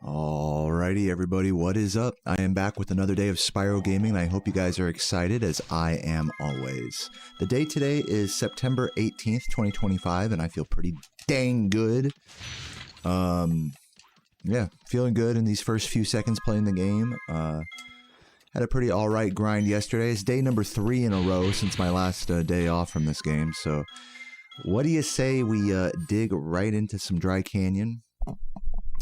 Alrighty everybody, what is up? I am back with another day of Spyro Gaming, and I hope you guys are excited as I am always. The day today is September 18th, 2025, and I feel pretty dang good. Yeah, feeling good in these first few seconds playing the game. Had a pretty alright grind yesterday. It's day number 3 in a row since my last day off from this game, so what do you say we dig right into some Dry Canyon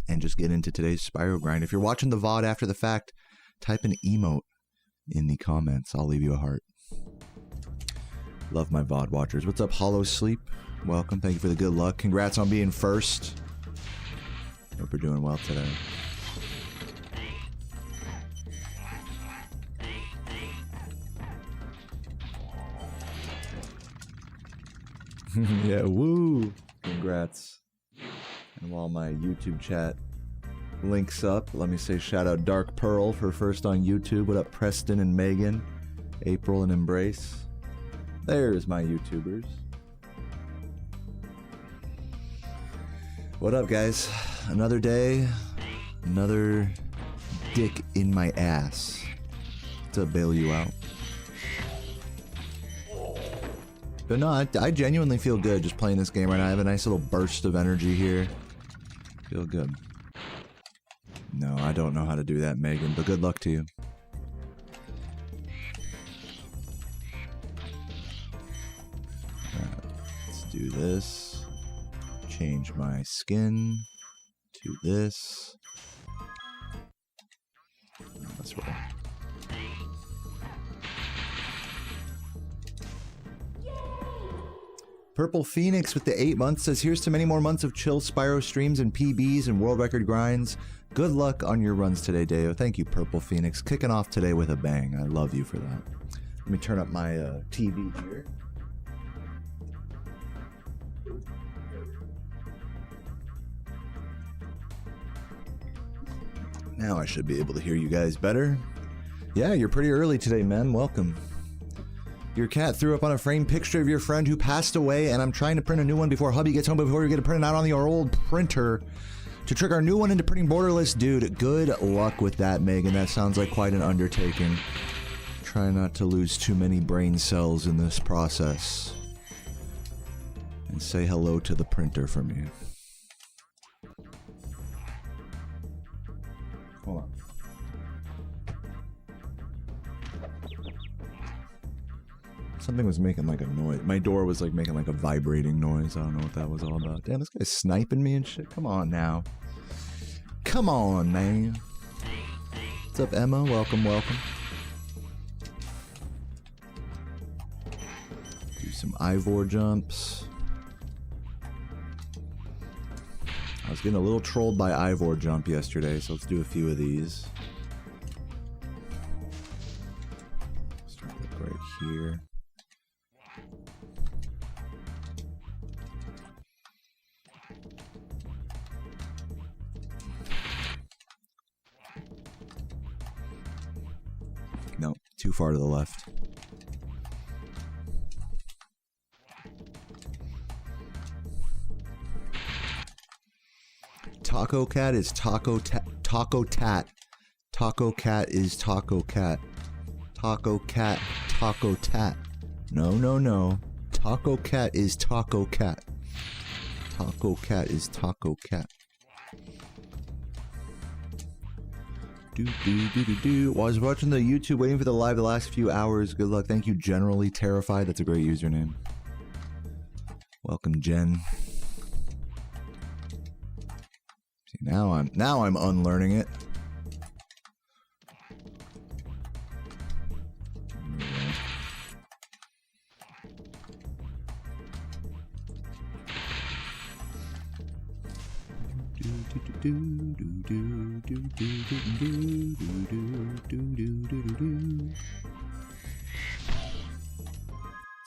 and just get into today's Spyro grind. If you're watching the VOD after the fact, type an emote in the comments. I'll leave you a heart. Love my VOD watchers. What's up, Hollow Sleep? Welcome. Thank you for the good luck. Congrats on being first. Hope you're doing well today. Yeah, woo! Congrats. And while my YouTube chat links up, let me say shout out Dark Pearl for first on YouTube. What up, Preston and Megan, April and Embrace. There's my YouTubers. What up, guys? Another day, another dick in my ass to bail you out. But no, I genuinely feel good just playing this game right now. I have a nice little burst of energy here. Feel good. No, I don't know how to do that, Megan, but good luck to you. Alright, let's do this. Change my skin to this. Let's roll. Purple Phoenix with the 8 months says, here's to many more months of chill Spyro streams and PBs and world record grinds. Good luck on your runs today, Deo. Thank you, Purple Phoenix. Kicking off today with a bang. I love you for that. Let me turn up my TV here. Now I should be able to hear you guys better. Yeah, you're pretty early today, man. Welcome. Your cat threw up on a framed picture of your friend who passed away, and I'm trying to print a new one before hubby gets home, before we get it printed out on our old printer to trick our new one into printing borderless. Dude, good luck with that, Megan. That sounds like quite an undertaking. Try not to lose too many brain cells in this process. And say hello to the printer for me. Hold on. Something was making like a noise. My door was like making like a vibrating noise. I don't know what that was all about. Damn, this guy's sniping me and shit. Come on now. Come on, man. What's up, Emma? Welcome, welcome. Do some Ivor jumps. I was getting a little trolled by Ivor jump yesterday, so let's do a few of these. Start like right here. No, too far to the left. Taco Cat is Taco Tat. Taco Tat. Taco Cat is Taco Cat. Taco Cat. Taco Tat. No, no, no. Taco Cat is Taco Cat. Taco Cat is Taco Cat. While I was watching the YouTube, waiting for the live the last few hours. Good luck. Thank you, Generally Terrified. That's a great username. Welcome, Jen. See, now I'm unlearning it. Let's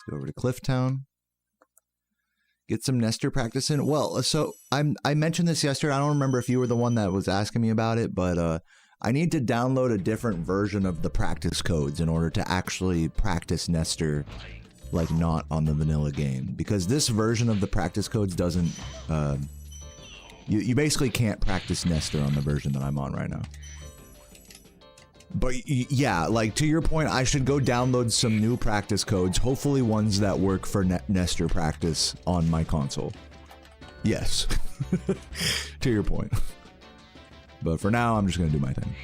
go over to Clifftown. Get some Nestor practice in. Well, so I mentioned this yesterday. I don't remember if you were the one that was asking me about it, but I need to download a different version of the practice codes in order to actually practice Nestor, like not on the vanilla game, because this version of the practice codes doesn't You basically can't practice Nestor on the version that I'm on right now. But yeah, like to your point, I should go download some new practice codes, hopefully ones that work for Nestor practice on my console. Yes, to your point. But for now, I'm just gonna do my thing.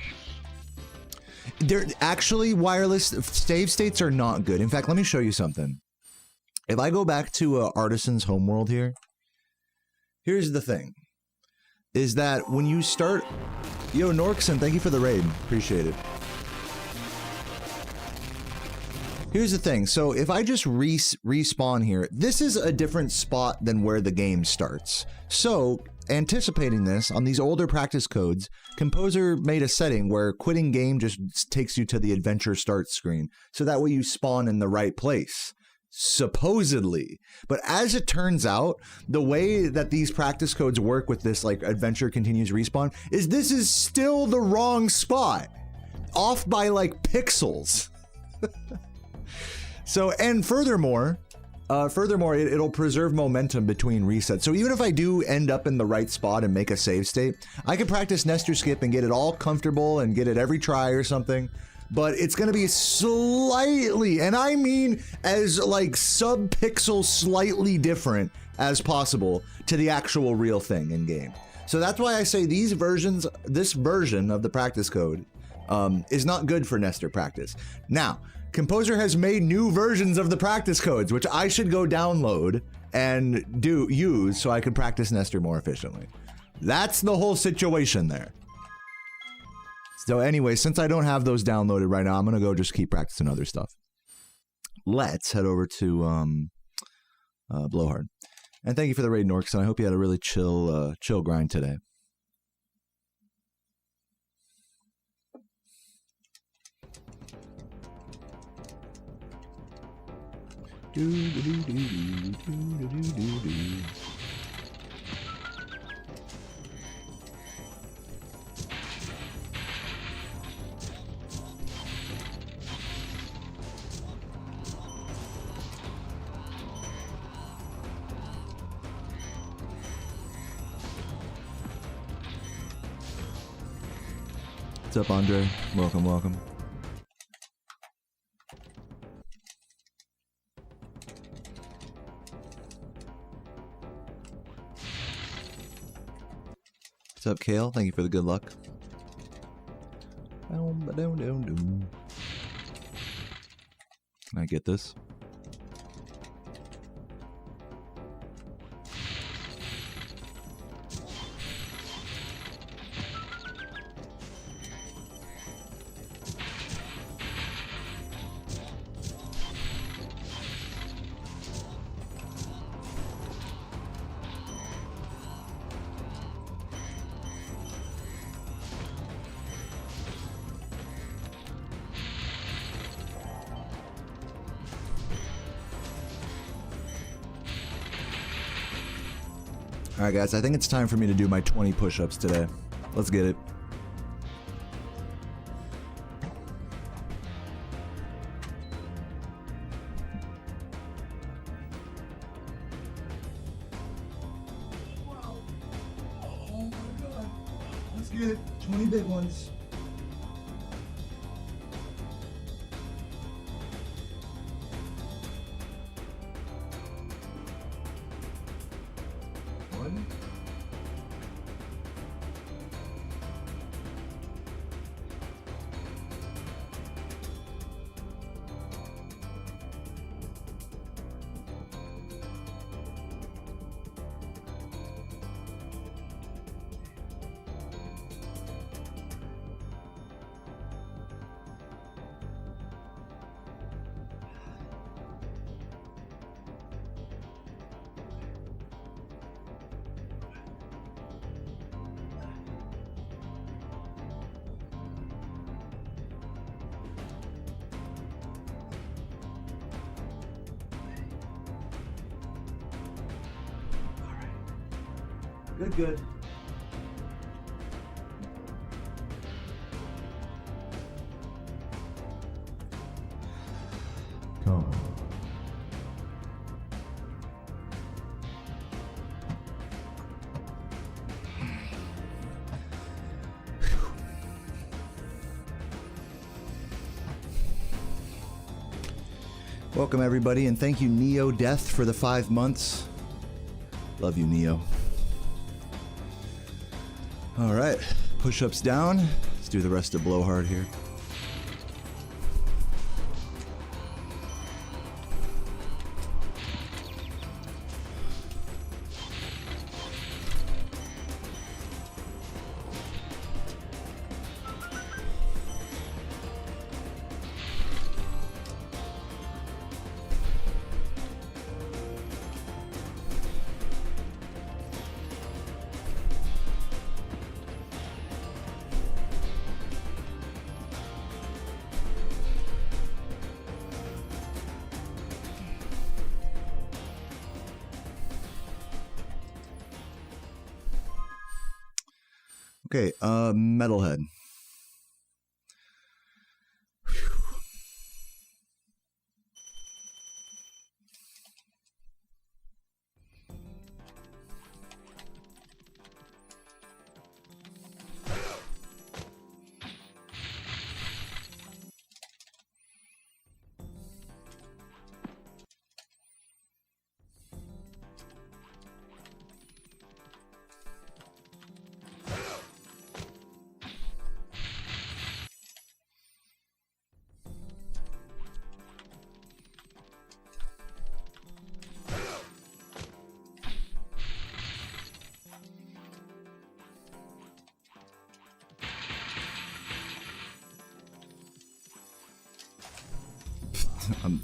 They're actually wireless save states are not good. In fact, let me show you something. If I go back to Artisan's homeworld here, here's the thing. Is that when you start... Yo, Norkson, thank you for the raid. Appreciate it. Here's the thing. So if I just respawn here, this is a different spot than where the game starts. So anticipating this, on these older practice codes, Composer made a setting where quitting game just takes you to the adventure start screen. So that way you spawn in the right place. Supposedly. But as it turns out, the way that these practice codes work with this like adventure continues respawn is this is still the wrong spot. Off by like pixels. So, and furthermore, it'll preserve momentum between resets. So even if I do end up in the right spot and make a save state, I can practice Nestor skip and get it all comfortable and get it every try or something. But it's gonna be slightly, and I mean as like sub-pixel slightly different as possible to the actual real thing in game. So that's why I say these versions, this version of the practice code is not good for Nestor practice. Now, Composer has made new versions of the practice codes, which I should go download and use so I can practice Nestor more efficiently. That's the whole situation there. So anyway, since I don't have those downloaded right now, I'm gonna go just keep practicing other stuff. Let's head over to Blowhard. And thank you for the raid, Norks, and I hope you had a really chill grind today. What's up, Andre? Welcome, welcome. What's up, Kale? Thank you for the good luck. Can I get this? Alright guys, I think it's time for me to do my 20 push-ups today. Let's get it. Oh my god. Let's get it. 20 big ones. Good. Come. Welcome everybody, and thank you Neo Death for the 5 months. Love you, Neo. Alright, push-ups down. Let's do the rest of Blowhard here. Okay, Metalhead.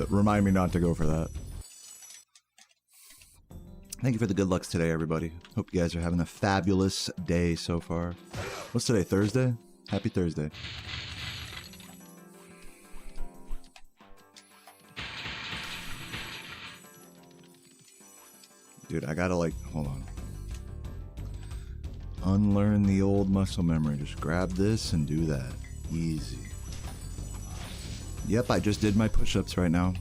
Remind me not to go for that. Thank you for the good lucks today, everybody. Hope you guys are having a fabulous day so far. What's today, Thursday? Happy Thursday. Dude, I gotta like, hold on. Unlearn the old muscle memory. Just grab this and do that. Easy. Yep, I just did my push-ups right now.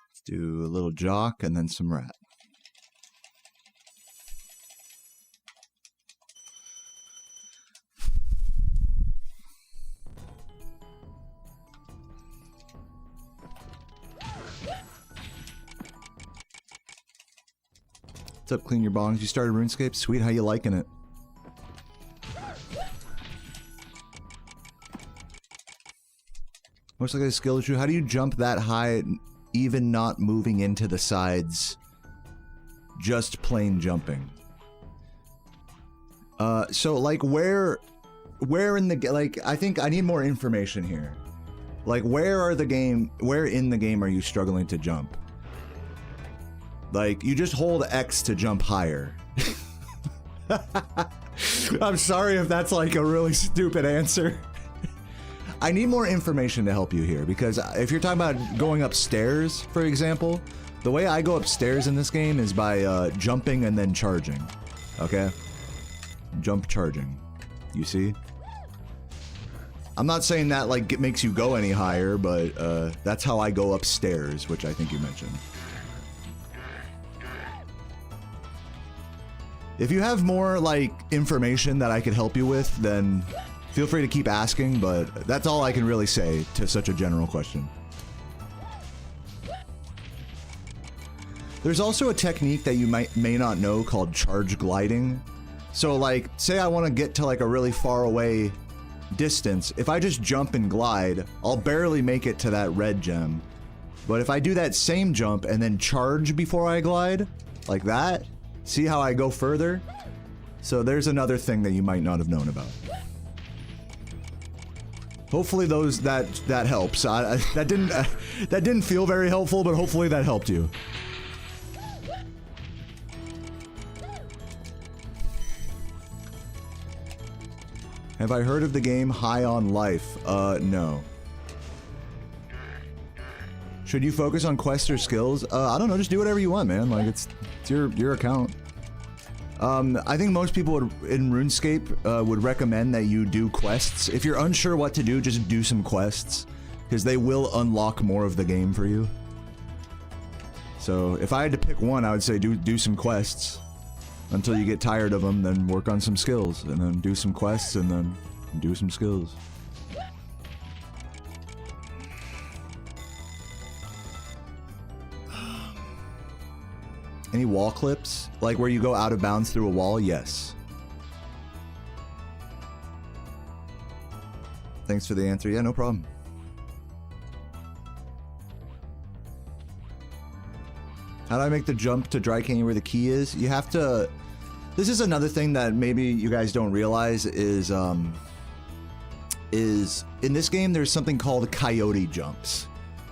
Let's do a little jock and then some rat. What's up, Clean Your Bongs? You started RuneScape? Sweet, how you liking it? Looks like a skill issue. How do you jump that high, even not moving into the sides? Just plain jumping. So like where in the like I think I need more information here. Like where in the game are you struggling to jump? Like, you just hold X to jump higher. I'm sorry if that's like a really stupid answer. I need more information to help you here, because if you're talking about going upstairs, for example, the way I go upstairs in this game is by jumping and then charging. Okay? Jump charging. You see? I'm not saying that like it makes you go any higher, but that's how I go upstairs, which I think you mentioned. If you have more, like, information that I could help you with, then feel free to keep asking, but that's all I can really say to such a general question. There's also a technique that you may not know called charge gliding. So, like, say I want to get to, like, a really far away distance. If I just jump and glide, I'll barely make it to that red gem. But if I do that same jump and then charge before I glide, like that, see how I go further? So there's another thing that you might not have known about. Hopefully that helps. That didn't feel very helpful, but hopefully that helped you. Have I heard of the game High on Life? No. Should you focus on quests or skills? I don't know, just do whatever you want, man. Like, it's your account. I think most people in RuneScape would recommend that you do quests. If you're unsure what to do, just do some quests, because they will unlock more of the game for you. So if I had to pick one, I would say do some quests until you get tired of them, then work on some skills, and then do some quests, and then do some skills. Any wall clips? Like where you go out of bounds through a wall? Yes. Thanks for the answer. Yeah, no problem. How do I make the jump to Dry Canyon where the key is? You have to... This is another thing that maybe you guys don't realize is in this game there's something called coyote jumps.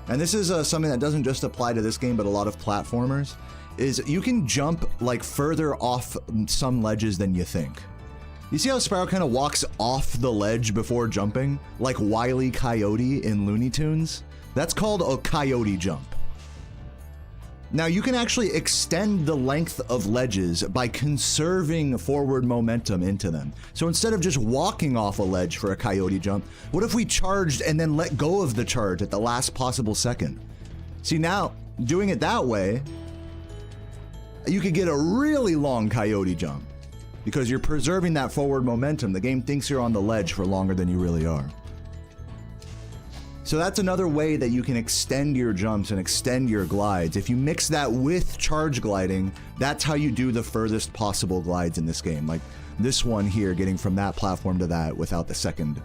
And this is something that doesn't just apply to this game, but a lot of platformers. Is you can jump like further off some ledges than you think. You see how Spyro kind of walks off the ledge before jumping? Like Wile E. Coyote in Looney Tunes? That's called a coyote jump. Now you can actually extend the length of ledges by conserving forward momentum into them. So instead of just walking off a ledge for a coyote jump, what if we charged and then let go of the charge at the last possible second? See, now doing it that way, you could get a really long coyote jump because you're preserving that forward momentum. The game thinks you're on the ledge for longer than you really are. So that's another way that you can extend your jumps and extend your glides. If you mix that with charge gliding, that's how you do the furthest possible glides in this game. Like this one here, getting from that platform to that without the second,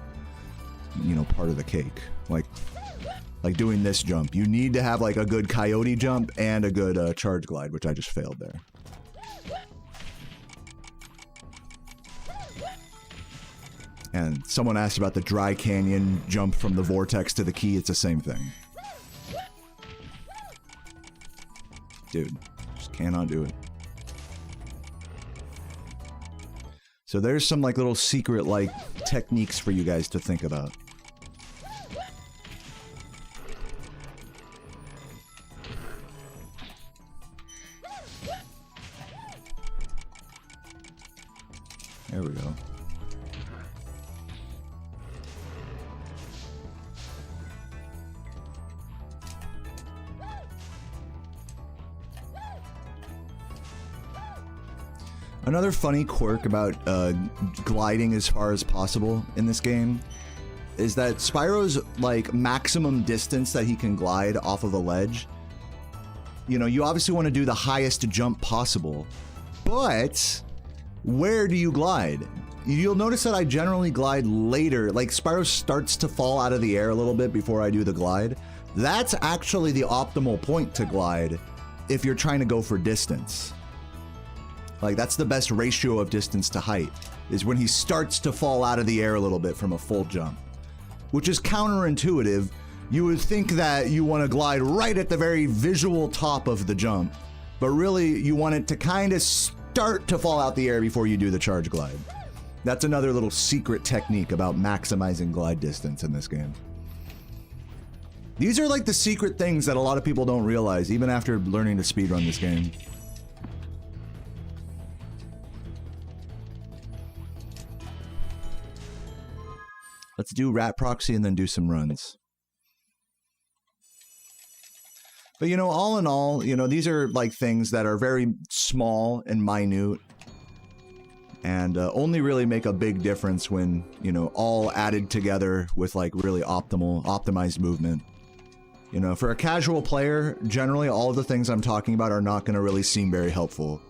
part of the cake. Like doing this jump. You need to have like a good coyote jump and a good charge glide, which I just failed there. And someone asked about the Dry Canyon jump from the vortex to the key. It's the same thing. Dude, just cannot do it. So there's some like little secret like techniques for you guys to think about. There we go. Another funny quirk about gliding as far as possible in this game is that Spyro's like maximum distance that he can glide off of a ledge, you obviously want to do the highest jump possible, but where do you glide? You'll notice that I generally glide later. Like Spyro starts to fall out of the air a little bit before I do the glide. That's actually the optimal point to glide if you're trying to go for distance. Like that's the best ratio of distance to height, is when he starts to fall out of the air a little bit from a full jump, which is counterintuitive. You would think that you want to glide right at the very visual top of the jump, but really you want it to kind of start to fall out the air before you do the charge glide. That's another little secret technique about maximizing glide distance in this game. These are like the secret things that a lot of people don't realize, even after learning to speedrun this game. Let's do rat proxy and then do some runs. But all in all, these are like things that are very small and minute and only really make a big difference when, all added together with like really optimized movement. For a casual player, generally all of the things I'm talking about are not going to really seem very helpful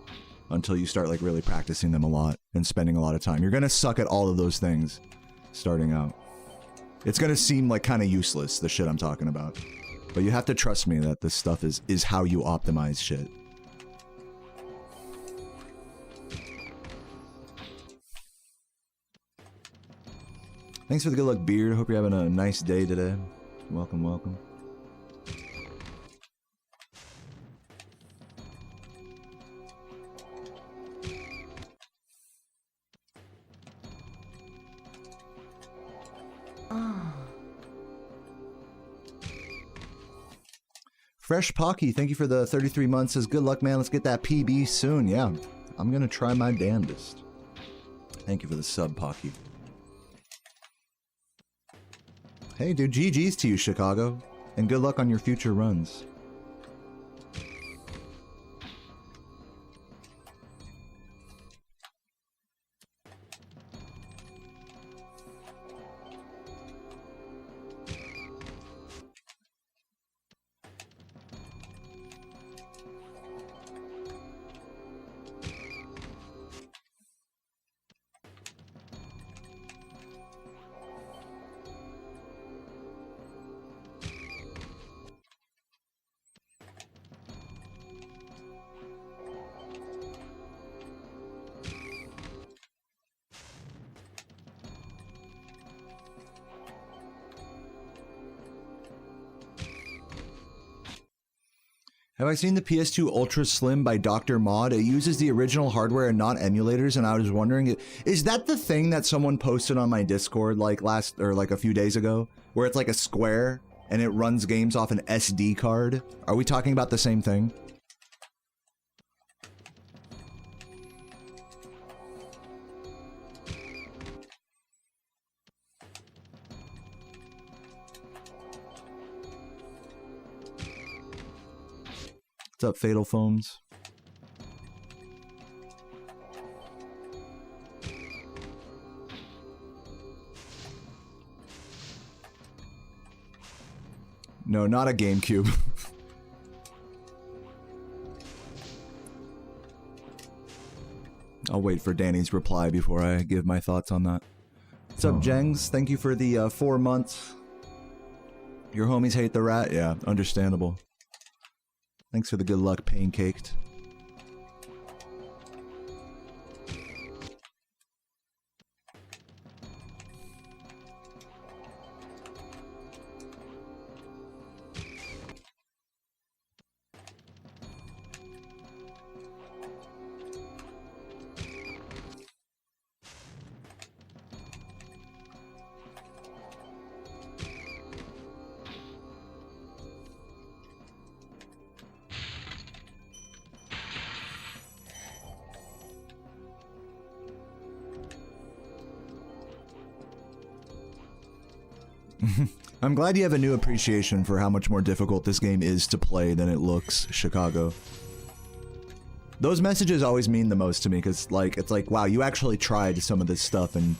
until you start like really practicing them a lot and spending a lot of time. You're going to suck at all of those things starting out. It's going to seem like kind of useless, the shit I'm talking about. But you have to trust me that this stuff is how you optimize shit. Thanks for the good luck, Beard. Hope you're having a nice day today. Welcome, welcome. Fresh Pocky, thank you for the 33 months. Says good luck, man. Let's get that PB soon. Yeah, I'm gonna try my damnedest. Thank you for the sub, Pocky. Hey, dude, GG's to you, Chicago. And good luck on your future runs. Have I seen the PS2 Ultra Slim by Dr. Mod? It uses the original hardware and not emulators, and I was wondering, is that the thing that someone posted on my Discord like a few days ago, where it's like a square and it runs games off an SD card? Are we talking about the same thing? What's up, Fatal Foams? No, not a GameCube. I'll wait for Danny's reply before I give my thoughts on that. What's up, Jengs? Thank you for the 4 months. Your homies hate the rat? Yeah, understandable. Thanks for the good luck, Pancaked. I'm glad you have a new appreciation for how much more difficult this game is to play than it looks, Chicago. Those messages always mean the most to me, because, like, it's like, wow, you actually tried some of this stuff, and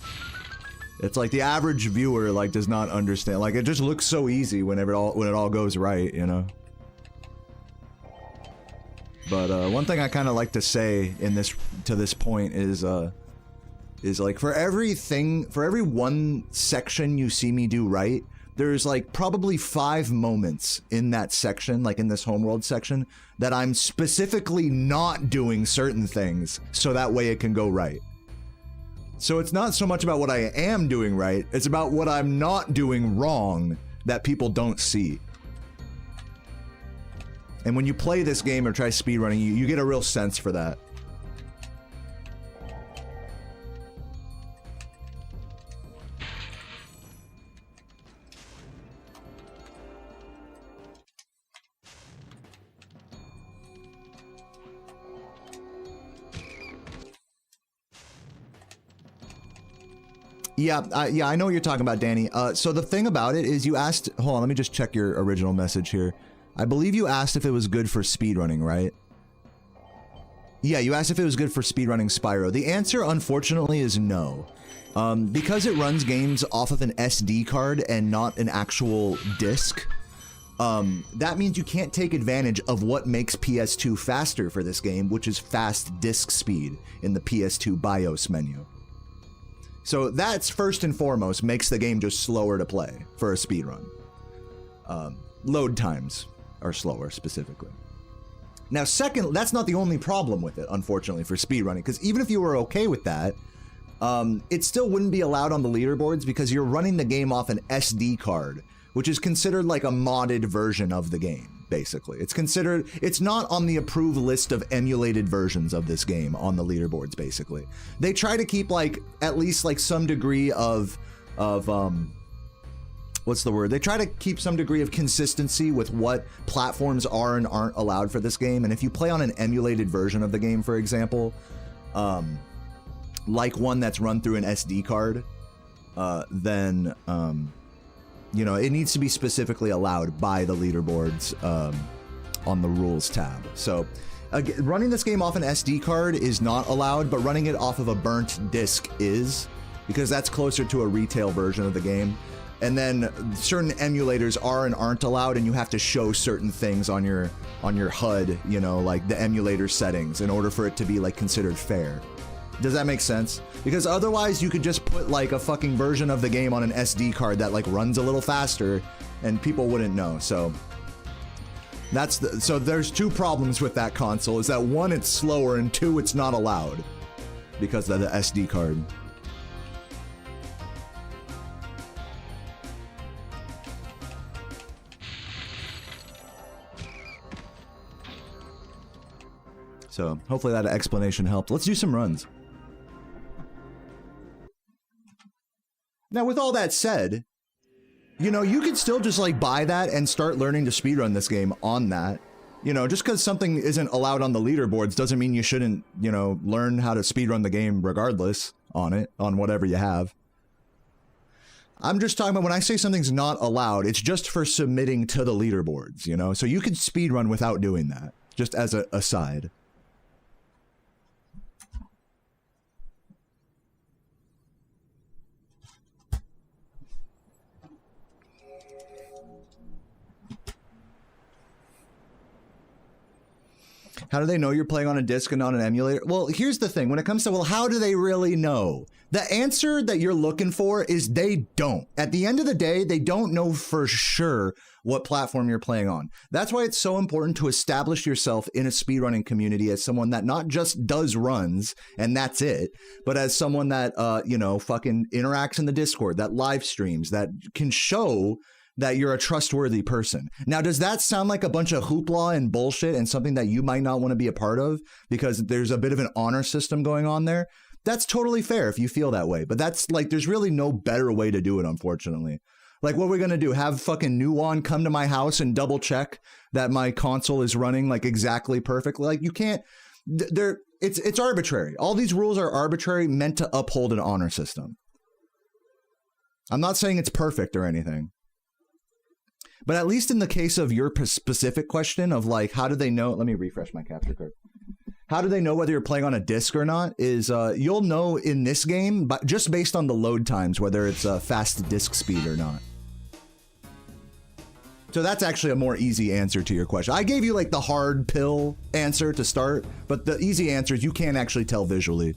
it's like the average viewer, like, does not understand. Like, it just looks so easy whenever when it all goes right, you know? But, one thing I kind of like to say to this point is like, for every one section you see me do right, there's like probably 5 moments in that section, like in this homeworld section, that I'm specifically not doing certain things so that way it can go right. So it's not so much about what I am doing right, it's about what I'm not doing wrong that people don't see. And when you play this game or try speedrunning, you get a real sense for that. Yeah, I know what you're talking about, Danny. So the thing about it is you asked... Hold on, let me just check your original message here. I believe you asked if it was good for speedrunning, right? Yeah, you asked if it was good for speedrunning Spyro. The answer, unfortunately, is no. Because it runs games off of an SD card and not an actual disc, that means you can't take advantage of what makes PS2 faster for this game, which is fast disk speed in the PS2 BIOS menu. So that's first and foremost makes the game just slower to play for a speedrun. Load times are slower specifically. Now second, that's not the only problem with it, unfortunately, for speedrunning, because even if you were okay with that, it still wouldn't be allowed on the leaderboards because you're running the game off an SD card, which is considered like a modded version of the game. Basically, it's not on the approved list of emulated versions of this game on the leaderboards. Basically, they try to keep like at least like some degree of what's the word? They try to keep some degree of consistency with what platforms are and aren't allowed for this game. And if you play on an emulated version of the game, for example, like one that's run through an SD card, then you know, it needs to be specifically allowed by the leaderboards on the rules tab. So running this game off an SD card is not allowed, but running it off of a burnt disc is, because that's closer to a retail version of the game. And then certain emulators are and aren't allowed, and you have to show certain things on your HUD, you know, like the emulator settings, in order for it to be like considered fair. Does that make sense? Because otherwise you could just put like a fucking version of the game on an SD card that like runs a little faster and people wouldn't know. So that's so there's two problems with that console, is that one, it's slower, and two, it's not allowed because of the SD card. So hopefully that explanation helped. Let's do some runs. Now, with all that said, you know, you could still just like buy that and start learning to speedrun this game on that. You know, just because something isn't allowed on the leaderboards doesn't mean you shouldn't, you know, learn how to speedrun the game regardless on it, on whatever you have. I'm just talking about when I say something's not allowed, it's just for submitting to the leaderboards, you know? So you could speedrun without doing that, just as an aside. How do they know you're playing on a disc and not an emulator? Well, here's the thing. When it comes to, well, how do they really know? The answer that you're looking for is they don't. At the end of the day, they don't know for sure what platform you're playing on. That's why it's so important to establish yourself in a speedrunning community as someone that not just does runs and that's it, but as someone that, you know, fucking interacts in the Discord, that live streams, that can show that you're a trustworthy person. Now, does that sound like a bunch of hoopla and bullshit and something that you might not want to be a part of because there's a bit of an honor system going on there? That's totally fair if you feel that way. But that's like, there's really no better way to do it, unfortunately. Like, what we're going to do, have fucking Nuwan come to my house and double check that my console is running like exactly perfectly. Like, you can't, it's arbitrary. All these rules are arbitrary, meant to uphold an honor system. I'm not saying it's perfect or anything. But at least in the case of your specific question of like, how do they know? Let me refresh my capture card. How do they know whether you're playing on a disc or not? Is you'll know in this game, but just based on the load times, whether it's a fast disc speed or not. So that's actually a more easy answer to your question. I gave you like the hard pill answer to start, but the easy answer is you can't actually tell visually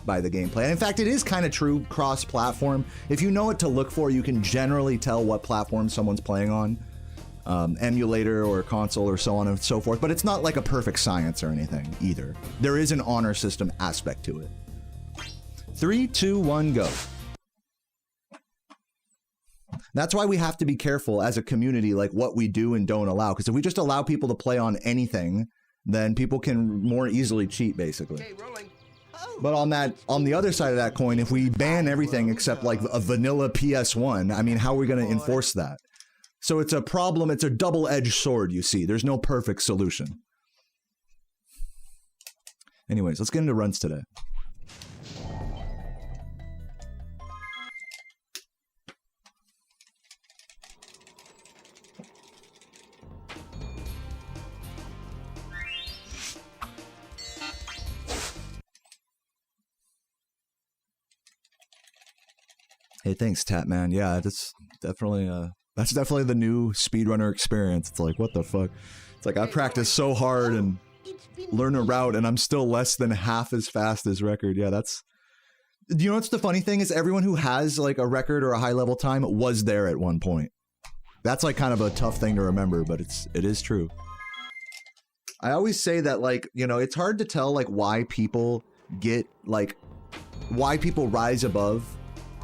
by the gameplay. And in fact, it is kind of true cross-platform. If you know what to look for, you can generally tell what platform someone's playing on, emulator or console or so on and so forth. But it's not like a perfect science or anything either. There is an honor system aspect to it. 3, 2, 1, go. That's why we have to be careful as a community, like what we do and don't allow. Because if we just allow people to play on anything, then people can more easily cheat, basically. Okay, rolling. But on the other side of that coin, if we ban everything except like a vanilla PS1, I mean, how are we going to enforce that? So it's a problem. It's a double-edged sword, you see. There's no perfect solution. Anyways, let's get into runs today. Hey, thanks, Tatman. Yeah, that's definitely the new speedrunner experience. It's like, what the fuck? It's like I practiced so hard and learn a route, and I'm still less than half as fast as record. Yeah, that's. Do you know what's the funny thing is? Everyone who has like a record or a high level time was there at one point. That's like kind of a tough thing to remember, but it is true. I always say that, like, you know, it's hard to tell like why people rise above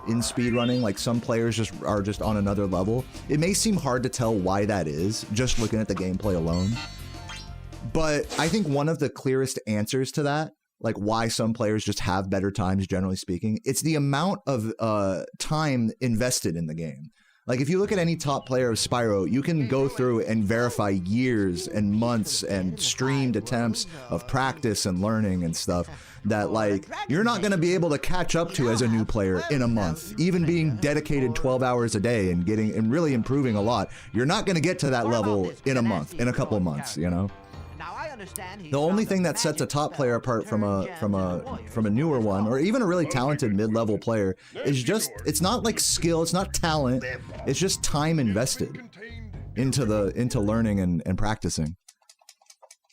in speedrunning. Like, some players are just on another level. It may seem hard to tell why that is, just looking at the gameplay alone. But I think one of the clearest answers to that, like why some players just have better times, generally speaking, it's the amount of time invested in the game. Like, if you look at any top player of Spyro, you can go through and verify years and months and streamed attempts of practice and learning and stuff that, like, you're not going to be able to catch up to as a new player in a month. Even being dedicated 12 hours a day and getting and really improving a lot, you're not going to get to that level in a month, in a couple of months, you know? The only thing that sets a top player apart from a newer one, or even a really talented mid-level player, is just, it's not like skill, it's not talent, it's just time invested into learning and practicing.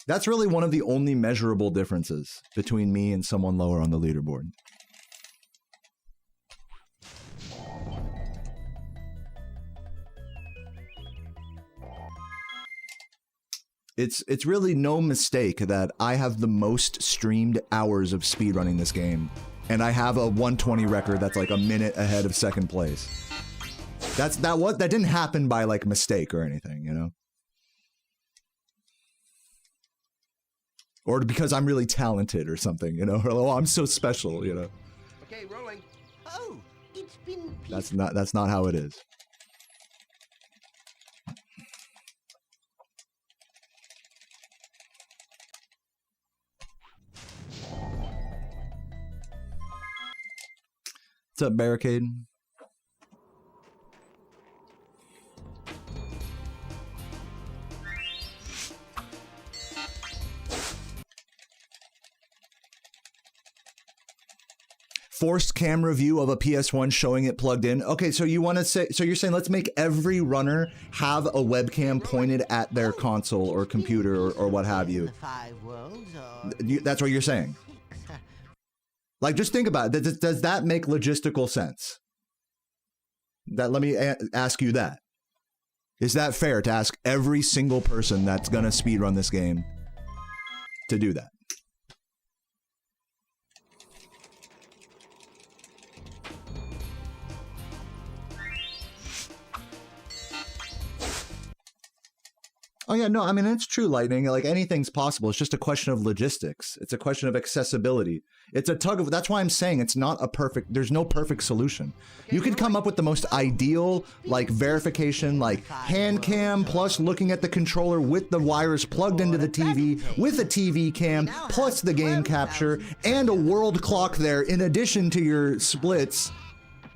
That's really one of the only measurable differences between me and someone lower on the leaderboard. It's really no mistake that I have the most streamed hours of speedrunning this game, and I have a 120 record that's like a minute ahead of second place. That didn't happen by like mistake or anything, you know? Or because I'm really talented or something, you know? Or, oh, I'm so special, you know? Okay, rolling. Oh, it's been that's not how it is. What's up, Barricade? Forced camera view of a PS1 showing it plugged in. Okay, so you want to say, so you're saying let's make every runner have a webcam pointed at their console or computer or what have you. That's what you're saying. Like, just think about it. Does that make logistical sense? Let me ask you that. Is that fair to ask every single person that's gonna speedrun this game to do that? Oh yeah, no, I mean, it's true, Lightning. Like, anything's possible. It's just a question of logistics. It's a question of accessibility. It's a tug of, that's why I'm saying it's not a perfect, there's no perfect solution. You could come up with the most ideal, like, verification, like, hand cam plus looking at the controller with the wires plugged into the TV, with a TV cam, plus the game capture, and a world clock there in addition to your splits.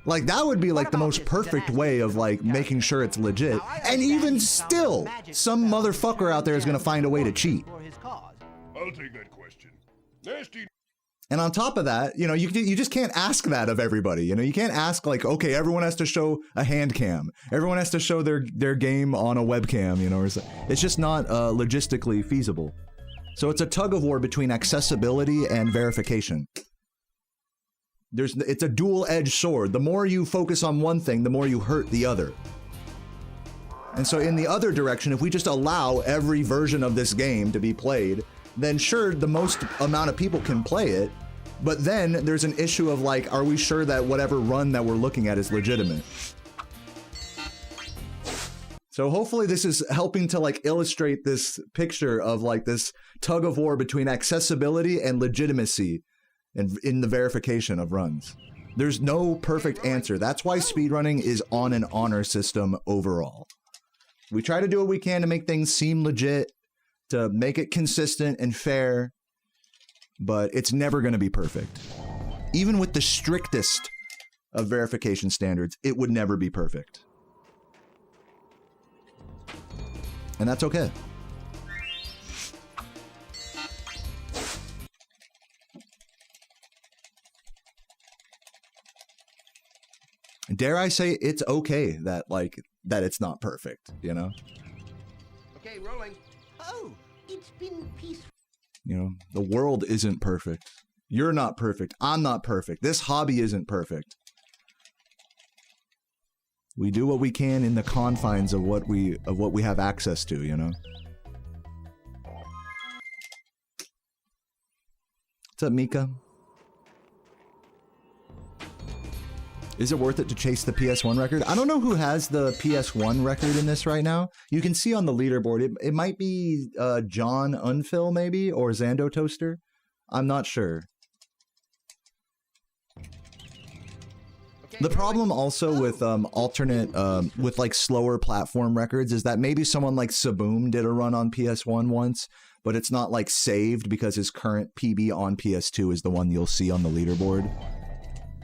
Like, that would be like the most perfect way of like making sure it's legit. And even still, some motherfucker out there is gonna find a way to cheat. I'll take that question. Nasty. And on top of that, you know, you just can't ask that of everybody. You know, you can't ask like, okay, everyone has to show a hand cam. Everyone has to show their game on a webcam, you know, or it's just not logistically feasible. So it's a tug of war between accessibility and verification. It's a dual-edged sword. The more you focus on one thing, the more you hurt the other. And so in the other direction, if we just allow every version of this game to be played, then sure, the most amount of people can play it, but then there's an issue of like, are we sure that whatever run that we're looking at is legitimate? So hopefully this is helping to like illustrate this picture of like this tug of war between accessibility and legitimacy and in the verification of runs. There's no perfect answer. That's why speedrunning is on an honor system overall. We try to do what we can to make things seem legit, to make it consistent and fair, but it's never going to be perfect. Even with the strictest of verification standards, it would never be perfect. And that's okay. Dare I say it's okay that like that it's not perfect, you know? Okay, rolling. Oh, it's been peaceful. You know, the world isn't perfect. You're not perfect. I'm not perfect. This hobby isn't perfect. We do what we can in the confines of what we have access to, you know? What's up, Mika? Is it worth it to chase the PS1 record? I don't know who has the PS1 record in this right now. You can see on the leaderboard, it might be John Unfill maybe, or Zando Toaster. I'm not sure. The problem also with alternate, with like slower platform records is that maybe someone like Saboom did a run on PS1 once, but it's not like saved because his current PB on PS2 is the one you'll see on the leaderboard.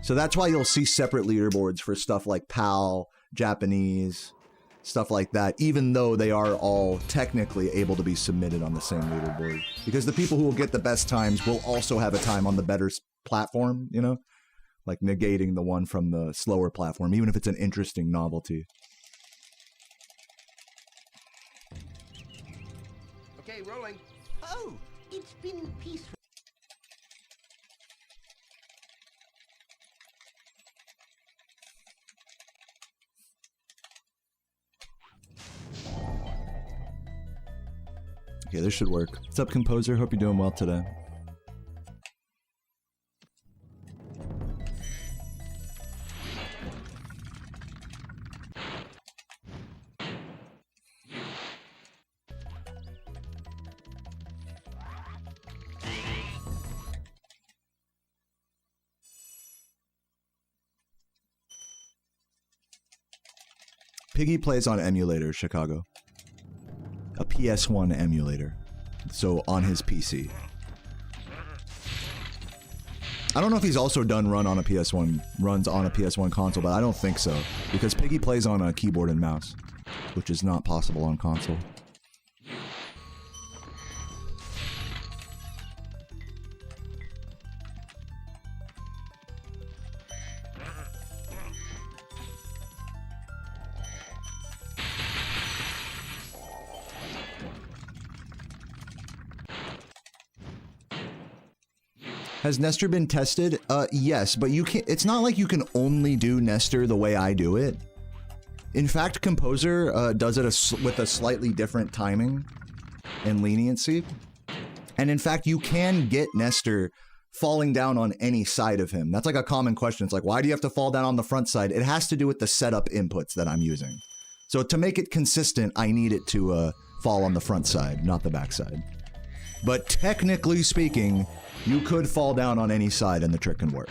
So that's why you'll see separate leaderboards for stuff like PAL, Japanese, stuff like that, even though they are all technically able to be submitted on the same leaderboard. Because the people who will get the best times will also have a time on the better platform, you know? Like negating the one from the slower platform, even if it's an interesting novelty. Okay, rolling. Oh, it's been peaceful. Okay, this should work. What's up, Composer? Hope you're doing well today. Piggy plays on emulator, Chicago. A PS1 emulator. So on his PC. I don't know if he's also done runs on a PS1 console, but I don't think so. Because Piggy plays on a keyboard and mouse, which is not possible on console. Has Nestor been tested? Yes, but you can't. It's not like you can only do Nestor the way I do it. In fact, Composer does it with a slightly different timing and leniency. And in fact, you can get Nestor falling down on any side of him. That's like a common question. It's like, why do you have to fall down on the front side? It has to do with the setup inputs that I'm using. So to make it consistent, I need it to fall on the front side, not the back side. But technically speaking, you could fall down on any side and the trick can work.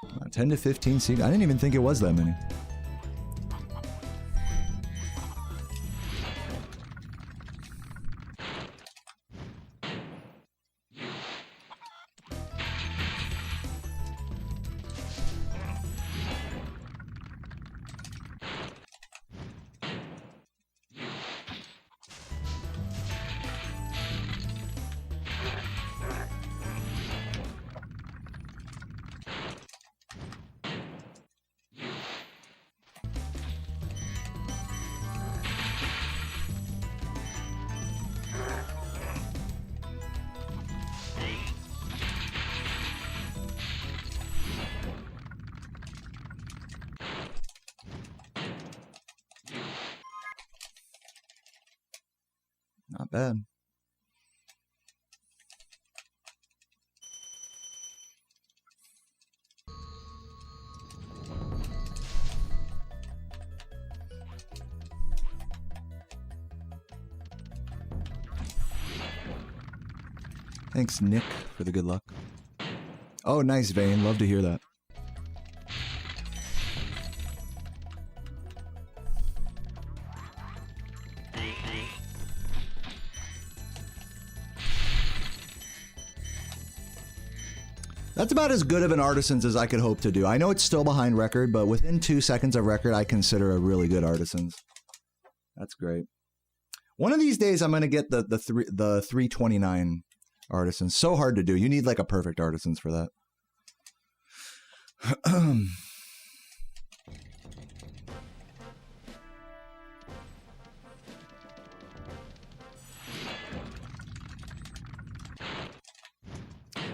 Uh, 10 to 15 seconds. I didn't even think it was that many. Not bad. Thanks, Nick, for the good luck. Oh, nice, Vane. Love to hear that. That's about as good of an Artisans as I could hope to do. I know it's still behind record, but within 2 seconds of record, I consider a really good Artisans. That's great. One of these days, I'm going to get the 329 Artisans. So hard to do. You need like a perfect Artisans for that.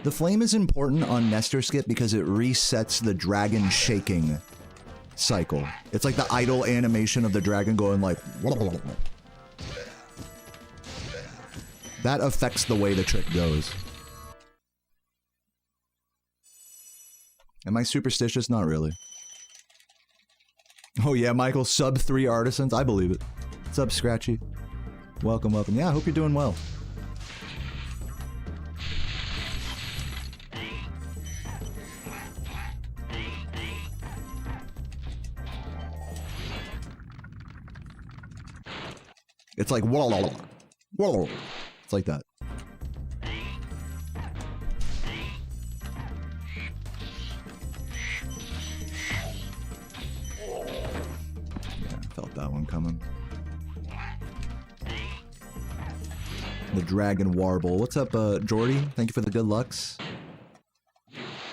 The flame is important on Nestor Skip because it resets the dragon shaking cycle. It's like the idle animation of the dragon going like... That affects the way the trick goes. Am I superstitious? Not really. Oh yeah, Michael, sub 3 artisans. I believe it. Sub Scratchy. Welcome, welcome. Yeah, I hope you're doing well. It's like whoa, whoa. It's like that. Yeah, felt that one coming. The Dragon Warble. What's up, Jordy? Thank you for the good lucks.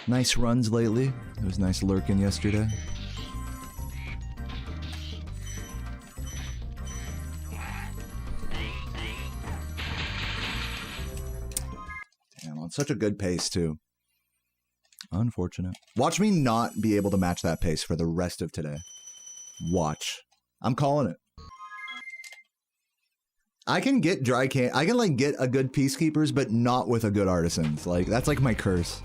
Nice runs lately. It was nice lurking yesterday. Damn, on such a good pace, too. Unfortunate. Watch me not be able to match that pace for the rest of today. Watch. I'm calling it. I can get I can like get a good peacekeepers, but not with a good artisans. Like, that's like my curse.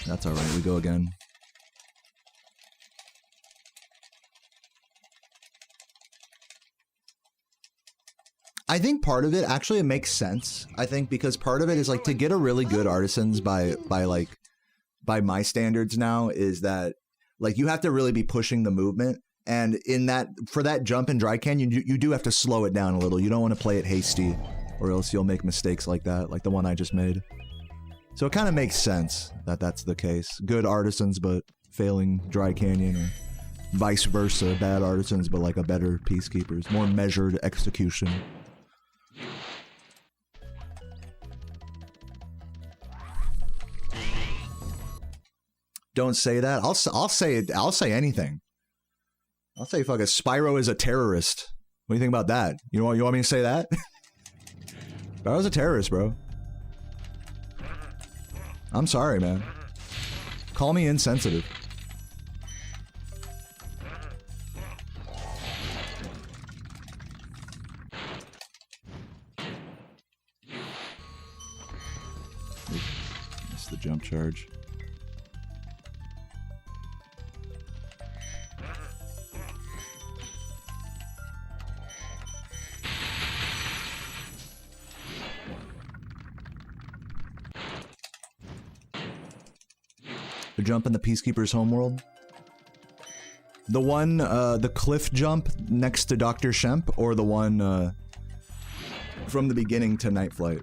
That's alright, we go again. I think part of it, actually it makes sense. I think because part of it is like to get a really good artisans by my standards now is that like you have to really be pushing the movement. And in that, for that jump in Dry Canyon, you do have to slow it down a little. You don't want to play it hasty, or else you'll make mistakes like that, like the one I just made. So it kind of makes sense that that's the case. Good artisans, but failing Dry Canyon, or vice versa. Bad artisans, but like a better peacekeepers. More measured execution. Don't say that. I'll say it. I'll say anything. I'll say fucking Spyro is a terrorist. What do you think about that? You want me to say that? Spyro's a terrorist, bro. I'm sorry, man. Call me insensitive. Missed the jump charge. The jump in the Peacekeeper's homeworld. The one, the cliff jump next to Dr. Shemp, or the one from the beginning to Night Flight?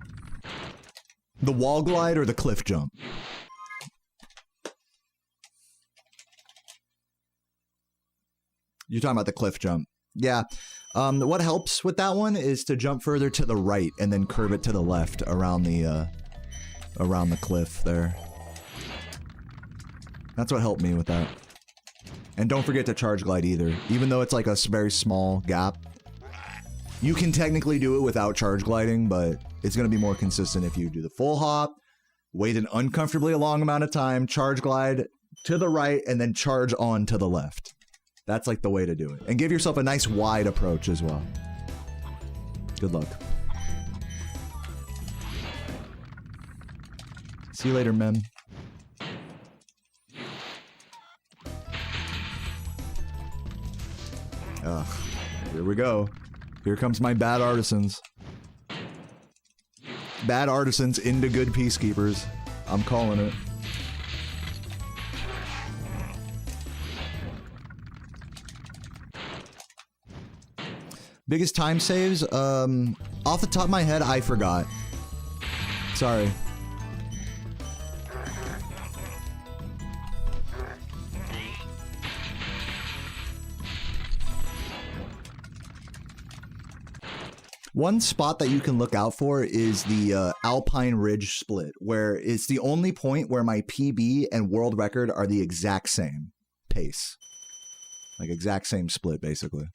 The wall glide or the cliff jump? You're talking about the cliff jump. Yeah. What helps with that one is to jump further to the right and then curve it to the left around the cliff there. That's what helped me with that. And don't forget to charge glide either. Even though it's like a very small gap, you can technically do it without charge gliding, but it's going to be more consistent if you do the full hop, wait an uncomfortably long amount of time, charge glide to the right, and then charge on to the left. That's like the way to do it. And give yourself a nice wide approach as well. Good luck. See you later, men. Ugh, here we go. Here comes my bad artisans. Bad artisans into good peacekeepers. I'm calling it. Biggest time saves? Off the top of my head, I forgot. Sorry. One spot that you can look out for is the Alpine Ridge split, where it's the only point where my PB and world record are the exact same pace. Like exact same split, basically.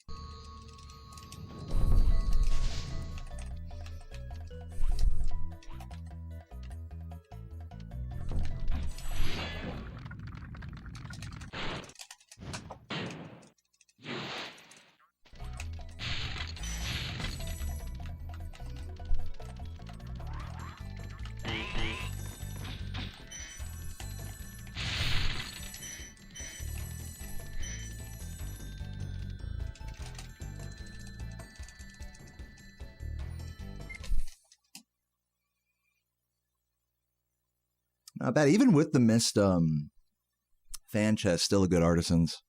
Not bad. Even with the missed fan chest, still a good Artisans.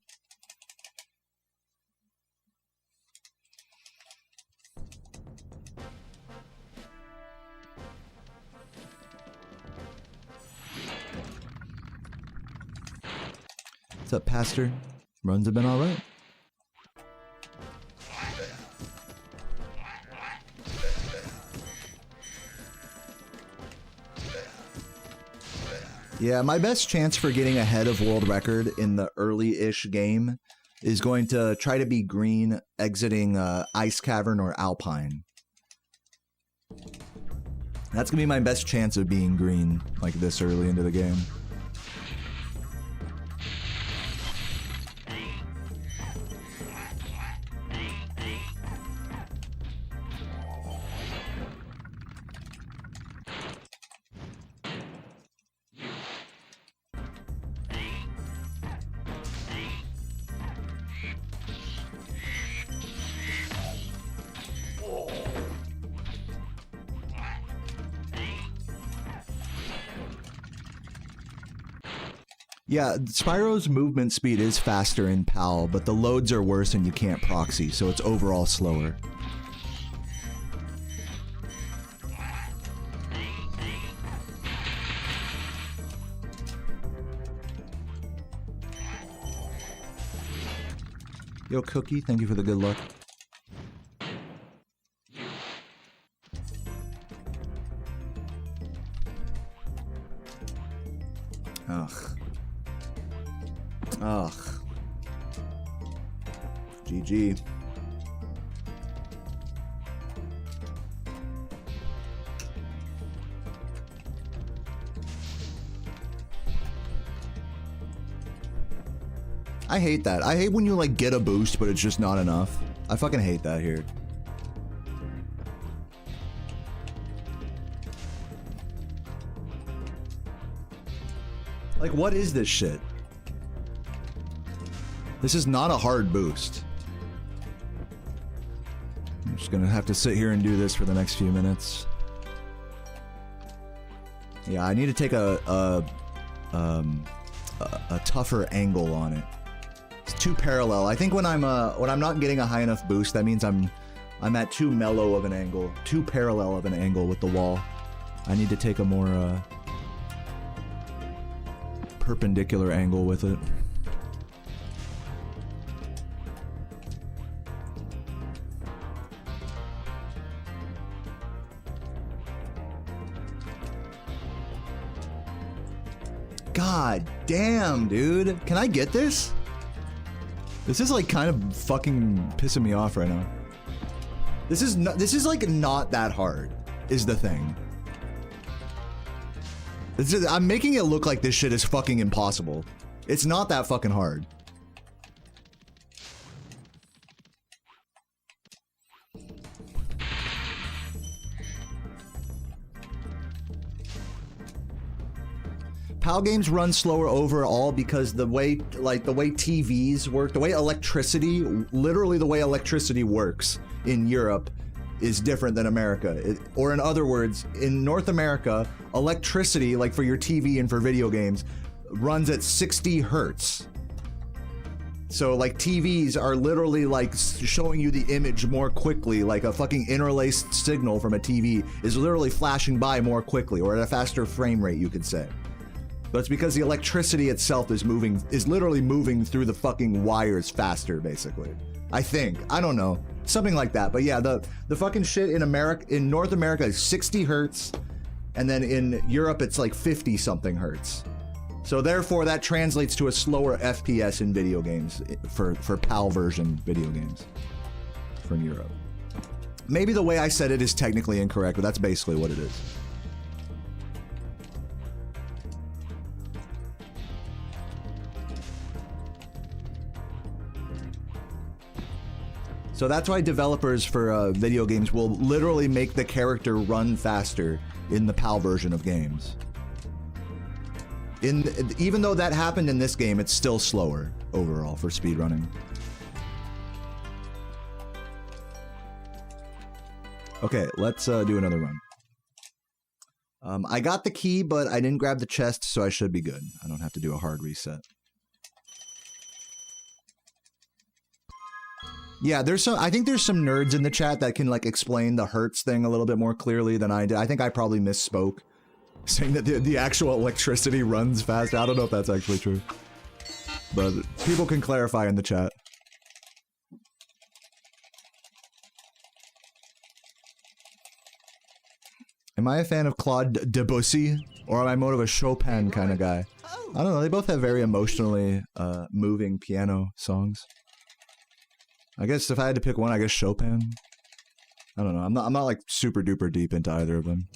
What's up, Pastor? Runs have been all right. Yeah, my best chance for getting ahead of world record in the early-ish game is going to try to be green exiting Ice Cavern or Alpine. That's going to be my best chance of being green, like this early into the game. Yeah, Spyro's movement speed is faster in PAL, but the loads are worse and you can't proxy, so it's overall slower. Yo, Cookie, thank you for the good luck. Ugh. Ugh. GG. I hate that. I hate when you like get a boost, but it's just not enough. I fucking hate that here. Like, what is this shit? This is not a hard boost. I'm just gonna have to sit here and do this for the next few minutes. Yeah, I need to take a tougher angle on it. It's too parallel. I think when I'm not getting a high enough boost, that means I'm at too mellow of an angle, too parallel of an angle with the wall. I need to take a more perpendicular angle with it. God damn, dude. Can I get this? This is like kind of fucking pissing me off right now. This is like not that hard, is the thing. I'm making it look like this shit is fucking impossible. It's not that fucking hard. PAL games run slower overall because the way TVs work, the way electricity, literally the way electricity works in Europe is different than America. Or in other words, in North America, electricity, like for your TV and for video games, runs at 60 hertz. So like TVs are literally like showing you the image more quickly, like a fucking interlaced signal from a TV is literally flashing by more quickly, or at a faster frame rate, you could say. But it's because the electricity itself is literally moving through the fucking wires faster, basically. I think. I don't know. Something like that. But yeah, the fucking shit in North America is 60 hertz, and then in Europe it's like 50 something hertz. So therefore that translates to a slower FPS in video games for PAL version video games from Europe. Maybe the way I said it is technically incorrect, but that's basically what it is. So that's why developers for video games will literally make the character run faster in the PAL version of games. Even though that happened in this game, it's still slower overall for speedrunning. Okay, let's do another run. I got the key, but I didn't grab the chest, so I should be good. I don't have to do a hard reset. Yeah, I think there's some nerds in the chat that can like explain the Hertz thing a little bit more clearly than I did. I think I probably misspoke, saying that the actual electricity runs fast. I don't know if that's actually true, but people can clarify in the chat. Am I a fan of Claude Debussy, or am I more of a Chopin kind of guy? I don't know. They both have very emotionally moving piano songs. I guess if I had to pick one, I guess Chopin. I don't know. I'm not like super duper deep into either of them.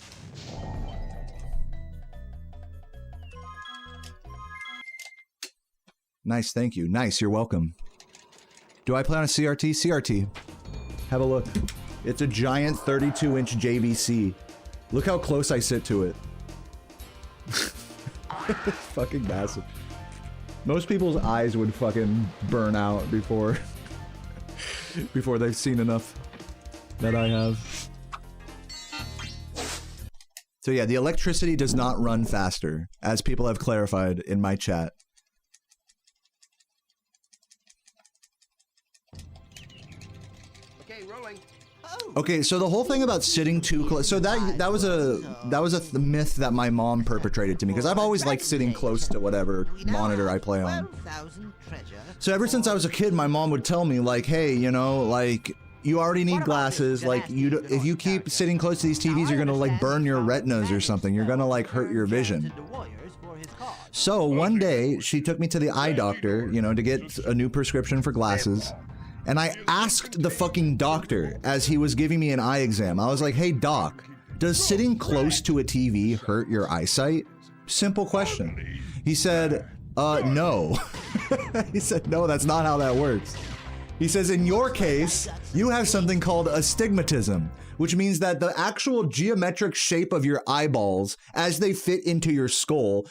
Nice, thank you. Nice, you're welcome. Do I play on a CRT? CRT. Have a look. It's a giant 32-inch JVC. Look how close I sit to it. Fucking massive. Most people's eyes would fucking burn out before they've seen enough that I have. So yeah, the electricity does not run faster, as people have clarified in my chat. Okay, rolling. Okay, so the whole thing about sitting too close, so that was a myth that my mom perpetrated to me, because I've always liked sitting close to whatever monitor I play on. So ever since I was a kid, my mom would tell me, like, hey, you know, like, you already need glasses, like, if you keep sitting close to these TVs, you're gonna, like, burn your retinas or something, you're gonna, like, hurt your vision. So one day, she took me to the eye doctor, you know, to get a new prescription for glasses. And I asked the fucking doctor as he was giving me an eye exam. I was like, hey doc, does sitting close to a TV hurt your eyesight? Simple question. He said, no. He said, no, that's not how that works. He says, in your case, you have something called astigmatism, which means that the actual geometric shape of your eyeballs, as they fit into your skull,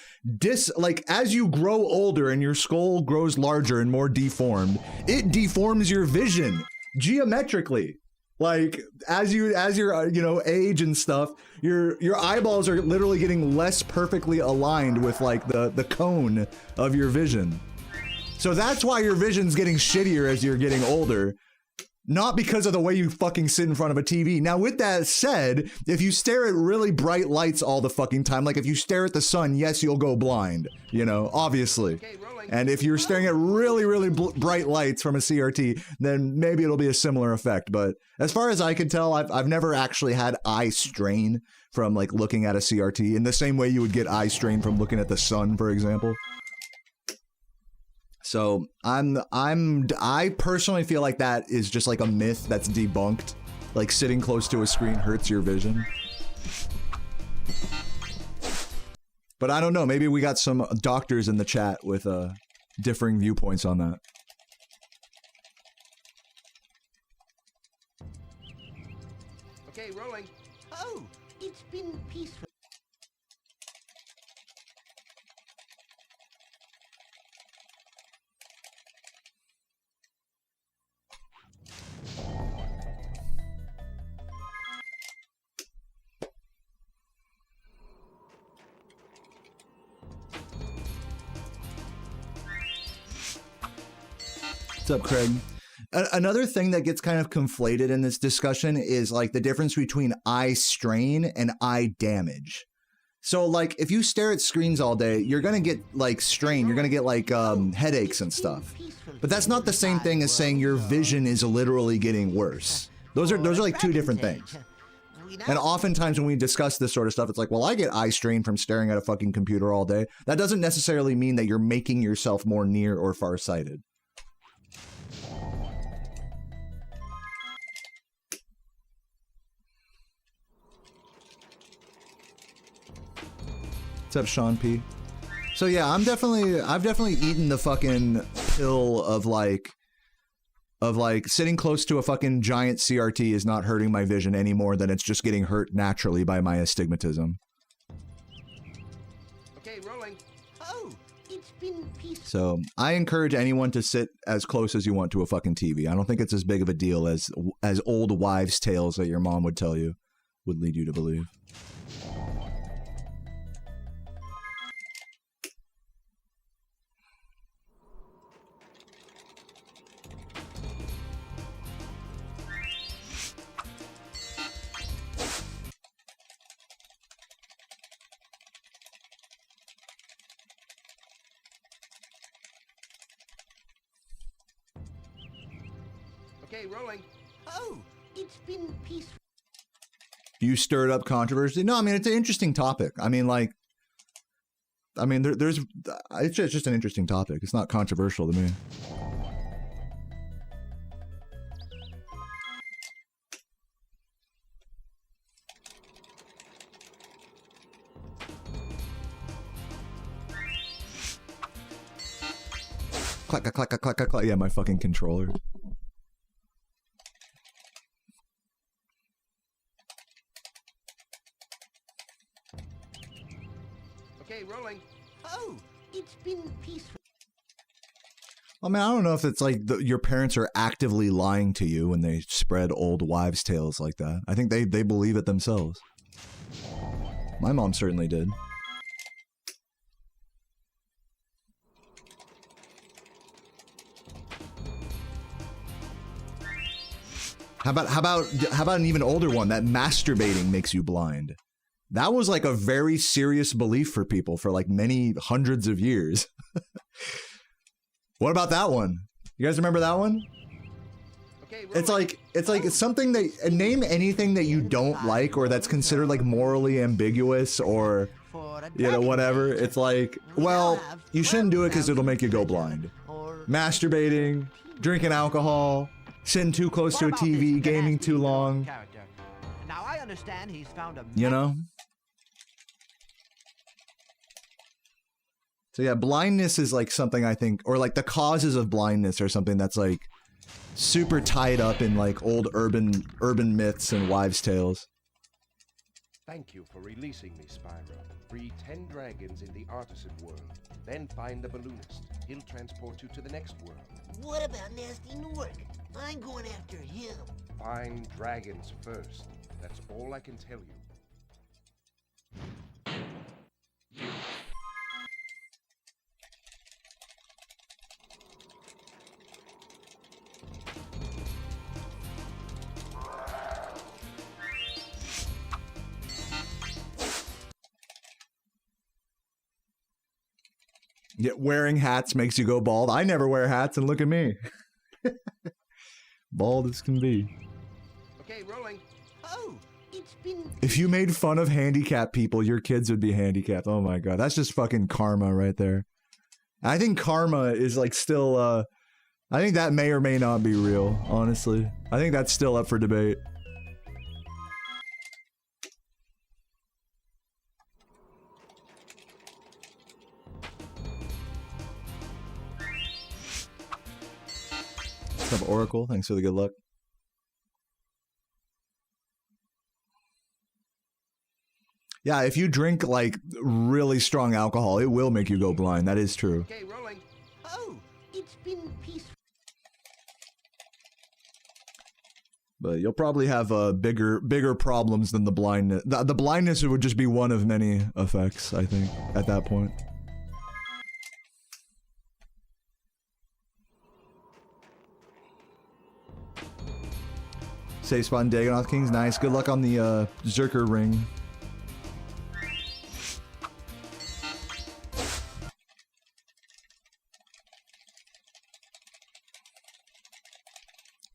like as you grow older and your skull grows larger and more deformed, it deforms your vision geometrically. Like as you you know, age and stuff, your eyeballs are literally getting less perfectly aligned with like the cone of your vision. So that's why your vision's getting shittier as you're getting older. Not because of the way you fucking sit in front of a TV. Now, with that said, if you stare at really bright lights all the fucking time, like if you stare at the sun, yes, you'll go blind, you know, obviously. And if you're staring at really, really bright lights from a CRT, then maybe it'll be a similar effect. But as far as I can tell, I've never actually had eye strain from like looking at a CRT in the same way you would get eye strain from looking at the sun, for example. So I personally feel like that is just like a myth that's debunked. Like sitting close to a screen hurts your vision. But I don't know, maybe we got some doctors in the chat with differing viewpoints on that. Okay, rolling. Oh, it's been peaceful. What's up, Craig? Another thing that gets kind of conflated in this discussion is like the difference between eye strain and eye damage. So like if you stare at screens all day, you're gonna get like strain, you're gonna get like headaches and stuff. But that's not the same thing as saying your vision is literally getting worse. Those are like two different things. And oftentimes when we discuss this sort of stuff, it's like, well, I get eye strain from staring at a fucking computer all day. That doesn't necessarily mean that you're making yourself more near or farsighted. What's up, Sean P? So yeah, I've definitely eaten the fucking pill of like sitting close to a fucking giant CRT is not hurting my vision any more than it's just getting hurt naturally by my astigmatism. Okay, rolling. Oh, it's been peaceful. So I encourage anyone to sit as close as you want to a fucking TV. I don't think it's as big of a deal as old wives' tales that your mom would tell you would lead you to believe. Okay, rolling. Oh, it's been peaceful. You stirred up controversy? No, I mean, it's an interesting topic. I mean, like, there's it's just an interesting topic. It's not controversial to me. Clack, clack, clack, clack, clack. Yeah, my fucking controller. Okay, rolling. Oh, it's been peaceful. I mean, I don't know if it's like your parents are actively lying to you when they spread old wives' tales like that. I think they believe it themselves. My mom certainly did. How about an even older one? That masturbating makes you blind. That was like a very serious belief for people for like many hundreds of years. What about that one? You guys remember that one? Okay, It's like it's something that name anything that you don't like or that's considered like morally ambiguous or whatever. It's like, well, you shouldn't do it because it'll make you go blind. Masturbating, drinking alcohol, sitting too close to a TV, gaming too long. Now I understand he's found a You know? So yeah, blindness is like something I think, or like the causes of blindness are something that's like super tied up in like old urban myths and wives' tales. Thank you for releasing me, Spyro. Free 10 dragons in the artisan world. Then find the balloonist. He'll transport you to the next world. What about Nasty Nork? I'm going after him. Find dragons first. That's all I can tell you. Yet wearing hats makes you go bald. I never wear hats, and look at me. Bald as can be. Okay, rolling. Oh, it's been. If you made fun of handicapped people, your kids would be handicapped. Oh my god, that's just fucking karma right there. I think karma is like still, I think that may or may not be real, honestly. I think that's still up for debate. What's up, Oracle? Thanks for the good luck. Yeah, if you drink like really strong alcohol, it will make you go blind. That is true. Okay, rolling. Oh, it's been peaceful. But you'll probably have bigger problems than the blindness. The blindness would just be one of many effects, I think, at that point. Safe spot in Dagonoth Kings. Nice. Good luck on the Zerker ring.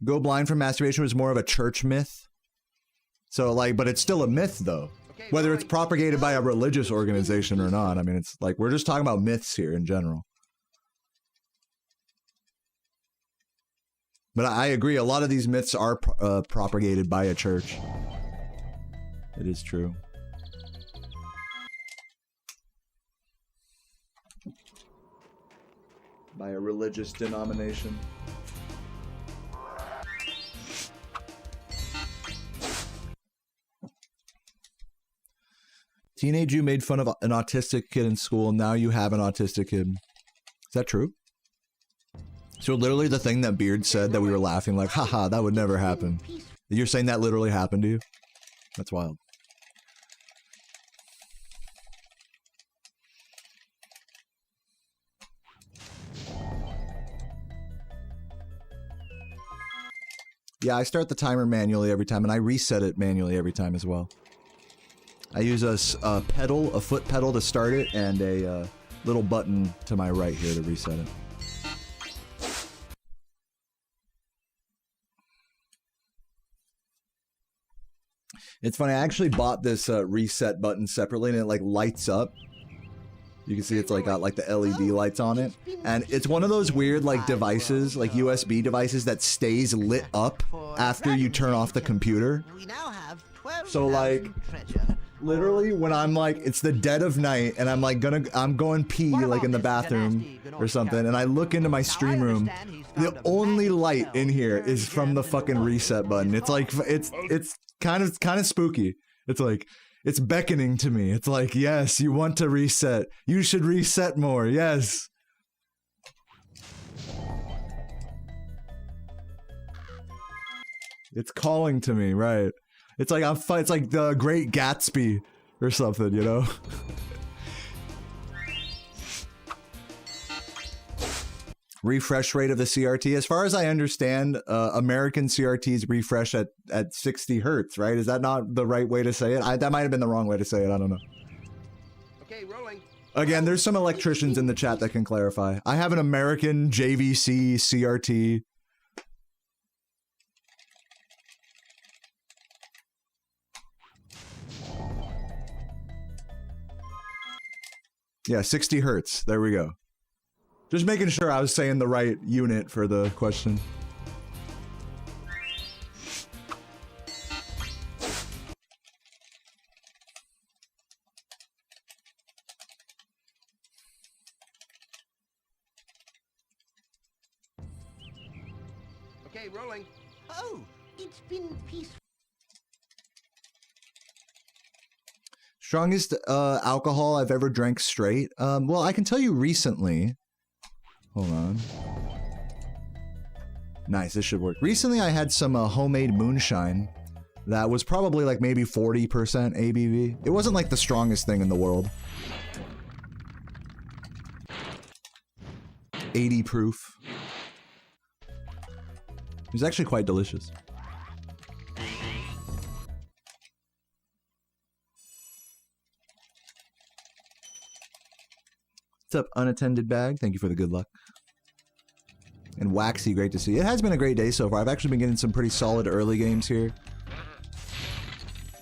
Go blind from masturbation was more of a church myth. So like, but it's still a myth though. Okay, Whether it's rolling. propagated by a religious organization or not. I mean, it's like, we're just talking about myths here in general. But I agree, a lot of these myths are propagated by a church. It is true. By a religious denomination. Teenage you made fun of an autistic kid in school, now you have an autistic kid. Is that true? So literally the thing that Beard said that we were laughing like, haha, that would never happen. You're saying that literally happened to you? That's wild. Yeah, I start the timer manually every time, and I reset it manually every time as well. I use a pedal, a foot pedal to start it, and a little button to my right here to reset it. It's funny, I actually bought this reset button separately and it like lights up. You can see it's like got like the LED lights on it. And it's one of those weird like devices, like USB devices that stays lit up after you turn off the computer. We now have 12 So like, literally when I'm like, it's the dead of night and I'm like I'm going pee like in the bathroom or something and I look into my stream room, the only light in here is from the fucking reset button. It's like, it's kind of spooky. It's like, it's beckoning to me. It's like, yes, you want to reset. You should reset more. Yes. It's calling to me, right? It's like it's like the Great Gatsby or something, you know? Refresh rate of the CRT. As far as I understand, American CRTs refresh at 60 hertz, right? Is that not the right way to say it? That might have been the wrong way to say it. I don't know. Okay, rolling. Again, there's some electricians in the chat that can clarify. I have an American JVC CRT. Yeah, 60 hertz. There we go. Just making sure I was saying the right unit for the question. Okay, rolling. Oh, it's been peaceful. Strongest alcohol I've ever drank straight? Well, I can tell you recently. Hold on. Nice, this should work. Recently, I had some homemade moonshine that was probably like maybe 40% ABV. It wasn't like the strongest thing in the world. 80 proof. It was actually quite delicious. What's up, unattended bag? Thank you for the good luck. And Waxy, great to see. It has been a great day so far. I've actually been getting some pretty solid early games here.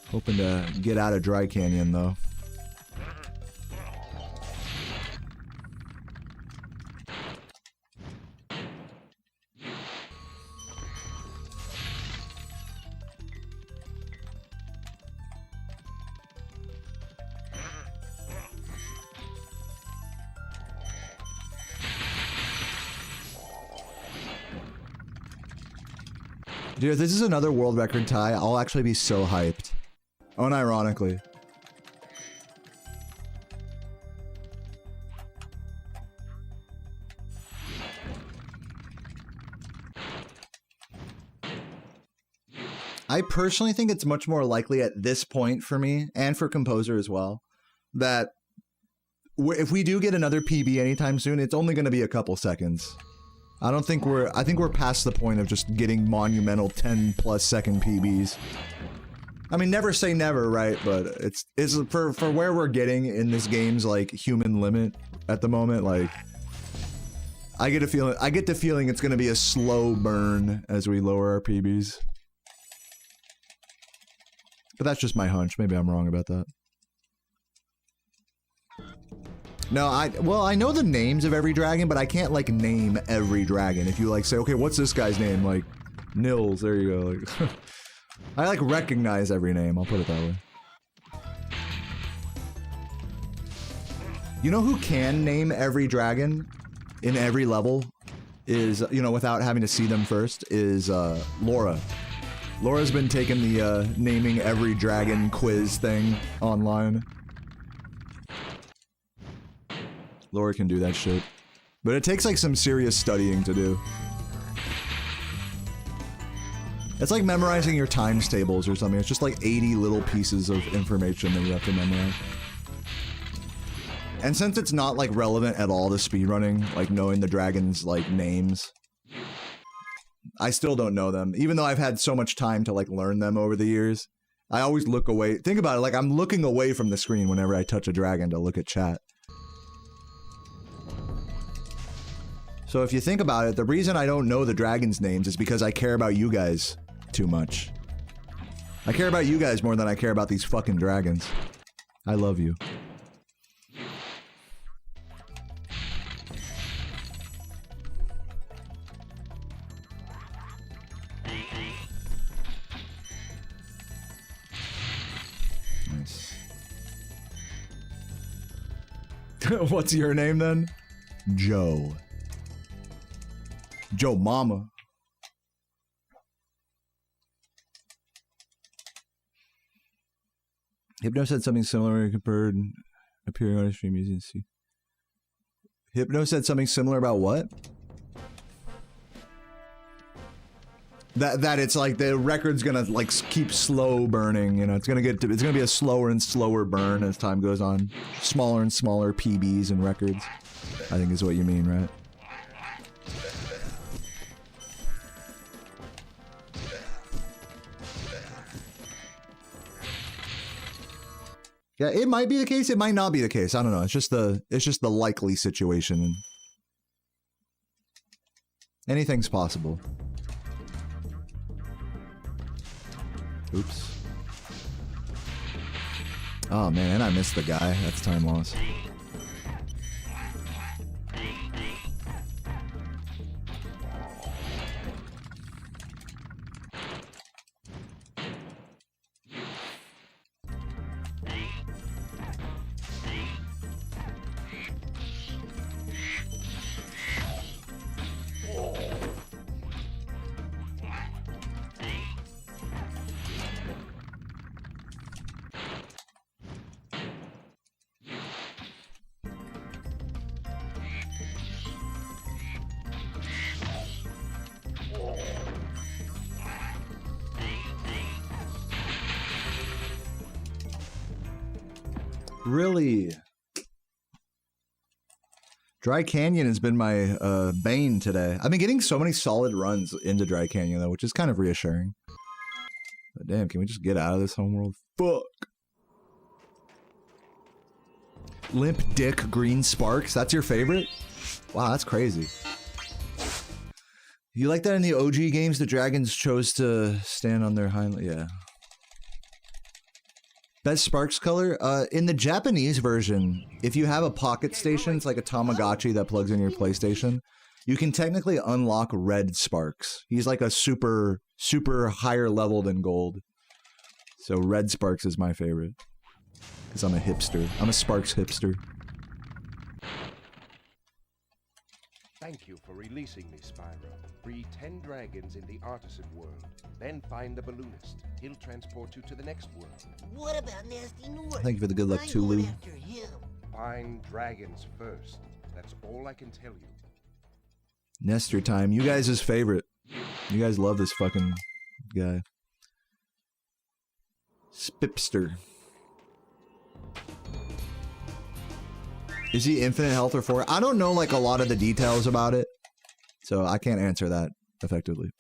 Hoping to get out of Dry Canyon, though. Dude, if this is another world record tie, I'll actually be so hyped. Unironically. I personally think it's much more likely at this point for me, and for Composer as well, that if we do get another PB anytime soon, it's only going to be a couple seconds. I think we're past the point of just getting monumental 10+ second PBs. I mean, never say never, right? But it's for where we're getting in this game's like human limit at the moment. Like, I get the feeling it's going to be a slow burn as we lower our PBs. But that's just my hunch. Maybe I'm wrong about that. No, I know the names of every dragon, but I can't, like, name every dragon. If you, like, say, okay, what's this guy's name? Like, Nils, there you go. Like, I, like, recognize every name. I'll put it that way. You know who can name every dragon in every level is, you know, without having to see them first, is, Laura. Laura's been taking the, naming every dragon quiz thing online. Laura can do that shit. But it takes like some serious studying to do. It's like memorizing your times tables or something. It's just like 80 little pieces of information that you have to memorize. And since it's not like relevant at all to speedrunning, like knowing the dragons like names, I still don't know them. Even though I've had so much time to like learn them over the years, I always look away. Think about it, like I'm looking away from the screen whenever I touch a dragon to look at chat. So if you think about it, the reason I don't know the dragons' names is because I care about you guys too much. I care about you guys more than I care about these fucking dragons. I love you. Nice. What's your name then? Joe. Joe Mama. Hypno said something similar compared appearing on a stream using C. Hypno said something similar about what? That it's like the record's gonna like keep slow burning, you know, it's gonna be a slower and slower burn as time goes on. Smaller and smaller PBs and records, I think is what you mean, right? Yeah, it might be the case, it might not be the case. I don't know. It's just the likely situation. Anything's possible. Oops. Oh man, and I missed the guy. That's time loss. Really? Dry Canyon has been my bane today. I've been getting so many solid runs into Dry Canyon though, which is kind of reassuring. But damn, can we just get out of this homeworld? Fuck. Limp Dick Green Sparks, that's your favorite? Wow, that's crazy. You like that in the OG games, the dragons chose to stand on their hind... Yeah. Best Sparks color? In the Japanese version, if you have a pocket station, it's like a Tamagotchi that plugs in your PlayStation, you can technically unlock red Sparks. He's like a super higher level than gold. So red Sparks is my favorite. Because I'm a hipster. I'm a Sparks hipster. Thank you for releasing me, Spyro. Free 10 dragons in the artisan world. Then find the balloonist. He'll transport you to the next world. What about Nasty North? Thank you for the good luck, Tulu. After him. Find dragons first. That's all I can tell you. Nestor time. You guys' favorite. You guys love this fucking guy. Spipster. Is he infinite health or 4? I don't know like a lot of the details about it, so I can't answer that effectively.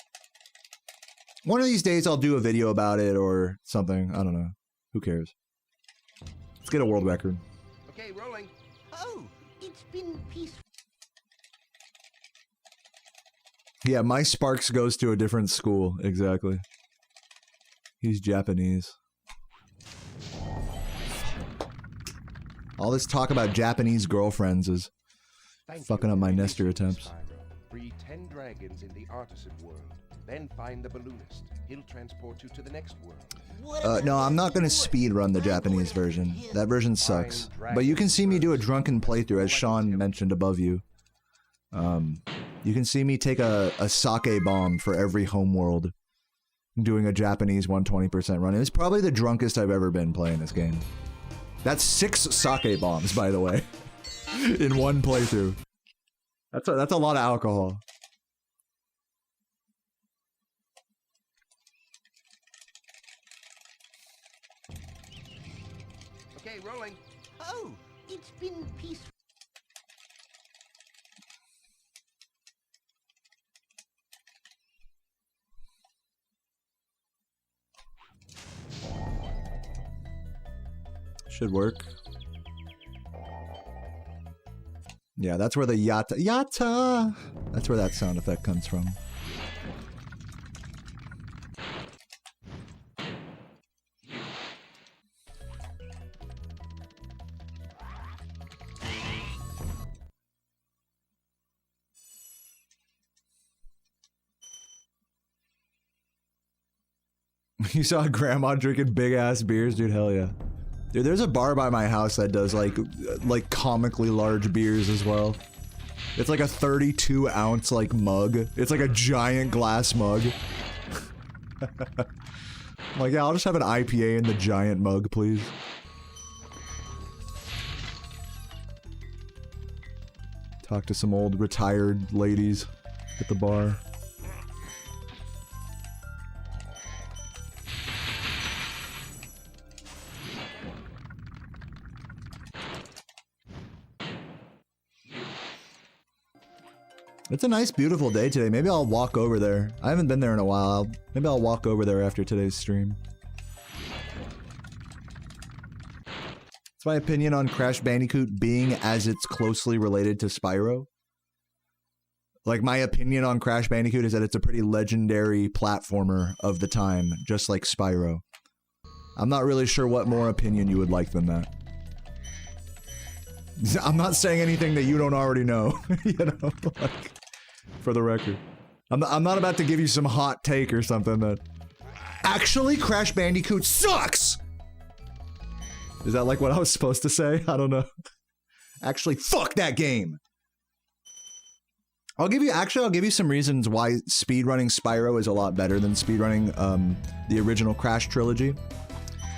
One of these days I'll do a video about it or something. I don't know. Who cares? Let's get a world record. Okay, rolling. Oh, it's been peaceful. Yeah, my Sparks goes to a different school. Exactly. He's Japanese. All this talk about Japanese girlfriends is fucking up my Nestor attempts. Free 10 dragons in the artisan world. Then find the balloonist. He'll transport you to the next world. No, I'm not gonna speedrun the Japanese version. That version sucks. But you can see me do a drunken playthrough, as Sean mentioned above you. You can see me take a sake bomb for every homeworld, doing a Japanese 120% run. It's probably the drunkest I've ever been playing this game. That's 6 sake bombs, by the way, in one playthrough. That's a lot of alcohol. Okay, rolling. Oh, it's been peaceful. Should work. Yeah, that's where the yata. That's where that sound effect comes from. You saw grandma drinking big ass beers, dude. Hell yeah, dude. There's a bar by my house that does like comically large beers as well. It's like a 32 ounce like mug. It's like a giant glass mug. I'm like, yeah, I'll just have an IPA in the giant mug, please. Talk to some old retired ladies at the bar. It's a nice, beautiful day today. Maybe I'll walk over there. I haven't been there in a while. Maybe I'll walk over there after today's stream. It's my opinion on Crash Bandicoot being as it's closely related to Spyro. Like, my opinion on Crash Bandicoot is that it's a pretty legendary platformer of the time, just like Spyro. I'm not really sure what more opinion you would like than that. I'm not saying anything that you don't already know, you know, like, for the record. I'm not about to give you some hot take or something that... Actually, Crash Bandicoot sucks! Is that like what I was supposed to say? I don't know. Actually, fuck that game! I'll give you some reasons why speedrunning Spyro is a lot better than speedrunning the original Crash trilogy.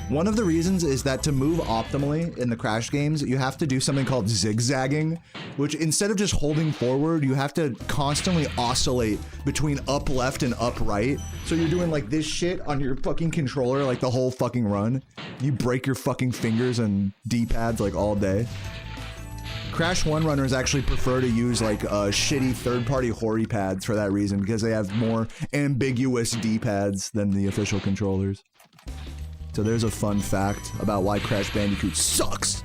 One of the reasons is that to move optimally in the Crash games, you have to do something called zigzagging, which instead of just holding forward, you have to constantly oscillate between up left and up right. So you're doing like this shit on your fucking controller like the whole fucking run. You break your fucking fingers and D-pads like all day. Crash 1 runners actually prefer to use like shitty third-party Hori pads for that reason, because they have more ambiguous D-pads than the official controllers. So there's a fun fact about why Crash Bandicoot sucks.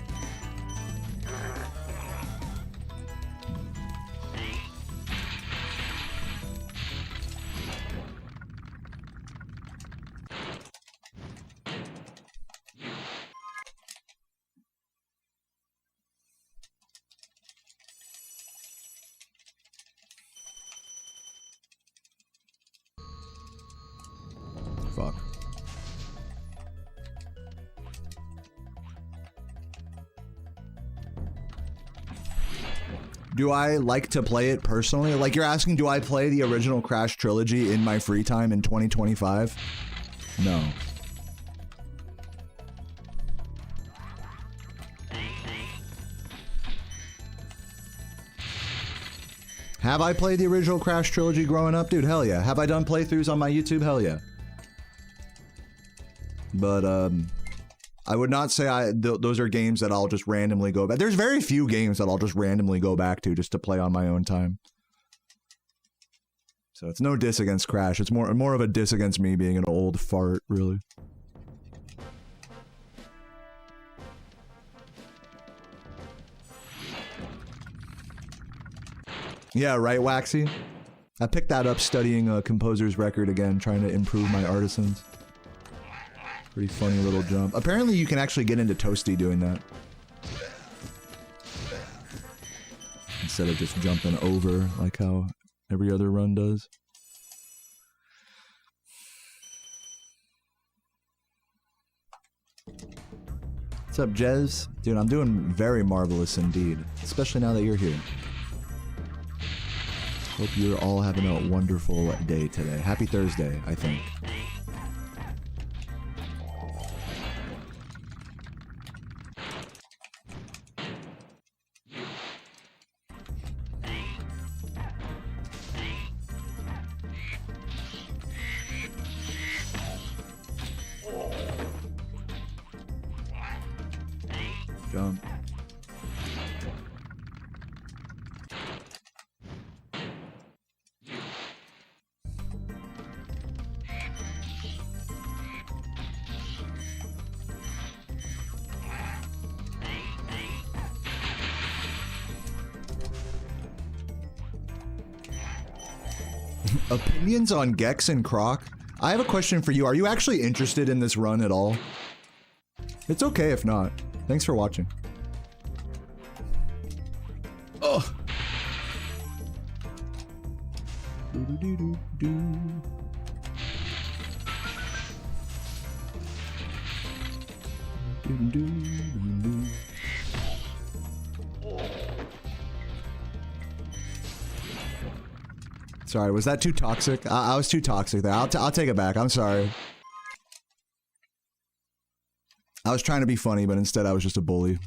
Fuck. Do I like to play it personally? Like, you're asking, do I play the original Crash trilogy in my free time in 2025? No. Have I played the original Crash trilogy growing up? Dude, hell yeah. Have I done playthroughs on my YouTube? Hell yeah. But, I would not say those are games that I'll just randomly go back. There's very few games that I'll just randomly go back to just to play on my own time. So it's no diss against Crash. It's more of a diss against me being an old fart, really. Yeah, right, Waxy? I picked that up studying a composer's record again, trying to improve my artisans. Pretty funny little jump. Apparently you can actually get into Toasty doing that. Instead of just jumping over like how every other run does. What's up, Jez? Dude, I'm doing very marvelous indeed. Especially now that you're here. Hope you're all having a wonderful day today. Happy Thursday, I think. Jump. Opinions on Gex and Croc? I have a question for you. Are you actually interested in this run at all? It's okay if not. Thanks for watching. Ugh. Sorry, was that too toxic? I was too toxic there. I'll take it back. I'm sorry. I was trying to be funny, but instead I was just a bully.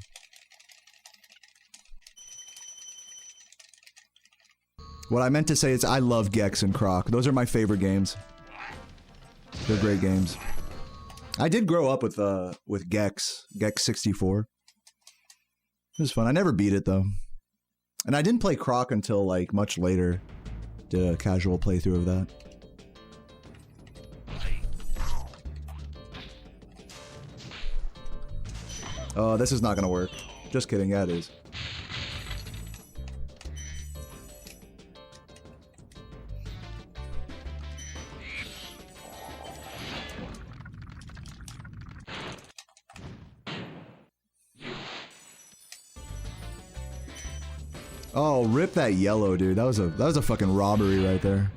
What I meant to say is I love Gex and Croc. Those are my favorite games. They're great games. I did grow up with Gex 64. It was fun. I never beat it though. And I didn't play Croc until like much later. Did a casual playthrough of that. Oh, this is not gonna work. Just kidding, yeah it is. Oh, rip that yellow, dude. That was a fucking robbery right there.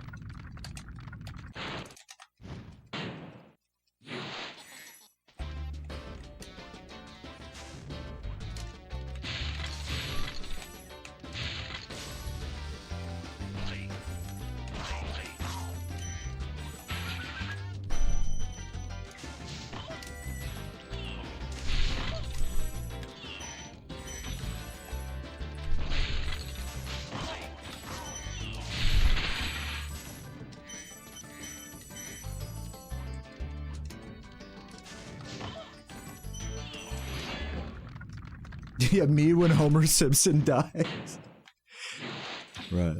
Yeah, me when Homer Simpson dies. Right.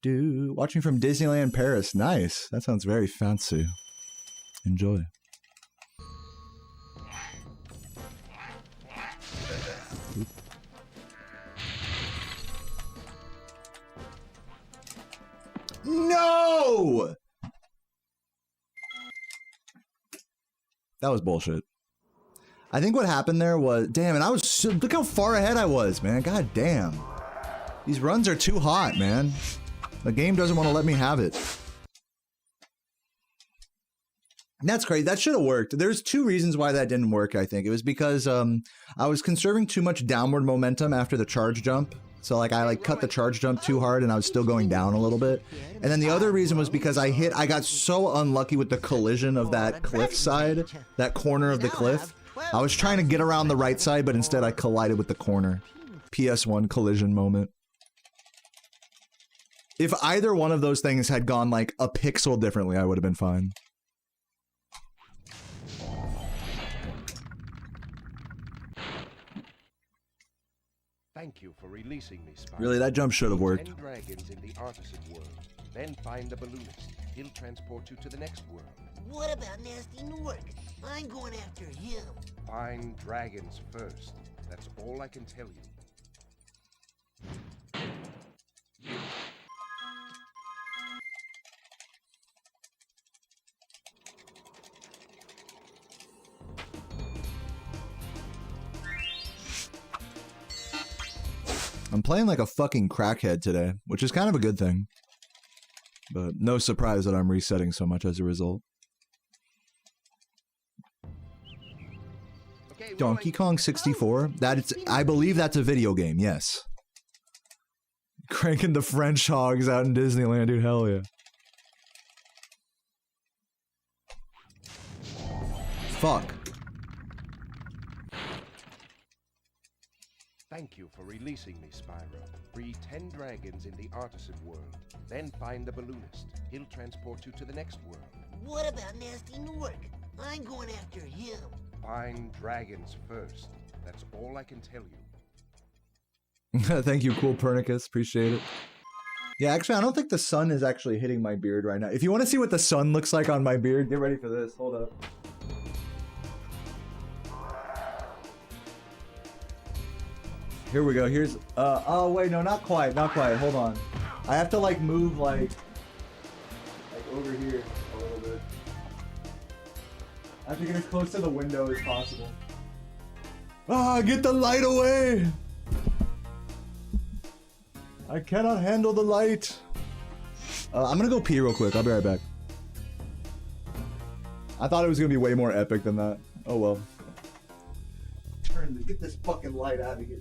Do. Watching from Disneyland Paris. Nice. That sounds very fancy. Enjoy. No! That was bullshit. I think what happened there was, damn, and I was, look how far ahead I was, man. God damn. These runs are too hot, man. The game doesn't want to let me have it. And that's crazy. That should have worked. There's two reasons why that didn't work, I think. It was because I was conserving too much downward momentum after the charge jump. So like I cut the charge jump too hard and I was still going down a little bit. And then the other reason was because I got so unlucky with the collision of that cliff side, that corner of the cliff. I was trying to get around the right side, but instead I collided with the corner. PS1 collision moment. If either one of those things had gone like a pixel differently, I would have been fine. Thank you for releasing me, Spyro. Really, that jump should have worked. 10 dragons in the artisan world. Then find a balloonist. He'll transport you to the next world. What about Nasty Newark? I'm going after him. Find dragons first. That's all I can tell you. I'm playing like a fucking crackhead today, which is kind of a good thing. But no surprise that I'm resetting so much as a result. Okay, Donkey Kong 64? I believe that's a video game, yes. Cranking the French hogs out in Disneyland, dude, hell yeah. Fuck. Thank you for releasing me, Spyro. Free 10 dragons in the artisan world. Then find a balloonist. He'll transport you to the next world. What about Nasty Newark? I'm going after him. Find dragons first. That's all I can tell you. Thank you, Cool Pernicus. Appreciate it. Yeah, actually, I don't think the sun is actually hitting my beard right now. If you want to see what the sun looks like on my beard, get ready for this. Hold up. Here we go. Here's oh wait, no, not quite, not quite. Hold on. I have to like move like over here a little bit. I have to get as close to the window as possible. Ah, get the light away! I cannot handle the light. I'm gonna go pee real quick. I'll be right back. I thought it was gonna be way more epic than that. Oh well. Get this fucking light out of here.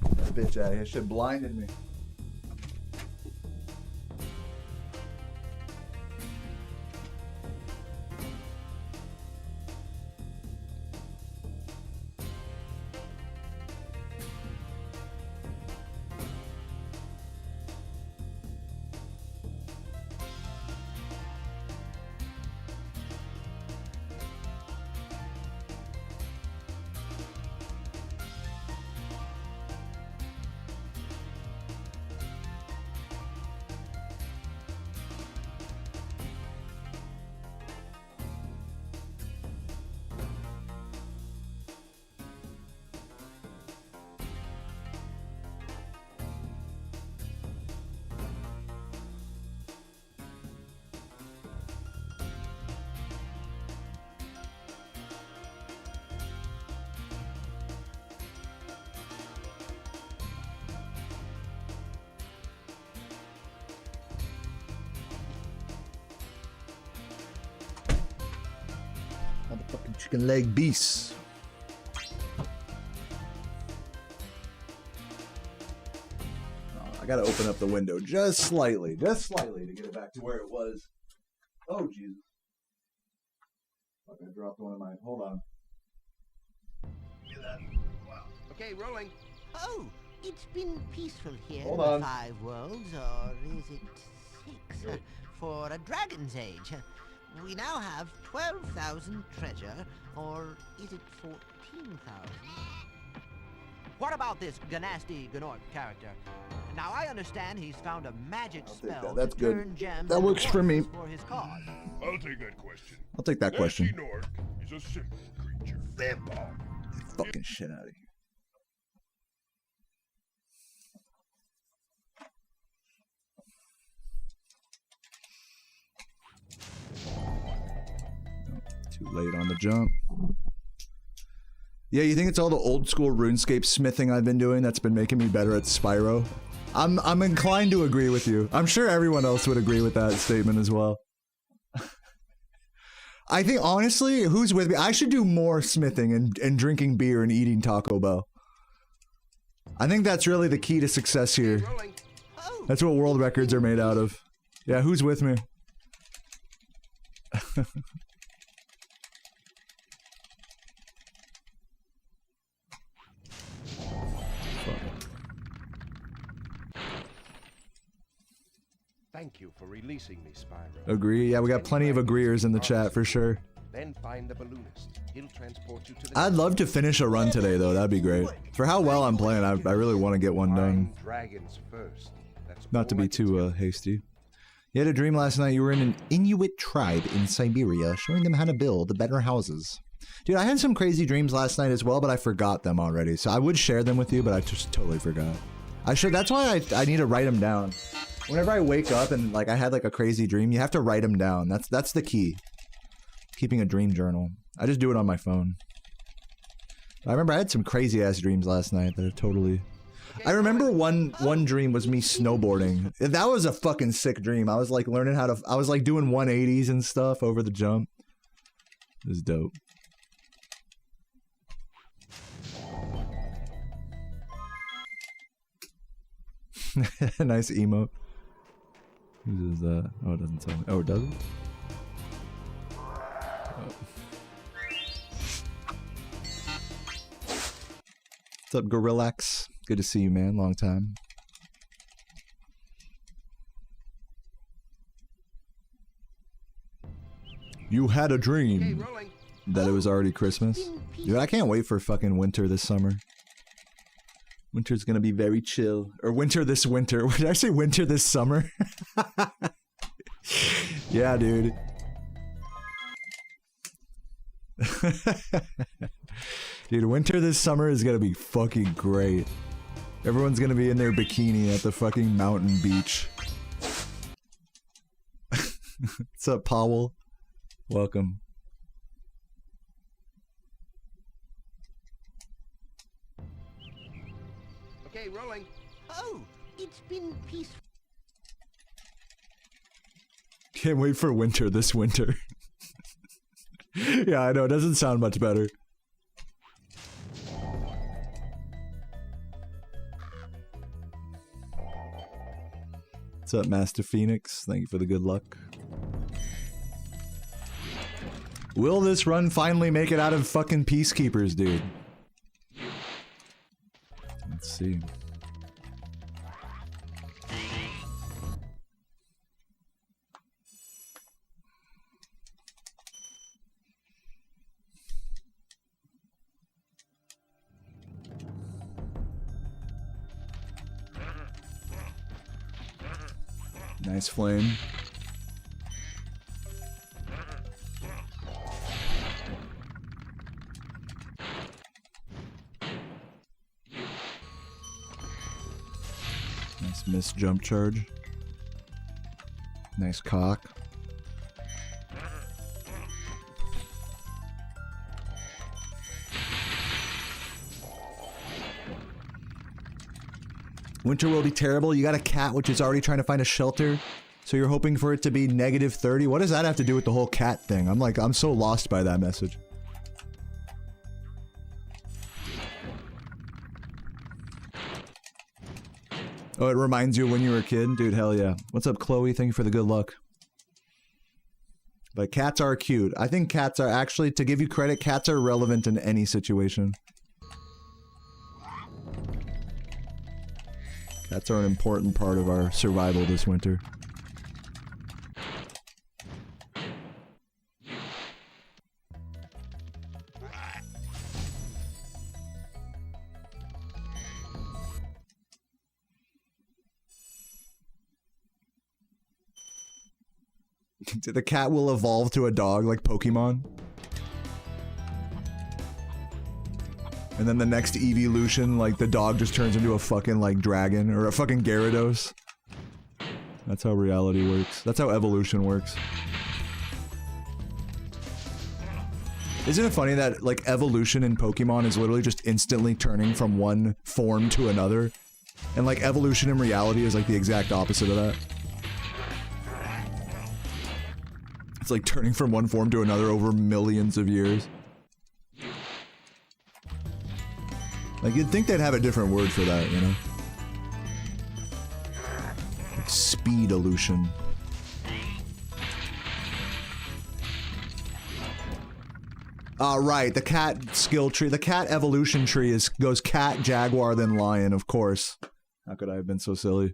That bitch out of here. Shit blinded me. Motherfucking chicken leg beasts. I gotta open up the window just slightly to get it back to where it was. Oh, Jesus. Fuck, I dropped one of mine. Hold on. Look at that. Wow. Okay, rolling. Oh, it's been peaceful here Hold in the on. 5 worlds, or is it 6? For a dragon's age. We now have 12,000 treasure, or is it 14,000? What about this Ganasty Gnork character? Now I understand he's found a magic spell That's to good. turn gems That into works for me. horses for his cause. I'll take that question. I'll take that question. Nasty Nork is a simple creature. Vampire. Fucking shit out of here. Too late on the jump. Yeah, you think it's all the old school RuneScape smithing I've been doing that's been making me better at Spyro? I'm inclined to agree with you. I'm sure everyone else would agree with that statement as well. I think, honestly, who's with me? I should do more smithing and drinking beer and eating Taco Bell. I think that's really the key to success here. Rolling. Oh, That's what world records are made out of. Yeah, who's with me? Thank you for releasing me, Spyro. Agree. Yeah, we got plenty of agreeers in the chat for sure. Then find the balloonist. He'll transport you to the I'd love to finish a run today, though. That'd be great. For how well I'm playing, I really want to get one done. Find dragons first. That's Not to all I be can too tell you. hasty. You had a dream last night you were in an Inuit tribe in Siberia, showing them how to build better houses. Dude, I had some crazy dreams last night as well, but I forgot them already. So I would share them with you, but I just totally forgot. I should. That's why I need to write them down. Whenever I wake up and like I had like a crazy dream, you have to write them down. That's the key. Keeping a dream journal. I just do it on my phone. I remember I had some crazy ass dreams last night that are totally. I remember one dream was me snowboarding. That was a fucking sick dream. I was like learning how to. I was like doing 180s and stuff over the jump. It was dope. Nice emote. Whose is that? Oh, it doesn't tell me. Oh, it doesn't? Oh. What's up, Gorillax? Good to see you, man. Long time. You had a Okay, dream rolling. that it was already Christmas. Dude, I can't wait for fucking winter this summer. Winter's gonna be very chill. Or winter this winter. Did I say winter this summer? Yeah, dude. Dude, winter this summer is gonna be fucking great. Everyone's gonna be in their bikini at the fucking mountain beach. What's up, Powell? Welcome. Okay, rolling. Oh, it's been peaceful. Can't wait for winter this winter. Yeah, I know, it doesn't sound much better. What's up, Master Phoenix? Thank you for the good luck. Will this run finally make it out of fucking Peacekeepers, dude? Let's see. Nice flame. Nice missed jump charge. Nice cock. Winter will be terrible. You got a cat which is already trying to find a shelter. So you're hoping for it to be -30? What does that have to do with the whole cat thing? I'm so lost by that message. Oh, it reminds you of when you were a kid? Dude, hell yeah. What's up, Chloe? Thank you for the good luck. But cats are cute. I think cats are actually, to give you credit, cats are relevant in any situation. Cats are an important part of our survival this winter. The cat will evolve to a dog like Pokemon. And then the next evolution, like the dog just turns into a fucking like dragon or a fucking Gyarados. That's how reality works. That's how evolution works. Isn't it funny that like evolution in Pokemon is literally just instantly turning from one form to another? And like evolution in reality is like the exact opposite of that. It's like turning from one form to another over millions of years. Like, you'd think they'd have a different word for that, you know? Like speed-elution. Right, the cat skill tree, the cat evolution tree goes cat, jaguar, then lion, of course. How could I have been so silly?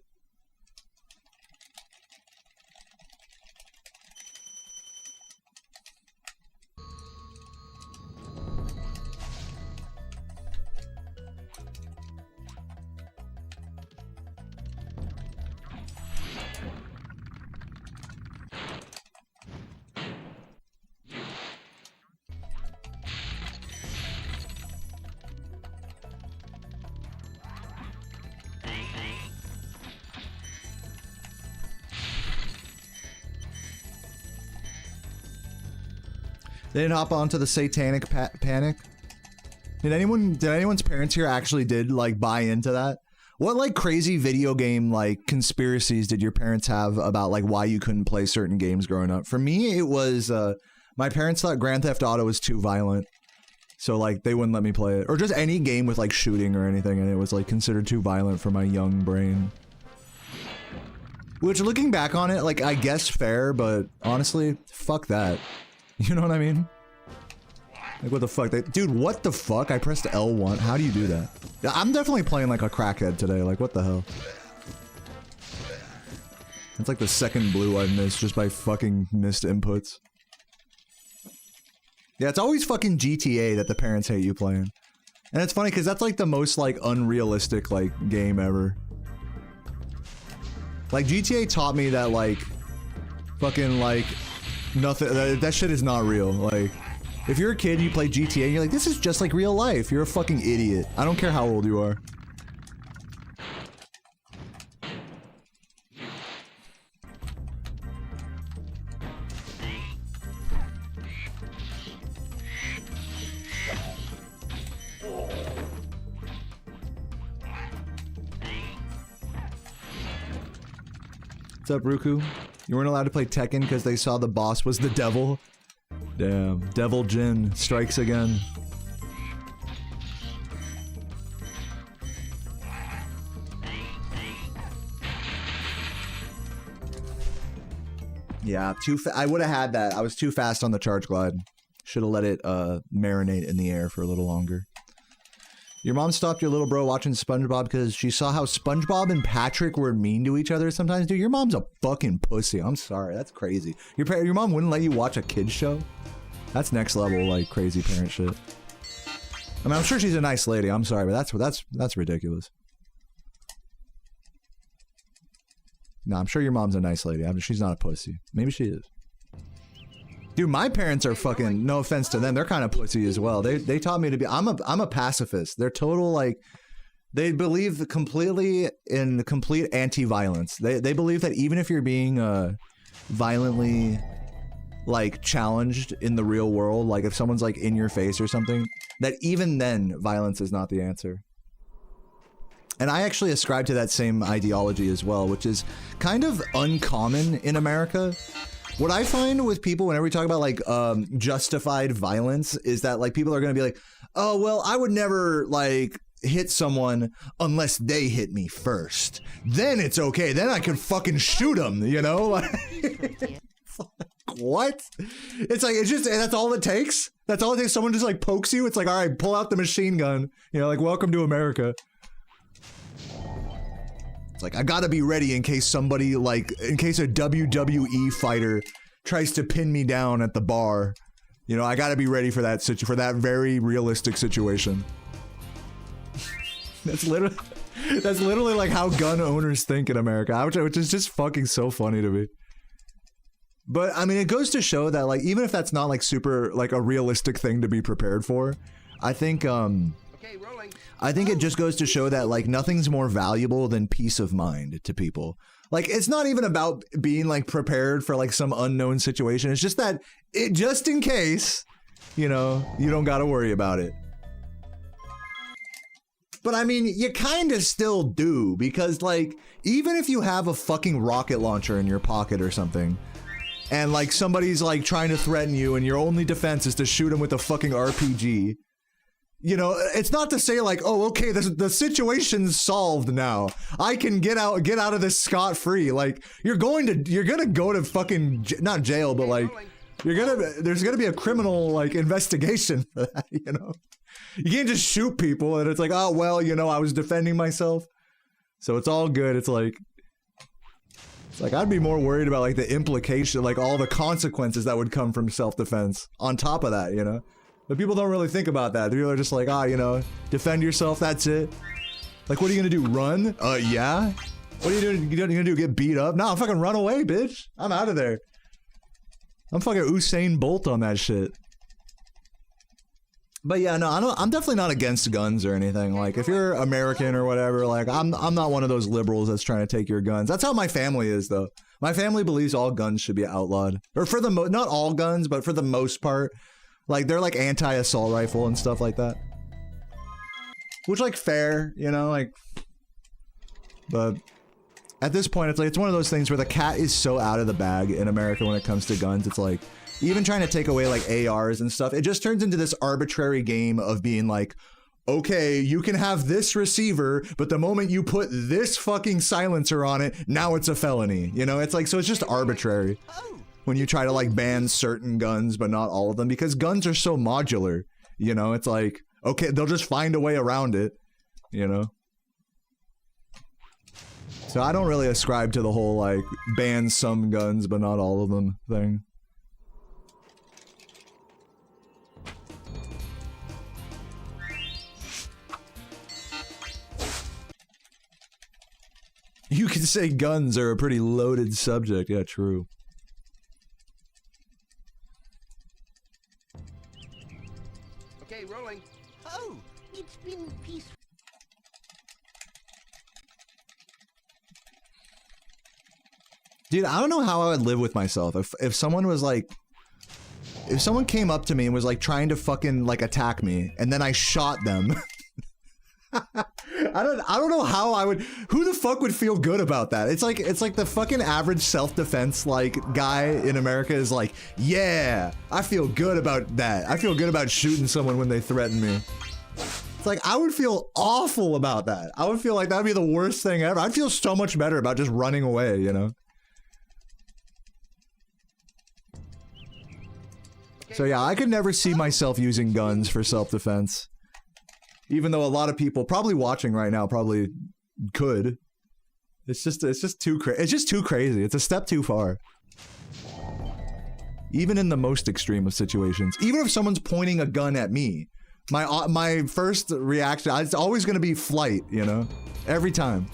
They didn't hop onto the satanic panic. Did anyone's parents here actually like buy into that? What like crazy video game like conspiracies did your parents have about like why you couldn't play certain games growing up? For me, it was my parents thought Grand Theft Auto was too violent. So like they wouldn't let me play it. Or just any game with like shooting or anything, and it was like considered too violent for my young brain. Which, looking back on it, like I guess fair, but honestly, fuck that. You know what I mean? Like, what the fuck? Dude, what the fuck? I pressed L1. How do you do that? I'm definitely playing like a crackhead today. Like, what the hell? It's like the second blue I've missed just by fucking missed inputs. Yeah, it's always fucking GTA that the parents hate you playing. And it's funny because that's like the most like unrealistic like game ever. Like, GTA taught me that like fucking like nothing, that shit is not real. Like, if you're a kid, you play GTA and you're like, this is just like real life. You're a fucking idiot. I don't care how old you are. What's up, Ruku? You weren't allowed to play Tekken because they saw the boss was the devil? Damn. Devil Jin strikes again. Yeah, I would have had that. I was too fast on the charge glide. Should have let it marinate in the air for a little longer. Your mom stopped your little bro watching SpongeBob because she saw how SpongeBob and Patrick were mean to each other sometimes. Dude, your mom's a fucking pussy. I'm sorry. That's crazy. Your mom wouldn't let you watch a kid's show? That's next level, like, crazy parent shit. I mean, I'm sure she's a nice lady. I'm sorry, but that's ridiculous. No, I'm sure your mom's a nice lady. I mean, she's not a pussy. Maybe she is. Dude, my parents are fucking, no offense to them, they're kind of pussy as well. They taught me to be, I'm a pacifist. They're total, like, they believe completely in complete anti-violence. They believe that even if you're being violently, like, challenged in the real world, like if someone's like in your face or something, that even then violence is not the answer. And I actually ascribe to that same ideology as well, which is kind of uncommon in America. What I find with people whenever we talk about like justified violence is that like people are going to be like, oh, well, I would never like hit someone unless they hit me first. Then it's okay. Then I can fucking shoot them, you know? What? It's like, it's just, that's all it takes? That's all it takes? Someone just like pokes you? It's like, all right, pull out the machine gun. You know, like, welcome to America. It's like, I gotta be ready in case somebody, like, in case a WWE fighter tries to pin me down at the bar. You know, I gotta be ready for that very realistic situation. That's literally like how gun owners think in America, which is just fucking so funny to me. But, I mean, it goes to show that, like, even if that's not, like, super, like, a realistic thing to be prepared for, I think, I think it just goes to show that, like, nothing's more valuable than peace of mind to people. Like, it's not even about being, like, prepared for, like, some unknown situation. It's just that, just in case, you know, you don't gotta worry about it. But, I mean, you kind of still do, because, like, even if you have a fucking rocket launcher in your pocket or something, and, like, somebody's, like, trying to threaten you and your only defense is to shoot him with a fucking RPG, you know, it's not to say, like, oh, okay, the situation's solved now. I can get out of this scot-free. Like, you're gonna go to fucking, not jail, but, like, there's gonna be a criminal, like, investigation for that, you know? You can't just shoot people and it's like, oh, well, you know, I was defending myself. So it's all good. It's like I'd be more worried about like the implication, like all the consequences that would come from self-defense on top of that, you know? But people don't really think about that. People are just like, you know, defend yourself, that's it. Like, what are you gonna do, run? Yeah? What are you doing? You gonna do, get beat up? No, fucking run away, bitch. I'm out of there. I'm fucking Usain Bolt on that shit. But yeah, no, I'm definitely not against guns or anything. Like, if you're American or whatever, like, I'm not one of those liberals that's trying to take your guns. That's how my family is, though. My family believes all guns should be outlawed. Or for the not all guns, but for the most part. Like, they're like anti-assault rifle and stuff like that. Which, like, fair, you know, like. But at this point, it's like, it's one of those things where the cat is so out of the bag in America when it comes to guns. It's like, even trying to take away like ARs and stuff, it just turns into this arbitrary game of being like, okay, you can have this receiver, but the moment you put this fucking silencer on it, now it's a felony. You know, it's like, so it's just arbitrary when you try to like ban certain guns, but not all of them, because guns are so modular. You know, it's like, okay, they'll just find a way around it, you know? So I don't really ascribe to the whole like ban some guns, but not all of them thing. You can say guns are a pretty loaded subject. Yeah, true. Okay, rolling. Oh, it's been peaceful. Dude, I don't know how I would live with myself if someone was like, if someone came up to me and was like trying to fucking like attack me and then I shot them. I I don't know how I would. Who the fuck would feel good about that? It's like the fucking average self-defense like guy in America is like, yeah, I feel good about that. I feel good about shooting someone when they threaten me. It's like I would feel awful about that. I would feel like that'd be the worst thing ever. I'd feel so much better about just running away, you know? So yeah, I could never see myself using guns for self-defense. Even though a lot of people probably watching right now probably could. It's just too crazy. It's just too crazy. It's a step too far. Even in the most extreme of situations. Even if someone's pointing a gun at me, my first reaction, it's always going to be flight, you know? Every time.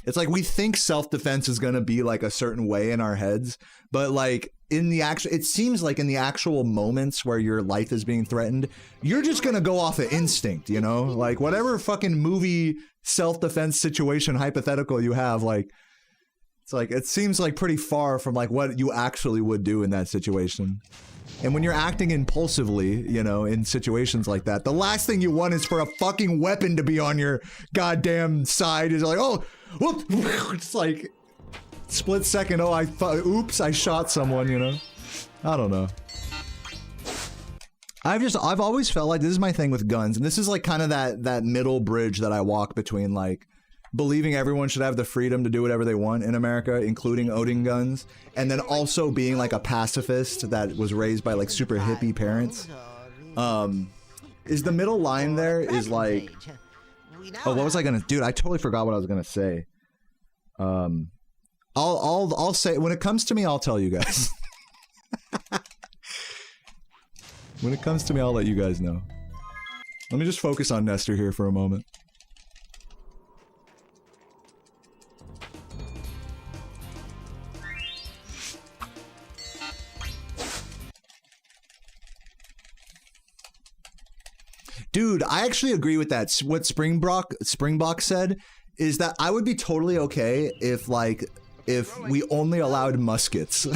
It's like we think self-defense is gonna be like a certain way in our heads, but like in the actual, it seems like in the actual moments where your life is being threatened, you're just gonna go off of instinct, you know? Like whatever fucking movie self-defense situation hypothetical you have, like, it's like, it seems like pretty far from like what you actually would do in that situation. And when you're acting impulsively, you know, in situations like that, the last thing you want is for a fucking weapon to be on your goddamn side. Is like, oh, whoop. It's like split second. Oh, oops, I shot someone, you know? I don't know. I've always felt like this is my thing with guns. And this is like kind of that middle bridge that I walk between like believing everyone should have the freedom to do whatever they want in America, including owning guns, and then also being like a pacifist that was raised by like super hippie parents. Is the middle line there is like, oh, what was I gonna, dude, I totally forgot what I was gonna say. I'll say, when it comes to me, I'll tell you guys. When it comes to me, I'll let you guys know. Let me just focus on Nestor here for a moment. Dude, I actually agree with that. What Springbok said is that I would be totally okay if, like, if we only allowed muskets.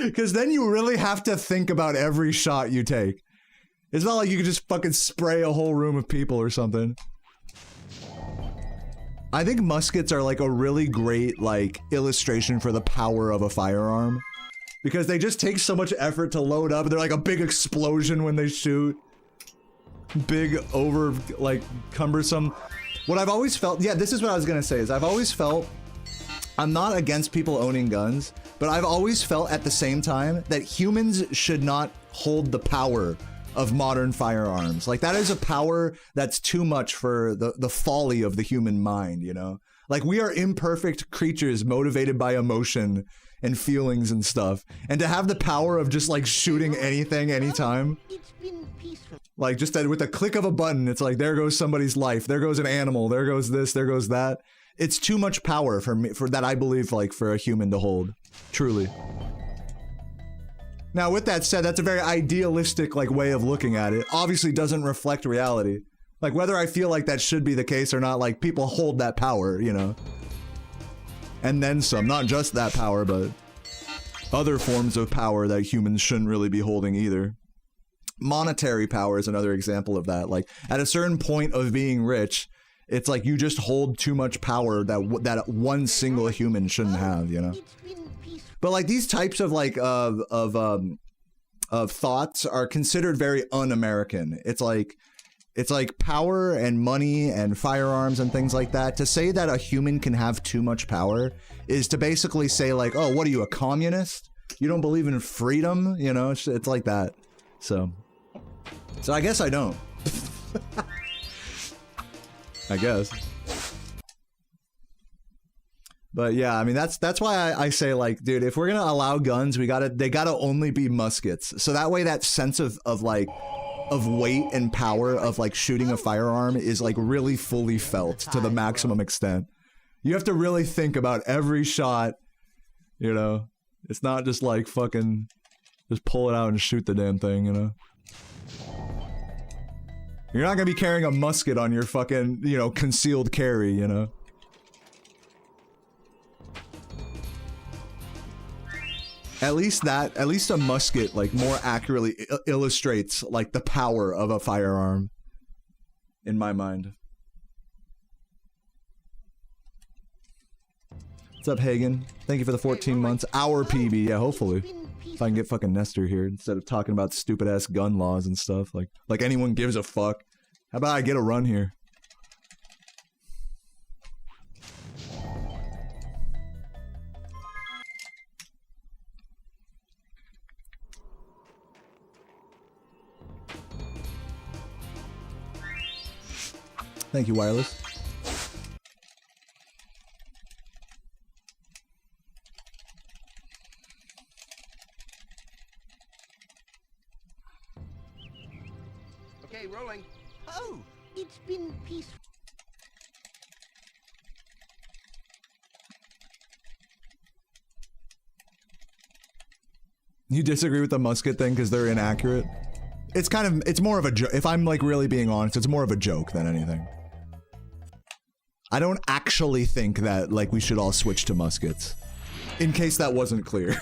Because then you really have to think about every shot you take. It's not like you could just fucking spray a whole room of people or something. I think muskets are, like, a really great, like, illustration for the power of a firearm. Because they just take so much effort to load up, and they're like a big explosion when they shoot. Big, over, like, cumbersome. What I've always felt, yeah, this is what I was gonna say, is I've always felt, I'm not against people owning guns, but I've always felt at the same time that humans should not hold the power of modern firearms. Like, that is a power that's too much for the folly of the human mind, you know? Like, we are imperfect creatures motivated by emotion and feelings and stuff, and to have the power of just like shooting anything anytime, like just that with a click of a button, it's like there goes somebody's life, there goes an animal, there goes this, there goes that. It's too much power for me, for that, I believe, like for a human to hold, truly. Now with that said, that's a very idealistic like way of looking at it. Obviously doesn't reflect reality. Like whether I feel like that should be the case or not, like people hold that power, you know. And then some, not just that power, but other forms of power that humans shouldn't really be holding either. Monetary power is another example of that. Like, at a certain point of being rich, it's like you just hold too much power that one single human shouldn't have, you know? But like these types of like, of thoughts are considered very un-American. It's like power and money and firearms and things like that. To say that a human can have too much power is to basically say like, oh, what are you, a communist? You don't believe in freedom? You know, it's like that. So I guess I don't. I guess. But yeah, I mean, that's why I say like, dude, if we're gonna allow guns, they gotta only be muskets. So that way that sense of like, of weight and power of like shooting a firearm is like really fully felt to the maximum extent. You have to really think about every shot, you know? It's not just like fucking just pull it out and shoot the damn thing, you know? You're not gonna be carrying a musket on your fucking, you know, concealed carry, you know? At least a musket, like, more accurately illustrates, like, the power of a firearm. In my mind. What's up, Hagen? Thank you for the 14 months. Our PB, yeah, hopefully. If I can get fucking Nestor here, instead of talking about stupid-ass gun laws and stuff. Like anyone gives a fuck. How about I get a run here? Thank you, Wireless. Okay, rolling. Oh, it's been peaceful. You disagree with the musket thing because they're inaccurate? It's more of a joke. If I'm like really being honest, it's more of a joke than anything. I don't actually think that like we should all switch to muskets. In case that wasn't clear.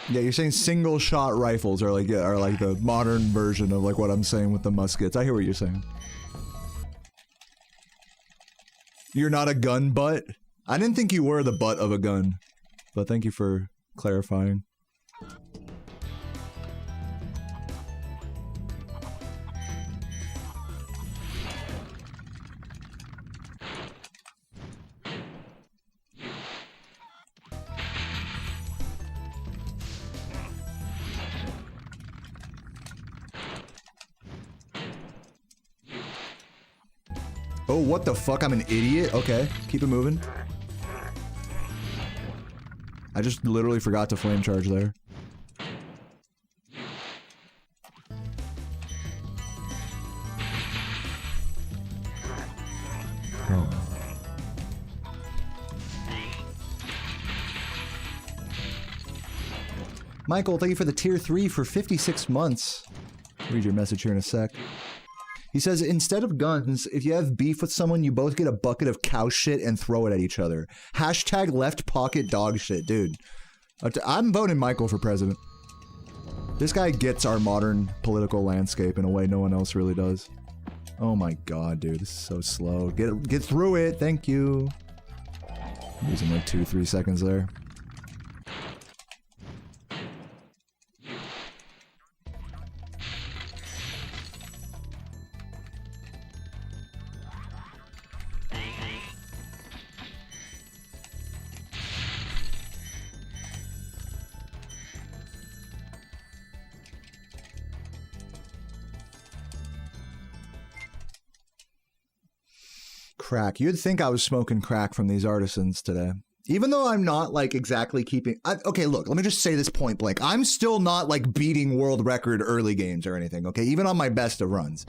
Yeah, you're saying single shot rifles are like the modern version of like what I'm saying with the muskets. I hear what you're saying. You're not a gun butt? I didn't think you were the butt of a gun, but thank you for clarifying. Oh, what the fuck? I'm an idiot? Okay, keep it moving. I just literally forgot to flame charge there. Oh. Michael, thank you for the tier 3 for 56 months. I'll read your message here in a sec. He says, instead of guns, if you have beef with someone, you both get a bucket of cow shit and throw it at each other. Hashtag left pocket dog shit, dude. I'm voting Michael for president. This guy gets our modern political landscape in a way no one else really does. Oh my god, dude, this is so slow. Get through it, thank you. I'm losing like 2-3 seconds there. Crack. You'd think I was smoking crack from these artisans today. Even though I'm not, like, exactly keeping... okay, look, let me just say this point blank. I'm still not, like, beating world record early games or anything, okay? Even on my best of runs.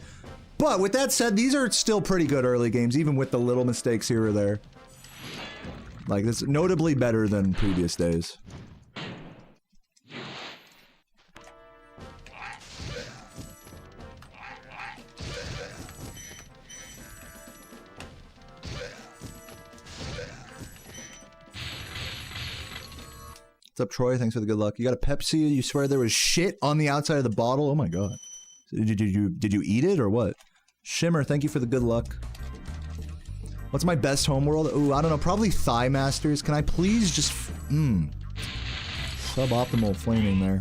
But with that said, these are still pretty good early games, even with the little mistakes here or there. Like, this is notably better than previous days. What's up, Troy? Thanks for the good luck. You got a Pepsi? You swear there was shit on the outside of the bottle? Oh my god. Did you eat it or what? Shimmer, thank you for the good luck. What's my best homeworld? Ooh, I don't know. Probably Thigh Masters. Can I please just... Suboptimal flaming there.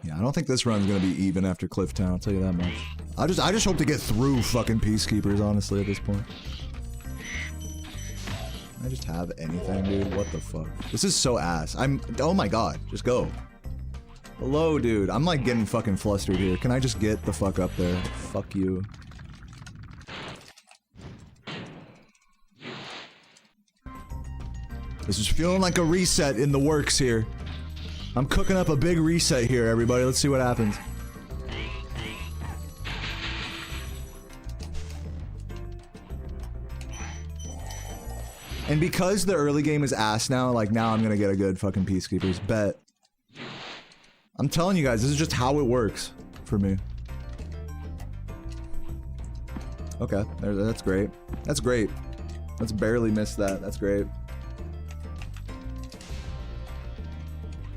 Yeah, I don't think this run's gonna be even after Clifftown, I'll tell you that much. I just hope to get through fucking Peacekeepers, honestly, at this point. I just have anything, dude. What the fuck? This is so ass. Oh my god. Just go. Hello, dude. I'm like getting fucking flustered here. Can I just get the fuck up there? Fuck you. This is feeling like a reset in the works here. I'm cooking up a big reset here, everybody. Let's see what happens. And because the early game is ass now, like now I'm gonna get a good fucking Peacekeepers. Bet. I'm telling you guys, this is just how it works for me. Okay, that's great. That's great. Let's barely miss that. That's great.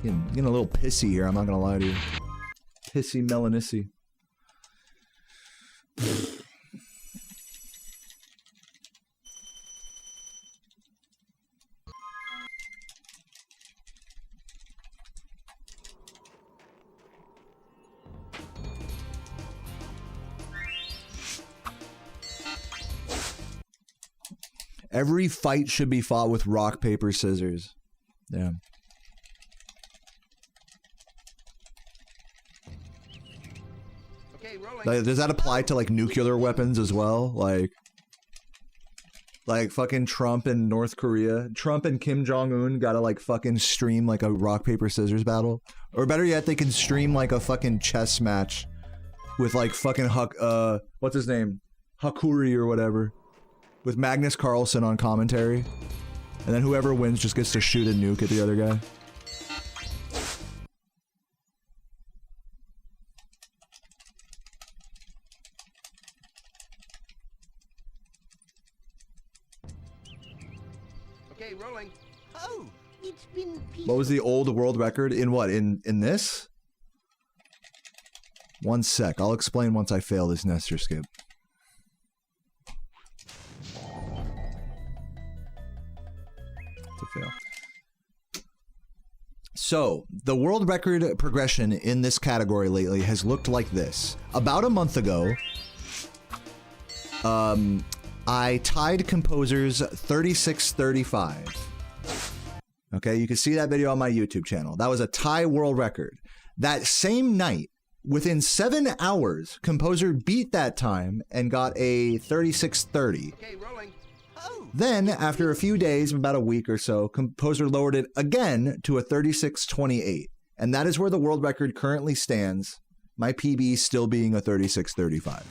Getting a little pissy here, I'm not gonna lie to you. Pissy Melanissi. Every fight should be fought with rock, paper, scissors. Yeah. Okay, rolling. Like, does that apply to like nuclear weapons as well? Like fucking Trump and North Korea. Trump and Kim Jong-un gotta like fucking stream like a rock, paper, scissors battle. Or better yet, they can stream like a fucking chess match with like fucking what's his name? Hakuri or whatever. With Magnus Carlsen on commentary. And then whoever wins just gets to shoot a nuke at the other guy. Okay, rolling. Oh, it's been peaceful. What was the old world record? In what? In this? One sec. I'll explain once I fail this Nestor skip. To fail. So, the world record progression in this category lately has looked like this. About a month ago, I tied composers 36-35. Okay, you can see that video on my YouTube channel. That was a tie world record. That same night, within 7 hours, composer beat that time and got a 36-30. Okay, rolling. Then, after a few days, about a week or so, composer lowered it again to a 36-28. And that is where the world record currently stands, my PB still being a 36-35.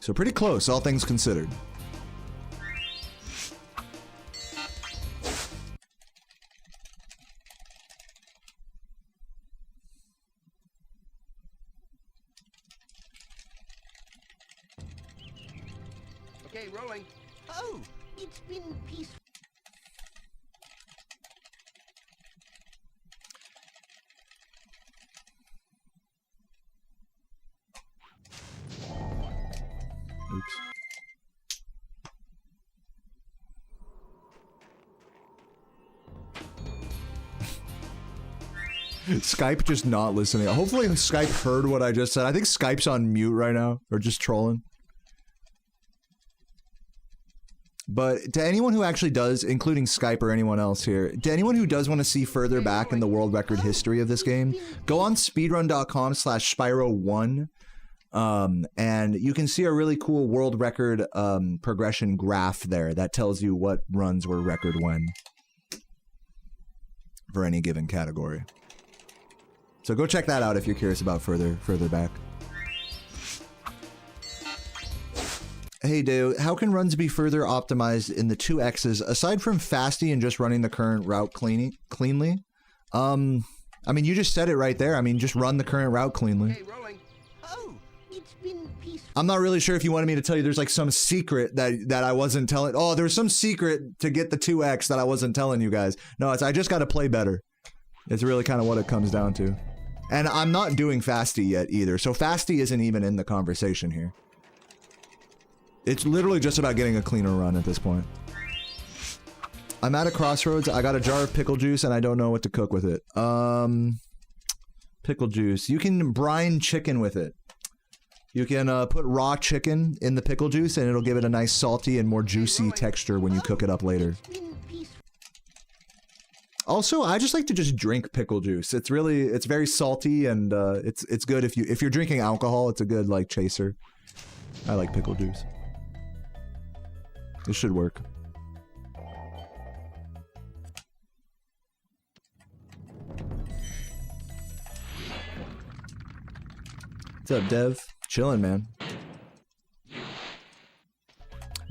So pretty close, all things considered. Okay, rolling. Oh, it's been peaceful. Oops. Skype just not listening. Hopefully Skype heard what I just said. I think Skype's on mute right now, or just trolling. But to anyone who actually does, including Skype or anyone else here, to anyone who does want to see further back in the world record history of this game, go on speedrun.com/Spyro1, and you can see a really cool world record progression graph there that tells you what runs were record when for any given category. So go check that out if you're curious about further back. Hey, dude, how can runs be further optimized in the 2Xs aside from Fasty and just running the current route cleanly? I mean, you just said it right there. I mean, just run the current route cleanly. Okay, rolling. Oh, it's been peaceful. I'm not really sure if you wanted me to tell you there's like some secret that I wasn't telling. Oh, there's some secret to get the 2X that I wasn't telling you guys. No, it's I just got to play better. It's really kind of what it comes down to. And I'm not doing Fasty yet either. So Fasty isn't even in the conversation here. It's literally just about getting a cleaner run at this point. I'm at a crossroads. I got a jar of pickle juice and I don't know what to cook with it. Pickle juice. You can brine chicken with it. You can put raw chicken in the pickle juice and it'll give it a nice salty and more juicy texture when you cook it up later. Also, I just like to just drink pickle juice. It's very salty and it's good if you're drinking alcohol. It's a good like chaser. I like pickle juice. This should work. What's up, Dev? Chillin', man.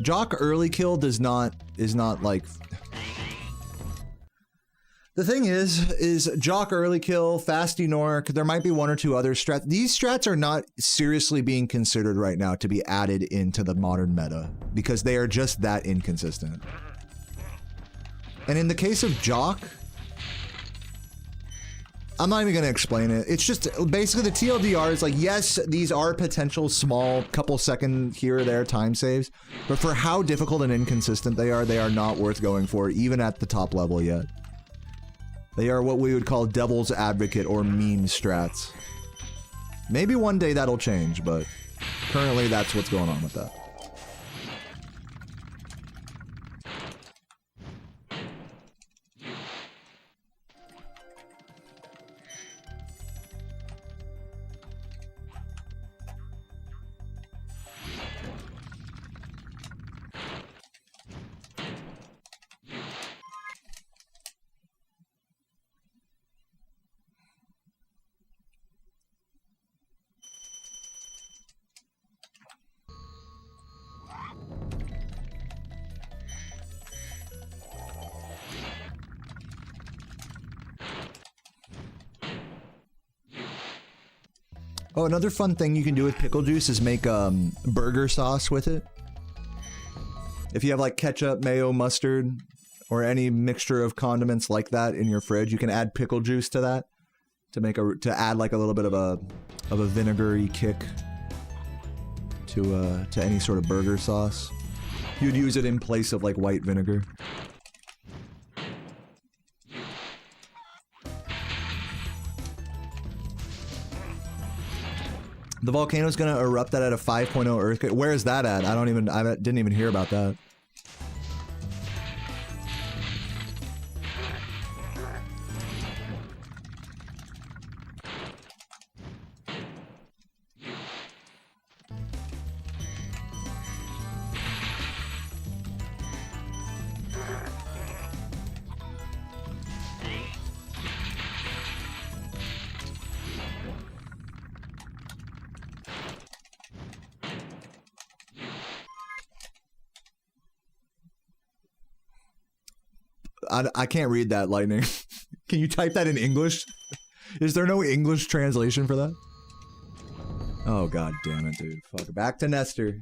Jock early kill is not like. The thing is Jock early kill, Fasty Nork, there might be one or two other strats. These strats are not seriously being considered right now to be added into the modern meta because they are just that inconsistent. And in the case of Jock, I'm not even going to explain it. It's just basically the TLDR is like, yes, these are potential small couple second here or there time saves, but for how difficult and inconsistent they are not worth going for even at the top level yet. They are what we would call devil's advocate or meme strats. Maybe one day that'll change, but currently that's what's going on with that. Oh, another fun thing you can do with pickle juice is make burger sauce with it. If you have like ketchup, mayo, mustard, or any mixture of condiments like that in your fridge, you can add pickle juice to that to add like a little bit of a vinegary kick to any sort of burger sauce. You'd use it in place of like white vinegar. The volcano's gonna erupt that at a 5.0 earthquake. Where is that at? I didn't even hear about that. I can't read that, Lightning. Can you type that in English? Is there no English translation for that? Oh, god damn it, dude. Fuck. Back to Nestor.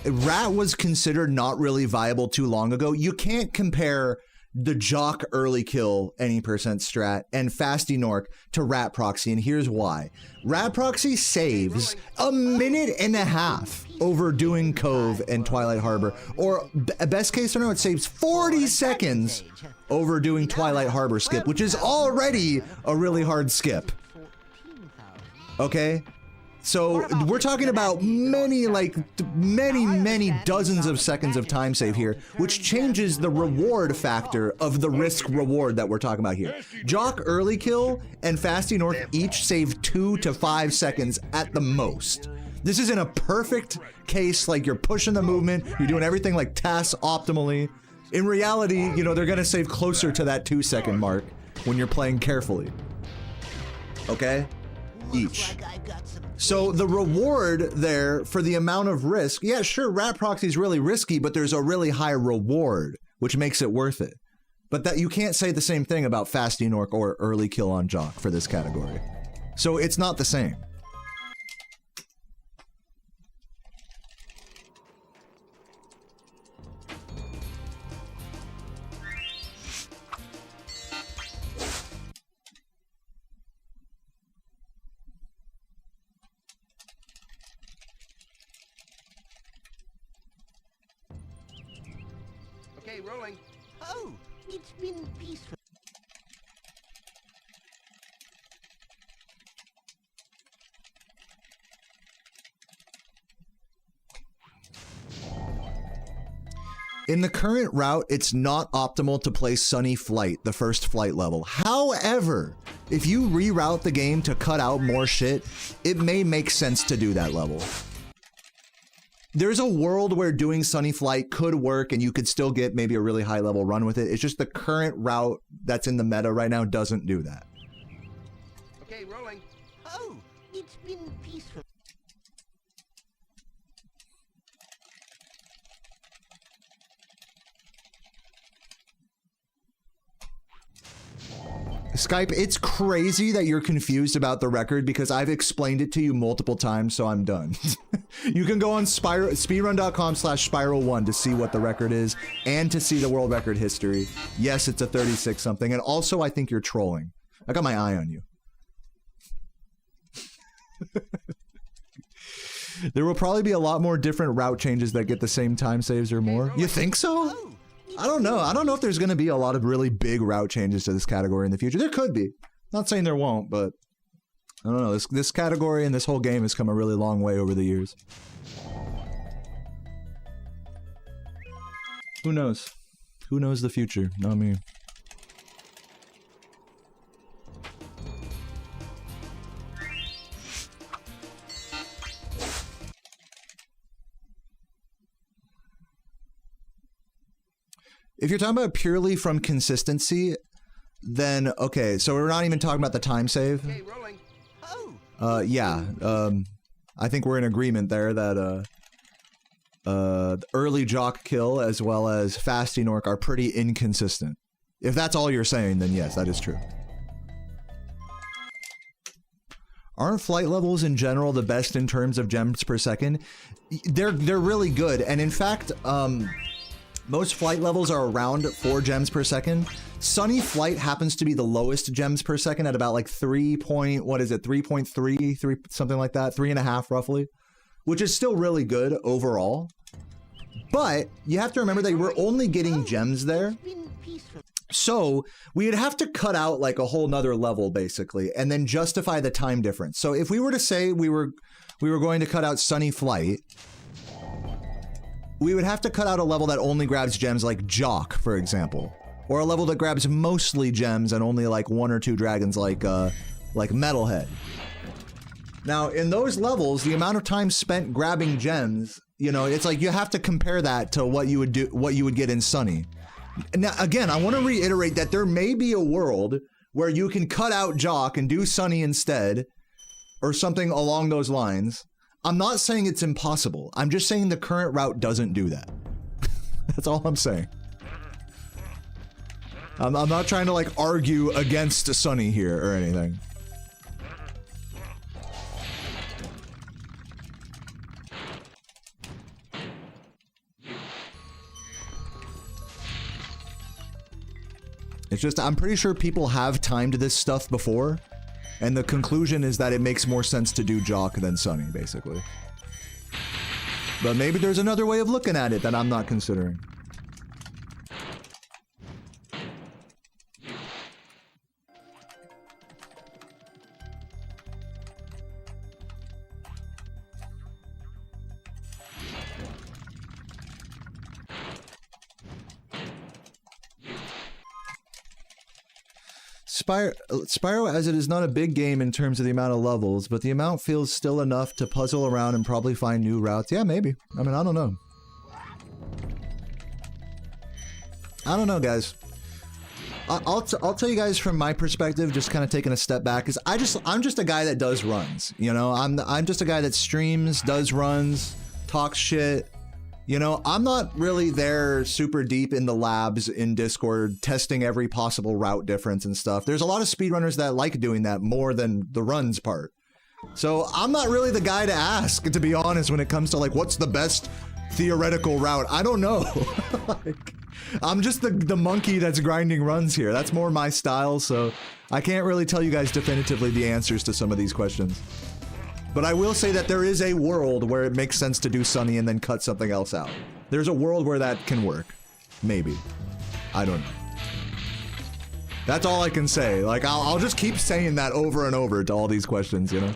Rat was considered not really viable too long ago. You can't compare the Jock early kill any percent strat and Fasty Nork to Rat Proxy, and here's why. Rat Proxy saves a minute and a half over doing Cove and Twilight Harbor, or best case scenario, it saves 40 seconds over doing Twilight Harbor skip, which is already a really hard skip. Okay? So we're talking about many dozens of seconds of time save here, which changes the reward factor of the risk reward that we're talking about here. Jock early kill and Fasty North each save 2 to 5 seconds at the most. This isn't a perfect case, like you're pushing the movement, you're doing everything like TAS optimally. In reality, you know, they're gonna save closer to that 2-second mark. when you're playing carefully. Okay? Each. Like I've got some So the reward there for the amount of risk, yeah, sure, rat proxy is really risky, but there's a really high reward, which makes it worth it. But that you can't say the same thing about Fast Enork or Early Kill on Jock for this category. So it's not the same. Okay, rolling. Oh, it's been peaceful. In the current route, it's not optimal to play Sunny Flight, the first flight level. However, if you reroute the game to cut out more shit, it may make sense to do that level. There's a world where doing Sunny Flight could work and you could still get maybe a really high level run with it. It's just the current route that's in the meta right now doesn't do that. Okay, rolling. Oh, it's been peaceful. Skype, it's crazy that you're confused about the record because I've explained it to you multiple times, so I'm done. You can go on speedrun.com/Spyro1 to see what the record is and to see the world record history. Yes, it's a 36 something, and also I think you're trolling. I got my eye on you. There will probably be a lot more different route changes that get the same time saves or more. You think so? Oh, I don't know. I don't know if there's going to be a lot of really big route changes to this category in the future. There could be. Not saying there won't, but I don't know. This category and this whole game has come a really long way over the years. Who knows? Who knows the future? Not me. If you're talking about purely from consistency, then okay, so we're not even talking about the time save. Okay, rolling. oh, Yeah, I think we're in agreement there that early Jock Kill as well as Fast Enork are pretty inconsistent. If that's all you're saying, then yes, that is true. Aren't flight levels in general the best in terms of gems per second? They're really good, and in fact, most flight levels are around 4 gems per second. Sunny Flight happens to be the lowest gems per second at about like 3.3, something like that, 3.5 roughly, which is still really good overall. But you have to remember that we're only getting gems there. it's been peaceful. So we'd have to cut out like a whole nother level basically, and then justify the time difference. So if we were to say we were going to cut out Sunny Flight, we would have to cut out a level that only grabs gems like Jock, for example, or a level that grabs mostly gems and only like 1 or 2 dragons like Metalhead. Now, in those levels, the amount of time spent grabbing gems, you know, it's like you have to compare that to what you would get in Sunny. Now, again, I want to reiterate that there may be a world where you can cut out Jock and do Sunny instead, or something along those lines. I'm not saying it's impossible. I'm just saying the current route doesn't do that. That's all I'm saying. I'm not trying to like argue against Sunny here or anything. It's just, I'm pretty sure people have timed this stuff before, and the conclusion is that it makes more sense to do Jock than Sunny, basically. But maybe there's another way of looking at it that I'm not considering. Spyro as it is not a big game in terms of the amount of levels, but the amount feels still enough to puzzle around and probably find new routes. Yeah, maybe. I mean, I don't know. I don't know, guys. I'll tell you guys from my perspective, just kind of taking a step back, is I'm just a guy that does runs. You know, I'm just a guy that streams, does runs, talks shit. You know, I'm not really there super deep in the labs in Discord testing every possible route difference and stuff. There's a lot of speedrunners that like doing that more than the runs part. So I'm not really the guy to ask, to be honest, when it comes to like what's the best theoretical route. I don't know. Like, I'm just the monkey that's grinding runs here. That's more my style, so I can't really tell you guys definitively the answers to some of these questions. But I will say that there is a world where it makes sense to do Sunny and then cut something else out. There's a world where that can work. Maybe. I don't know. That's all I can say. Like, I'll just keep saying that over and over to all these questions, you know?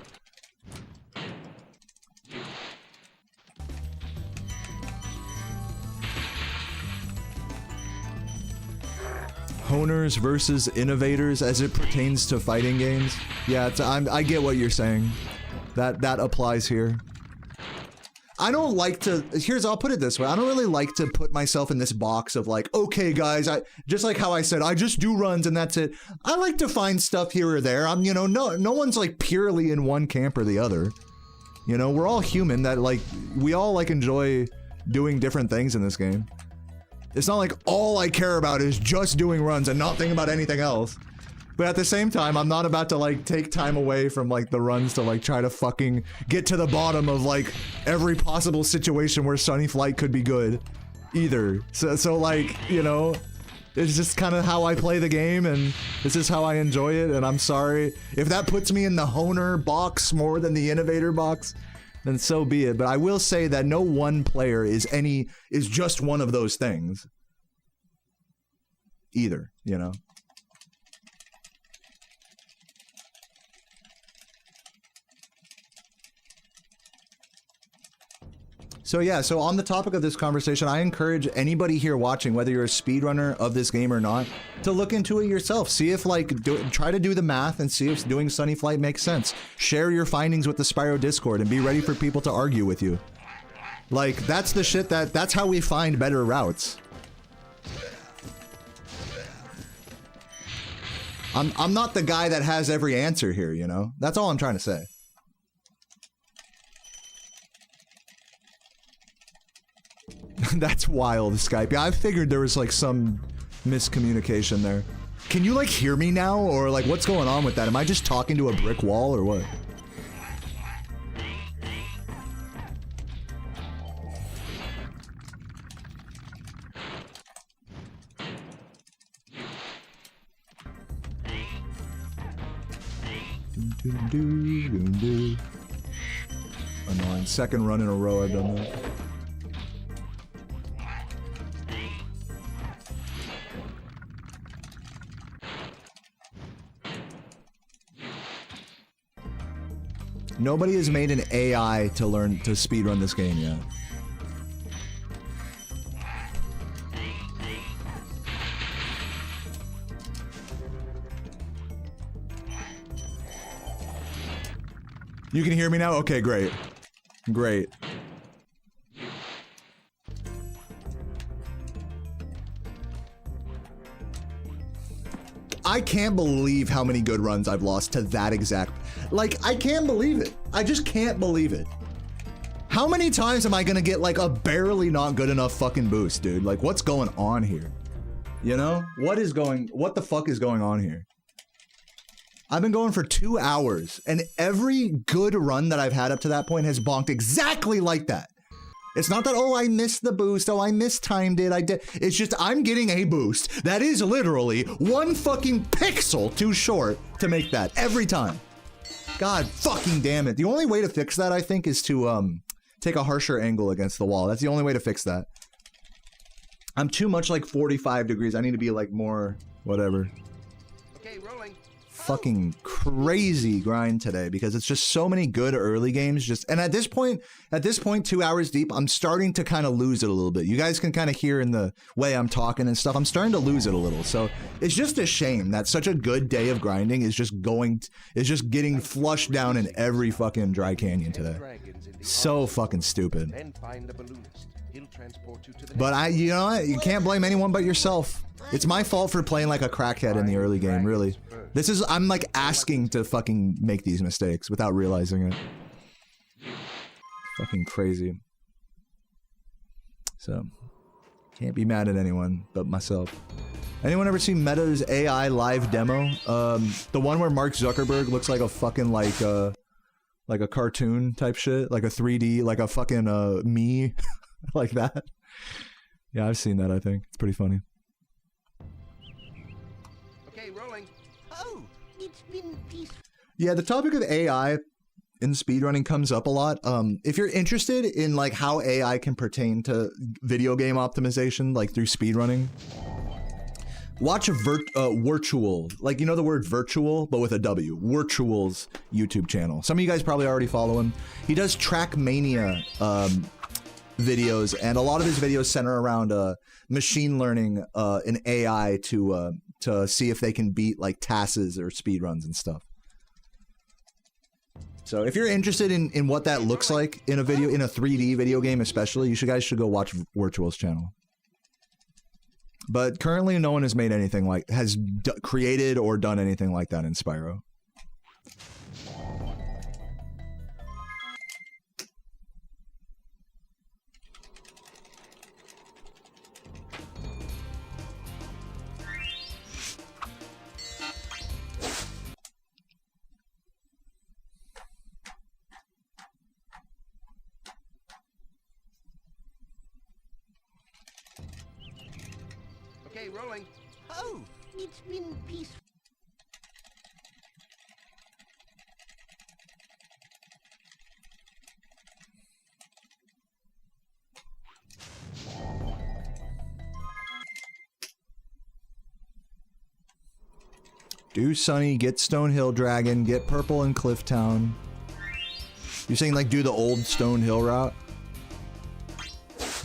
Honers versus innovators as it pertains to fighting games. Yeah, I get what you're saying. That applies here. I don't like to, I'll put it this way. I don't really like to put myself in this box of like, okay guys, just like how I said, I just do runs and that's it. I like to find stuff here or there. You know, no one's like purely in one camp or the other. You know, we're all human that like, we all like enjoy doing different things in this game. It's not like all I care about is just doing runs and not thinking about anything else. But at the same time, I'm not about to like take time away from like the runs to like try to fucking get to the bottom of like every possible situation where Sunny Flight could be good either. So like, you know, it's just kind of how I play the game and this is how I enjoy it. And I'm sorry if that puts me in the Honer box more than the Innovator box, then so be it. But I will say that no one player is just one of those things either, you know? So yeah, so on the topic of this conversation, I encourage anybody here watching, whether you're a speedrunner of this game or not, to look into it yourself. See if like, try to do the math and see if doing Sunny Flight makes sense. Share your findings with the Spyro Discord and be ready for people to argue with you. Like, that's the shit that's how we find better routes. I'm not the guy that has every answer here, you know? That's all I'm trying to say. That's wild, Skype. Yeah, I figured there was like some miscommunication there. Can you like hear me now? Or like what's going on with that? Am I just talking to a brick wall or what? Annoying. Second run in a row I've done that. Nobody has made an AI to learn to speedrun this game yet. You can hear me now? Okay, great. Great. I can't believe how many good runs I've lost to that exact... Like, I can't believe it. I just can't believe it. How many times am I gonna get like a barely not good enough fucking boost, dude? Like, what's going on here? You know? What the fuck is going on here? I've been going for 2 hours, and every good run that I've had up to that point has bonked exactly like that. It's not that, oh, I missed the boost, oh, I mistimed it, I did. It's just, I'm getting a boost that is literally one fucking pixel too short to make that every time. God fucking damn it. The only way to fix that, I think, is to take a harsher angle against the wall. That's the only way to fix that. I'm too much like 45 degrees. I need to be like more, whatever. Okay, rolling. Fucking crazy grind today because it's just so many good early games. And at this point, 2 hours deep, I'm starting to kind of lose it a little bit. You guys can kind of hear in the way I'm talking and stuff. I'm starting to lose it a little. So it's just a shame that such a good day of grinding is just getting flushed down in every fucking dry canyon today. So fucking stupid. Then find the balloonist. He'll transport you to the But next you know what? You can't blame anyone but yourself. It's my fault for playing like a crackhead in the early game, really. I'm like asking to fucking make these mistakes without realizing it. Fucking crazy. So, can't be mad at anyone but myself. Anyone ever seen Meta's AI live demo? The one where Mark Zuckerberg looks like a fucking like a cartoon type shit, like a 3D, like a fucking me, like that. Yeah, I've seen that. I think it's pretty funny. Okay, rolling. Oh, it's been peaceful. Yeah, the topic of AI in speedrunning comes up a lot. If you're interested in like how AI can pertain to video game optimization, like through speedrunning, watch a Virtual, like you know the word virtual, but with a W, Virtual's YouTube channel. Some of you guys probably already follow him. He does Trackmania videos, and a lot of his videos center around machine learning and AI to see if they can beat like TASes or speedruns and stuff. So if you're interested in what that looks like in a video, in a 3D video game especially, you guys should go watch Virtual's channel. But currently no one has made anything like, created or done anything like that in Spyro. Okay, rolling. Oh, it's been peaceful. Do Sunny, get Stonehill Dragon, get Purple in Clifftown. You're saying like do the old Stonehill route?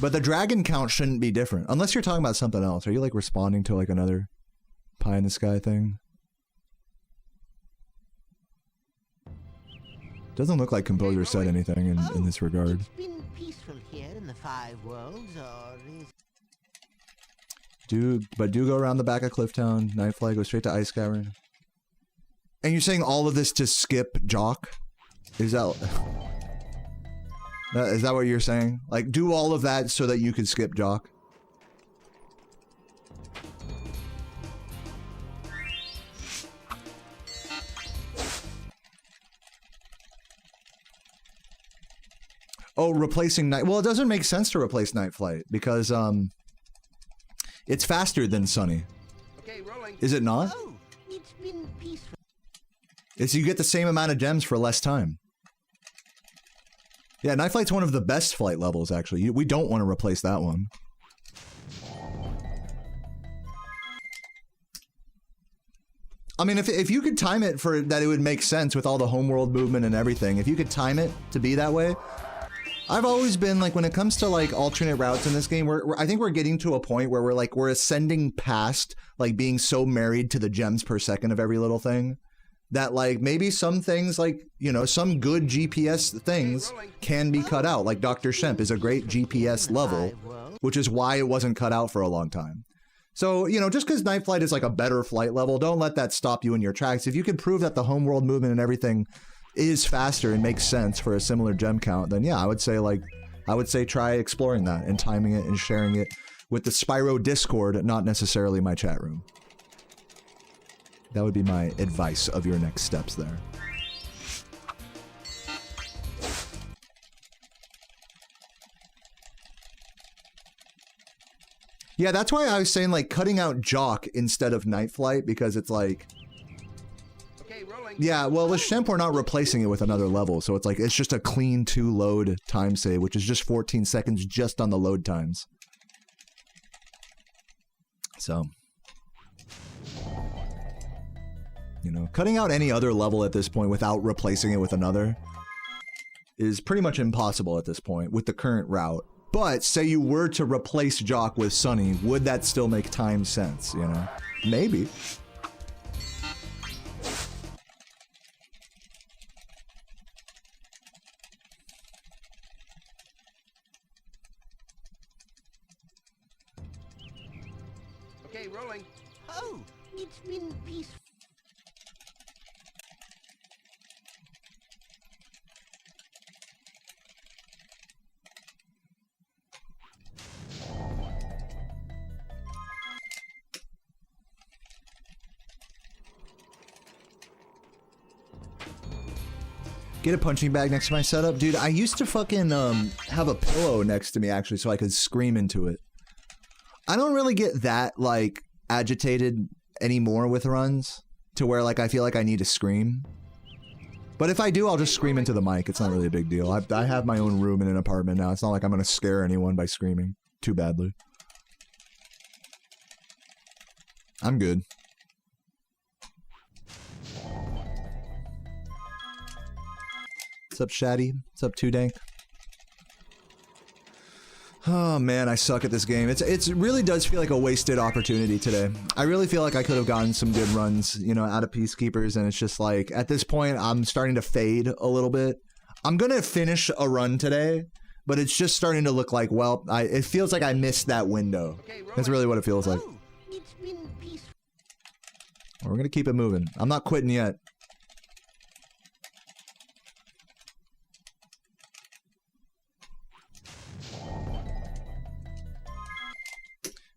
But the dragon count shouldn't be different. Unless you're talking about something else. Are you like responding to like another pie in the sky thing? Doesn't look like Composer said anything in this regard. It's been peaceful here in the Five Worlds, or is... Do go around the back of Clifftown, Nightfly, go straight to Ice Cavern. And you're saying all of this to skip Jock? Is that what you're saying? Like, do all of that so that you can skip Jock? Oh, replacing Night... Well, it doesn't make sense to replace Night Flight because, it's faster than Sunny. Okay, rolling. Is it not? Oh, it's been peaceful. It's you get the same amount of gems for less time. Yeah, Night Flight's one of the best flight levels, actually. We don't want to replace that one. I mean, if you could time it for that, it would make sense with all the homeworld movement and everything. If you could time it to be that way, I've always been like, when it comes to like alternate routes in this game, I think we're getting to a point where we're ascending past like being so married to the gems per second of every little thing that like maybe some things like, you know, some good GPS things can be cut out. Like Dr. Shemp is a great GPS level, which is why it wasn't cut out for a long time. So, you know, just because Night Flight is like a better flight level, don't let that stop you in your tracks. If you can prove that the homeworld movement and everything is faster and makes sense for a similar gem count, then yeah, I would say try exploring that and timing it and sharing it with the Spyro Discord, not necessarily my chat room. That would be my advice of your next steps there. Yeah, that's why I was saying like cutting out Jock instead of Night Flight, because it's like, Okay, rolling. yeah, well with Shemp we're not replacing it with another level, so it's like it's just a clean 2 load time save, which is just 14 seconds just on the load times. So, you know, cutting out any other level at this point without replacing it with another is pretty much impossible at this point with the current route. But say you were to replace Jock with Sunny, would that still make time sense, you know? Maybe. Okay, rolling. Oh, it's been peaceful. Get a punching bag next to my setup. Dude, I used to fucking have a pillow next to me actually so I could scream into it. I don't really get that like agitated anymore with runs to where like I feel like I need to scream. But if I do, I'll just scream into the mic. It's not really a big deal. I have my own room in an apartment now. It's not like I'm gonna scare anyone by screaming too badly. I'm good. What's up, Shaddy? What's up, Too Dank? Oh man, I suck at this game. It really does feel like a wasted opportunity today. I really feel like I could have gotten some good runs, you know, out of Peacekeepers, and it's just like, at this point, I'm starting to fade a little bit. I'm gonna finish a run today, but it's just starting to look like, well, it feels like I missed that window. That's really what it feels like. Oh, it's been peaceful. We're gonna keep it moving. I'm not quitting yet.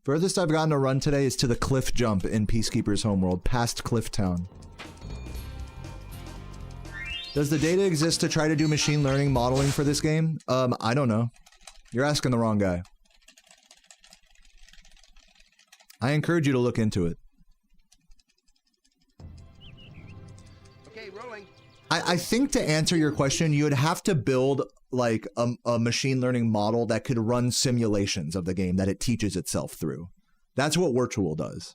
Furthest I've gotten a run today is to the cliff jump in Peacekeeper's homeworld, past Cliff Town. Does the data exist to try to do machine learning modeling for this game? I don't know. You're asking the wrong guy. I encourage you to look into it. Okay, rolling. I think to answer your question, you would have to build like a machine learning model that could run simulations of the game that it teaches itself through. That's what Virtual does.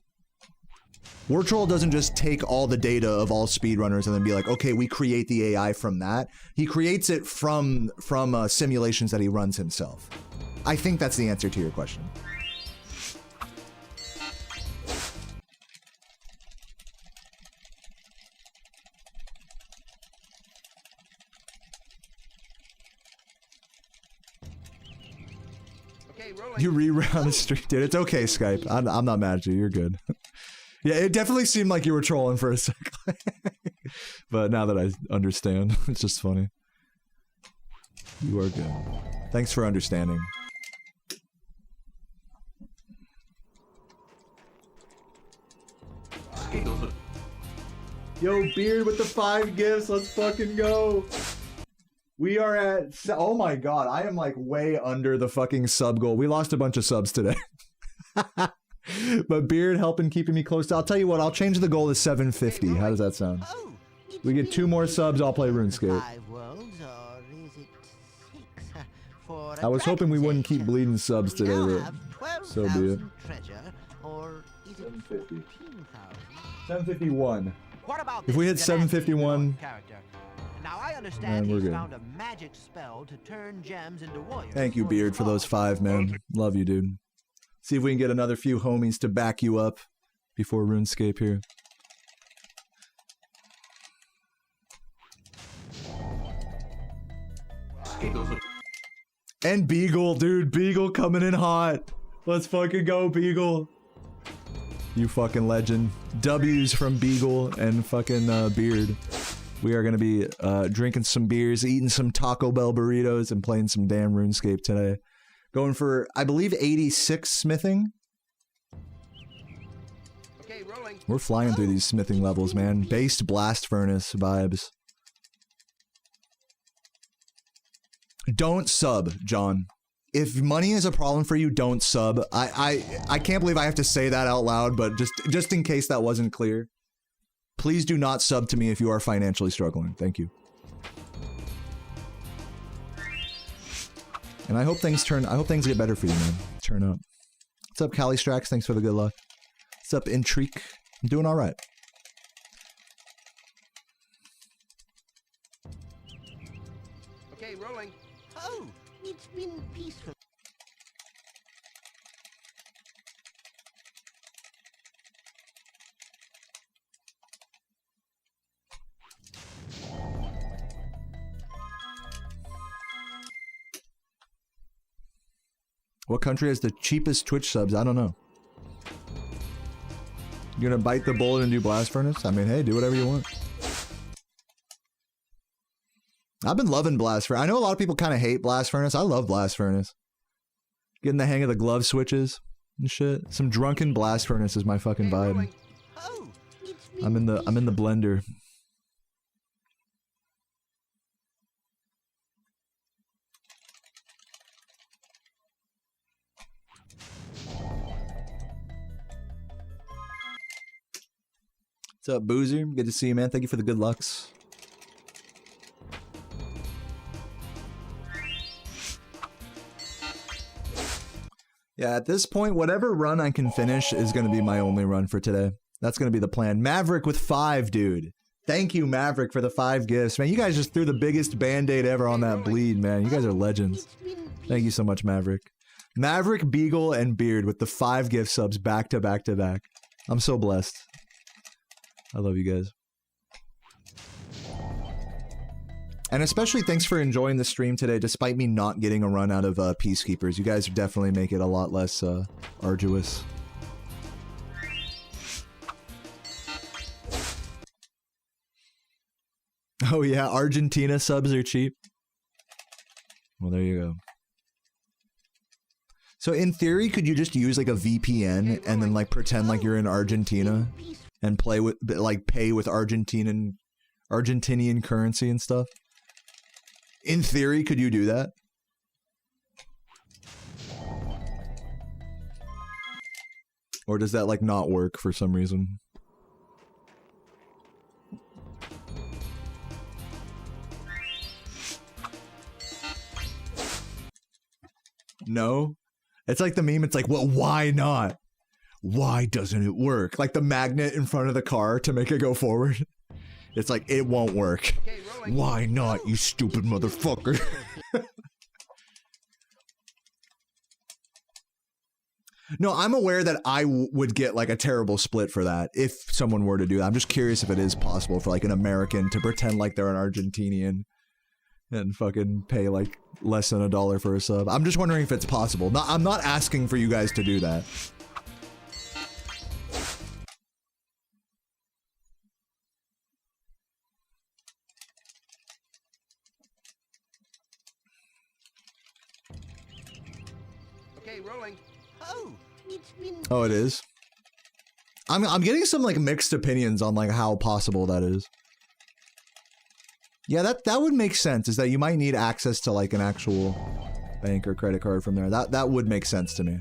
Virtual doesn't just take all the data of all speedrunners and then be like, okay, we create the AI from that. He creates it from simulations that he runs himself. I think that's the answer to your question. You reround a streak, dude. It's okay, Skype. I'm not mad at you. You're good. Yeah, it definitely seemed like you were trolling for a second. But now that I understand, it's just funny. You are good. Thanks for understanding. Yo, Beard with the 5 gifts. Let's fucking go. We are at, oh my god, I am like way under the fucking sub goal. We lost a bunch of subs today. But Beard helping keeping me close to, I'll tell you what, I'll change the goal to 750. How does that sound? Oh, We get 2 more subs, I'll play RuneScape. 5 worlds, or is it 6? For I was hoping we wouldn't keep bleeding subs today, but so be it. Treasure, or is it 750. 14,000? 751. What about If we hit this 751, character? Now I understand we're he's good. found a magic spell to turn gems into warriors. Thank you, Beard, for those 5, man. Love you, dude. See if we can get another few homies to back you up before RuneScape here. And Beagle, dude. Beagle coming in hot. Let's fucking go, Beagle. You fucking legend. W's from Beagle and fucking Beard. We are going to be drinking some beers, eating some Taco Bell burritos, and playing some damn RuneScape today. Going for, I believe, 86 smithing. Okay, rolling. We're flying through these smithing levels, man. Based blast furnace vibes. Don't sub, John. If money is a problem for you, don't sub. I can't believe I have to say that out loud, but just in case that wasn't clear. Please do not sub to me if you are financially struggling. Thank you. And I hope things get better for you, man. Turn up. What's up, Cali Strax? Thanks for the good luck. What's up, Intrigue? I'm doing all right. Okay, rolling. Oh, it's been peaceful. What country has the cheapest Twitch subs? I don't know. You gonna bite the bullet and do blast furnace? I mean, hey, do whatever you want. I've been loving blast furnace. I know a lot of people kind of hate blast furnace. I love blast furnace. Getting the hang of the glove switches and shit. Some drunken blast furnace is my fucking vibe. Oh, I'm in the blender. What's up, Boozer? Good to see you, man. Thank you for the good lucks. Yeah, at this point, whatever run I can finish is going to be my only run for today. That's going to be the plan. Maverick with 5, dude. Thank you, Maverick, for the 5 gifts. Man, you guys just threw the biggest band-aid ever on that bleed, man. You guys are legends. Thank you so much, Maverick. Maverick, Beagle, and Beard with the 5 gift subs back to back to back. I'm so blessed. I love you guys. And especially thanks for enjoying the stream today, despite me not getting a run out of Peacekeepers. You guys definitely make it a lot less arduous. Oh yeah, Argentina subs are cheap. Well, there you go. So in theory, could you just use like a VPN and then like pretend like you're in Argentina and play with like pay with Argentinian currency and stuff? In theory, could you do that? Or does that like not work for some reason? No? It's like the meme, it's like, well, why not? Why doesn't it work? Like the magnet in front of the car to make it go forward. It's like, it won't work. Why not, you stupid motherfucker? No, I'm aware that I would get like a terrible split for that if someone were to do that. I'm just curious if it is possible for like an American to pretend like they're an Argentinian and fucking pay like less than $1 for a sub. I'm just wondering if it's possible. No, I'm not asking for you guys to do that. Okay, rolling. Oh, it's been... Oh, it is? I'm getting some like mixed opinions on like how possible that is. Yeah, that would make sense, is that you might need access to like an actual bank or credit card from there. That would make sense to me.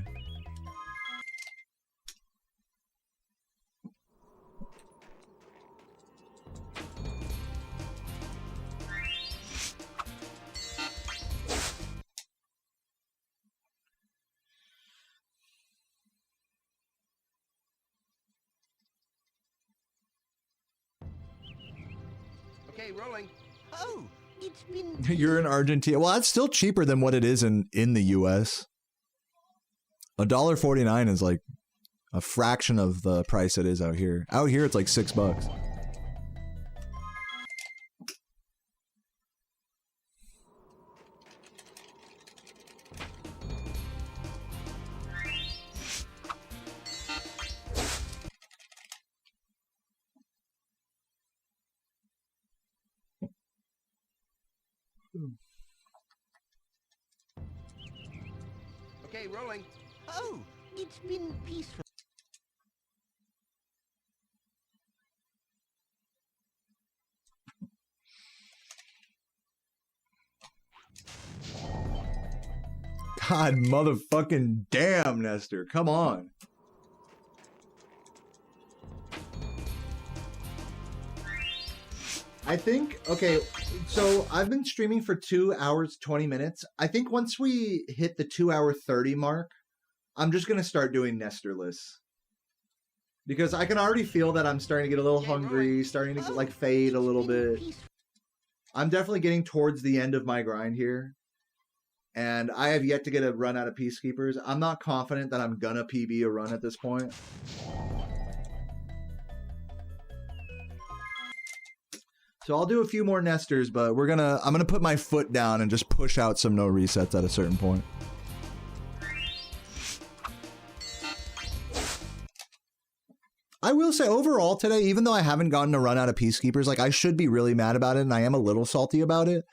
Okay, rolling. Oh, it's been... You're in Argentina. Well, that's still cheaper than what it is in the US. $1.49 is like a fraction of the price it is out here. Out here, it's like $6. Okay, rolling. Oh, it's been peaceful. God motherfucking damn, Nestor. Come on. I think, okay, so I've been streaming for 2 hours, 20 minutes. I think once we hit the 2 hour 30 mark, I'm just going to start doing Nestor lists. Because I can already feel that I'm starting to get a little hungry, starting to like fade a little bit. I'm definitely getting towards the end of my grind here. And I have yet to get a run out of Peacekeepers. I'm not confident that I'm gonna PB a run at this point. So I'll do a few more Nestors, but I'm gonna put my foot down and just push out some no resets at a certain point. I will say overall today, even though I haven't gotten a run out of Peacekeepers, like I should be really mad about it, and I am a little salty about it.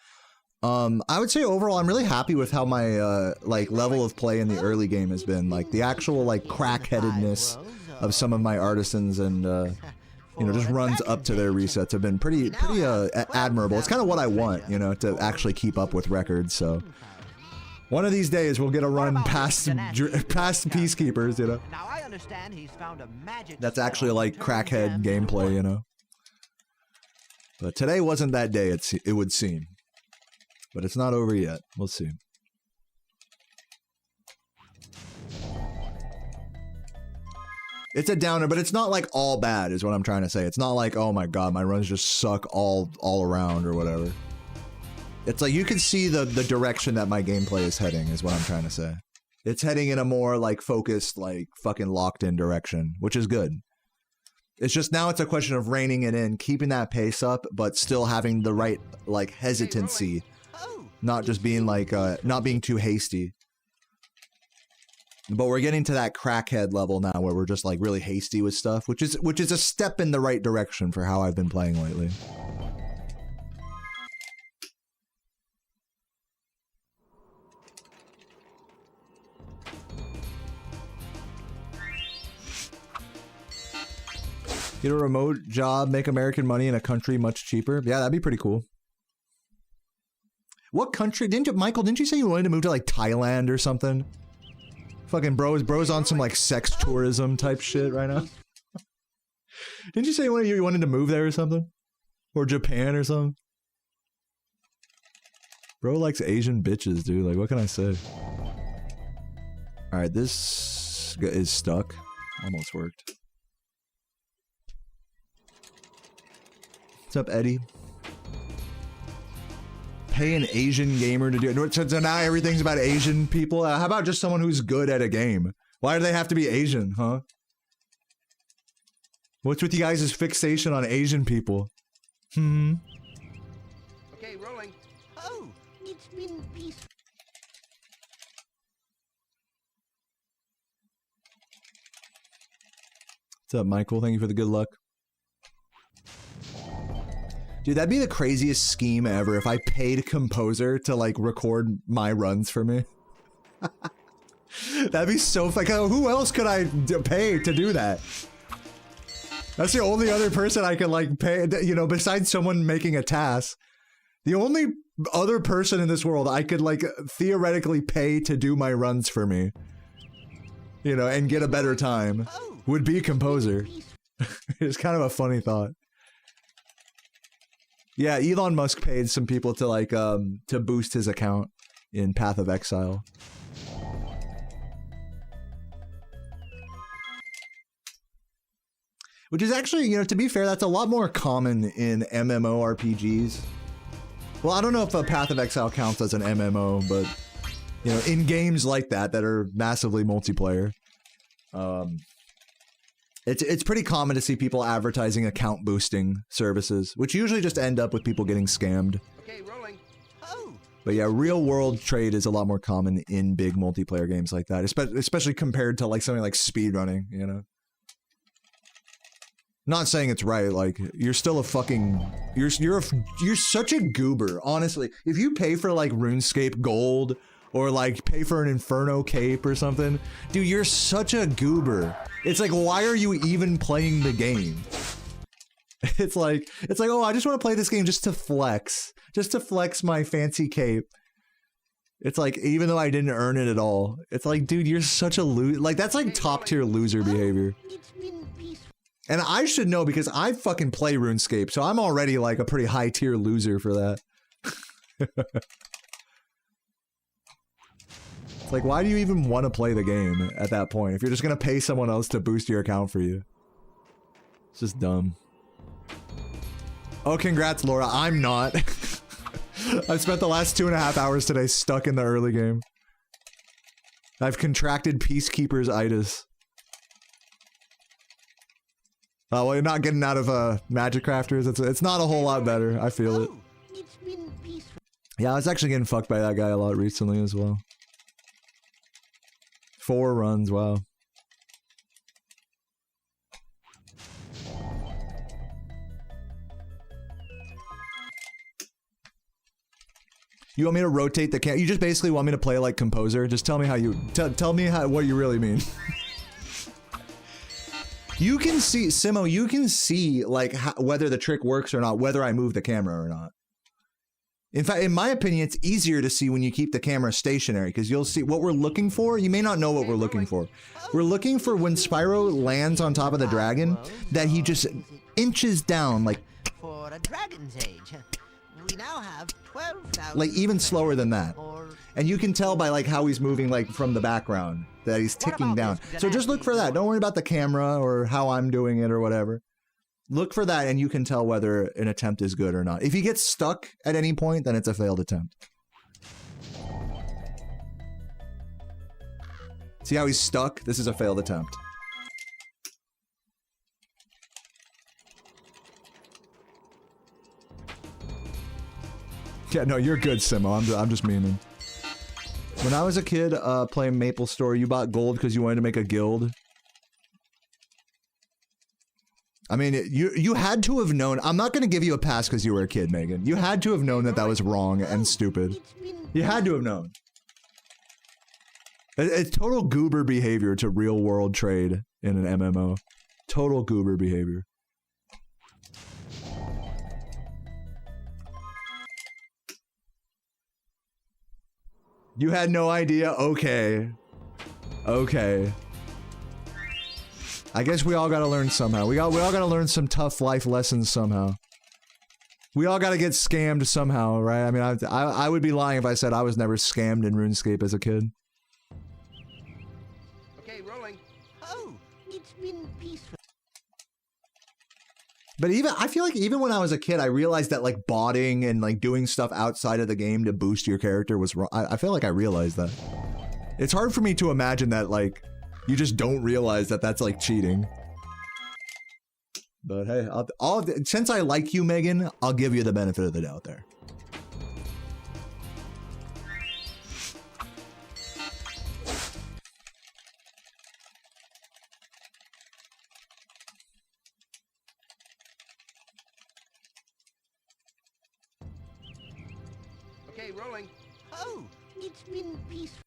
I would say overall, I'm really happy with how my like level of play in the early game has been. Like the actual like crackheadedness of some of my artisans and you know, just runs up to their resets have been pretty admirable. It's kind of what I want, you know, to actually keep up with records. So one of these days we'll get a run past Peacekeepers, you know. Now I understand he's found a magic That's actually like crackhead gameplay, you know. But today wasn't that day, it would seem. But it's not over yet. We'll see. It's a downer, but it's not like all bad is what I'm trying to say. It's not like, oh my god, my runs just suck all around or whatever. It's like you can see the direction that my gameplay is heading is what I'm trying to say. It's heading in a more like focused, like fucking locked in direction, which is good. It's just now it's a question of reining it in, keeping that pace up, but still having the right like hesitancy. Not just being like, not being too hasty. But we're getting to that crackhead level now where we're just like really hasty with stuff, which is a step in the right direction for how I've been playing lately. Get a remote job, make American money in a country much cheaper. Yeah, that'd be pretty cool. What country? Michael, didn't you say you wanted to move to like Thailand or something? Fucking bro's on some like sex tourism type shit right now. Didn't you say you wanted to move there or something? Or Japan or something? Bro likes Asian bitches, dude. Like, what can I say? Alright, this is stuck. Almost worked. What's up, Eddie? Pay an Asian gamer to do it. So now everything's about Asian people. How about just someone who's good at a game? Why do they have to be Asian, huh? What's with you guys' fixation on Asian people? Okay, rolling. Oh, it's been peaceful. What's up, Michael? Thank you for the good luck. Dude, that'd be the craziest scheme ever if I paid a composer to like record my runs for me. That'd be so like who else could I pay to do that? That's the only other person I could like pay, you know, besides someone making a task. The only other person in this world I could like theoretically pay to do my runs for me, you know, and get a better time would be a composer. It's kind of a funny thought. Yeah, Elon Musk paid some people to like to boost his account in Path of Exile. Which is actually, you know, to be fair, that's a lot more common in MMORPGs. Well, I don't know if a Path of Exile counts as an MMO, but you know, in games like that are massively multiplayer, it's pretty common to see people advertising account boosting services, which usually just end up with people getting scammed. Okay, rolling. But yeah, real world trade is a lot more common in big multiplayer games like that, especially compared to like something like speedrunning, you know. Not saying it's right, like you're still a fucking you're such a goober, honestly. If you pay for like RuneScape gold or like pay for an Inferno cape or something, dude, you're such a goober. It's like, why are you even playing the game? It's like, oh, I just want to play this game just to flex my fancy cape. It's like, even though I didn't earn it at all, it's like, dude, you're such a loser. Like, that's like top tier loser behavior. And I should know because I fucking play RuneScape, so I'm already like a pretty high tier loser for that. It's like, why do you even want to play the game at that point if you're just gonna pay someone else to boost your account for you? It's just dumb. Oh, congrats, Laura. I'm not. I've spent the last 2.5 hours today stuck in the early game. I've contracted Peacekeepers-itis. Well, you're not getting out of Magic Crafters. It's not a whole lot better. I feel it. Yeah, I was actually getting fucked by that guy a lot recently as well. 4 runs, wow. You want me to rotate the camera? You just basically want me to play like Composer? Just tell me how you... Tell me what you really mean. You can see... Simo, you can see like whether the trick works or not, whether I move the camera or not. In fact, in my opinion, it's easier to see when you keep the camera stationary, because you'll see what we're looking for. You may not know what we're looking for. We're looking for when Spyro lands on top of the dragon, that he just inches down, like... For a dragon's age, we now have 12,000... Like, even slower than that. And you can tell by, like, how he's moving, like, from the background, that he's ticking down. So just look for that. Don't worry about the camera or how I'm doing it or whatever. Look for that, and you can tell whether an attempt is good or not. If he gets stuck at any point, then it's a failed attempt. See how he's stuck? This is a failed attempt. Yeah, no, you're good, Simo. I'm just memeing. When I was a kid playing Maple Story, you bought gold because you wanted to make a guild. I mean, you had to have known. I'm not going to give you a pass because you were a kid, Megan. You had to have known that that was wrong and stupid. You had to have known. It's total goober behavior to real world trade in an MMO. Total goober behavior. You had no idea? Okay. Okay. I guess we all gotta learn somehow. We all gotta learn some tough life lessons somehow. We all gotta get scammed somehow, right? I mean, I would be lying if I said I was never scammed in RuneScape as a kid. Okay, rolling. Oh, it's been peaceful. But I feel like even when I was a kid, I realized that like botting and like doing stuff outside of the game to boost your character was wrong. I feel like I realized that. It's hard for me to imagine that like you just don't realize that that's like cheating. But hey, since I like you, Megan, I'll give you the benefit of the doubt there. Okay, rolling. Oh, it's been peaceful.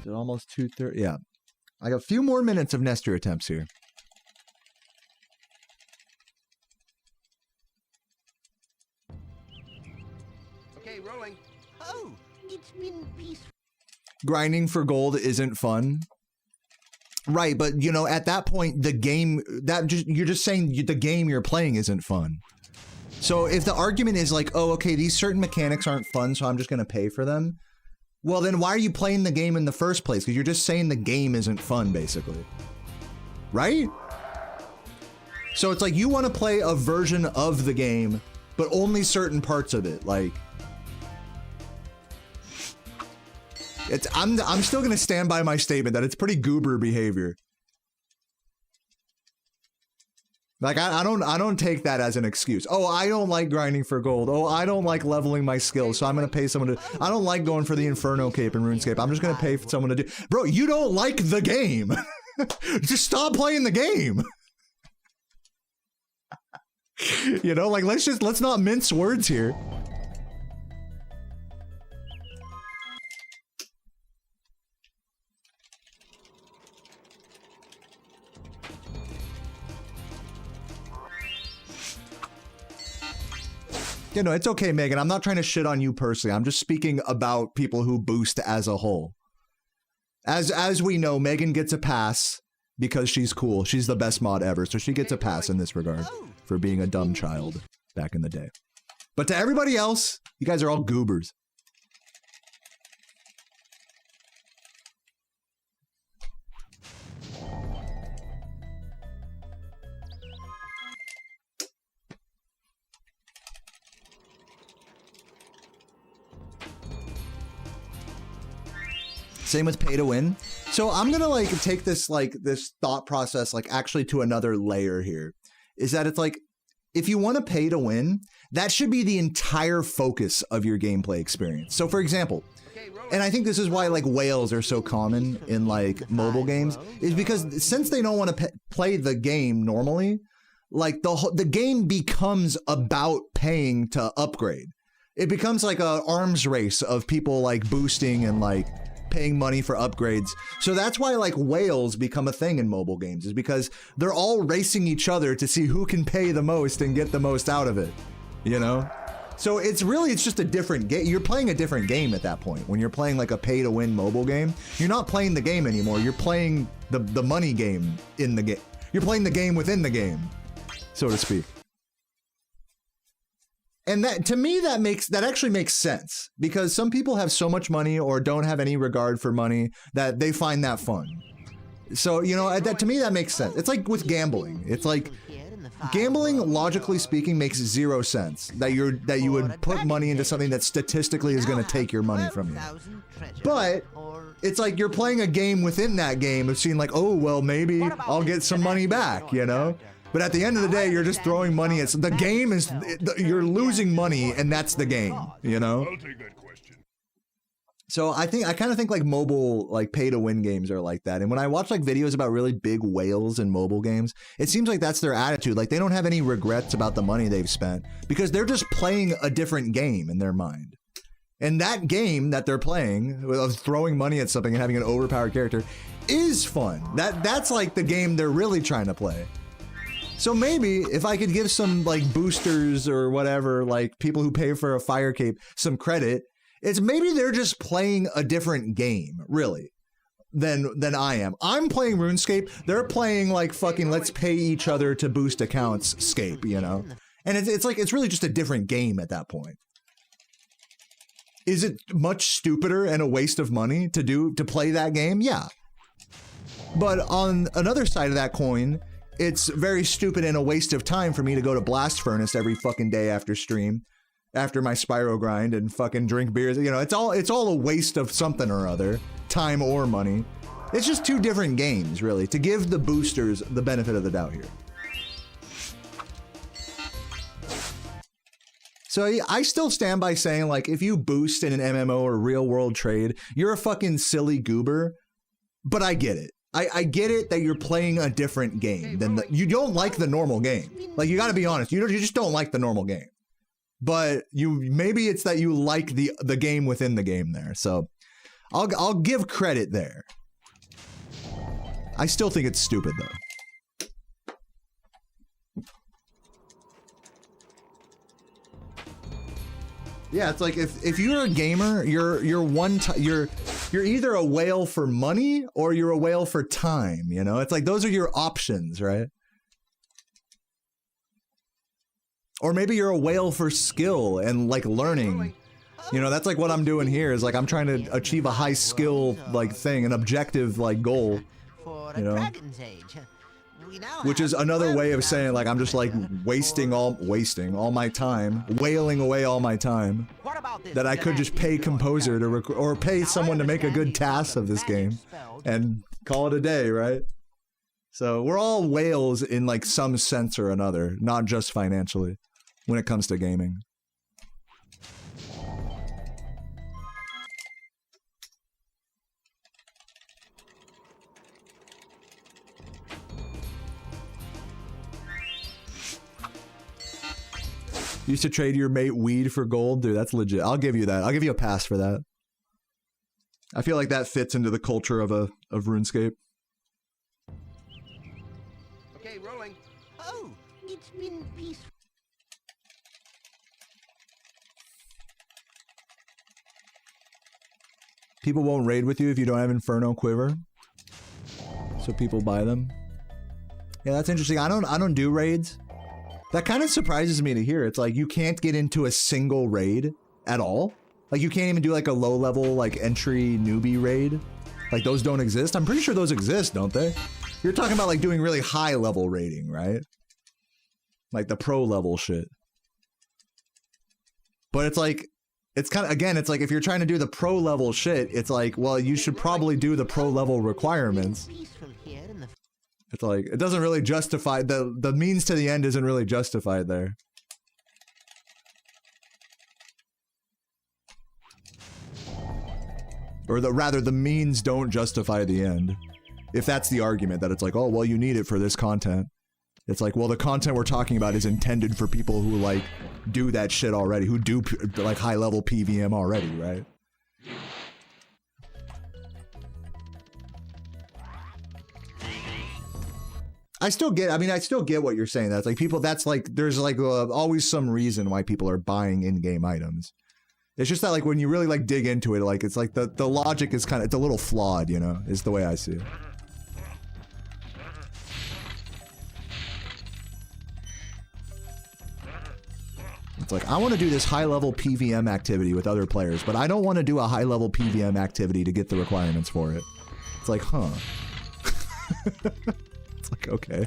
It's almost 2:30. Yeah. I got a few more minutes of Nestor attempts here. Okay, rolling. Oh, it's been peaceful. Grinding for gold isn't fun. Right, but you know, at that point, the game, you're just saying the game you're playing isn't fun. So if the argument is like, oh, okay, these certain mechanics aren't fun, so I'm just going to pay for them. Well, then why are you playing the game in the first place? Because you're just saying the game isn't fun, basically. Right? So it's like you want to play a version of the game, but only certain parts of it. Like, I'm still going to stand by my statement that it's pretty goober behavior. Like, I don't take that as an excuse. Oh, I don't like grinding for gold. Oh, I don't like leveling my skills, so I'm going to pay someone to... I don't like going for the Inferno Cape in RuneScape. I'm just going to pay for someone to do... Bro, you don't like the game. Just stop playing the game. You know, like, let's not mince words here. You know, it's okay, Megan. I'm not trying to shit on you personally. I'm just speaking about people who boost as a whole. As we know, Megan gets a pass because she's cool. She's the best mod ever, so she gets a pass in this regard for being a dumb child back in the day. But to everybody else, you guys are all goobers. Same with pay to win. So I'm gonna like take this thought process like actually to another layer here. Is that it's like, if you want to pay to win, that should be the entire focus of your gameplay experience. So for example, and I think this is why like whales are so common in like mobile games, is because since they don't want to play the game normally, like the game becomes about paying to upgrade. It becomes like a arms race of people like boosting and like paying money for upgrades. So that's why like whales become a thing in mobile games, is because they're all racing each other to see who can pay the most and get the most out of it, you know? So it's just a different game. You're playing a different game at that point. When you're playing like a pay to win mobile game, you're not playing the game anymore. You're playing the money game in the game. You're playing the game within the game, so to speak. And that, to me, that actually makes sense, because some people have so much money or don't have any regard for money that they find that fun. So, you know, that to me, that makes sense. It's like with gambling. It's like gambling, logically speaking, makes zero sense that you would put money into something that statistically is going to take your money from you. But it's like you're playing a game within that game of seeing like, oh, well, maybe I'll get some money back, you know? But at the end of the day, you're just throwing money at the game. You're losing money, and that's the game, you know? I'll take that question. So I kind of think like mobile, like pay to win games are like that. And when I watch like videos about really big whales in mobile games, it seems like that's their attitude. Like they don't have any regrets about the money they've spent, because they're just playing a different game in their mind. And that game that they're playing of throwing money at something and having an overpowered character is fun. That's like the game they're really trying to play. So maybe if I could give some like boosters or whatever, like people who pay for a fire cape, some credit, it's maybe they're just playing a different game, really, than I am. I'm playing RuneScape. They're playing like fucking let's pay each other to boost accounts scape, you know? And it's like, it's really just a different game at that point. Is it much stupider and a waste of money to play that game? Yeah. But on another side of that coin, it's very stupid and a waste of time for me to go to Blast Furnace every fucking day after stream, after my Spyro grind, and fucking drink beers. You know, it's all a waste of something or other, time or money. It's just two different games, really, to give the boosters the benefit of the doubt here. So I still stand by saying, like, if you boost in an MMO or real world trade, you're a fucking silly goober, but I get it. I get it that you're playing a different game than you don't like the normal game. Like, you got to be honest, you just don't like the normal game. But maybe it's that you like the game within the game there. So I'll give credit there. I still think it's stupid though. Yeah, it's like if you're a gamer, you're either a whale for money or you're a whale for time, you know? It's like those are your options, right? Or maybe you're a whale for skill and like learning. You know, that's like what I'm doing here, is like I'm trying to achieve a high skill like thing, an objective like goal, you know? Which is another way of saying like I'm just like wasting all my time, whaling away all my time, that I could just pay composer to or pay someone to make a good task of this game and call it a day, right? So we're all whales in like some sense or another, not just financially, when it comes to gaming. Used to trade your mate weed for gold? Dude, that's legit. I'll give you that. I'll give you a pass for that. I feel like that fits into the culture of RuneScape. Okay, rolling. Oh, it's been peaceful. People won't raid with you if you don't have Inferno Quiver. So people buy them. Yeah, that's interesting. I don't do raids. That kind of surprises me to hear. It's like you can't get into a single raid at all. Like you can't even do like a low level like entry newbie raid. Like those don't exist. I'm pretty sure those exist, don't they? You're talking about like doing really high level raiding, right? Like the pro level shit. But it's like it's kind of, again, it's like if you're trying to do the pro level shit, it's like, well, you should probably do the pro level requirements. Peaceful here in the It's like, it doesn't really justify, the means to the end isn't really justified there. Or rather, the means don't justify the end. If that's the argument, that it's like, oh, well, you need it for this content. It's like, well, the content we're talking about is intended for people who, like, do that shit already, who do, like, high-level PVM already, right? I still get what you're saying. That's like, people, that's like, there's like always some reason why people are buying in-game items. It's just that, like, when you really, like, dig into it, like, it's like the logic is kind of, it's a little flawed, you know, is the way I see it. It's like, I want to do this high-level PVM activity with other players, but I don't want to do a high-level PVM activity to get the requirements for it. It's like, huh. It's like, okay.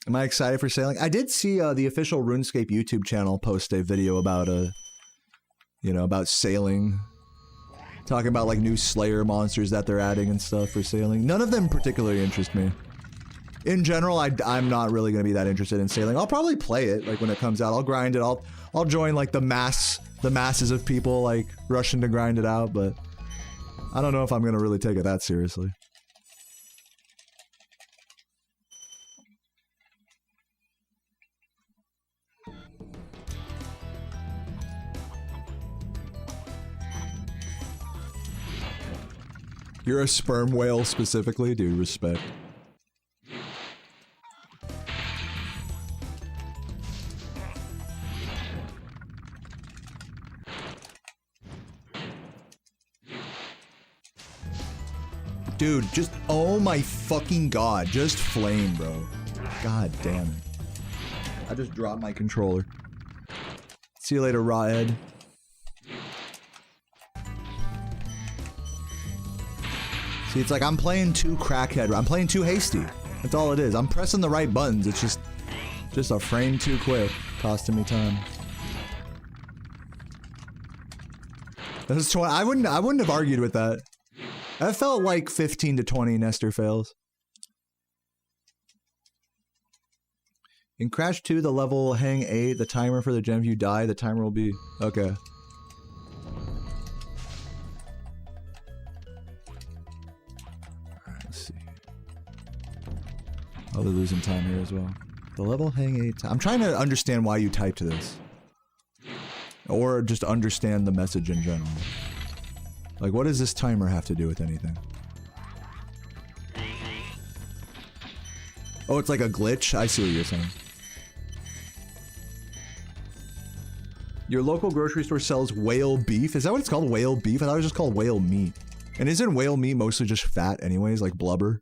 Am I excited for sailing? I did see the official RuneScape YouTube channel post a video about you know, about sailing, talking about like new Slayer monsters that they're adding and stuff for sailing. None of them particularly interest me. In general, I'm not really gonna be that interested in sailing. I'll probably play it like when it comes out. I'll grind it. I'll join like the masses of people like rushing to grind it out, but I don't know if I'm gonna really take it that seriously. You're a sperm whale specifically? Dude, respect. Dude, just, oh my fucking god, just flame, bro. God damn it. I just dropped my controller. See you later, Rawhead. See, it's like I'm playing too crackhead. I'm playing too hasty. That's all it is. I'm pressing the right buttons. It's just a frame too quick, costing me time. That's 20. I wouldn't have argued with that. That felt like 15 to 20 Nestor fails. In Crash 2, the level hang 8, the timer for the gem, if you die, the timer will be... Okay. Let's see. I'll be losing time here as well. The level hang 8... I'm trying to understand why you typed this. Or just understand the message in general. Like, what does this timer have to do with anything? Oh, it's like a glitch? I see what you're saying. Your local grocery store sells whale beef? Is that what it's called? Whale beef? I thought it was just called whale meat. And isn't whale meat mostly just fat anyways? Like blubber?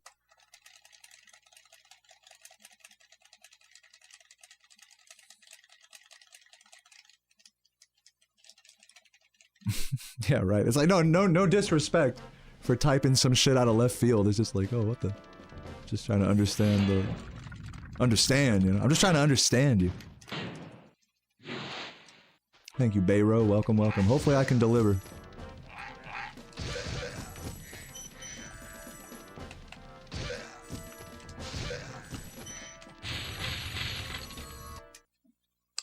Yeah, right. It's like, no disrespect for typing some shit out of left field. It's just like, oh, what the... Just trying to understand the... Understand, you know? I'm just trying to understand you. Thank you, Bayro. Welcome, welcome. Hopefully I can deliver.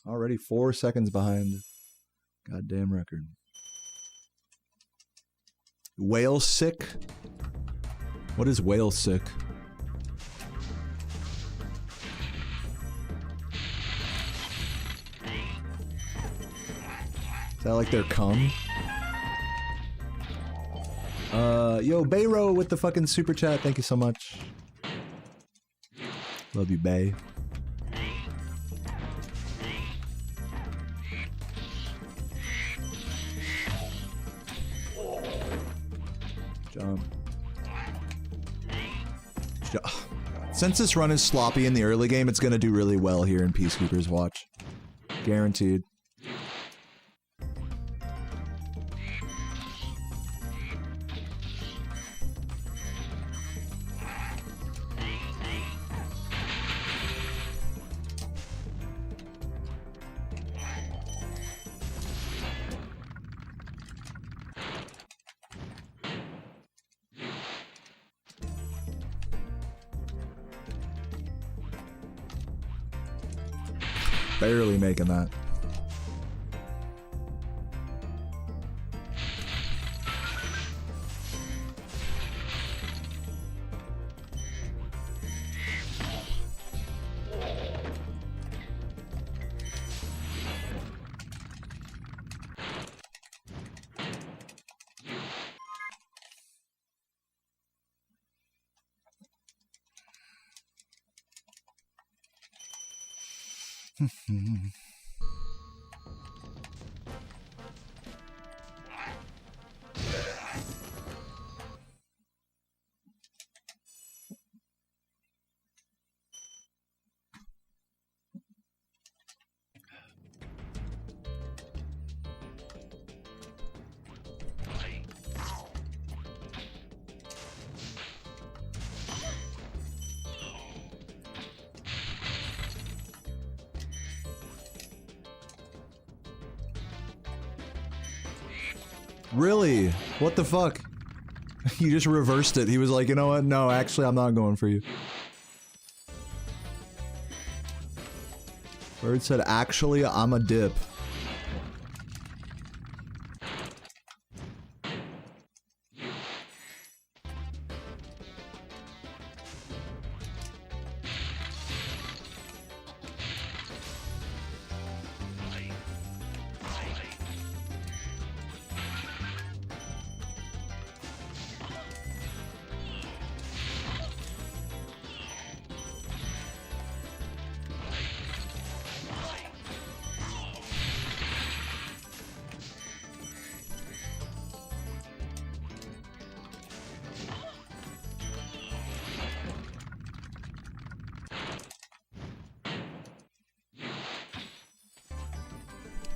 Already 4 seconds behind. Goddamn record. Whale sick? What is whale sick? Is that like their cum? Yo, Bayro with the fucking super chat. Thank you so much. Love you, Bay. Jump. Since this run is sloppy in the early game, it's gonna do really well here in Peacekeeper's Watch. Guaranteed. Barely making that. Really? What the fuck? He just reversed it. He was like, you know what? No, actually, I'm not going for you. Bird said, actually, I'm a dip.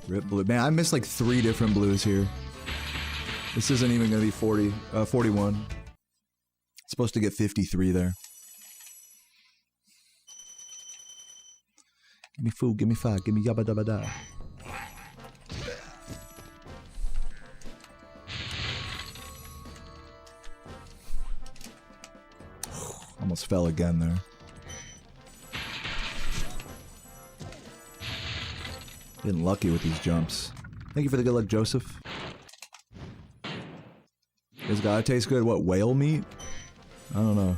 Rip blue. Man, I missed like 3 different blues here. This isn't even gonna be 41. It's supposed to get 53 there. Give me food, give me 5, give me yabba dabba da. Almost fell again there. Getting lucky with these jumps. Thank you for the good luck, Joseph. It's gotta taste good. What, whale meat? I don't know.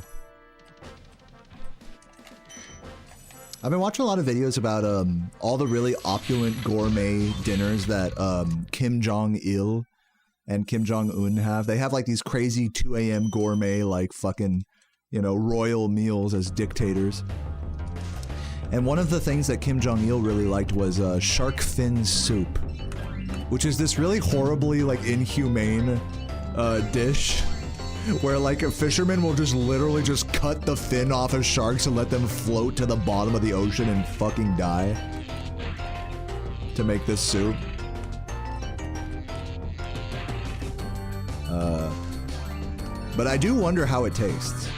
I've been watching a lot of videos about all the really opulent gourmet dinners that Kim Jong-il and Kim Jong-un have. They have like these crazy 2 a.m. gourmet, like fucking, you know, royal meals as dictators. And one of the things that Kim Jong-il really liked was shark fin soup, which is this really horribly, like, inhumane dish where, like, a fisherman will just literally just cut the fin off of sharks and let them float to the bottom of the ocean and fucking die to make this soup. But I do wonder how it tastes,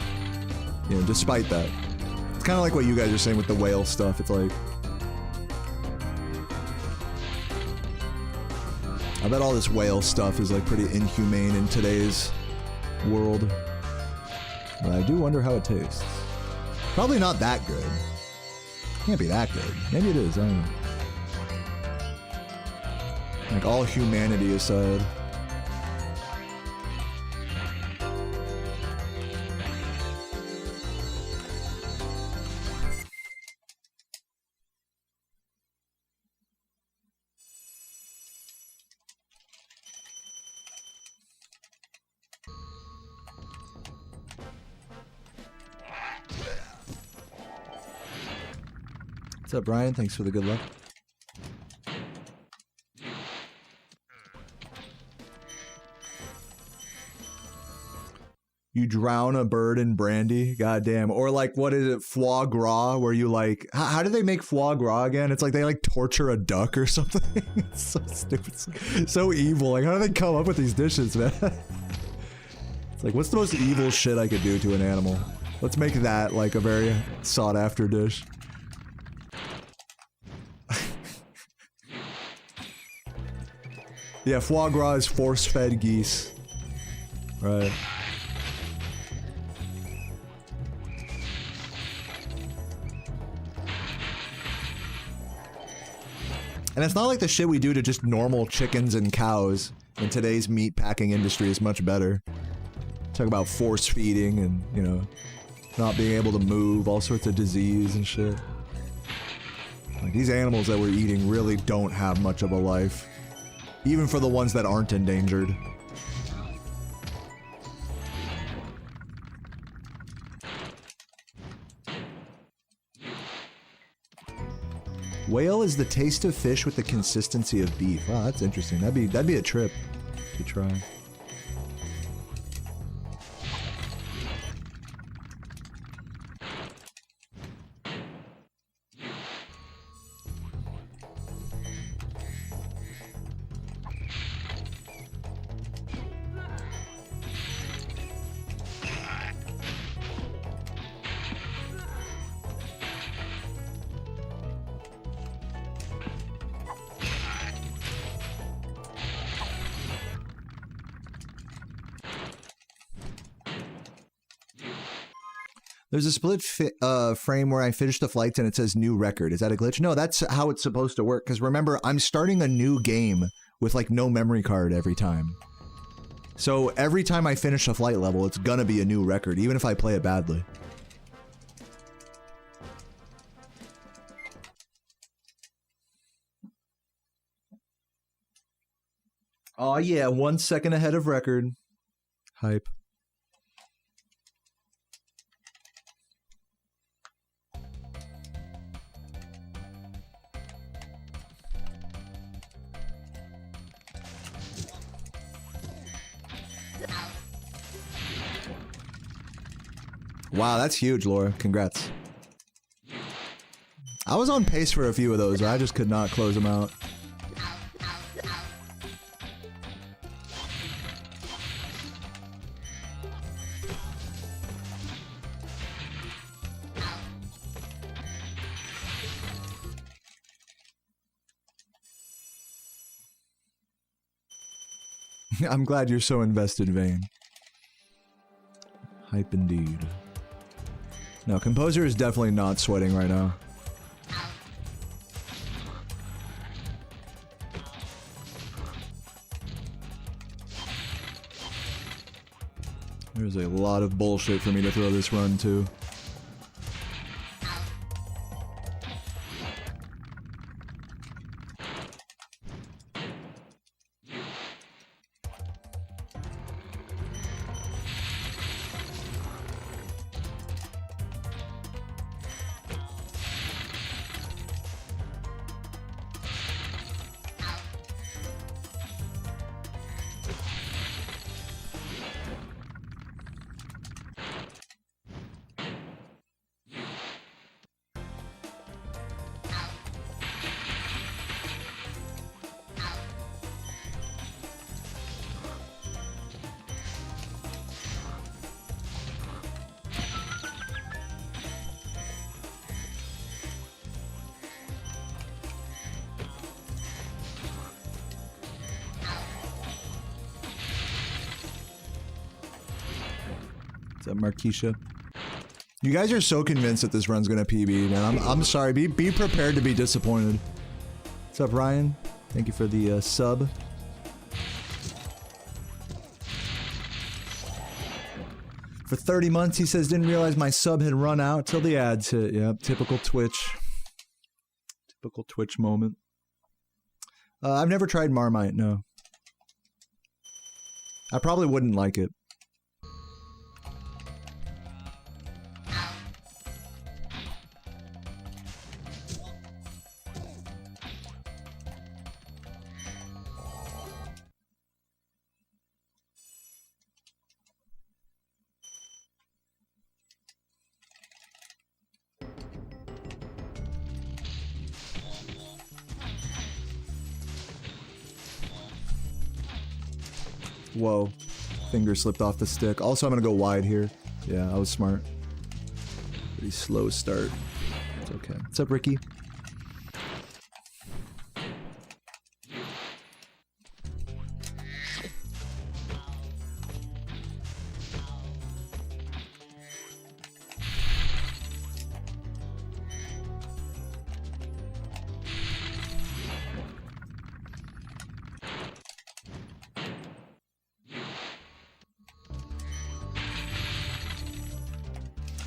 you know, despite that. It's kind of like what you guys are saying with the whale stuff. It's like, I bet all this whale stuff is like pretty inhumane in today's world. But I do wonder how it tastes. Probably not that good. Can't be that good. Maybe it is, I don't know. Like, all humanity aside. What's up, Brian? Thanks for the good luck. You drown a bird in brandy. Goddamn. Or like, what is it? Foie gras, where you like, how do they make foie gras again? It's like they like torture a duck or something. It's so stupid. So evil. Like, how do they come up with these dishes, man? It's like, what's the most evil shit I could do to an animal? Let's make that like a very sought after dish. Yeah, foie gras is force-fed geese. Right. And it's not like the shit we do to just normal chickens and cows. In today's meat packing industry is much better. Talk about force feeding and, you know, not being able to move, all sorts of disease and shit. Like, these animals that we're eating really don't have much of a life. Even for the ones that aren't endangered. Whale is the taste of fish with the consistency of beef. Wow, that's interesting. That'd be a trip to try. There's a split frame where I finished the flights and it says new record. Is that a glitch? No, that's how it's supposed to work. Because remember, I'm starting a new game with like no memory card every time. So every time I finish a flight level, it's gonna be a new record, even if I play it badly. Oh yeah, 1 second ahead of record. Hype. Wow, that's huge, Laura. Congrats. I was on pace for a few of those, I just could not close them out. I'm glad you're so invested, Vane. Hype indeed. No, Composer is definitely not sweating right now. There's a lot of bullshit for me to throw this run to. What's up, Marquisha? You guys are so convinced that this run's gonna PB, man. I'm sorry. Be prepared to be disappointed. What's up, Ryan? Thank you for the sub. For 30 months, he says, didn't realize my sub had run out till the ads hit. Yep, typical Twitch. Typical Twitch moment. I've never tried Marmite, no. I probably wouldn't like it. Whoa. Finger slipped off the stick. Also, I'm gonna go wide here. Yeah, I was smart. Pretty slow start. It's okay. What's up, Ricky?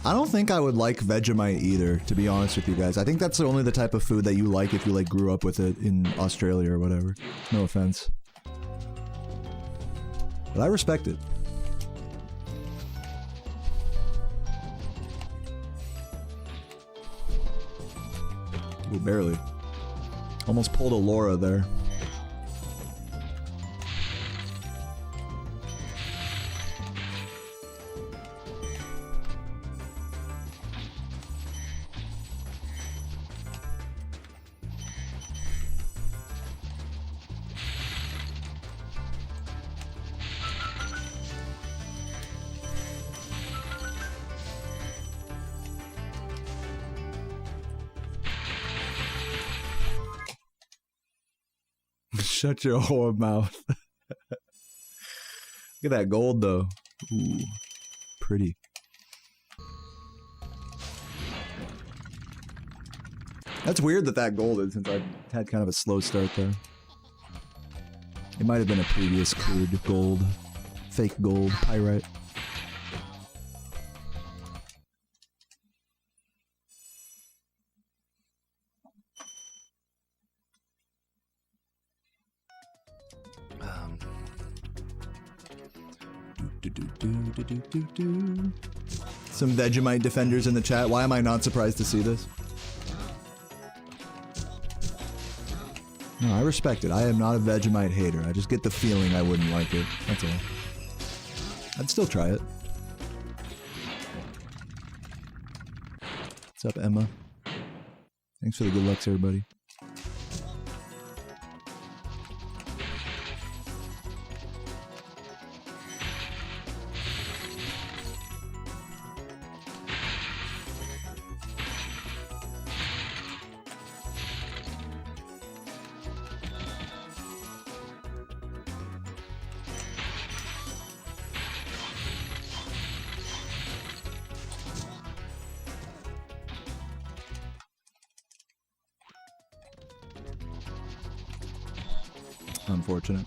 I don't think I would like Vegemite either, to be honest with you guys. I think that's only the type of food that you like if you like grew up with it in Australia or whatever. No offense. But I respect it. Ooh, barely. Almost pulled a Laura there. Shut your whore mouth. Look at that gold, though. Ooh, pretty. That's weird that that gold is, since I've had kind of a slow start there. It might have been a previous crude gold. Fake gold, pyrite. Some Vegemite defenders in the chat. Why am I not surprised to see this? No, I respect it. I am not a Vegemite hater. I just get the feeling I wouldn't like it. That's all. I'd still try it. What's up, Emma? Thanks for the good lucks, everybody. Unfortunate.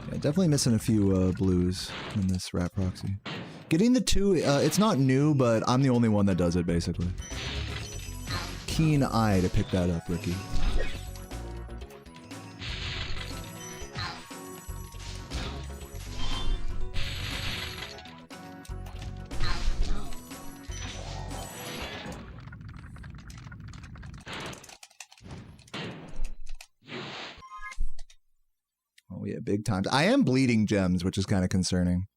Yeah, definitely missing a few blues in this rat proxy. Getting the two, it's not new, but I'm the only one that does it, basically. Keen eye to pick that up, Ricky. Big times. I am bleeding gems, which is kind of concerning.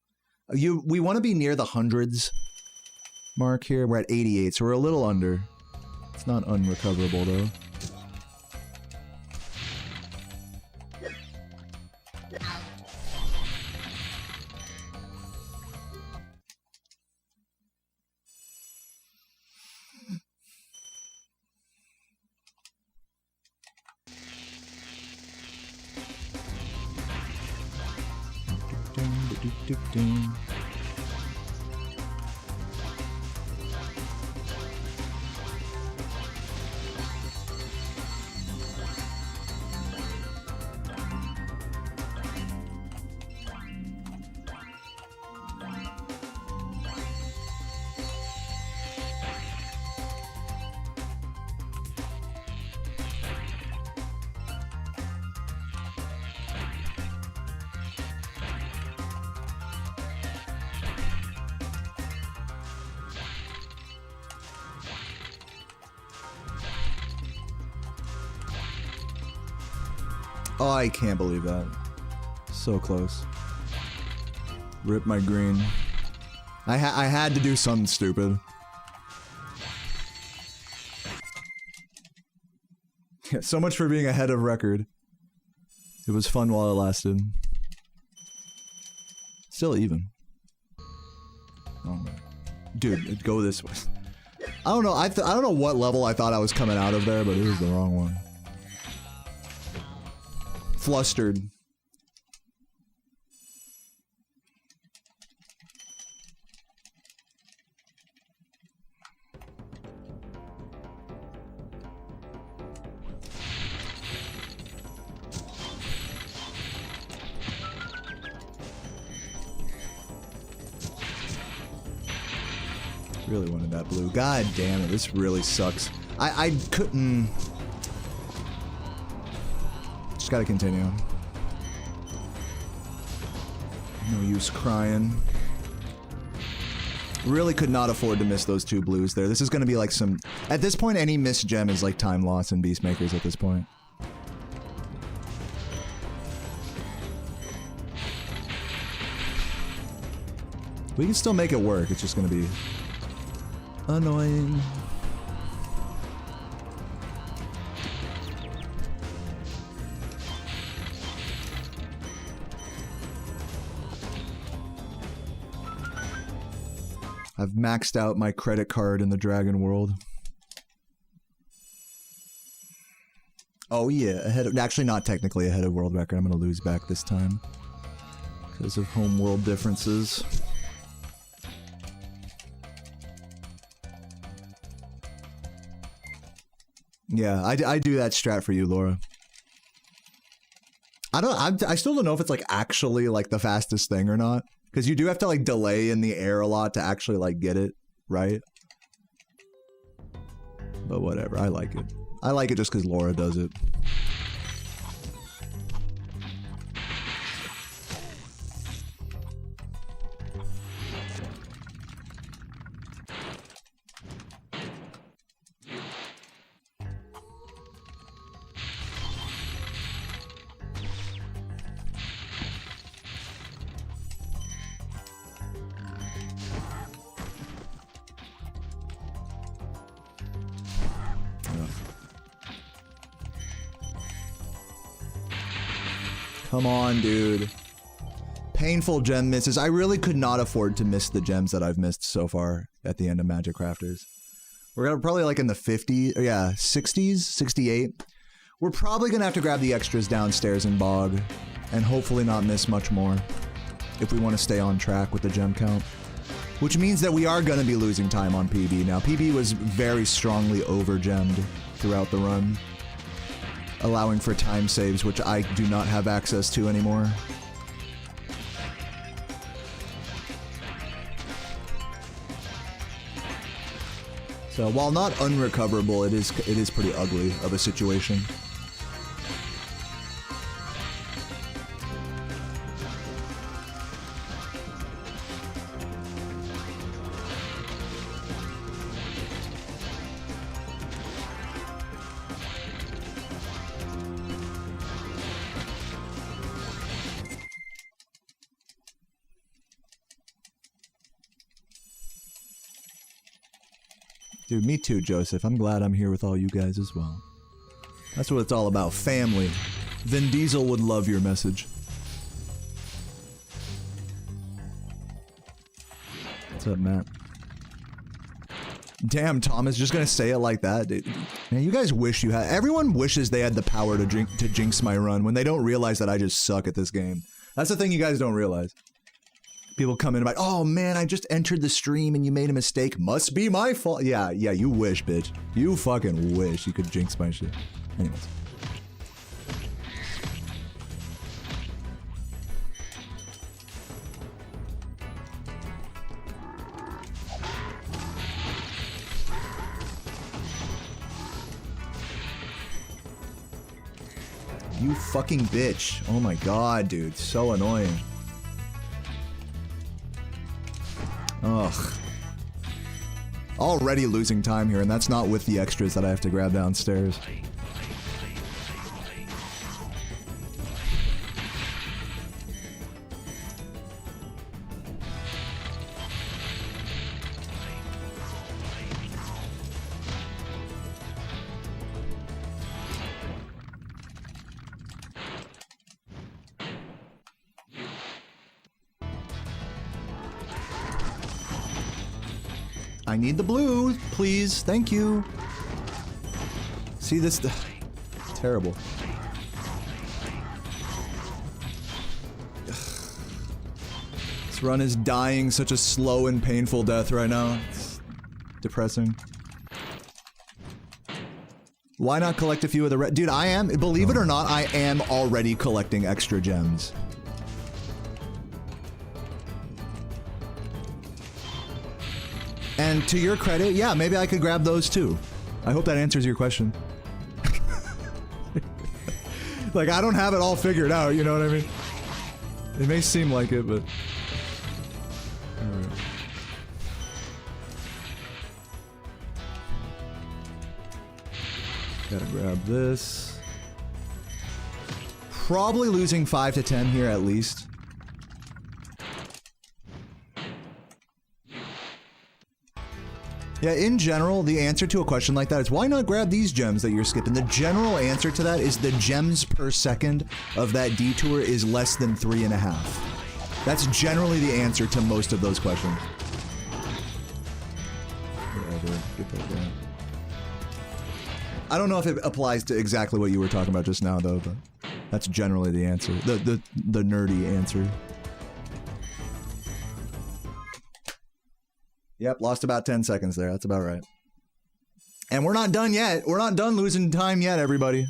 We want to be near the hundreds mark here. We're at 88, so we're a little under. It's not unrecoverable though. Oh, I can't believe that. So close. Rip my green. I had to do something stupid. Yeah, so much for being ahead of record. It was fun while it lasted. Still even. Oh, dude, go this way. I don't know. I don't know what level I thought I was coming out of there, but it was the wrong one. Flustered. Really wanted that blue. God damn it, this really sucks. I couldn't... Just gotta continue. No use crying. Really could not afford to miss those 2 blues there. This is gonna be like some... At this point, any missed gem is like time loss in Beastmakers at this point. We can still make it work, it's just gonna be... annoying. I've maxed out my credit card in the Dragon World. Oh yeah, ahead of, actually not technically ahead of world record. I'm gonna lose back this time because of home world differences. Yeah, I do that strat for you, Laura. I still don't know if it's like actually like the fastest thing or not, because you do have to like delay in the air a lot to actually like get it right. But whatever, I like it. I like it just because Laura does it. Come on, dude. Painful gem misses. I really could not afford to miss the gems that I've missed so far at the end of Magic Crafters. We're gonna probably like in the 50s, yeah, 60s, 68. We're probably gonna have to grab the extras downstairs in Bog and hopefully not miss much more if we want to stay on track with the gem count. Which means that we are gonna be losing time on PB. Now, PB was very strongly over-gemmed throughout the run, allowing for time saves, which I do not have access to anymore. So while not unrecoverable, it is pretty ugly of a situation. Dude, me too, Joseph. I'm glad I'm here with all you guys as well. That's what it's all about. Family. Vin Diesel would love your message. What's up, Matt? Damn, Thomas, just gonna say it like that, dude. Man, you guys wish you had... Everyone wishes they had the power to jinx my run when they don't realize that I just suck at this game. That's the thing you guys don't realize. People come in and like, oh man, I just entered the stream and you made a mistake. Must be my fault. Yeah, you wish, bitch. You fucking wish you could jinx my shit. Anyways. You fucking bitch. Oh my god, dude. So annoying. Ugh. Already losing time here, and that's not with the extras that I have to grab downstairs. I need the blue, please. Thank you. See this? It's terrible. This run is dying such a slow and painful death right now. It's depressing. Why not collect a few of the red? Dude, I am, believe it or not, I am already collecting extra gems. And to your credit, yeah, maybe I could grab those too. I hope that answers your question. Like, I don't have it all figured out, you know what I mean? It may seem like it, but... Alright. Gotta grab this. Probably losing 5 to 10 here at least. Yeah, in general, the answer to a question like that is why not grab these gems that you're skipping? The general answer to that is the gems per second of that detour is less than 3.5. That's generally the answer to most of those questions. Whatever, get that down. I don't know if it applies to exactly what you were talking about just now, though, but that's generally the answer. The nerdy answer. Yep, lost about 10 seconds there. That's about right. And we're not done yet. We're not done losing time yet, everybody.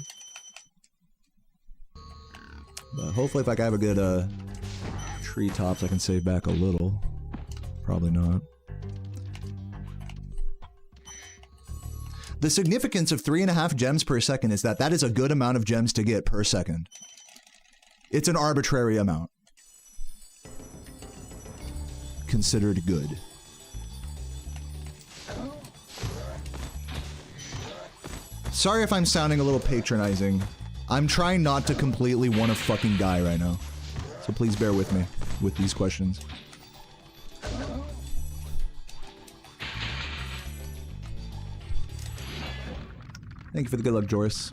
But hopefully if I have a good treetops, I can save back a little. Probably not. The significance of 3.5 gems per second is that is a good amount of gems to get per second. It's an arbitrary amount. Considered good. Sorry if I'm sounding a little patronizing. I'm trying not to completely want to fucking die right now. So please bear with me with these questions. Thank you for the good luck, Joris.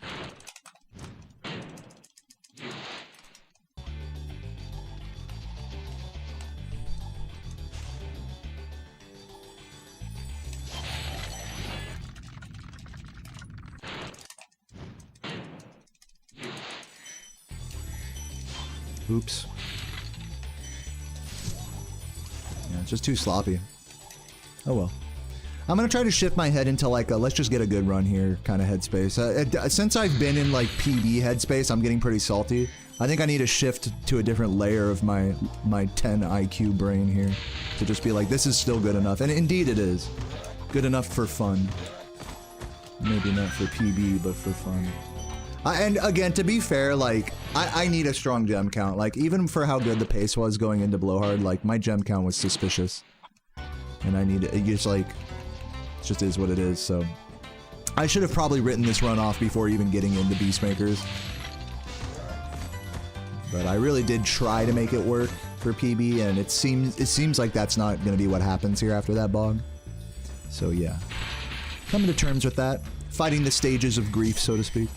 Oops. Yeah, it's just too sloppy. Oh well. I'm gonna try to shift my head into like a let's just get a good run here kind of headspace. Since I've been in like PB headspace, I'm getting pretty salty. I think I need to shift to a different layer of my 10 IQ brain here to just be like, this is still good enough. And indeed it is. Good enough for fun. Maybe not for PB, but for fun. And again, to be fair, like, I need a strong gem count. Like, even for how good the pace was going into Blowhard, like, my gem count was suspicious. And I need it. It's like, it just is what it is, so. I should have probably written this run off before even getting into Beastmakers. But I really did try to make it work for PB, and it seems like that's not going to be what happens here after that bog. So, yeah. Coming to terms with that. Fighting the stages of grief, so to speak.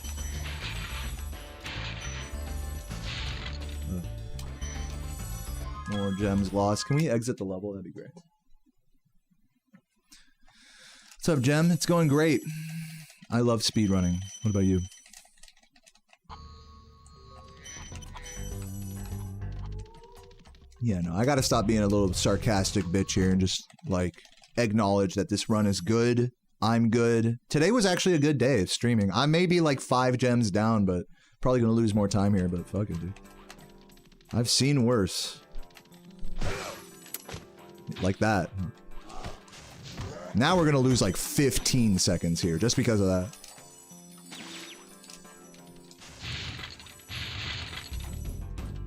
More gems lost. Can we exit the level? That'd be great. What's up, Gem? It's going great. I love speedrunning. What about you? Yeah, no, I gotta stop being a little sarcastic bitch here and just, like, acknowledge that this run is good. I'm good. Today was actually a good day of streaming. I may be, like, 5 gems down, but probably gonna lose more time here, but fuck it, dude. I've seen worse. Like that. Now we're gonna lose like 15 seconds here just because of that.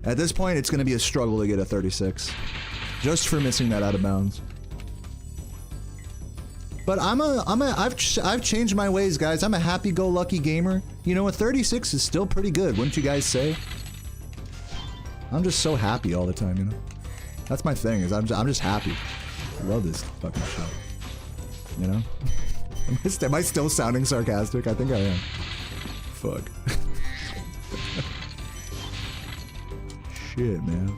At this point, it's gonna be a struggle to get a 36. Just for missing that out of bounds. But I've changed my ways, guys. I'm a happy-go-lucky gamer. You know, a 36 is still pretty good, wouldn't you guys say? I'm just so happy all the time, you know? That's my thing, is I'm just happy. I love this fucking shit. You know? Am I still sounding sarcastic? I think I am. Fuck. Shit, man.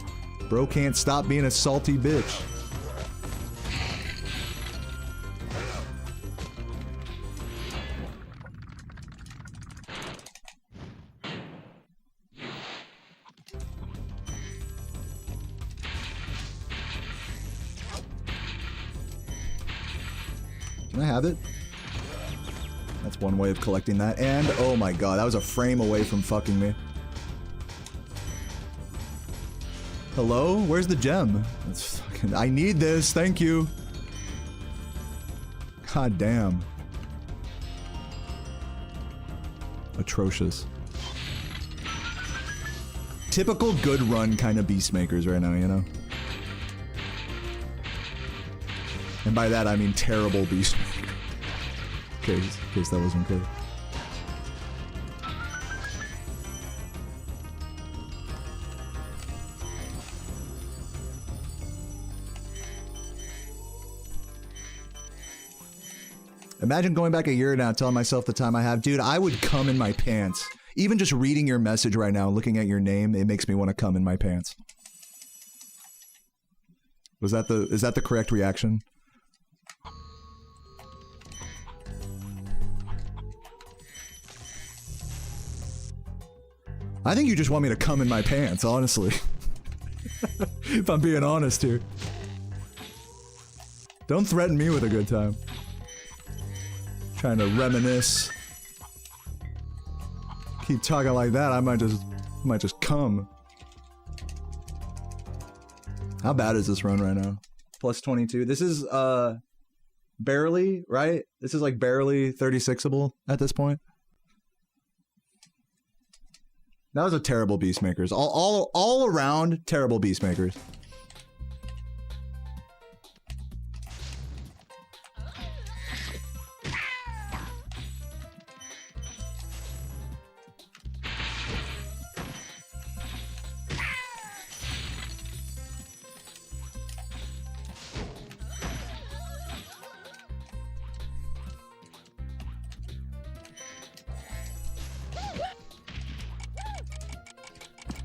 Bro can't stop being a salty bitch. Can I have it? That's one way of collecting that. And, oh my god, that was a frame away from fucking me. Hello? Where's the gem? That's fucking... I need this, thank you. God damn. Atrocious. Typical good run kind of Beastmakers right now, you know? And by that I mean terrible Beastmaker. Okay, in case that wasn't clear. Imagine going back a year now telling myself the time I have. Dude, I would come in my pants. Even just reading your message right now, looking at your name, it makes me want to come in my pants. Is that the correct reaction? I think you just want me to come in my pants, honestly. If I'm being honest here. Don't threaten me with a good time. Trying to reminisce. Keep talking like that, I might just come. How bad is this run right now? Plus 22. This is barely, right? This is like barely 36able at this point. That was a terrible Beastmakers. All around terrible Beastmakers.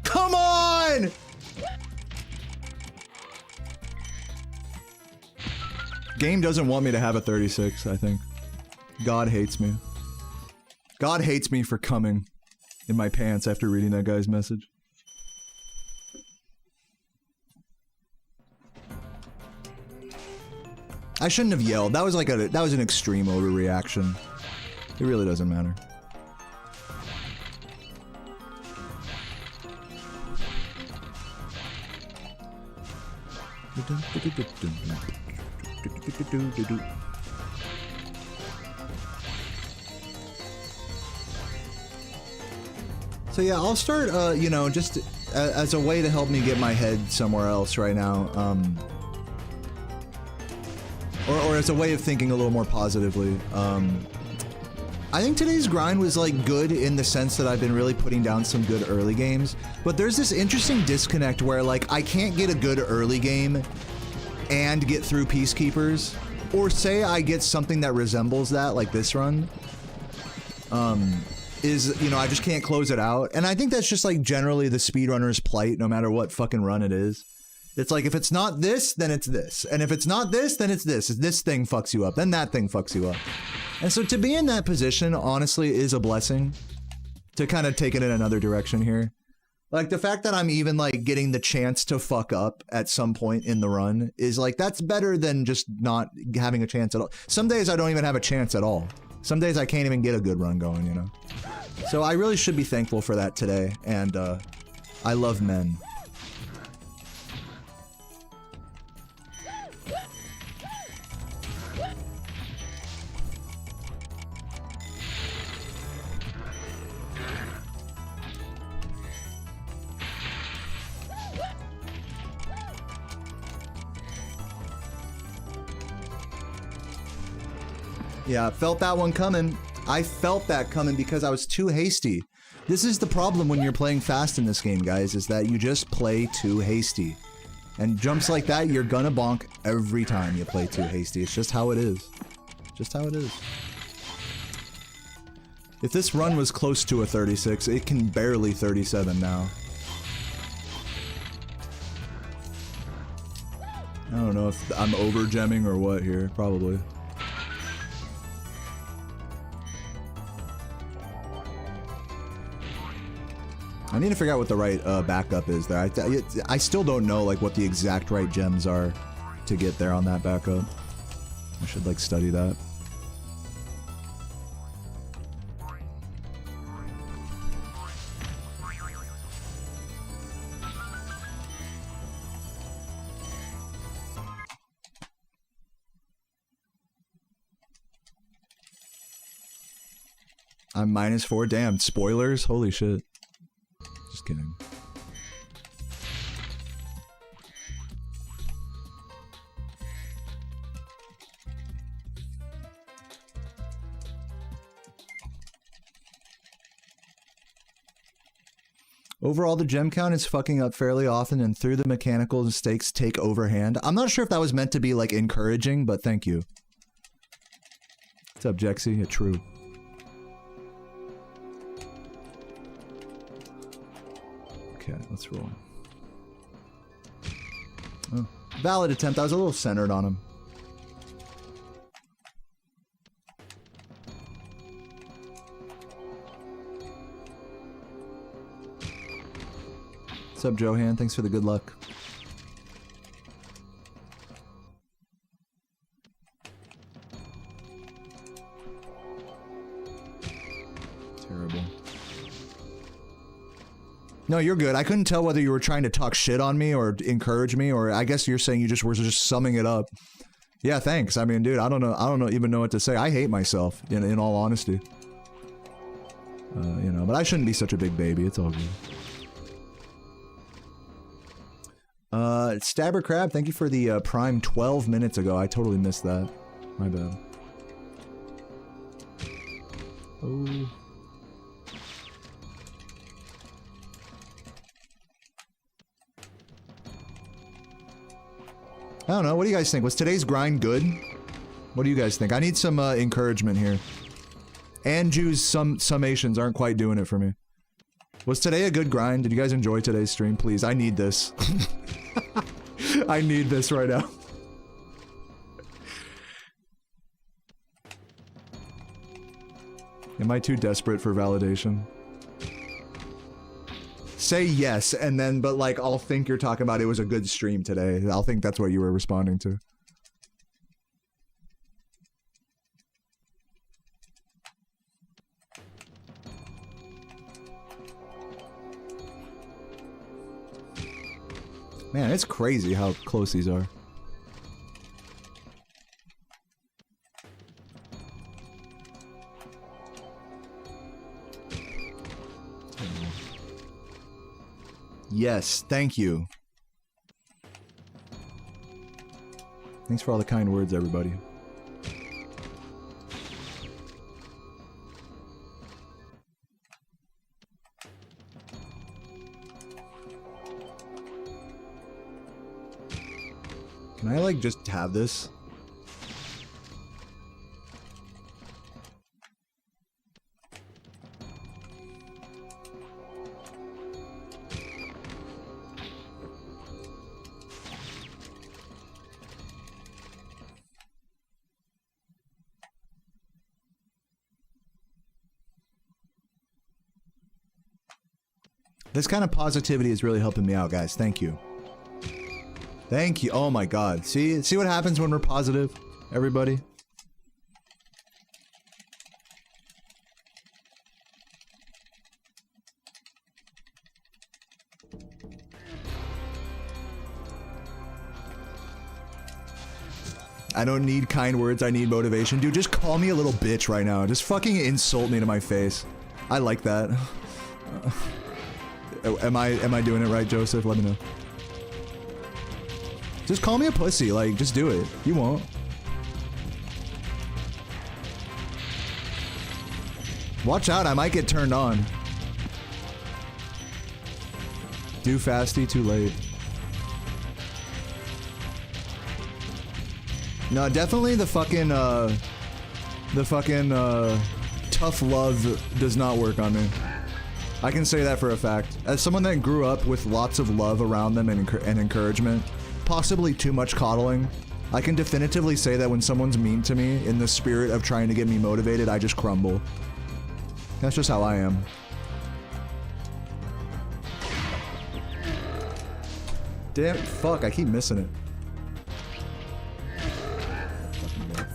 Come on! Game doesn't want me to have a 36, I think. God hates me. God hates me for coming in my pants after reading that guy's message. I shouldn't have yelled. That was like that was an extreme overreaction. It really doesn't matter. So yeah, I'll start, you know, just as a way to help me get my head somewhere else right now, or as a way of thinking a little more positively. I think today's grind was like good in the sense that I've been really putting down some good early games, but there's this interesting disconnect where like I can't get a good early game and get through Peacekeepers, or say I get something that resembles that, like this run, is, you know, I just can't close it out. And I think that's just like generally the speedrunner's plight, no matter what fucking run it is. It's like, if it's not this, then it's this. And if it's not this, then it's this. If this thing fucks you up, then that thing fucks you up. And so to be in that position, honestly, is a blessing. To kind of take it in another direction here. Like, the fact that I'm even, like, getting the chance to fuck up at some point in the run is, like, that's better than just not having a chance at all. Some days I don't even have a chance at all. Some days I can't even get a good run going, you know? So I really should be thankful for that today, and, I love men. Yeah, felt that one coming. I felt that coming because I was too hasty. This is the problem when you're playing fast in this game, guys, is that you just play too hasty. And jumps like that, you're gonna bonk every time you play too hasty. It's just how it is. Just how it is. If this run was close to a 36, it can barely 37 now. I don't know if I'm over-gemming or what here, probably. I need to figure out what the right backup is there. I still don't know like what the exact right gems are to get there on that backup. I should like study that. I'm -4. Damn, spoilers? Holy shit. Just kidding. Overall, the gem count is fucking up fairly often, and through the mechanical mistakes take overhand. I'm not sure if that was meant to be, like, encouraging, but thank you. What's up, Jexy? Yeah, true. Okay, let's roll. Oh, valid attempt. I was a little centered on him. What's up, Johan? Thanks for the good luck. Terrible. No, you're good. I couldn't tell whether you were trying to talk shit on me or encourage me, or I guess you're saying you just were just summing it up. Yeah, thanks. I mean, dude, I don't even know what to say. I hate myself, in all honesty. You know, but I shouldn't be such a big baby. It's all good. Stabber Crab, thank you for the Prime 12 minutes ago. I totally missed that. My bad. Oh. I don't know. What do you guys think? Was today's grind good? What do you guys think? I need some encouragement here. Anju's summations aren't quite doing it for me. Was today a good grind? Did you guys enjoy today's stream? Please, I need this. I need this right now. Am I too desperate for validation? Say yes, and then, but like, I'll think you're talking about it was a good stream today. I'll think that's what you were responding to. Man, it's crazy how close these are. Yes, thank you. Thanks for all the kind words, everybody. Can I, like, just have this? This kind of positivity is really helping me out, guys. Thank you. Thank you. Oh my god. See what happens when we're positive, everybody? I don't need kind words, I need motivation. Dude, just call me a little bitch right now. Just fucking insult me to my face. I like that. Am I doing it right, Joseph? Let me know. Just call me a pussy, like, just do it. You won't. Watch out, I might get turned on. Do fasty, too late. No, definitely the fucking tough love does not work on me. I can say that for a fact. As someone that grew up with lots of love around them and encouragement, possibly too much coddling, I can definitively say that when someone's mean to me in the spirit of trying to get me motivated, I just crumble. That's just how I am. Damn, fuck, I keep missing it.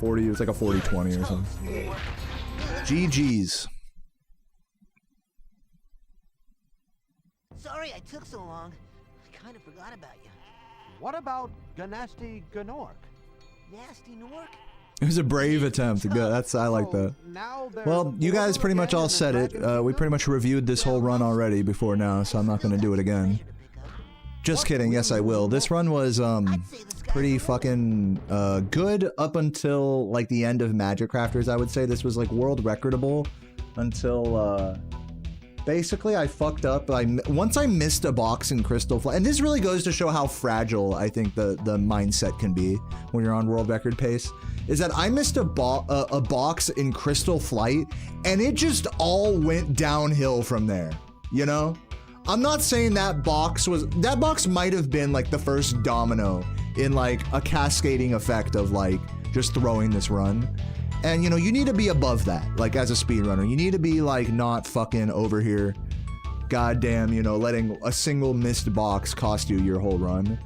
40, it's like a 40-20 or something. GG's. Sorry I took so long. I kind of forgot about you. What about Ganasty Gnork? Nasty Nork? It was a brave attempt. Good. I like that. Well, you guys pretty much all said it. We pretty much reviewed this whole run already before now, so I'm not going to do it again. Just kidding. Yes, I will. This run was pretty fucking good up until like the end of Magic Crafters. I would say this was like world recordable until basically I fucked up. Once I missed a box in Crystal Flight, and this really goes to show how fragile I think the mindset can be when you're on world record pace. Is that I missed a box in Crystal Flight, and it just all went downhill from there, you know? I'm not saying that box might have been like the first domino in like a cascading effect of like just throwing this run. And you know, you need to be above that, like as a speedrunner. You need to be like not fucking over here, goddamn, you know, letting a single missed box cost you your whole run.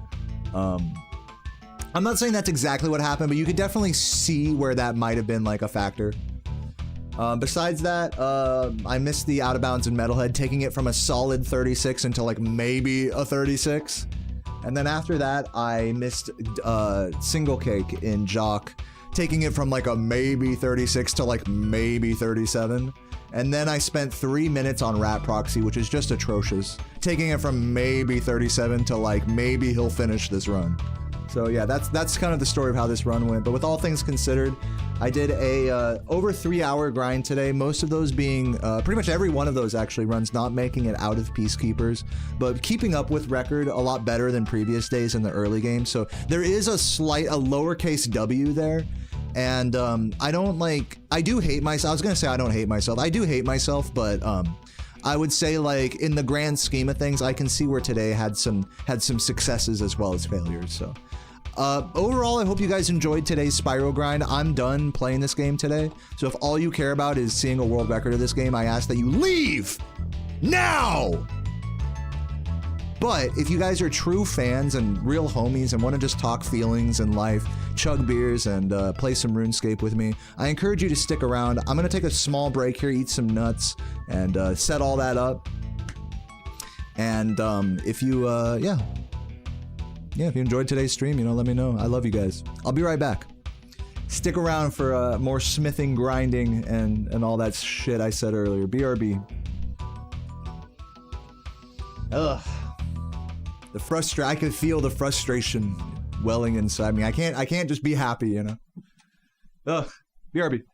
I'm not saying that's exactly what happened, but you could definitely see where that might have been like a factor. Besides that, I missed the out of bounds in Metalhead, taking it from a solid 36 into like maybe a 36. And then after that, I missed Single Cake in Jock, taking it from like a maybe 36 to like maybe 37. And then I spent 3 minutes on Rat Proxy, which is just atrocious, taking it from maybe 37 to like maybe he'll finish this run. So yeah, that's kind of the story of how this run went. But with all things considered, I did a over 3 hour grind today. Most of those being pretty much every one of those actually runs not making it out of Peacekeepers, but keeping up with record a lot better than previous days in the early game. So there is a lowercase W there. And I do hate myself. I was gonna say I don't hate myself. I do hate myself, but I would say like in the grand scheme of things, I can see where today had some successes as well as failures. So overall, I hope you guys enjoyed today's Spyro grind. I'm done playing this game today. So if all you care about is seeing a world record of this game, I ask that you leave now. But if you guys are true fans and real homies and want to just talk feelings and life, chug beers and play some RuneScape with me, I encourage you to stick around. I'm going to take a small break here, eat some nuts, and set all that up. And if you, if you enjoyed today's stream, you know, let me know. I love you guys. I'll be right back. Stick around for more smithing, grinding, and all that shit I said earlier. BRB. Ugh. I can feel the frustration welling inside me. I can't just be happy, you know. Ugh. BRB.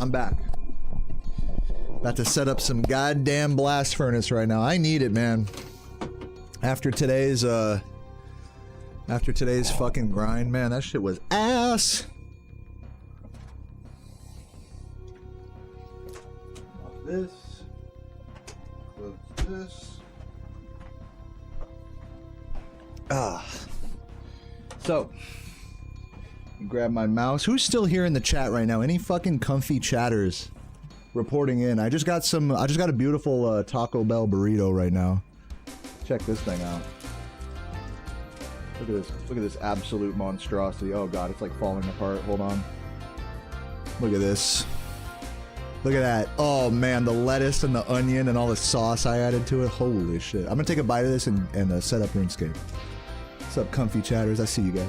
I'm back. About to set up some goddamn blast furnace right now. I need it, man. After today's fucking grind, man, that shit was ass. This. Close this. So, grab my mouse. Who's still here in the chat right now? Any fucking comfy chatters reporting in? I just got a beautiful Taco Bell burrito right now. Check this thing out. Look at this. Look at this absolute monstrosity. Oh god, it's like falling apart. Hold on. Look at this. Look at that. Oh man, the lettuce and the onion and all the sauce I added to it. Holy shit. I'm gonna take a bite of this and set up RuneScape. What's up, comfy chatters? I see you guys.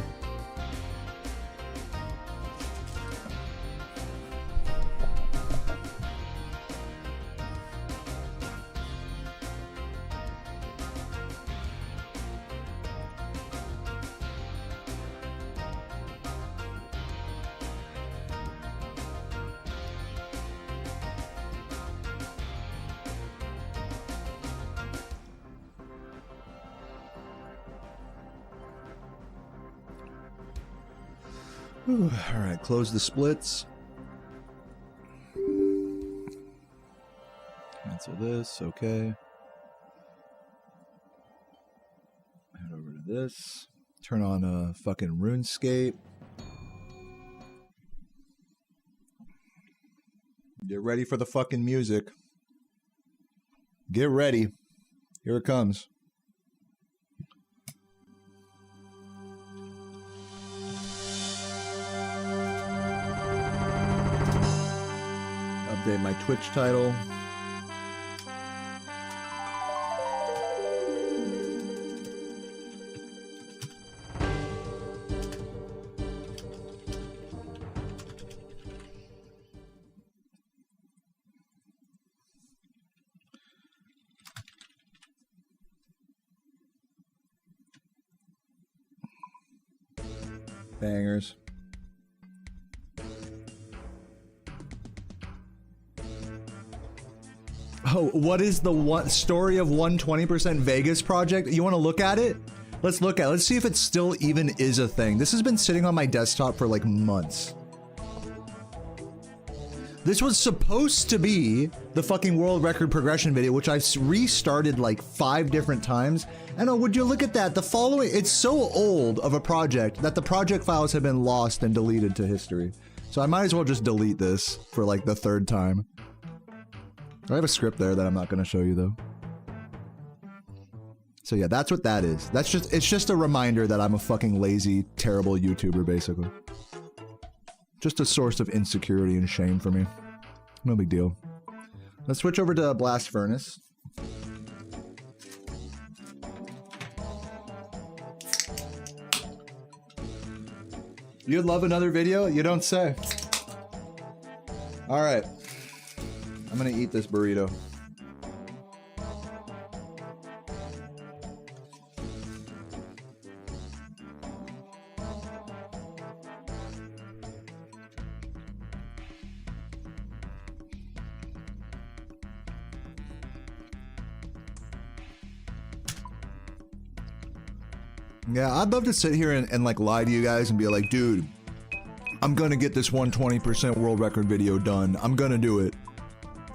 Alright, close the splits. Cancel this, okay. Head over to this. Turn on fucking RuneScape. Get ready for the fucking music. Get ready. Here it comes. Update my Twitch title. Bangers. Oh, what is the one story of 120% Vegas project? You want to look at it? Let's look at it. Let's see if it still even is a thing. This has been sitting on my desktop for like months. This was supposed to be the fucking world record progression video, which I've restarted like 5 different times. And oh, would you look at that? The following, it's so old of a project that the project files have been lost and deleted to history. So I might as well just delete this for like the 3rd time. I have a script there that I'm not going to show you though. So yeah, that's what that is. That's just, it's just a reminder that I'm a fucking lazy, terrible YouTuber basically. Just a source of insecurity and shame for me. No big deal. Let's switch over to Blast Furnace. You'd love another video? You don't say. All right. I'm gonna eat this burrito. Yeah, I'd love to sit here and like lie to you guys and be like, dude, I'm gonna get this 120% world record video done. I'm gonna do it.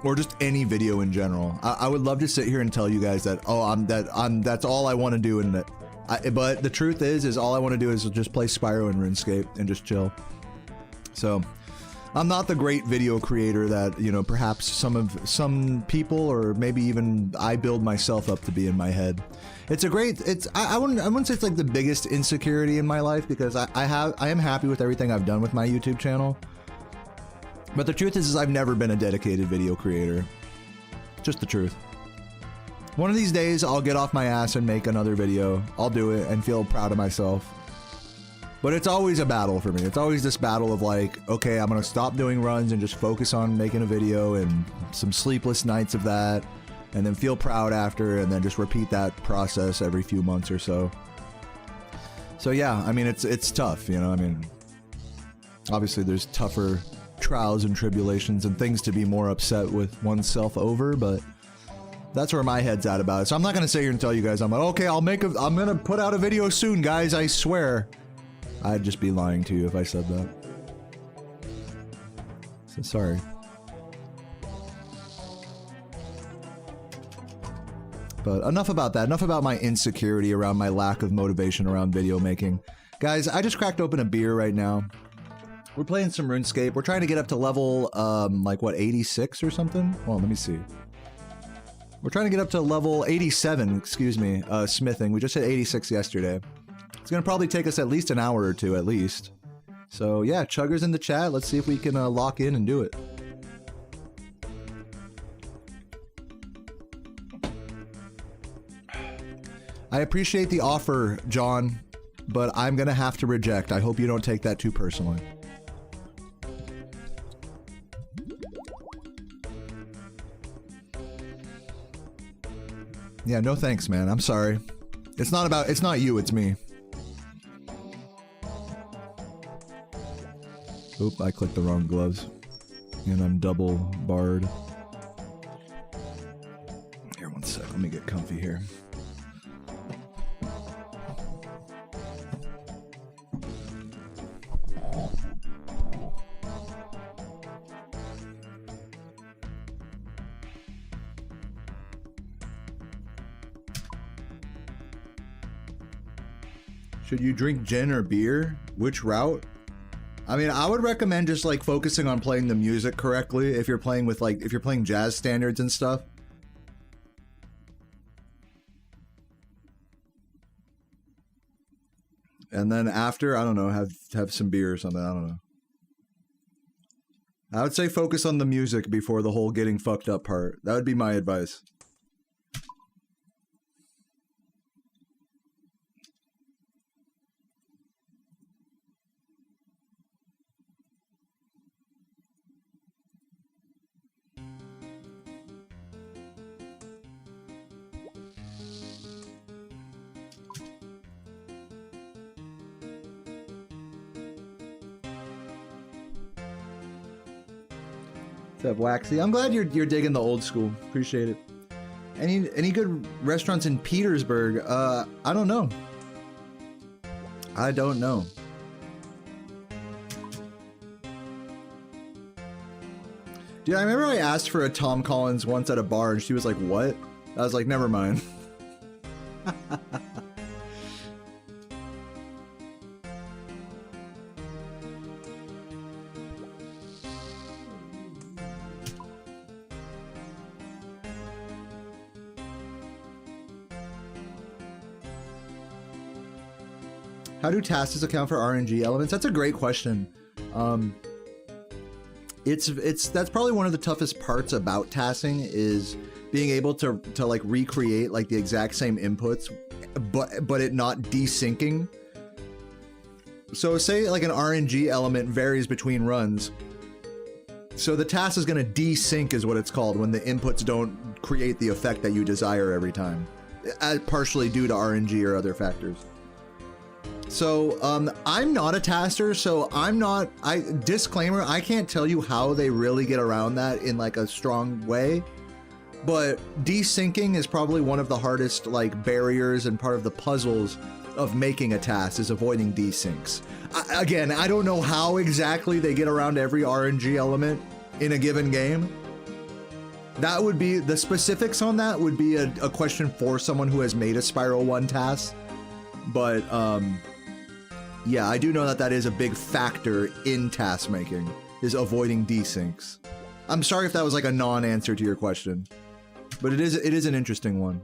Or just any video in general. I would love to sit here and tell you guys that, oh, that's all I want to do, and that. But the truth is all I want to do is just play Spyro and RuneScape and just chill. So, I'm not the great video creator that, you know, perhaps some people or maybe even I build myself up to be in my head. It's a great, I wouldn't say it's like the biggest insecurity in my life, because I am happy with everything I've done with my YouTube channel. But the truth is I've never been a dedicated video creator. Just the truth. One of these days, I'll get off my ass and make another video. I'll do it and feel proud of myself. But it's always a battle for me. It's always this battle of like, okay, I'm gonna stop doing runs and just focus on making a video, and some sleepless nights of that, and then feel proud after, and then just repeat that process every few months or so. So yeah, I mean, it's tough, you know, I mean, obviously there's tougher trials and tribulations and things to be more upset with oneself over, but that's where my head's at about it. So I'm not gonna sit here and tell you guys I'm like, okay, I'm gonna put out a video soon, guys, I swear. I'd just be lying to you if I said that. So sorry. But enough about that. Enough about my insecurity around my lack of motivation around video making. Guys, I just cracked open a beer right now. We're playing some RuneScape. We're trying to get up to level, like what, 86 or something? Well, let me see. We're trying to get up to level 87, excuse me, smithing. We just hit 86 yesterday. It's gonna probably take us at least an hour or two, at least. So yeah, chuggers in the chat. Let's see if we can lock in and do it. I appreciate the offer, John, but I'm gonna have to reject. I hope you don't take that too personally. Yeah, no thanks, man. I'm sorry. It's not you, it's me. Oop, I clicked the wrong gloves. And I'm double barred. Here, one sec. Let me get comfy here. Should you drink gin or beer? Which route? I mean, I would recommend just like focusing on playing the music correctly if you're playing with like, if you're playing jazz standards and stuff. And then after, I don't know, have some beer or something, I don't know. I would say focus on the music before the whole getting fucked up part. That would be my advice. What's up, Waxy? I'm glad you're digging the old school. Appreciate it. Any good restaurants in Petersburg? I don't know. I don't know. Dude, I remember I asked for a Tom Collins once at a bar and she was like, what? I was like, never mind. How do tasks account for RNG elements? That's a great question. That's probably one of the toughest parts about tasking is being able to like recreate like the exact same inputs, but it not desyncing. So say like an RNG element varies between runs. So the task is going to desync is what it's called when the inputs don't create the effect that you desire every time, partially due to RNG or other factors. So, I'm not a taster, so disclaimer, I can't tell you how they really get around that in like a strong way, but desyncing is probably one of the hardest like barriers and part of the puzzles of making a task is avoiding desyncs. Again, I don't know how exactly they get around every RNG element in a given game. That would be, the specifics on that would be a question for someone who has made a Spyro 1 task, but, yeah, I do know that that is a big factor in task making, is avoiding desyncs. I'm sorry if that was like a non-answer to your question, but it is an interesting one.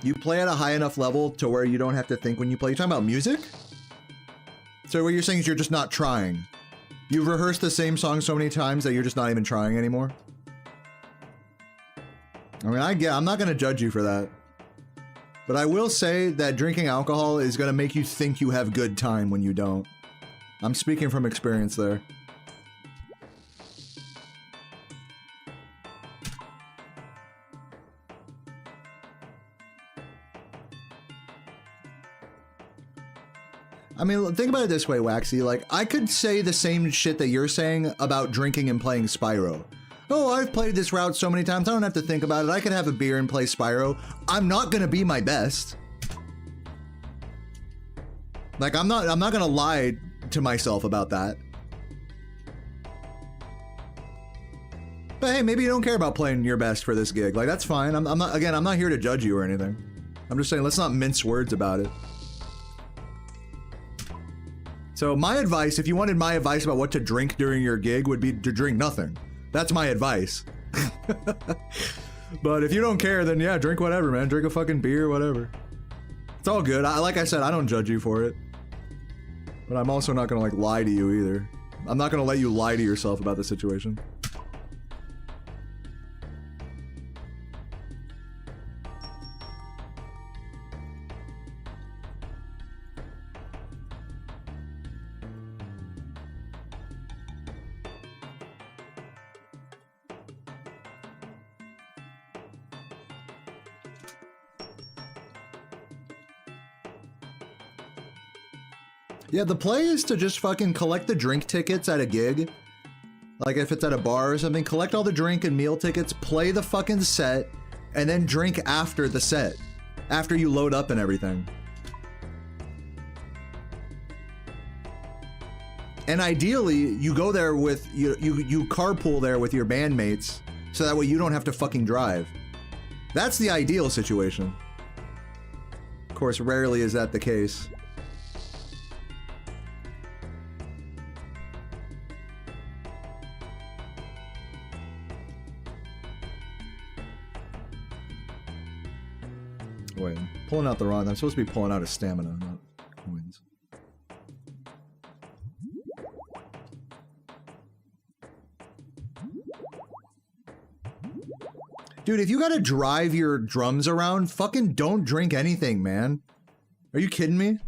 You play at a high enough level to where you don't have to think when you play. You're talking about music? So what you're saying is you're just not trying. You've rehearsed the same song so many times that you're just not even trying anymore? I mean, I'm not gonna judge you for that. But I will say that drinking alcohol is gonna make you think you have good time when you don't. I'm speaking from experience there. I mean, think about it this way, Waxy. Like, I could say the same shit that you're saying about drinking and playing Spyro. Oh, I've played this route so many times, I don't have to think about it. I could have a beer and play Spyro. I'm not gonna be my best. Like, I'm not gonna lie to myself about that. But hey, maybe you don't care about playing your best for this gig. Like, that's fine. I'm not here to judge you or anything. I'm just saying, let's not mince words about it. So my advice, if you wanted my advice about what to drink during your gig, would be to drink nothing. That's my advice. But if you don't care, then yeah, drink whatever, man. Drink a fucking beer, whatever. It's all good. Like I said, I don't judge you for it. But I'm also not gonna like lie to you either. I'm not gonna let you lie to yourself about the situation. Yeah, the play is to just fucking collect the drink tickets at a gig. Like if it's at a bar or something, collect all the drink and meal tickets, play the fucking set, and then drink after the set. After you load up and everything. And ideally, you go there with, you carpool there with your bandmates, so that way you don't have to fucking drive. That's the ideal situation. Of course, rarely is that the case. Wait, I'm pulling out the wrong. I'm supposed to be pulling out a stamina, not coins. Dude, if you gotta drive your drums around, fucking don't drink anything, man. Are you kidding me?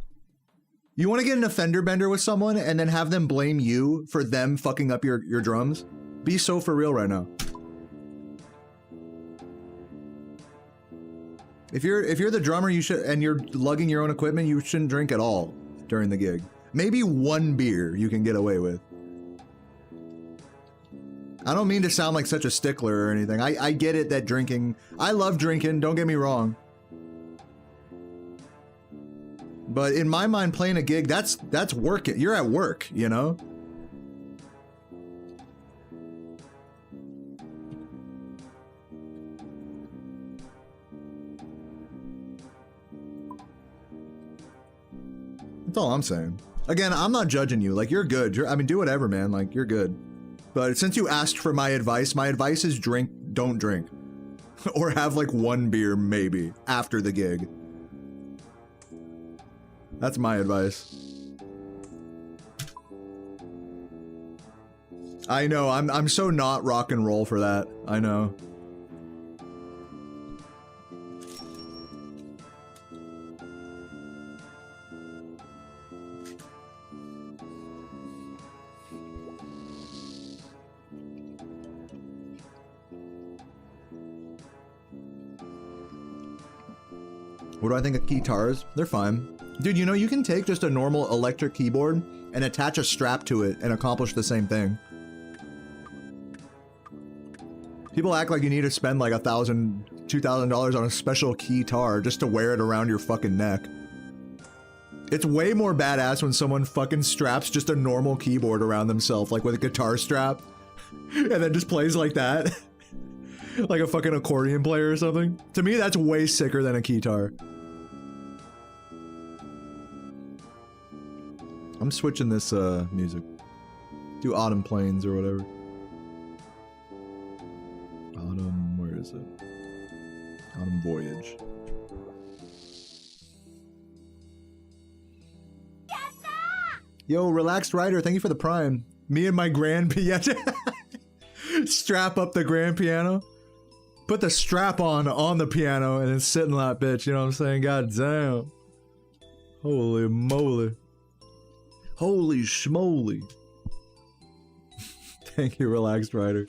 You want to get in a fender bender with someone and then have them blame you for them fucking up your drums? Be so for real right now. If you're the drummer, you should, and you're lugging your own equipment, you shouldn't drink at all during the gig. Maybe one beer you can get away with. I don't mean to sound like such a stickler or anything. I get it that drinking, I love drinking, don't get me wrong. But in my mind, playing a gig, that's work. You're at work, you know? That's all I'm saying. Again, I'm not judging you. Like, you're good. I mean, do whatever, man. Like, you're good. But since you asked for my advice is don't drink. Or have like one beer, maybe, after the gig. That's my advice. I know, I'm so not rock and roll for that. I know. What do I think of guitars? They're fine. Dude, you know, you can take just a normal electric keyboard and attach a strap to it and accomplish the same thing. People act like you need to spend like $1,000, $2,000 on a special guitar just to wear it around your fucking neck. It's way more badass when someone fucking straps just a normal keyboard around themselves, like with a guitar strap, and then just plays like that. Like a fucking accordion player or something. To me, that's way sicker than a guitar. I'm switching this music. Do Autumn Plains or whatever. Autumn, where is it? Autumn Voyage. Yo, Relaxed Rider, thank you for the prime. Me and my grand piano. Strap up the grand piano. put the strap on the piano and then sit in that bitch, you know what I'm saying? God damn. Holy moly. Holy schmoly. Thank you, Relaxed Rider.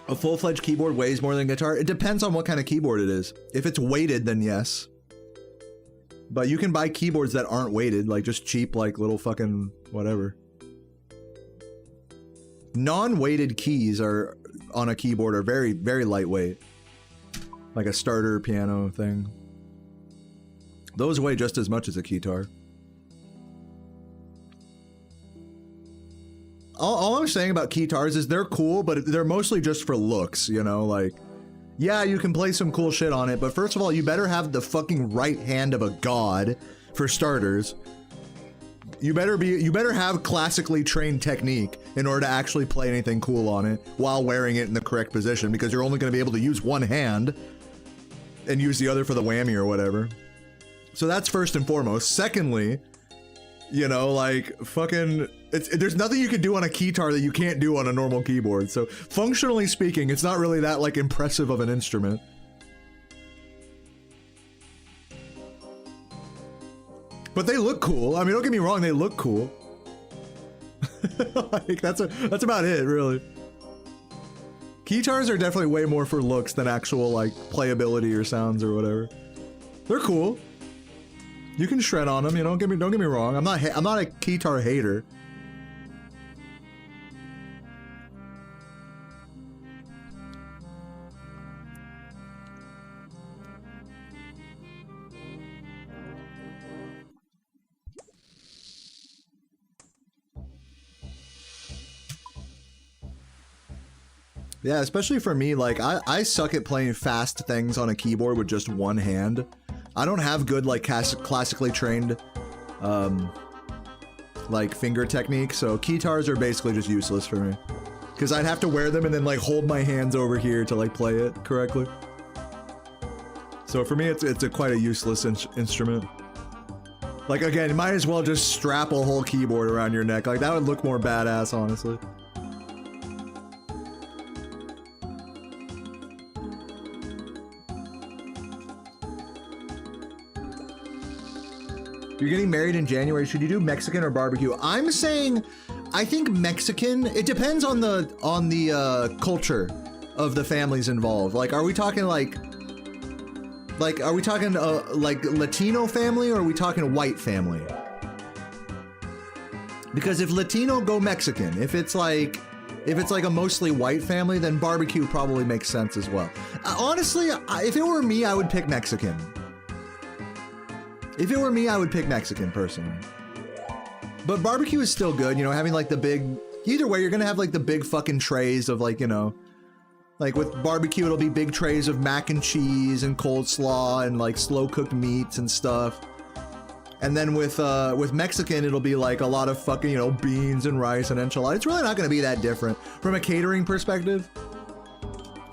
A full-fledged keyboard weighs more than a guitar? It depends on what kind of keyboard it is. If it's weighted, then yes. But you can buy keyboards that aren't weighted, like just cheap, like little fucking whatever. Non-weighted keys are on a keyboard are very, very lightweight. Like a starter piano thing. Those weigh just as much as a keytar. All I'm saying about keytars is they're cool, but they're mostly just for looks, you know, like, yeah, you can play some cool shit on it, but first of all, you better have the fucking right hand of a god, for starters. You better have classically trained technique in order to actually play anything cool on it while wearing it in the correct position, because you're only going to be able to use one hand and use the other for the whammy or whatever. So that's first and foremost. Secondly, you know, like, fucking, there's nothing you can do on a keytar that you can't do on a normal keyboard. So, functionally speaking, it's not really that, like, impressive of an instrument. But they look cool. I mean, don't get me wrong, they look cool. Like, that's about it, really. Keytars are definitely way more for looks than actual, like, playability or sounds or whatever. They're cool. You can shred on them, you know, don't get me wrong. I'm not a keytar hater. Yeah, especially for me, like, I suck at playing fast things on a keyboard with just one hand. I don't have good, like, classically trained, like, finger technique, so keytars are basically just useless for me. Because I'd have to wear them and then, like, hold my hands over here to, like, play it correctly. So for me, it's quite a useless instrument. Like, again, you might as well just strap a whole keyboard around your neck. Like, that would look more badass, honestly. You're getting married in January. Should you do Mexican or barbecue? I'm saying, I think Mexican. It depends on the culture of the families involved. Like, are we talking like are we talking like Latino family, or are we talking white family? Because if Latino, go Mexican. If it's like a mostly white family, then barbecue probably makes sense as well. Honestly, if it were me, I would pick Mexican. If it were me, I would pick Mexican, personally. But barbecue is still good, you know, having like the big... Either way, you're gonna have like the big fucking trays of, like, you know... Like with barbecue, it'll be big trays of mac and cheese and coleslaw and like slow-cooked meats and stuff. And then with Mexican, it'll be like a lot of fucking, you know, beans and rice and enchiladas. It's really not gonna be that different. From a catering perspective,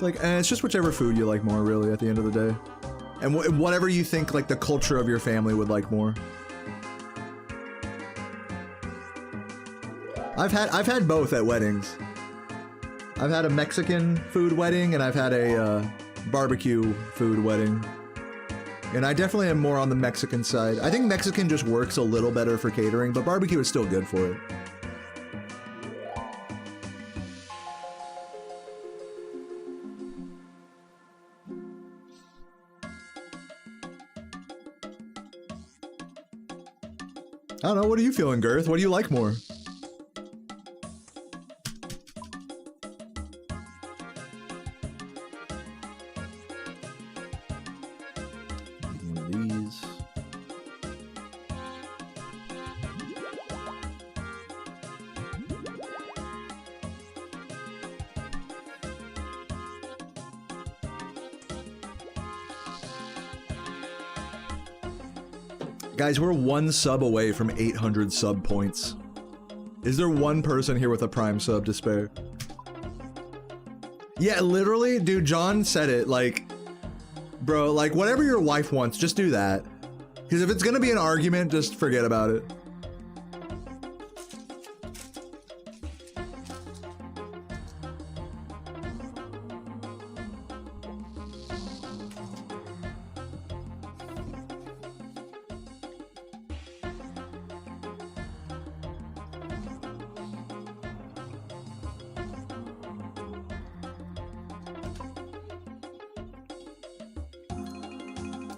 like, it's just whichever food you like more, really, at the end of the day. And whatever you think, like, the culture of your family would like more. I've had both at weddings. I've had a Mexican food wedding, and I've had a barbecue food wedding. And I definitely am more on the Mexican side. I think Mexican just works a little better for catering, but barbecue is still good for it. I don't know, what are you feeling, Girth? What do you like more? One of these. Guys, we're one sub away from 800 sub points. Is there one person here with a Prime sub to spare? Yeah, literally, dude, John said it, like, bro, like, whatever your wife wants, just do that. Because if it's gonna be an argument, just forget about it.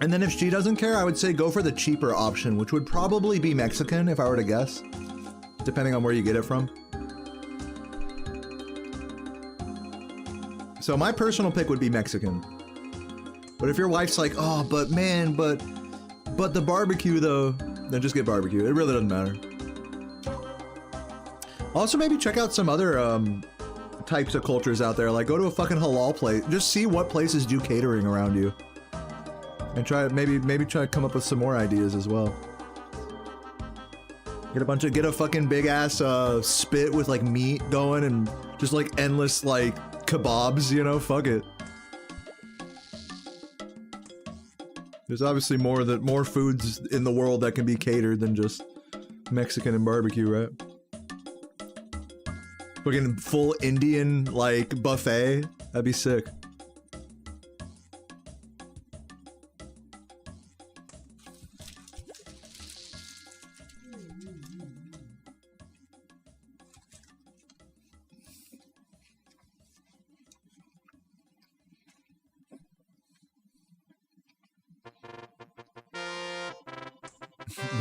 And then if she doesn't care, I would say go for the cheaper option, which would probably be Mexican if I were to guess, depending on where you get it from. So my personal pick would be Mexican. But if your wife's like, oh, but man, but the barbecue though, then just get barbecue. It really doesn't matter. Also, maybe check out some other types of cultures out there. Like go to a fucking halal place. Just see what places do catering around you. And try maybe try to come up with some more ideas as well. Get a fucking big ass spit with like meat going and just like endless like kebabs, you know, fuck it. There's obviously more foods in the world that can be catered than just Mexican and barbecue, right? Fucking full Indian like buffet, that'd be sick.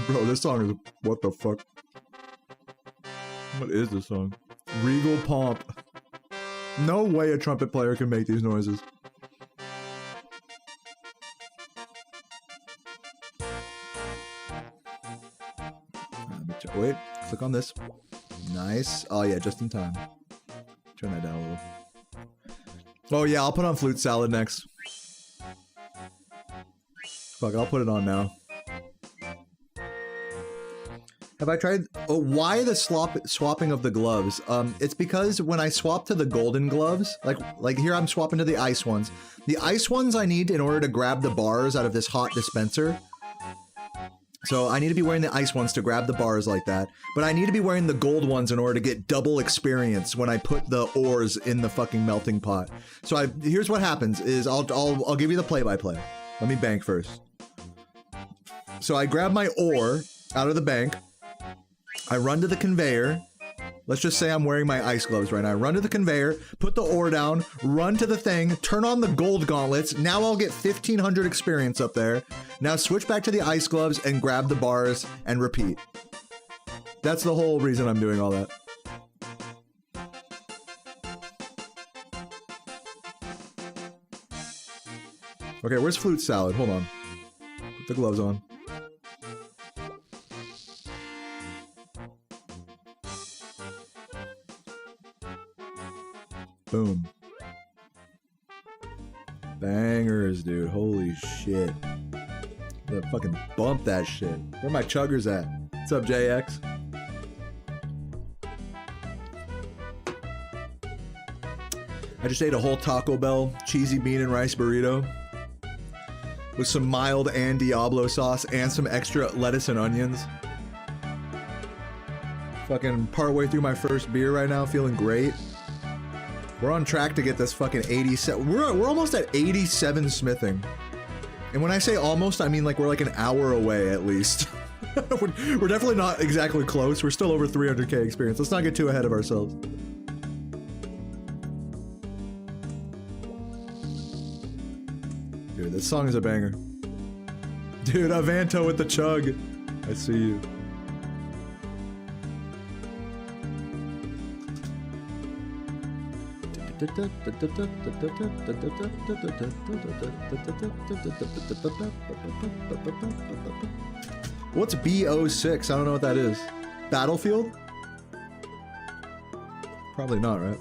Bro, this song is what the fuck? What is this song? Regal Pomp. No way a trumpet player can make these noises. Wait, click on this. Nice. Oh yeah, just in time. Turn that down a little. Oh yeah, I'll put on Flute Salad next. Fuck, I'll put it on now. Have I tried? Oh, why the swapping of the gloves? It's because when I swap to the golden gloves, like here I'm swapping to the ice ones. The ice ones I need in order to grab the bars out of this hot dispenser. So I need to be wearing the ice ones to grab the bars like that. But I need to be wearing the gold ones in order to get double experience when I put the ores in the fucking melting pot. So here's what happens is I'll give you the play-by-play. Let me bank first. So I grab my ore out of the bank. I run to the conveyor. Let's just say I'm wearing my ice gloves right now. I run to the conveyor, put the ore down, run to the thing, turn on the gold gauntlets. Now I'll get 1500 experience up there. Now switch back to the ice gloves and grab the bars and repeat. That's the whole reason I'm doing all that. Okay, where's Flute Salad? Hold on. Put the gloves on. Boom. Bangers, dude. Holy shit. Yeah, fucking bump that shit. Where my chuggers at? What's up, JX? I just ate a whole Taco Bell cheesy bean and rice burrito with some mild and Diablo sauce and some extra lettuce and onions. Fucking partway through my first beer right now, feeling great. We're on track to get this fucking 87. We're almost at 87 smithing. And when I say almost, I mean like we're like an hour away at least. We're definitely not exactly close. We're still over 300k experience. Let's not get too ahead of ourselves. Dude, this song is a banger. Dude, Avanto with the chug. I see you. What's B06? I don't know what that is. Battlefield? Probably not, right?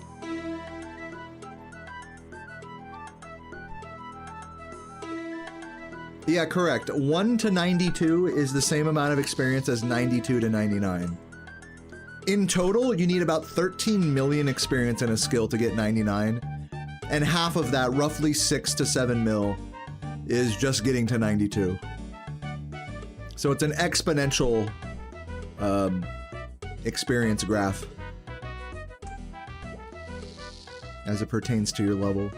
Yeah, correct. 1 to 92 is the same amount of experience as 92 to 99. In total, you need about 13 million experience and a skill to get 99. and half of that, roughly 6 to 7 mil, is just getting to 92. So it's an exponential experience graph as it pertains to your level.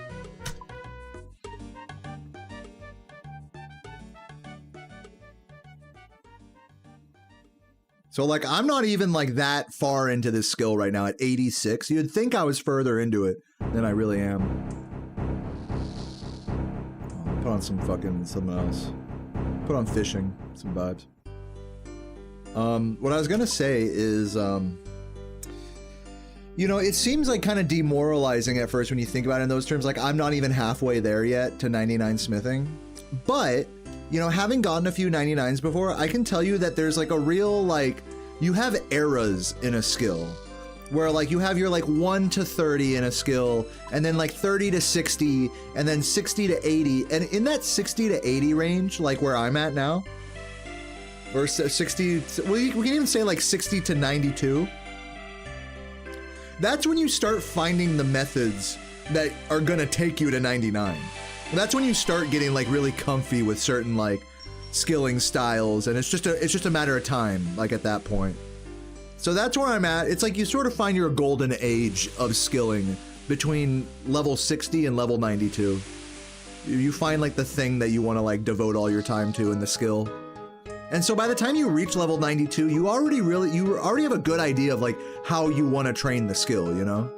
So like, I'm not even like that far into this skill right now at 86. You'd think I was further into it than I really am. Put on some fucking something else. Put on fishing, some vibes. What I was gonna say is, you know, it seems like kind of demoralizing at first when you think about it in those terms. Like, I'm not even halfway there yet to 99 smithing. But, you know, having gotten a few 99s before, I can tell you that there's like a real, like, you have eras in a skill. Where like you have your like 1 to 30 in a skill, and then like 30 to 60, and then 60 to 80. And in that 60 to 80 range, like where I'm at now, or 60, we can even say like 60 to 92. That's when you start finding the methods that are gonna take you to 99. That's when you start getting like really comfy with certain like skilling styles, and it's just a matter of time, like at that point. So that's where I'm at. It's like you sort of find your golden age of skilling between level 60 and level 92. You find like the thing that you want to like devote all your time to in the skill. And so by the time you reach level 92, you already have a good idea of like how you want to train the skill, you know?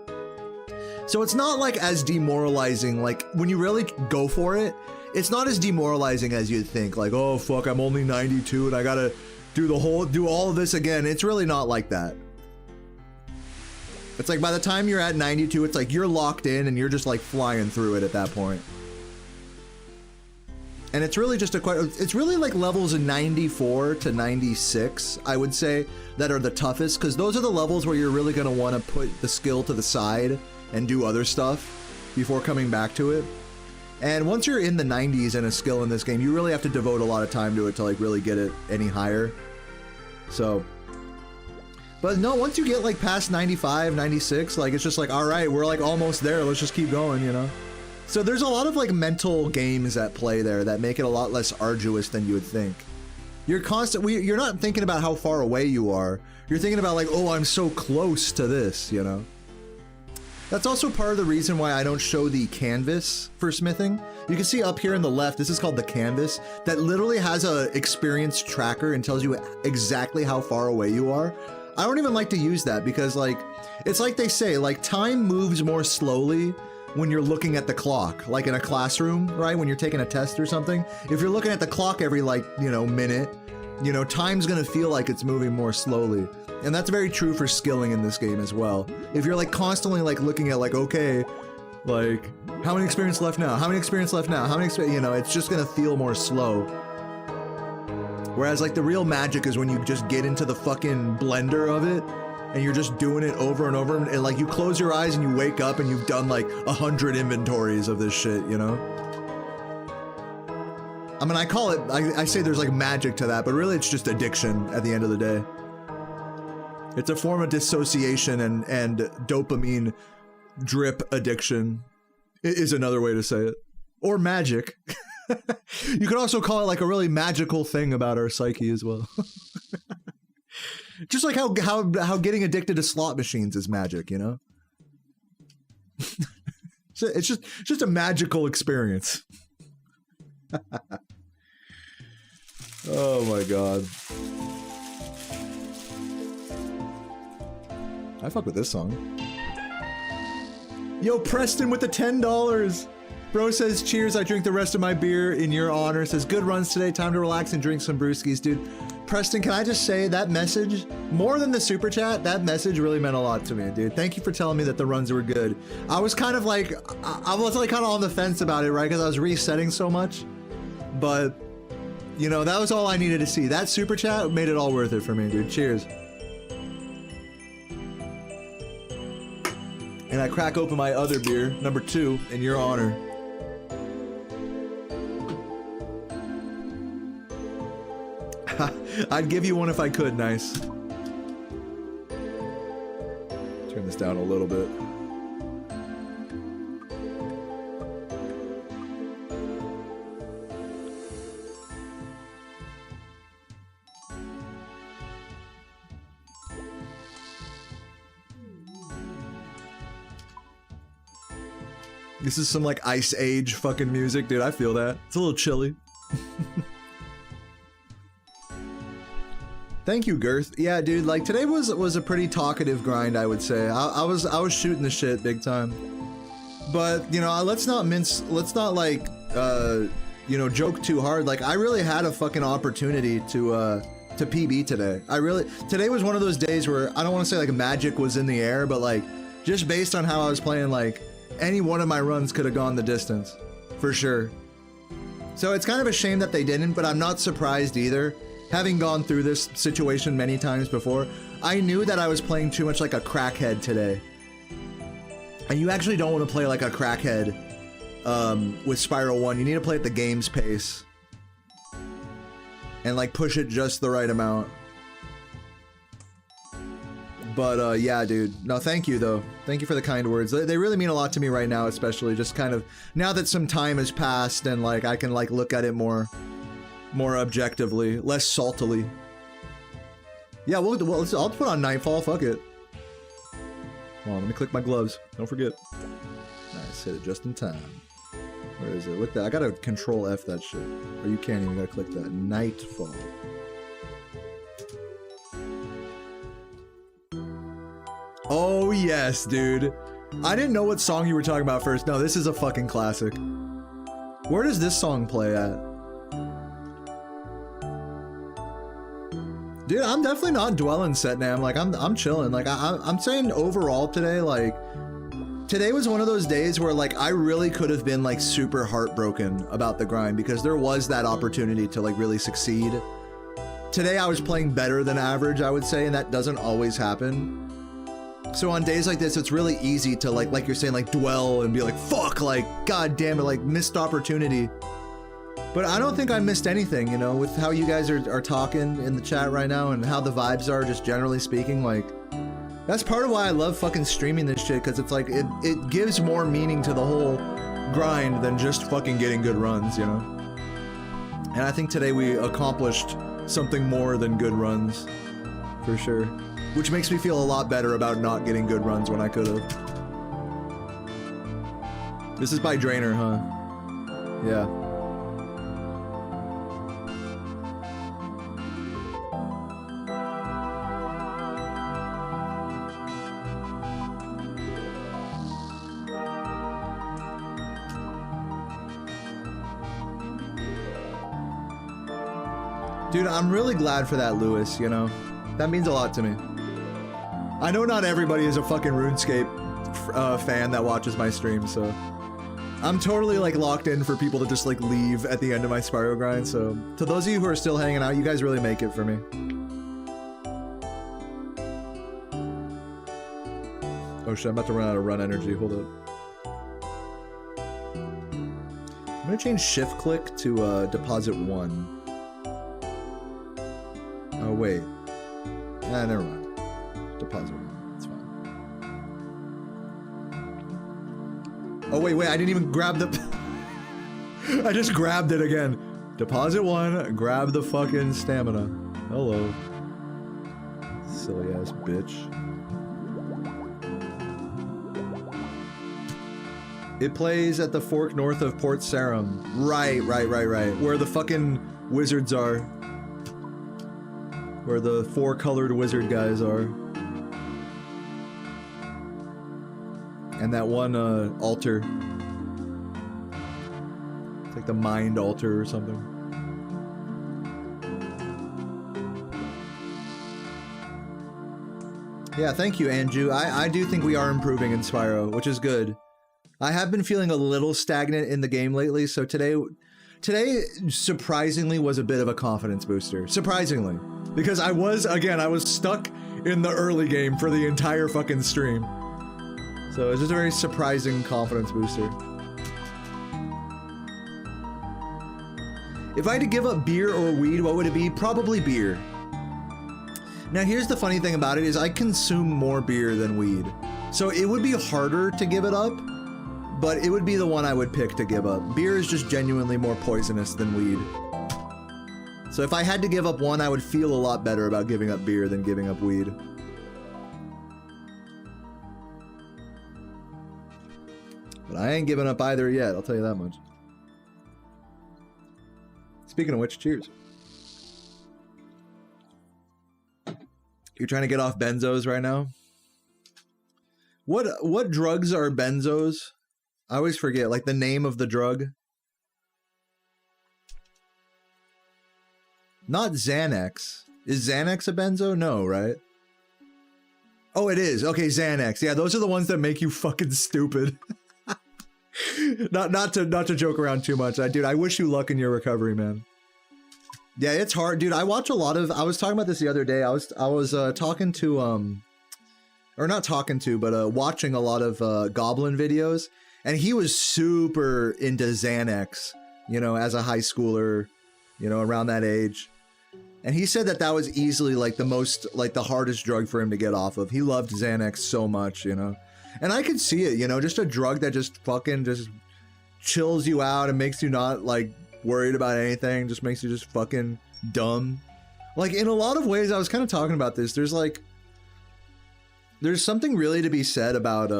So it's not like as demoralizing, like when you really go for it, it's not as demoralizing as you'd think. Like, oh fuck, I'm only 92 and I gotta do all of this again. It's really not like that. It's like by the time you're at 92, it's like you're locked in and you're just like flying through it at that point. And it's really just it's really like levels of 94 to 96, I would say, that are the toughest, because those are the levels where you're really gonna want to put the skill to the side and do other stuff before coming back to it. And once you're in the 90s in a skill in this game, you really have to devote a lot of time to it to like really get it any higher. So, but no, once you get like past 95, 96, like it's just like, all right, we're like almost there. Let's just keep going, you know? So there's a lot of like mental games at play there that make it a lot less arduous than you would think. You're not thinking about how far away you are. You're thinking about like, oh, I'm so close to this, you know? That's also part of the reason why I don't show the canvas for smithing. You can see up here in the left, this is called the canvas, that literally has a experience tracker and tells you exactly how far away you are. I don't even like to use that because like, it's like they say, like time moves more slowly when you're looking at the clock, like in a classroom, right? When you're taking a test or something. If you're looking at the clock every like, you know, minute, you know, time's gonna feel like it's moving more slowly. And that's very true for skilling in this game as well. If you're like constantly like looking at like, okay, like how many experience left now? How many experience left now? How many you know, it's just gonna feel more slow. Whereas like the real magic is when you just get into the fucking blender of it and you're just doing it over and over, and like you close your eyes and you wake up and you've done like 100 inventories of this shit, you know? I mean, I call it, I say there's like magic to that, but really it's just addiction at the end of the day. It's a form of dissociation and dopamine drip addiction is another way to say it. Or magic. You could also call it like a really magical thing about our psyche as well. Just like how getting addicted to slot machines is magic, you know? It's just a magical experience. Oh my god. I fuck with this song. Yo, Preston with the $10. Bro says, cheers, I drink the rest of my beer in your honor. Says, good runs today, time to relax and drink some brewskis. Dude, Preston, can I just say that message, more than the super chat, that message really meant a lot to me, dude. Thank you for telling me that the runs were good. I was kind of like, I was like kind of on the fence about it, right? Because I was resetting so much. But, you know, that was all I needed to see. That super chat made it all worth it for me, dude. Cheers. And I crack open my other beer, number 2, in your honor. I'd give you one if I could, nice. Turn this down a little bit. This is some like Ice Age fucking music, dude. I feel that. It's a little chilly. Thank you, Girth. Yeah, dude, like today was a pretty talkative grind, I would say. I was shooting the shit big time. But, you know, let's not like you know, joke too hard. Like I really had a fucking opportunity to PB today. Today was one of those days where I don't want to say like magic was in the air, but like just based on how I was playing, like any one of my runs could have gone the distance for sure. So it's kind of a shame that they didn't, but I'm not surprised either. Having gone through this situation many times before, I knew that I was playing too much like a crackhead today. And you actually don't want to play like a crackhead with Spyro 1. You need to play at the game's pace. And like push it just the right amount. But yeah, dude. No, thank you though. Thank you for the kind words. They really mean a lot to me right now, especially just kind of now that some time has passed and like I can like look at it more objectively, less saltily. Yeah, well I'll put on Nightfall, fuck it. Hold on, let me click my gloves. Don't forget. Nice, hit it just in time. Where is it? With that, I gotta control F that shit. Or you can't even, gotta click that. Nightfall. Oh yes, dude. I didn't know what song you were talking about first. No, this is a fucking classic. Where does this song play at? Dude, I'm definitely not dwelling Setnam. Like I'm chilling. Like I'm saying overall today, like today was one of those days where like I really could have been like super heartbroken about the grind because there was that opportunity to like really succeed. Today I was playing better than average, I would say, and that doesn't always happen. So on days like this, it's really easy to like you're saying, like dwell and be like, fuck, like, god damn it, like missed opportunity. But I don't think I missed anything, you know, with how you guys are talking in the chat right now and how the vibes are just generally speaking. Like, that's part of why I love fucking streaming this shit, because it's like, it gives more meaning to the whole grind than just fucking getting good runs, you know? And I think today we accomplished something more than good runs, for sure. Which makes me feel a lot better about not getting good runs when I could have. This is by Drainer, huh? Yeah. Dude, I'm really glad for that, Lewis, you know? That means a lot to me. I know not everybody is a fucking RuneScape fan that watches my stream, so... I'm totally, like, locked in for people to just, like, leave at the end of my Spyro grind, so... To those of you who are still hanging out, you guys really make it for me. Oh shit, I'm about to run out of run energy, hold up. I'm gonna change shift click to, deposit 1. Oh wait. Ah, never mind. Deposit. It's fine. Oh wait, I didn't even grab the... I just grabbed it again. Deposit 1, grab the fucking stamina. Hello. Silly ass bitch. It plays at the fork north of Port Sarum. Right. Where the fucking wizards are. Where the 4-colored wizard guys are. And that one altar. It's like the mind altar or something. Yeah, thank you, Anju. I do think we are improving in Spyro, which is good. I have been feeling a little stagnant in the game lately, so today surprisingly was a bit of a confidence booster. Surprisingly. Because I was stuck in the early game for the entire fucking stream. So it's just a very surprising confidence booster. If I had to give up beer or weed, what would it be? Probably beer. Now here's the funny thing about it is I consume more beer than weed. So it would be harder to give it up, but it would be the one I would pick to give up. Beer is just genuinely more poisonous than weed. So if I had to give up one, I would feel a lot better about giving up beer than giving up weed. But I ain't giving up either yet, I'll tell you that much. Speaking of which, cheers. You're trying to get off benzos right now? What drugs are benzos? I always forget, like the name of the drug. Not Xanax. Is Xanax a benzo? No, right? Oh, it is. Okay, Xanax. Yeah, those are the ones that make you fucking stupid. not to joke around too much. Dude, I wish you luck in your recovery, man. Yeah, it's hard, dude. I watch a lot of. I was talking about this the other day. I was talking to or not talking to, but watching a lot of Goblin videos, and he was super into Xanax. You know, as a high schooler, you know, around that age. And he said that was easily like the hardest drug for him to get off of. He loved Xanax so much, you know. And I could see it, you know, just a drug that just fucking just chills you out and makes you not like worried about anything, just makes you just fucking dumb. Like in a lot of ways, I was kind of talking about this. There's something really to be said about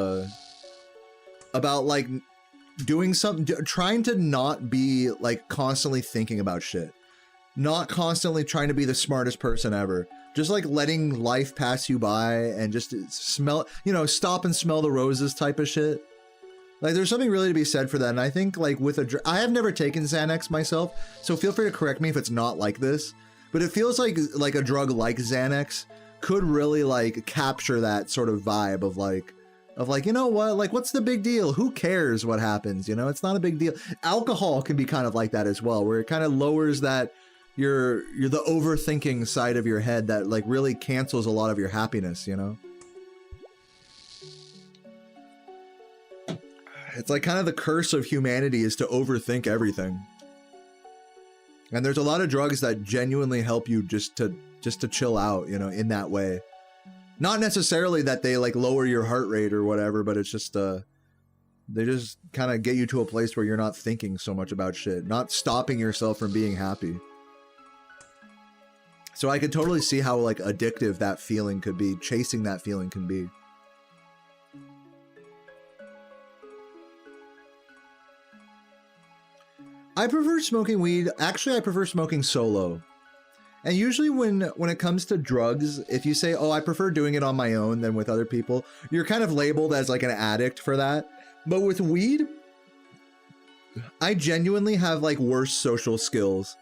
like doing something, trying to not be like constantly thinking about shit. Not constantly trying to be the smartest person ever. Just like letting life pass you by and just smell, you know, stop and smell the roses type of shit. Like there's something really to be said for that. And I think like with I have never taken Xanax myself, so feel free to correct me if it's not like this, but it feels like a drug like Xanax could really like capture that sort of vibe of like, you know what, like what's the big deal? Who cares what happens? You know, it's not a big deal. Alcohol can be kind of like that as well, where it kind of lowers that you're the overthinking side of your head that like really cancels a lot of your happiness, you know? It's like kind of the curse of humanity is to overthink everything. And there's a lot of drugs that genuinely help you just to chill out, you know, in that way. Not necessarily that they like lower your heart rate or whatever, but it's just they just kind of get you to a place where you're not thinking so much about shit, not stopping yourself from being happy. So I could totally see how like addictive that feeling could be, chasing that feeling can be. I prefer smoking weed. Actually, I prefer smoking solo. And usually when it comes to drugs, if you say, oh, I prefer doing it on my own than with other people, you're kind of labeled as like an addict for that. But with weed, I genuinely have like worse social skills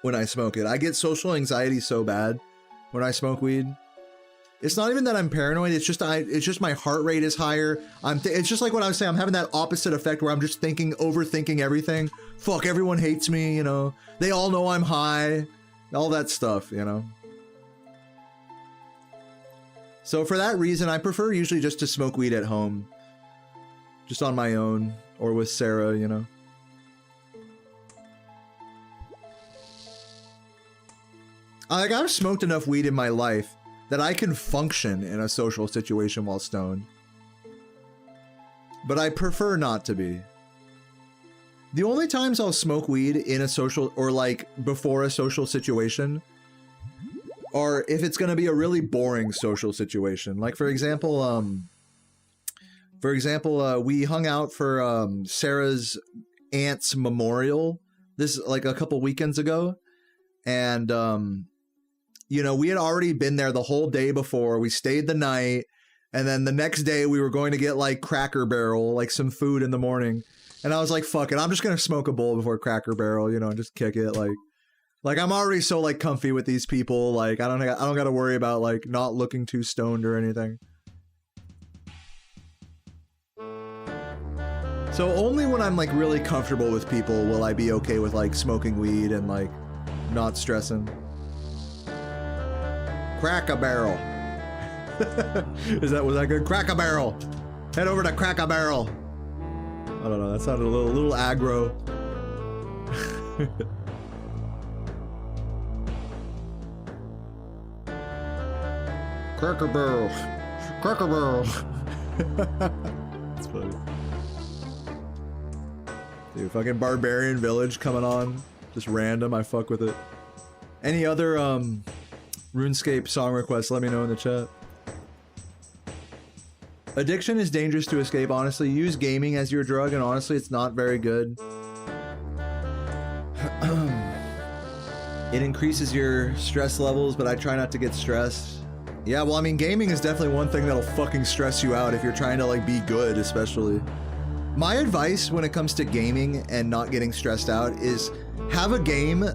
when I smoke it. I get social anxiety so bad when I smoke weed. It's not even that I'm paranoid. It's just my heart rate is higher. It's just like what I was saying. I'm having that opposite effect where I'm just overthinking everything. Fuck, everyone hates me, you know. They all know I'm high. All that stuff, you know. So for that reason, I prefer usually just to smoke weed at home. Just on my own or with Sarah, you know. Like, I've smoked enough weed in my life that I can function in a social situation while stoned. But I prefer not to be. The only times I'll smoke weed in a social, or like before a social situation, are if it's going to be a really boring social situation. Like for example, we hung out for Sarah's aunt's memorial this like a couple weekends ago, and you know, we had already been there the whole day before. We stayed the night, and then the next day we were going to get like Cracker Barrel, like some food in the morning. And I was like, fuck it, I'm just gonna smoke a bowl before Cracker Barrel, you know, and just kick it. Like I'm already so like comfy with these people. Like I don't got to worry about like not looking too stoned or anything. So only when I'm like really comfortable with people will I be okay with like smoking weed and like not stressing. Cracker Barrel. Was that good? Cracker Barrel. Head over to Cracker Barrel. I don't know, that sounded a little aggro. Cracker Barrel. Cracker Barrel. That's funny. Dude, fucking Barbarian Village coming on. Just random, I fuck with it. Any other RuneScape song requests, let me know in the chat. Addiction is dangerous to escape, honestly. Use gaming as your drug, and honestly, it's not very good. It increases your stress levels, but I try not to get stressed. Yeah, well, I mean, gaming is definitely one thing that'll fucking stress you out if you're trying to, like, be good, especially. My advice when it comes to gaming and not getting stressed out is have a game,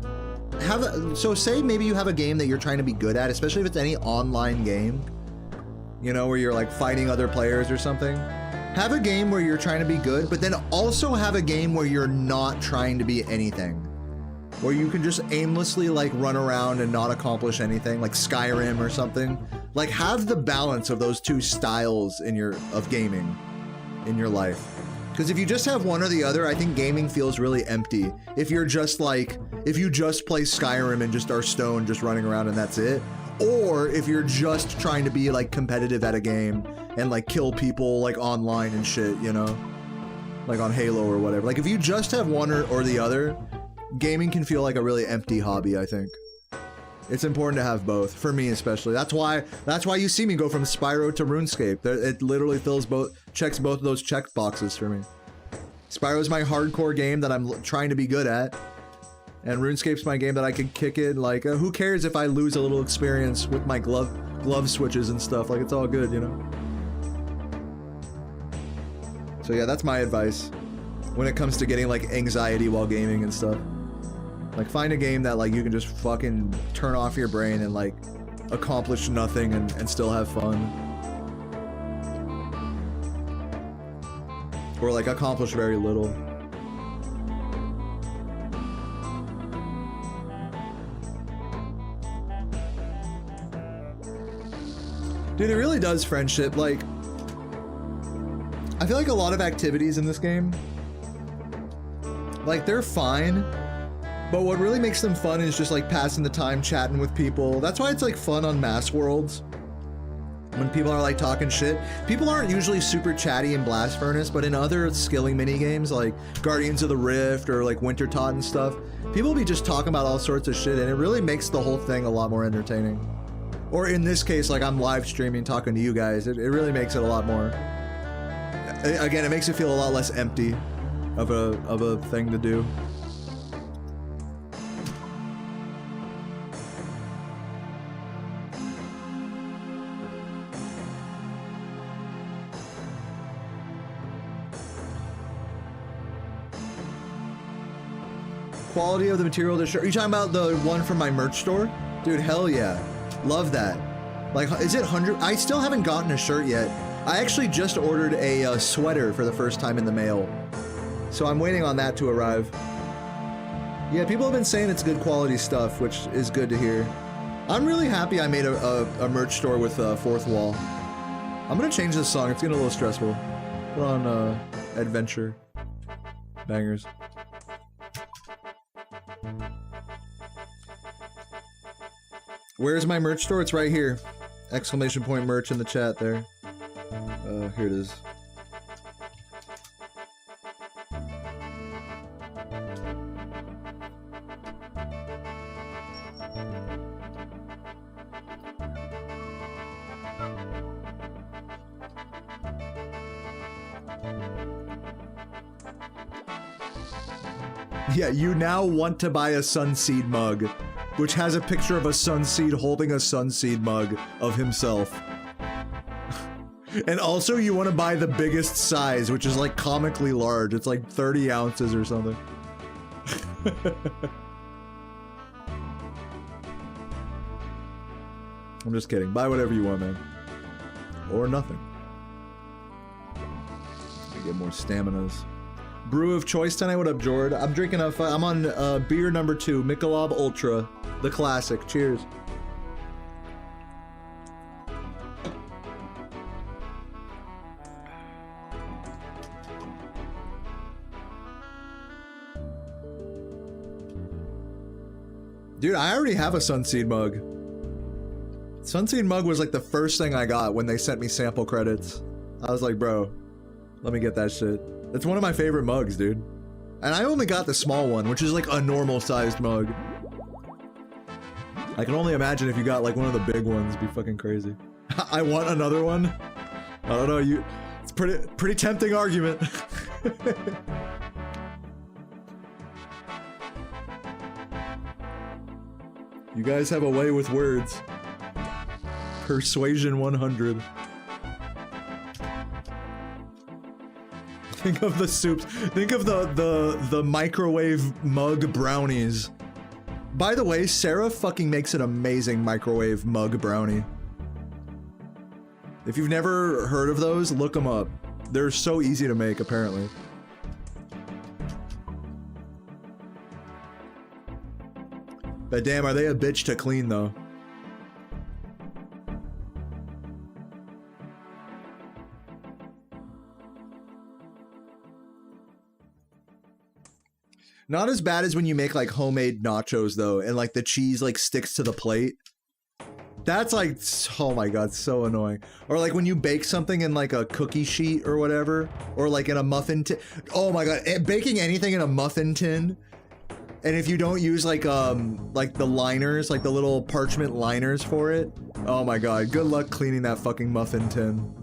so say maybe you have a game that you're trying to be good at, especially if it's any online game, you know, where you're like fighting other players or something. Have a game where you're trying to be good, but then also have a game where you're not trying to be anything. Where you can just aimlessly like run around and not accomplish anything, like Skyrim or something. Like have the balance of those two styles of gaming in your life. Because if you just have one or the other, I think gaming feels really empty. If you're just like, if you just play Skyrim and just are stoned, just running around and that's it. Or if you're just trying to be like competitive at a game and like kill people like online and shit, you know? Like on Halo or whatever. Like if you just have one or the other, gaming can feel like a really empty hobby, I think. It's important to have both, for me especially. That's why you see me go from Spyro to Runescape. It literally checks both of those check boxes for me. Spyro's my hardcore game that I'm trying to be good at. And RuneScape's my game that I can kick it. Like, who cares if I lose a little experience with my glove switches and stuff? Like, it's all good, you know? So yeah, that's my advice when it comes to getting like anxiety while gaming and stuff. Like, find a game that like you can just fucking turn off your brain and like accomplish nothing and still have fun. Or like accomplish very little. Dude, it really does friendship. Like, I feel like a lot of activities in this game, like, they're fine, but what really makes them fun is just like passing the time chatting with people. That's why it's like fun on Mass Worlds. When people are like talking shit. People aren't usually super chatty in Blast Furnace, but in other skilling minigames like Guardians of the Rift or like Winter Tot and stuff, people be just talking about all sorts of shit, and it really makes the whole thing a lot more entertaining. Or in this case, like I'm live streaming talking to you guys, it really makes it a lot more. Again, it makes it feel a lot less empty of a thing to do. Quality of the material to shirt. Are you talking about the one from my merch store? Dude, hell yeah. Love that. Like, is it 100? I still haven't gotten a shirt yet. I actually just ordered a sweater for the first time in the mail. So I'm waiting on that to arrive. Yeah, people have been saying it's good quality stuff, which is good to hear. I'm really happy I made a merch store with Fourth Wall. I'm gonna change this song. It's getting a little stressful. Put on Adventure Bangers. Where's my merch store? It's right here. Exclamation point merch in the chat there. Here it is. Yeah, you now want to buy a Sunseed mug, which has a picture of a Sunseed holding a Sunseed mug of himself. And also you want to buy the biggest size, which is like comically large. It's like 30 ounces or something. I'm just kidding. Buy whatever you want, man. Or nothing. I get more staminas. Brew of choice tonight. What up, Jord? I'm drinking I'm on beer number 2, Michelob Ultra, the classic. Cheers. Dude, I already have a Sunseed mug. Sunseed mug was like the first thing I got when they sent me sample credits. I was like, bro, let me get that shit. It's one of my favorite mugs, dude. And I only got the small one, which is like a normal sized mug. I can only imagine if you got like one of the big ones, it'd be fucking crazy. I want another one. don't know, it's pretty tempting argument. You guys have a way with words. Persuasion 100. Think of the soups. Think of the microwave mug brownies. By the way, Sarah fucking makes an amazing microwave mug brownie. If you've never heard of those, look them up. They're so easy to make, apparently. But damn, are they a bitch to clean, though? Not as bad as when you make like homemade nachos though, and like the cheese like sticks to the plate. That's like, oh my god, so annoying. Or like when you bake something in like a cookie sheet or whatever, or like in a muffin tin. Oh my god, baking anything in a muffin tin. And if you don't use like the liners, like the little parchment liners for it, oh my god, good luck cleaning that fucking muffin tin.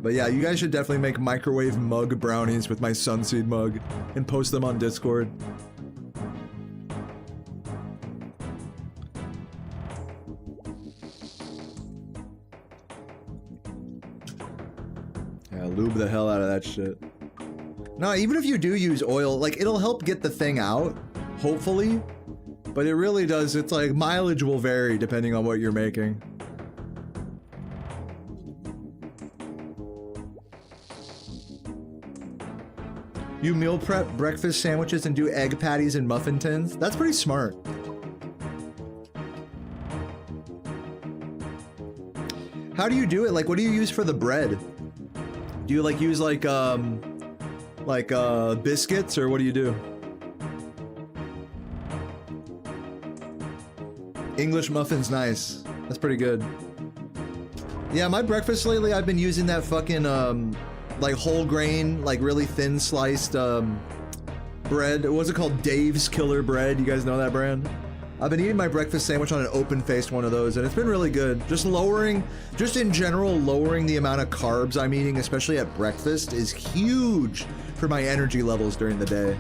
But yeah, you guys should definitely make microwave mug brownies with my Sunseed mug and post them on Discord. Yeah, lube the hell out of that shit. No, even if you do use oil, like it'll help get the thing out, hopefully. But it really does, it's like mileage will vary depending on what you're making. You meal prep breakfast sandwiches and do egg patties and muffin tins? That's pretty smart. How do you do it? Like, what do you use for the bread? Do you like use like biscuits, or what do you do? English muffins, nice. That's pretty good. Yeah, my breakfast lately, I've been using that fucking like whole grain, like really thin sliced bread. What's it called? Dave's Killer Bread. You guys know that brand? I've been eating my breakfast sandwich on an open-faced one of those, and it's been really good. Just in general, lowering the amount of carbs I'm eating, especially at breakfast, is huge for my energy levels during the day.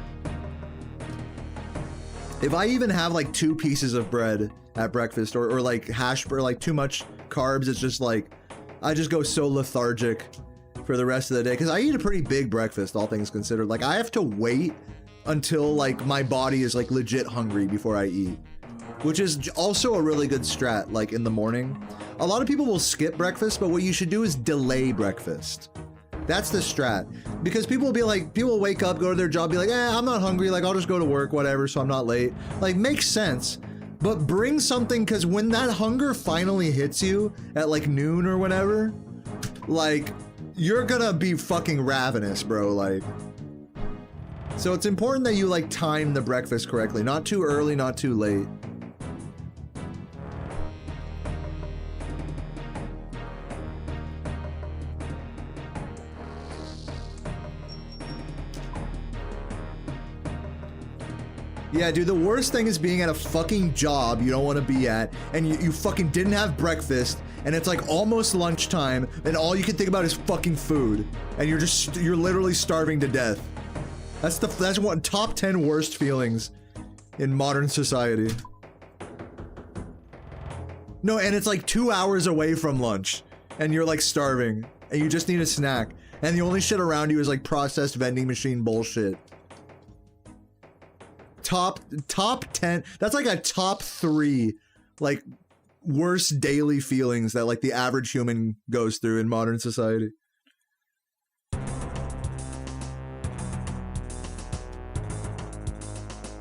If I even have like 2 pieces of bread at breakfast, or like hash, or like too much carbs, it's just like, I just go so lethargic for the rest of the day, because I eat a pretty big breakfast, all things considered. Like, I have to wait until like my body is like legit hungry before I eat, which is also a really good strat. Like in the morning, a lot of people will skip breakfast, but what you should do is delay breakfast. That's the strat, because people will be like, people will wake up, go to their job, be like, I'm not hungry, like I'll just go to work, whatever, so I'm not late. Like, makes sense, but bring something, because when that hunger finally hits you at like noon or whatever, like, you're gonna be fucking ravenous, bro. Like, so it's important that you like time the breakfast correctly. Not too early, not too late. Yeah, dude, the worst thing is being at a fucking job you don't want to be at, and you fucking didn't have breakfast, and it's like almost lunchtime, and all you can think about is fucking food, and you're literally starving to death. That's one top 10 worst feelings in modern society. No, and it's like 2 hours away from lunch, and you're like starving, and you just need a snack, and the only shit around you is like processed vending machine bullshit. Top 10, that's like a top 3 like worst daily feelings that like the average human goes through in modern society.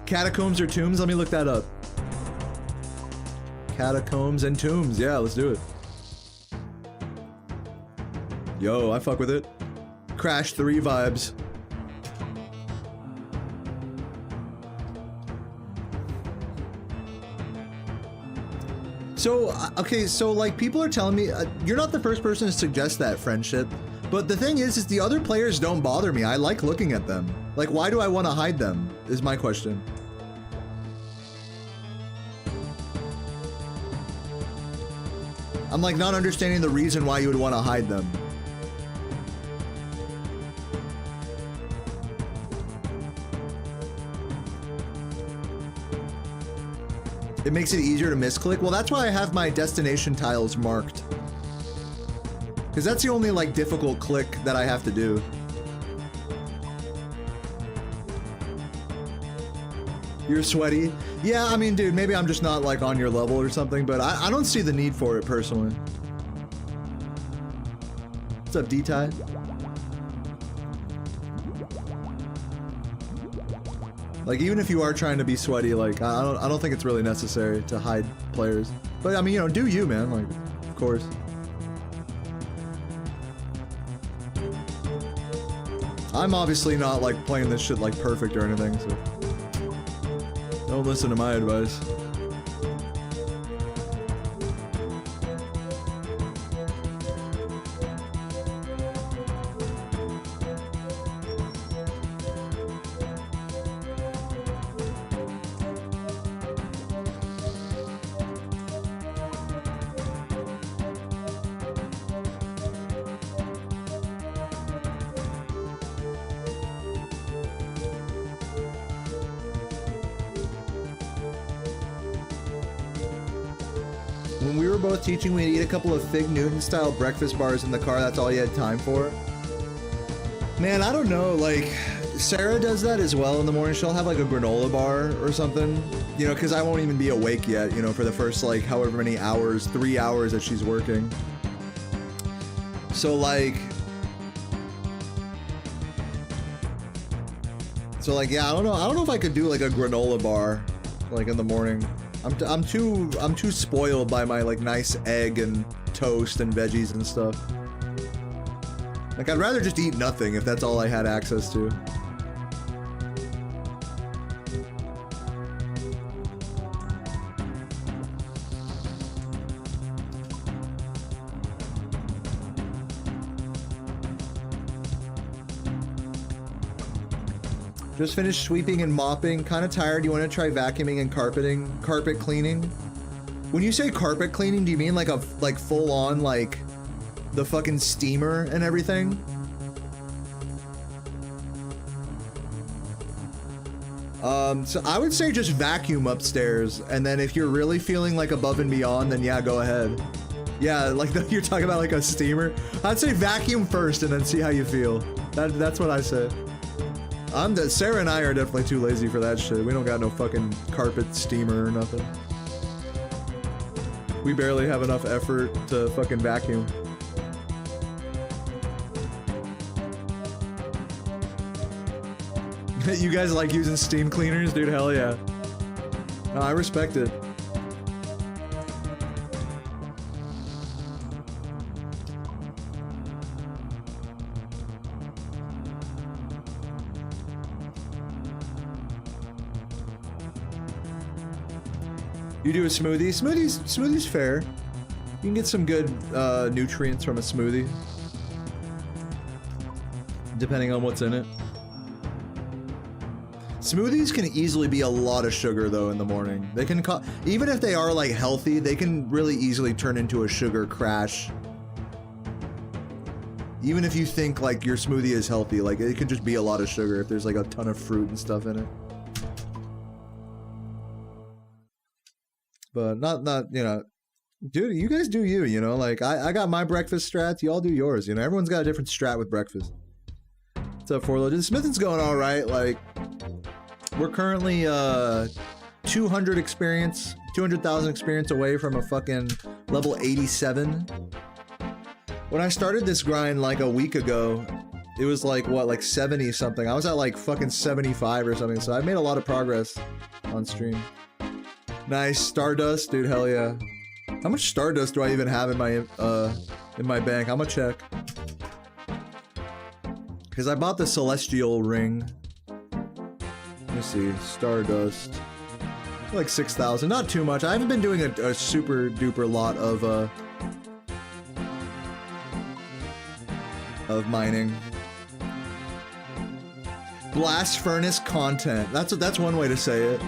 Catacombs or tombs? Let me look that up. Catacombs and tombs, yeah, let's do it. Yo, I fuck with it. Crash 3 vibes. So, okay, so like people are telling me, you're not the first person to suggest that, friendship, but the thing is the other players don't bother me. I like looking at them. Like, why do I want to hide them, is my question. I'm like not understanding the reason why you would want to hide them. It makes it easier to misclick. Well, that's why I have my destination tiles marked. Because that's the only like difficult click that I have to do. You're sweaty? Yeah, I mean, dude, maybe I'm just not like on your level or something, but I don't see the need for it personally. What's up, D-Tide? Like, even if you are trying to be sweaty, like, I don't think it's really necessary to hide players. But I mean, you know, do you, man? Like, of course. I'm obviously not like playing this shit like perfect or anything, so don't listen to my advice. When we were both teaching, we'd eat a couple of Fig Newton style breakfast bars in the car. That's all you had time for. Man, I don't know. Like, Sarah does that as well in the morning. She'll have like a granola bar or something, you know, because I won't even be awake yet, you know, for the first like however many hours, 3 hours that she's working. So like, yeah, I don't know if I could do like a granola bar like in the morning. I'm too spoiled by my like nice egg and toast and veggies and stuff. Like, I'd rather just eat nothing if that's all I had access to. Just finished sweeping and mopping. Kind of tired. You want to try vacuuming and carpet cleaning? When you say carpet cleaning, do you mean like a full on like the fucking steamer and everything? So I would say just vacuum upstairs, and then if you're really feeling like above and beyond, then yeah, go ahead. Yeah, like you're talking about like a steamer. I'd say vacuum first and then see how you feel. That's what I say. Sarah and I are definitely too lazy for that shit. We don't got no fucking carpet steamer or nothing. We barely have enough effort to fucking vacuum. You guys like using steam cleaners? Dude, hell yeah. No, I respect it. You do a smoothie? Smoothie's fair. You can get some good nutrients from a smoothie. Depending on what's in it. Smoothies can easily be a lot of sugar though in the morning. They can even if they are like healthy, they can really easily turn into a sugar crash. Even if you think like your smoothie is healthy, like it could just be a lot of sugar if there's like a ton of fruit and stuff in it. But not you know, dude, you guys do you know, like I got my breakfast strats, y'all do yours, you know, everyone's got a different strat with breakfast. What's up, Forlo? Dude, Smithon's going all right. Like, we're currently 200,000 experience away from a fucking level 87. When I started this grind like a week ago, it was like what, like 70 something. I was at like fucking 75 or something, so I made a lot of progress on stream. Nice. Stardust, dude, hell yeah. How much Stardust do I even have in my bank? I'm gonna check. Because I bought the Celestial ring. Let me see. Stardust. Like 6,000. Not too much. I haven't been doing a super duper lot of mining. Blast furnace content. That's one way to say it.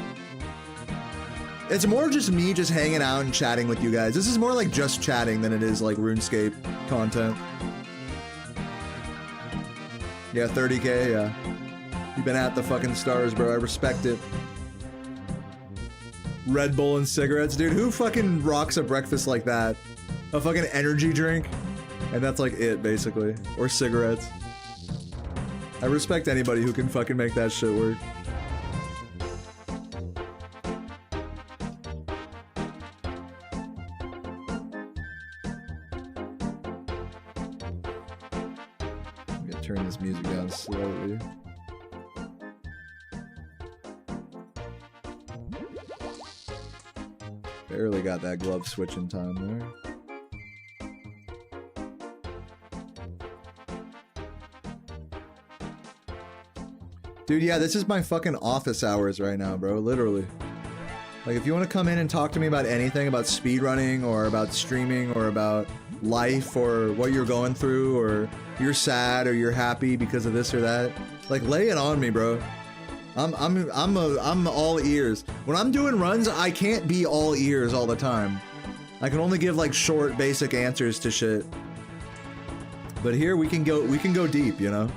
It's more just me just hanging out and chatting with you guys. This is more like just chatting than it is like RuneScape content. Yeah, 30K, yeah. You've been at the fucking stars, bro. I respect it. Red Bull and cigarettes. Dude, who fucking rocks a breakfast like that? A fucking energy drink? And that's like it, basically. Or cigarettes. I respect anybody who can fucking make that shit work. I'm gonna turn this music down slowly. Barely got that glove switch in time there. Dude, yeah, this is my fucking office hours right now, bro, literally. Like, if you want to come in and talk to me about anything, about speedrunning, or about streaming, or about life, or what you're going through, or you're sad, or you're happy because of this or that, like, lay it on me, bro. I'm all ears. When I'm doing runs, I can't be all ears all the time. I can only give like short, basic answers to shit. But here we can go deep, you know?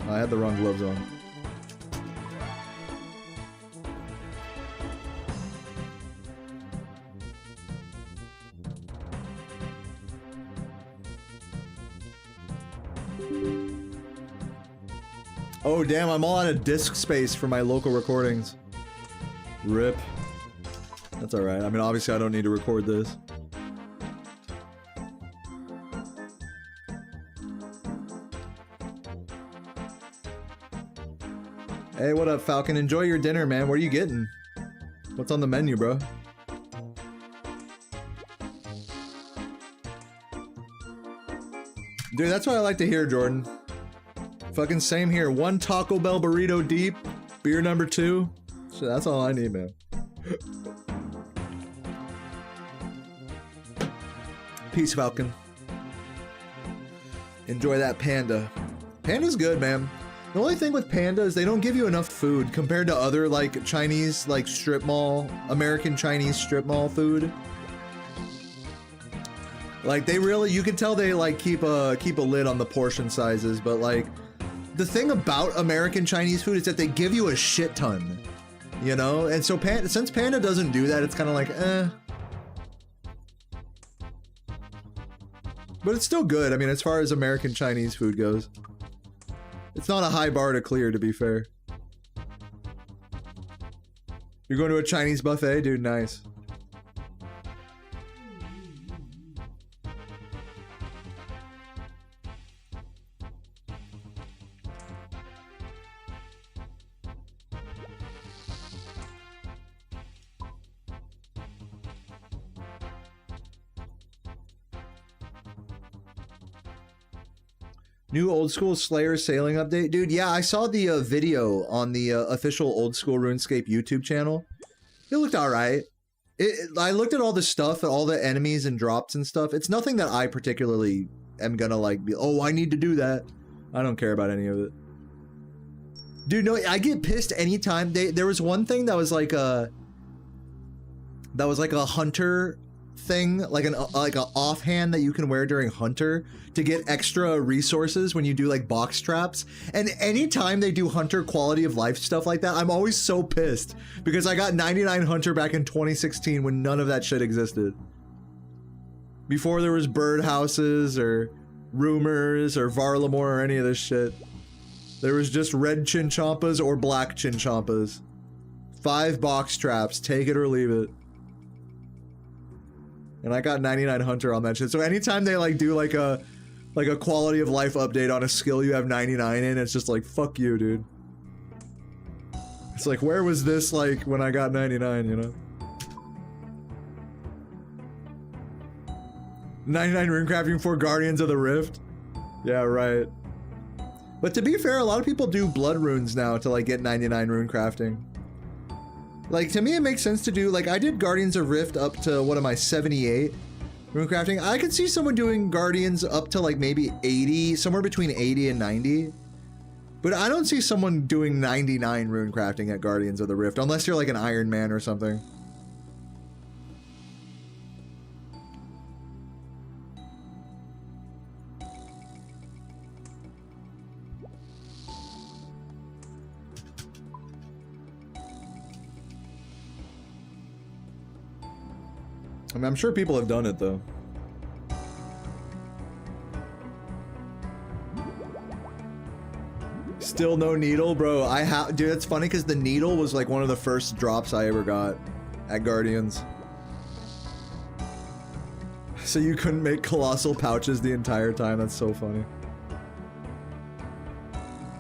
I had the wrong gloves on. Oh damn, I'm all out of disk space for my local recordings. RIP. That's alright. I mean, obviously I don't need to record this. Hey, what up, Falcon? Enjoy your dinner, man. What are you getting? What's on the menu, bro? Dude, that's what I like to hear, Jordan. Fucking same here. 1 Taco Bell burrito deep. Beer number 2. So that's all I need, man. Peace, Falcon. Enjoy that panda. Panda's good, man. The only thing with Panda is they don't give you enough food compared to other, like, Chinese, like, strip mall, American Chinese strip mall food. Like, they really, you can tell they, like, keep a lid on the portion sizes, but, like, the thing about American Chinese food is that they give you a shit ton, you know? And so since Panda doesn't do that, it's kind of like, eh. But it's still good. I mean, as far as American Chinese food goes. It's not a high bar to clear, to be fair. You're going to a Chinese buffet? Dude, nice. New Old School Slayer sailing update? Dude, yeah, I saw the video on the official Old School RuneScape YouTube channel. It looked alright. I looked at all the stuff, all the enemies and drops and stuff. It's nothing that I particularly am gonna like be, oh, I need to do that. I don't care about any of it. Dude, no, I get pissed anytime. There was one thing that was like a hunter thing, like an offhand that you can wear during hunter to get extra resources when you do like box traps. And anytime they do hunter quality of life stuff like that, I'm always so pissed because I got 99 hunter back in 2016 when none of that shit existed. Before there was birdhouses or rumors or Varlamore or any of this shit. There was just red chinchompas or black chinchompas. 5 box traps, take it or leave it. And I got 99 hunter on that shit. So anytime they like do like a quality of life update on a skill you have 99 in, it's just like, fuck you, dude. It's like, where was this like when I got 99, you know? 99 runecrafting for Guardians of the Rift? Yeah, right. But to be fair, a lot of people do blood runes now to like get 99 runecrafting. Like, to me it makes sense to do, like, I did Guardians of Rift up to, what am I, 78 runecrafting. I could see someone doing Guardians up to like maybe 80, somewhere between 80 and 90. But I don't see someone doing 99 runecrafting at Guardians of the Rift, unless you're like an Iron Man or something. I mean, I'm sure people have done it though. Still no needle, bro. Dude, it's funny because the needle was like one of the first drops I ever got at Guardians. So you couldn't make colossal pouches the entire time. That's so funny.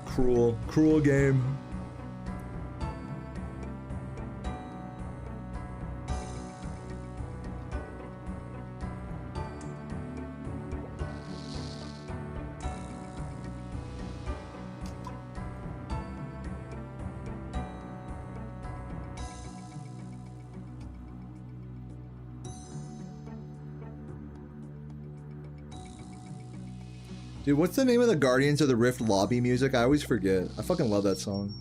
Cruel, cruel game. Dude, what's the name of the Guardians of the Rift lobby music? I always forget. I fucking love that song.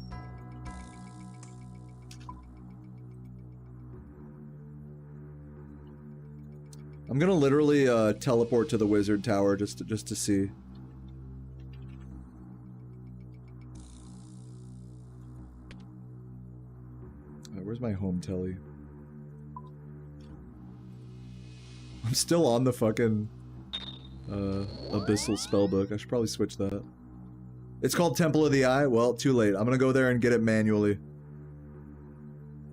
I'm gonna literally teleport to the wizard tower just to see. Where's my home telly? I'm still on the fucking Abyssal spellbook. I should probably switch that. It's called Temple of the Eye. Well, too late. I'm gonna go there and get it manually.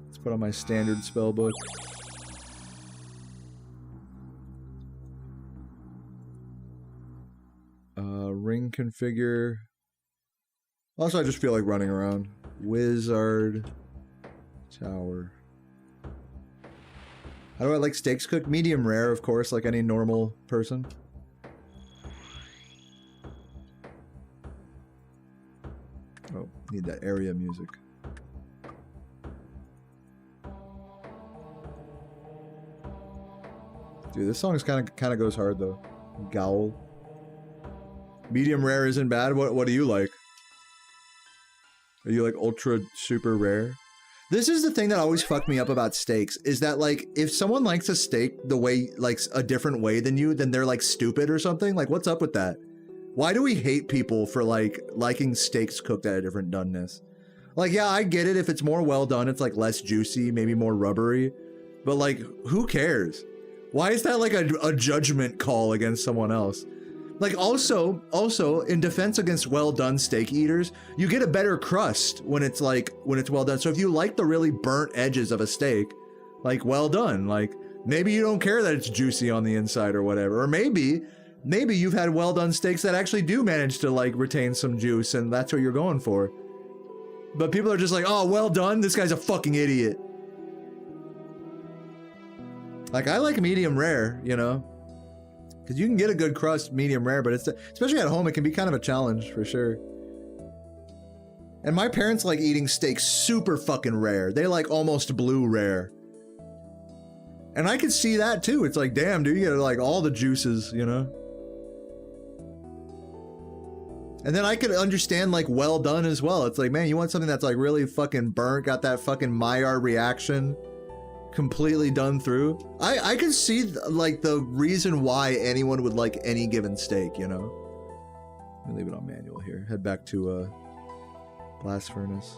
Let's put on my standard spellbook. Ring configure. Also, I just feel like running around. Wizard tower. How do I like steaks cooked? Medium rare, of course, like any normal person. Oh, need that area music. Dude, this song kind of goes hard though. Gowl. Medium rare isn't bad. What do you like? Are you like ultra super rare? This is the thing that always fucked me up about steaks, is that like if someone likes a steak the way, like a different way than you, then they're like stupid or something. Like, what's up with that? Why do we hate people for like liking steaks cooked at a different doneness? Like, yeah, I get it. If it's more well done, it's like less juicy, maybe more rubbery, but like, who cares? Why is that like a judgment call against someone else? Like, also, in defense against well-done steak eaters, you get a better crust when it's well done. So if you like the really burnt edges of a steak, like, well done. Like, maybe you don't care that it's juicy on the inside or whatever. Or maybe you've had well-done steaks that actually do manage to, like, retain some juice, and that's what you're going for. But people are just like, oh, well done? This guy's a fucking idiot. Like, I like medium rare, you know? Because you can get a good crust medium rare, but it's, especially at home, it can be kind of a challenge for sure. And my parents like eating steak super fucking rare. They like almost blue rare. And I could see that too. It's like, damn, dude, you get like all the juices, you know? And then I could understand like well done as well. It's like, man, you want something that's like really fucking burnt, got that fucking Maillard reaction. Completely done through. I can see like the reason why anyone would like any given steak, you know. Let me leave it on manual here. Head back to blast furnace.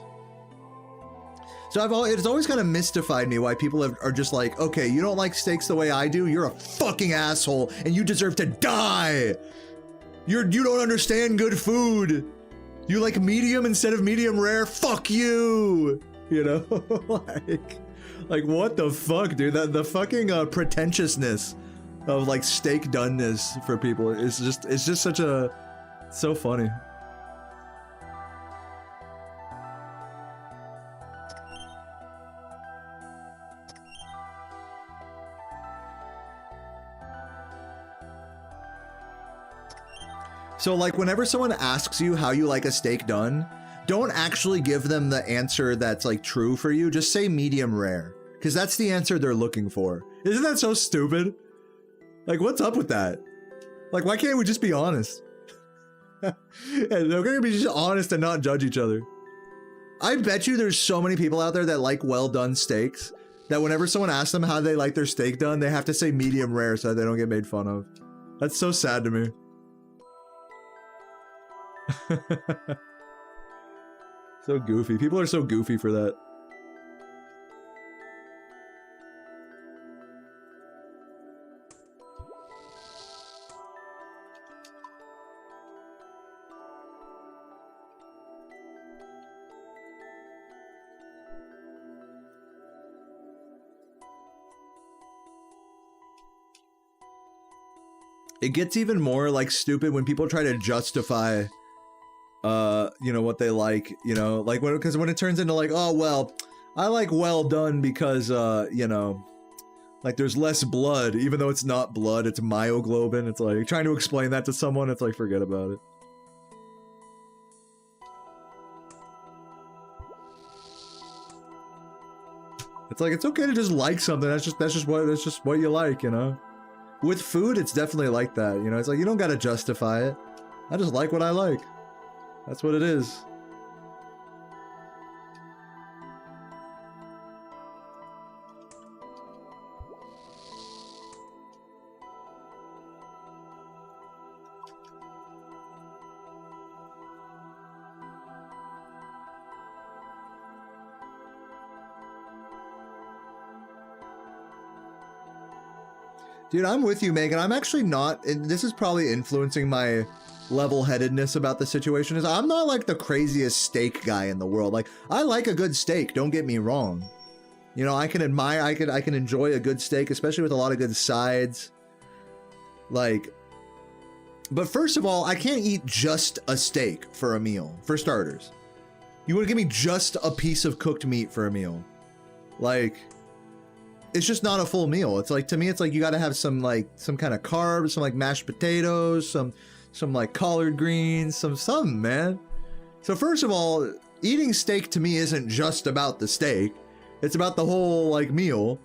So it's always kind of mystified me why people are just like, okay, you don't like steaks the way I do, you're a fucking asshole and you deserve to die. You don't understand good food. You like medium instead of medium rare. Fuck you. You know, like what the fuck, dude? The fucking pretentiousness of like steak doneness for people is just such a, so funny. So like whenever someone asks you how you like a steak done, don't actually give them the answer that's like true for you. Just say medium rare, because that's the answer they're looking for. Isn't that so stupid? Like, what's up with that? Like, why can't we just be honest? And they're gonna be just honest and not judge each other. I bet you there's so many people out there that like well done steaks that whenever someone asks them how they like their steak done, they have to say medium rare so that they don't get made fun of. That's so sad to me. So goofy. People are so goofy for that. It gets even more like stupid when people try to justify you know, what they like, you know, like because when it turns into like, oh well, I like well done because you know, like there's less blood, even though it's not blood, it's myoglobin. It's like trying to explain that to someone, it's like forget about it. It's like it's okay to just like something. That's just what you like, you know. With food, it's definitely like that, you know. It's like you don't gotta justify it. I just like what I like. That's what it is. Dude, I'm with you, Megan. I'm actually not, and this is probably influencing my level-headedness about the situation, is I'm not like the craziest steak guy in the world. Like, I like a good steak, don't get me wrong. You know, I can admire, I can enjoy a good steak, especially with a lot of good sides. Like, but first of all, I can't eat just a steak for a meal, for starters. You want to give me just a piece of cooked meat for a meal? Like, it's just not a full meal. It's like, to me, it's like you got to have some like some kind of carbs, some like mashed potatoes, some like collard greens, something, man. So first of all, eating steak to me isn't just about the steak. It's about the whole like meal.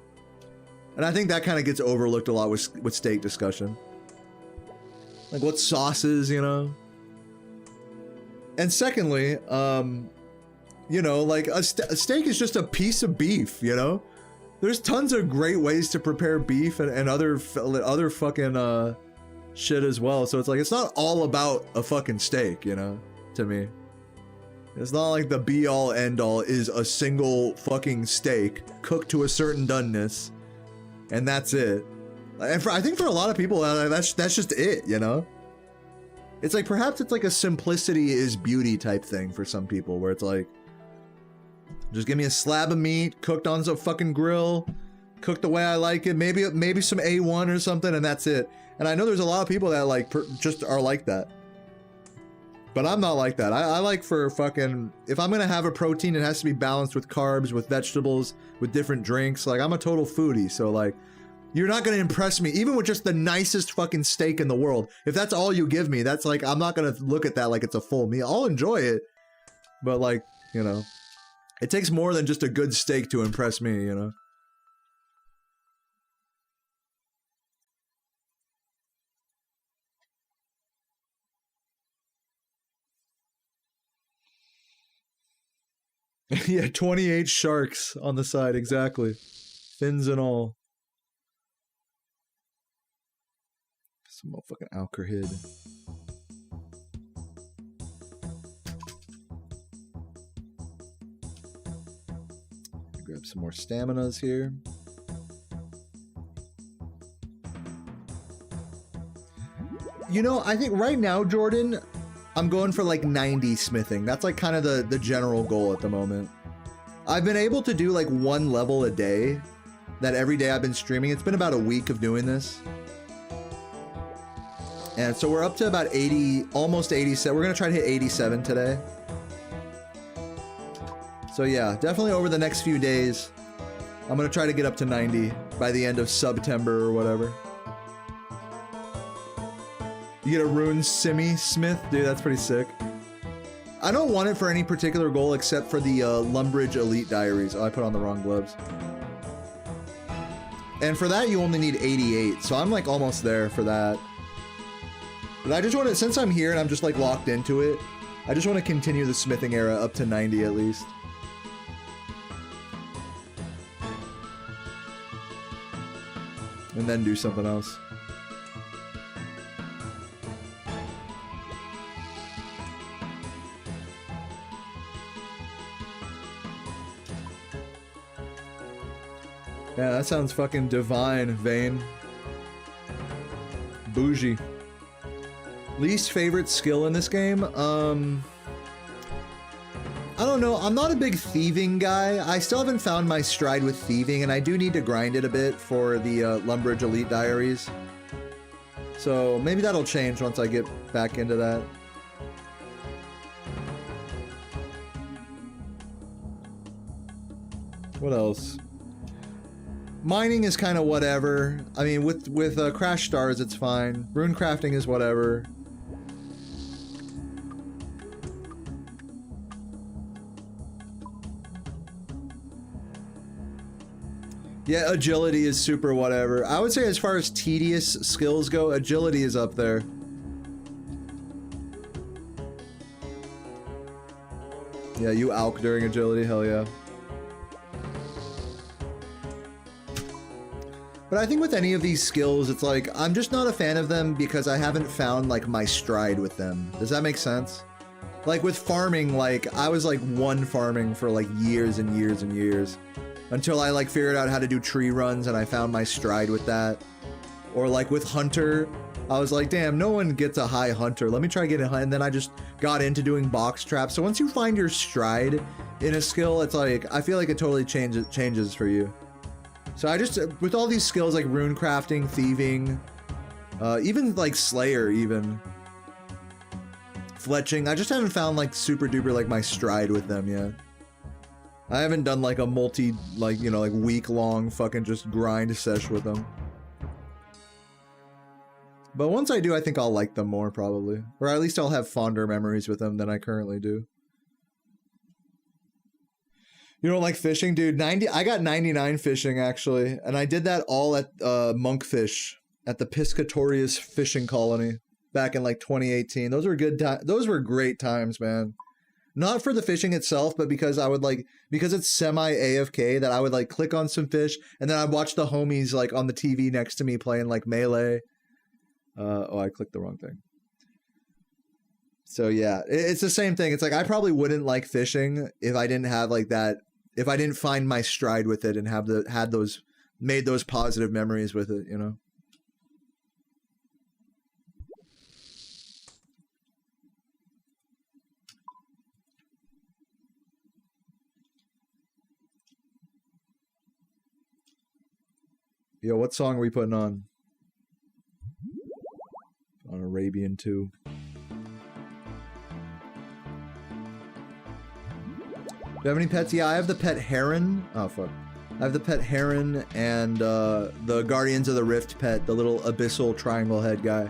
And I think that kind of gets overlooked a lot with steak discussion. Like what sauces, you know? And secondly, you know, like a steak is just a piece of beef, you know? There's tons of great ways to prepare beef and other fucking shit as well. So it's like, it's not all about a fucking steak, you know, to me. It's not like the be all end all is a single fucking steak cooked to a certain doneness and that's it. And I think for a lot of people, that's just it, you know? It's like, perhaps it's like a simplicity is beauty type thing for some people where it's like, just give me a slab of meat cooked on some fucking grill, cooked the way I like it, maybe some A1 or something, and that's it. And I know there's a lot of people that like just are like that. But I'm not like that. I like for fucking, if I'm gonna have a protein, it has to be balanced with carbs, with vegetables, with different drinks. Like, I'm a total foodie, so like, you're not gonna impress me, even with just the nicest fucking steak in the world. If that's all you give me, that's like, I'm not gonna look at that like it's a full meal. I'll enjoy it, but like, you know, it takes more than just a good steak to impress me, you know? Yeah, 28 sharks on the side, exactly. Fins and all. Some motherfucking alcohol. Grab some more staminas here. You know, I think right now, Jordan, I'm going for like 90 smithing. That's like kind of the general goal at the moment. I've been able to do like one level a day. That every day I've been streaming. It's been about a week of doing this. And so we're up to about 80, almost 87. We're going to try to hit 87 today. So yeah, definitely over the next few days, I'm going to try to get up to 90 by the end of September or whatever. You get a rune Simi Smith? Dude, that's pretty sick. I don't want it for any particular goal except for the Lumbridge Elite Diaries. Oh, I put on the wrong gloves. And for that, you only need 88. So I'm like almost there for that. But I just want to, since I'm here and I'm just like locked into it, I just want to continue the smithing era up to 90 at least. And then do something else. Yeah, that sounds fucking divine, Vane. Bougie. Least favorite skill in this game? I don't know. I'm not a big thieving guy. I still haven't found my stride with thieving, and I do need to grind it a bit for the Lumbridge Elite Diaries. So maybe that'll change once I get back into that. What else? Mining is kind of whatever. I mean, with Crash Stars, it's fine. Rune crafting is whatever. Yeah, agility is super whatever. I would say as far as tedious skills go, agility is up there. Yeah, you alk during agility, hell yeah. But I think with any of these skills, it's like, I'm just not a fan of them because I haven't found like my stride with them. Does that make sense? Like with farming, like I was like one farming for like years and years and years. Until I like figured out how to do tree runs and I found my stride with that. Or like with Hunter, I was like, damn, no one gets a high Hunter. Let me try getting a high, and then I just got into doing box traps. So once you find your stride in a skill, it's like, I feel like it totally changes for you. So I just, with all these skills like rune crafting, thieving, even like Slayer even. Fletching, I just haven't found like super duper like my stride with them yet. I haven't done like a like, you know, like week-long fucking just grind sesh with them. But once I do, I think I'll like them more probably. Or at least I'll have fonder memories with them than I currently do. You don't like fishing? Dude, I got 99 fishing actually. And I did that all at Monkfish at the Piscatorius fishing colony back in like 2018. Those were those were great times, man. Not for the fishing itself, but because I would like, because it's semi-AFK, that I would like click on some fish and then I'd watch the homies like on the TV next to me playing like Melee. Oh, I clicked the wrong thing. So yeah, it's the same thing. It's like, I probably wouldn't like fishing if I didn't have like that, if I didn't find my stride with it and made those positive memories with it, you know? Yo, what song are we putting on? On Arabian 2. Do you have any pets? Yeah, I have the pet heron. Oh, fuck. I have the pet heron and the Guardians of the Rift pet, the little abyssal triangle head guy.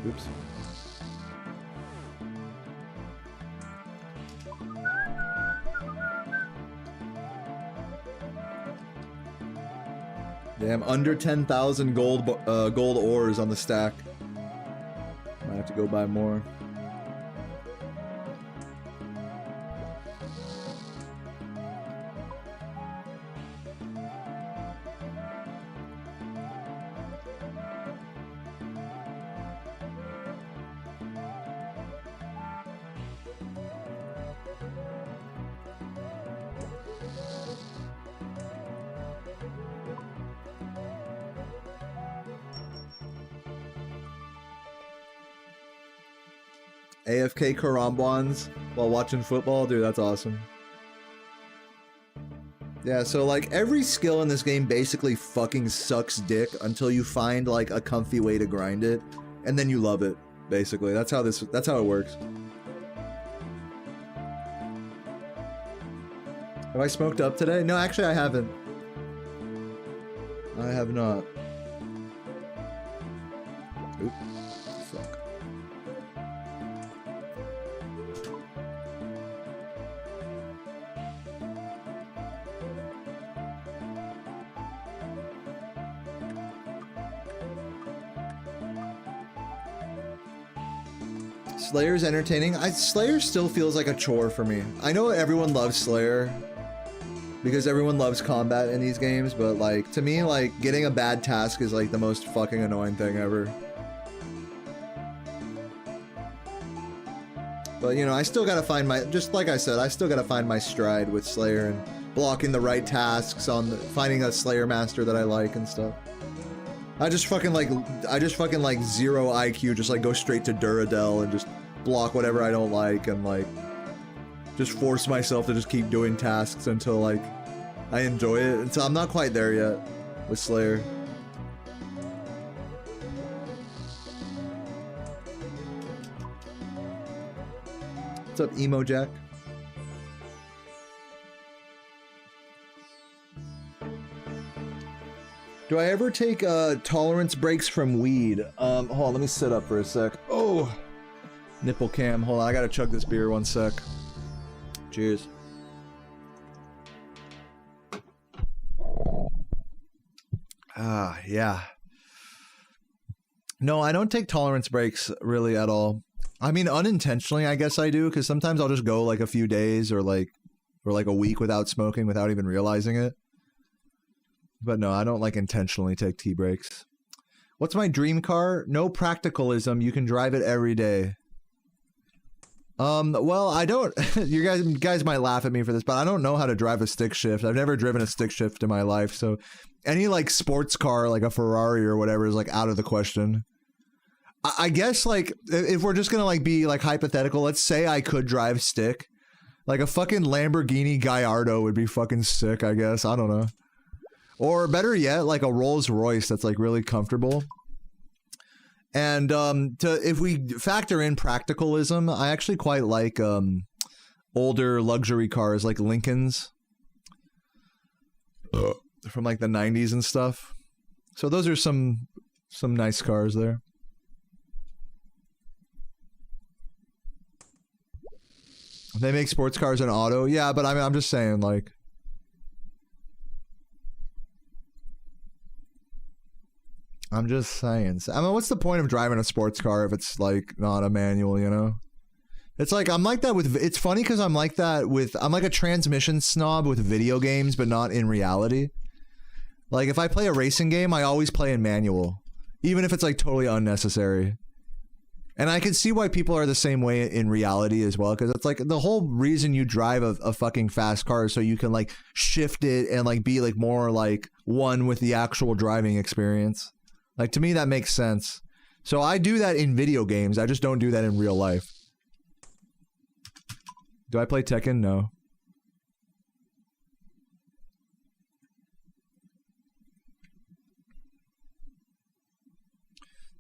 Oops. Damn, under 10,000 gold ores on the stack. Might have to go buy more. AFK Karambwans while watching football? Dude, that's awesome. Yeah, so like every skill in this game basically fucking sucks dick until you find like a comfy way to grind it, and then you love it, basically. That's how it works. Have I smoked up today? No, actually I haven't. I have not. Oop. Fuck. Slayer's entertaining. Slayer still feels like a chore for me. I know everyone loves Slayer because everyone loves combat in these games, but like to me, like getting a bad task is like the most fucking annoying thing ever. But you know, I still gotta find my, just like I said, I still gotta find my stride with Slayer and blocking the right tasks on finding a Slayer master that I like and stuff. I just fucking like zero IQ, just like go straight to Duradel and just block whatever I don't like and like just force myself to just keep doing tasks until like I enjoy it. And so I'm not quite there yet with Slayer. What's up, Emo Jack? Do I ever take tolerance breaks from weed? Hold on, let me sit up for a sec. Oh, nipple cam. Hold on, I gotta chug this beer 1 sec. Cheers. Ah, yeah. No, I don't take tolerance breaks really at all. I mean, unintentionally, I guess I do, because sometimes I'll just go like a few days or like a week without smoking without even realizing it. But no, I don't like intentionally take tea breaks. What's my dream car? No practicalism. You can drive it every day. Well, I don't. You guys might laugh at me for this, but I don't know how to drive a stick shift. I've never driven a stick shift in my life, so any like sports car, like a Ferrari or whatever, is like out of the question. I guess like if we're just gonna like be like hypothetical, let's say I could drive stick, like a fucking Lamborghini Gallardo would be fucking sick. I guess, I don't know. Or better yet, like a Rolls Royce that's like really comfortable. And if we factor in practicalism, I actually quite like older luxury cars like Lincolns from like the 90s and stuff. So those are some nice cars there. They make sports cars and auto, yeah, but I mean, I'm just saying like. I'm just saying. I mean, what's the point of driving a sports car if it's like not a manual, you know? It's like, I'm like that with, it's funny because I'm like that with, I'm like a transmission snob with video games, but not in reality. Like if I play a racing game, I always play in manual, even if it's like totally unnecessary. And I can see why people are the same way in reality as well, because it's like the whole reason you drive a fucking fast car is so you can like shift it and like be like more like one with the actual driving experience. Like, to me, that makes sense. So I do that in video games. I just don't do that in real life. Do I play Tekken? No.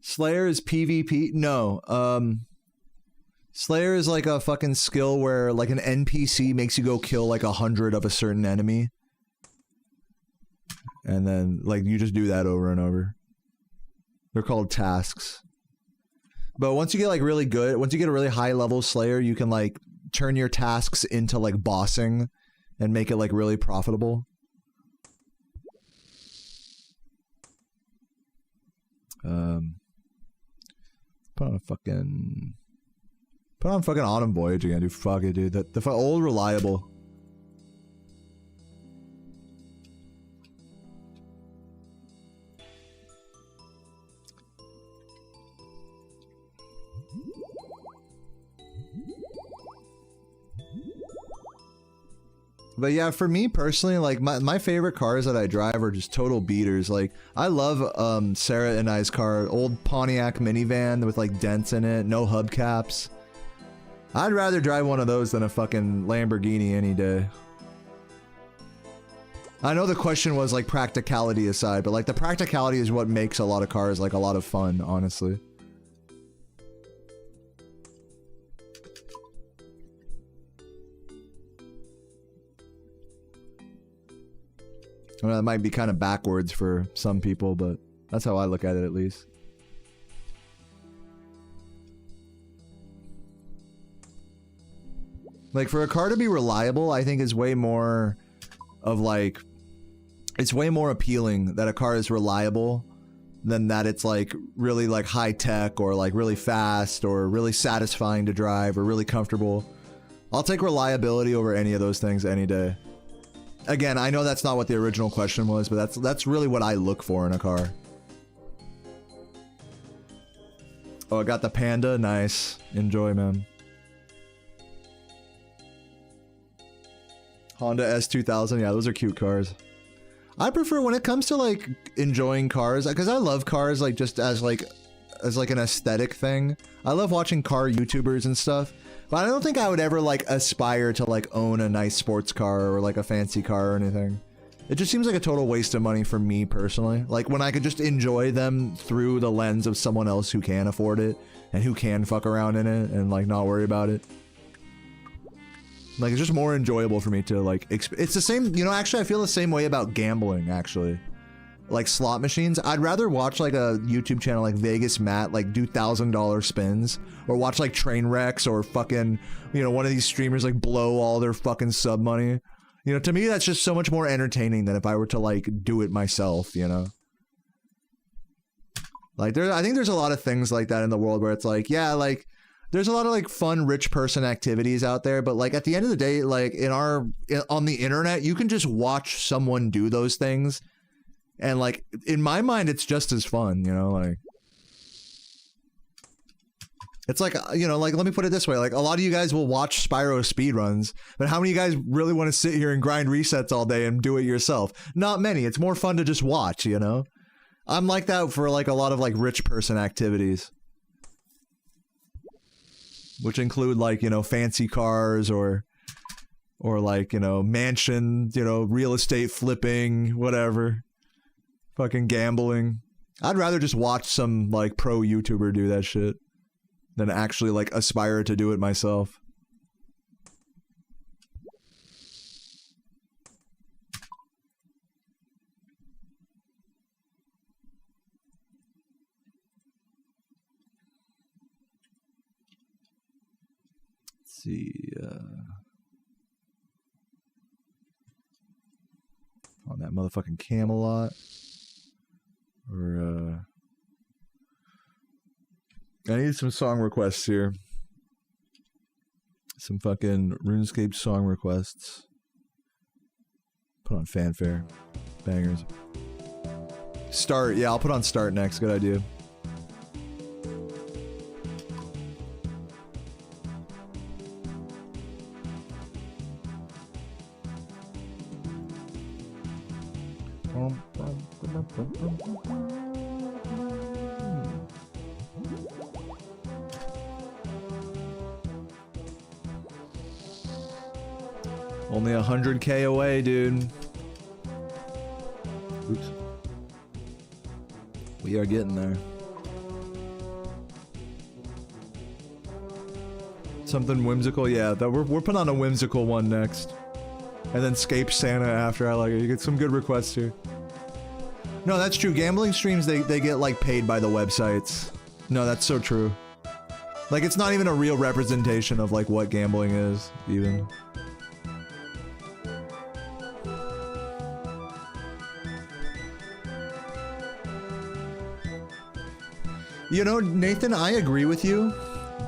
Slayer is PvP? No. Slayer is like a fucking skill where like an NPC makes you go kill like 100 of a certain enemy. And then like you just do that over and over. They're called tasks. But once you get like really good, once you get a really high level Slayer, you can like turn your tasks into like bossing and make it like really profitable. Put on fucking Autumn Voyage again, dude. Fuck it, dude. The old reliable. But yeah, for me personally, like my favorite cars that I drive are just total beaters. Like I love Sarah and I's car, old Pontiac minivan with like dents in it, no hubcaps. I'd rather drive one of those than a fucking Lamborghini any day. I know the question was like practicality aside, but like the practicality is what makes a lot of cars like a lot of fun, honestly. I mean, that might be kind of backwards for some people, but that's how I look at it, at least. Like, for a car to be reliable, I think is way more of, like... It's way more appealing that a car is reliable than that it's, like, really, like, high-tech or, like, really fast or really satisfying to drive or really comfortable. I'll take reliability over any of those things any day. Again, I know that's not what the original question was, but that's really what I look for in a car. Oh, I got the Panda. Nice. Enjoy, man. Honda S2000. Yeah, those are cute cars. I prefer when it comes to like enjoying cars, because I love cars like just as like as like an aesthetic thing. I love watching car YouTubers and stuff, but I don't think I would ever like aspire to like own a nice sports car or like a fancy car or anything. It just seems like a total waste of money for me personally. Like when I could just enjoy them through the lens of someone else who can afford it and who can fuck around in it and like not worry about it. Like it's just more enjoyable for me to like, it's the same, you know, actually I feel the same way about gambling actually. Like slot machines, I'd rather watch like a YouTube channel like Vegas Matt like do $1,000 spins, or watch like train wrecks, or fucking, you know, one of these streamers like blow all their fucking sub money. You know, to me that's just so much more entertaining than if I were to like do it myself, you know? Like I think there's a lot of things like that in the world where it's like, yeah, like there's a lot of like fun rich person activities out there, but like at the end of the day, like on the internet, you can just watch someone do those things. And like, in my mind, it's just as fun, you know, like, it's like, you know, like, let me put it this way, like, a lot of you guys will watch Spyro Speedruns, but how many of you guys really want to sit here and grind resets all day and do it yourself? Not many. It's more fun to just watch, you know? I'm like that for like a lot of like rich person activities, which include like, you know, fancy cars or like, you know, mansion, you know, real estate flipping, whatever. Fucking gambling. I'd rather just watch some like pro YouTuber do that shit than actually like aspire to do it myself. Let's see. On that motherfucking Camelot. Or, I need some song requests here. Some fucking RuneScape song requests. Put on fanfare. Bangers. Start. Yeah, I'll put on start next. Good idea. Only 100K away, dude. Oops. We are getting there. Something whimsical, yeah. We're putting on a whimsical one next, and then Scape Santa after. I like it. You get some good requests here. No, that's true. Gambling streams, they get like paid by the websites. No, that's so true. Like it's not even a real representation of like what gambling is, even. You know, Nathan, I agree with you,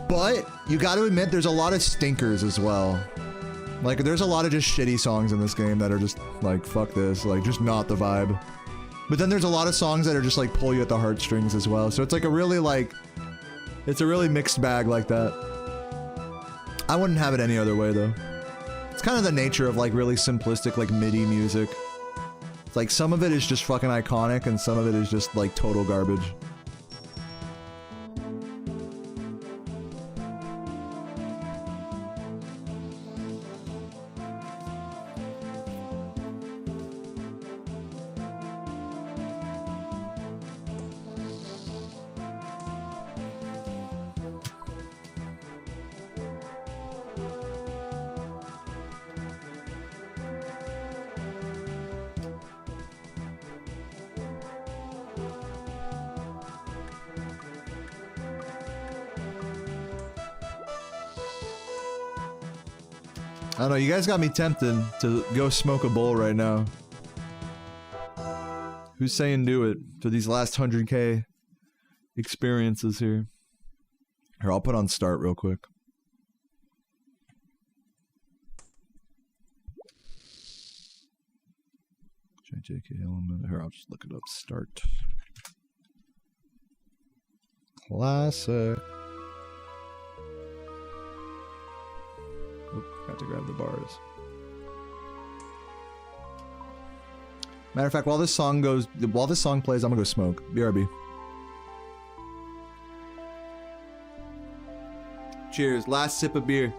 but you got to admit there's a lot of stinkers as well. Like, there's a lot of just shitty songs in this game that are just like, fuck this, like, just not the vibe. But then there's a lot of songs that are just like, pull you at the heartstrings as well. So it's like a really like, it's a really mixed bag like that. I wouldn't have it any other way though. It's kind of the nature of like really simplistic like MIDI music. It's like some of it is just fucking iconic and some of it is just like total garbage. I don't know, you guys got me tempted to go smoke a bowl right now. Who's saying do it for these last 100K experiences here? Here, I'll put on start real quick. JK element. Here, I'll just look it up. Start. Classic. Oop, got to grab the bars. Matter of fact, while this song plays, I'm gonna go smoke. BRB. Cheers. Last sip of beer.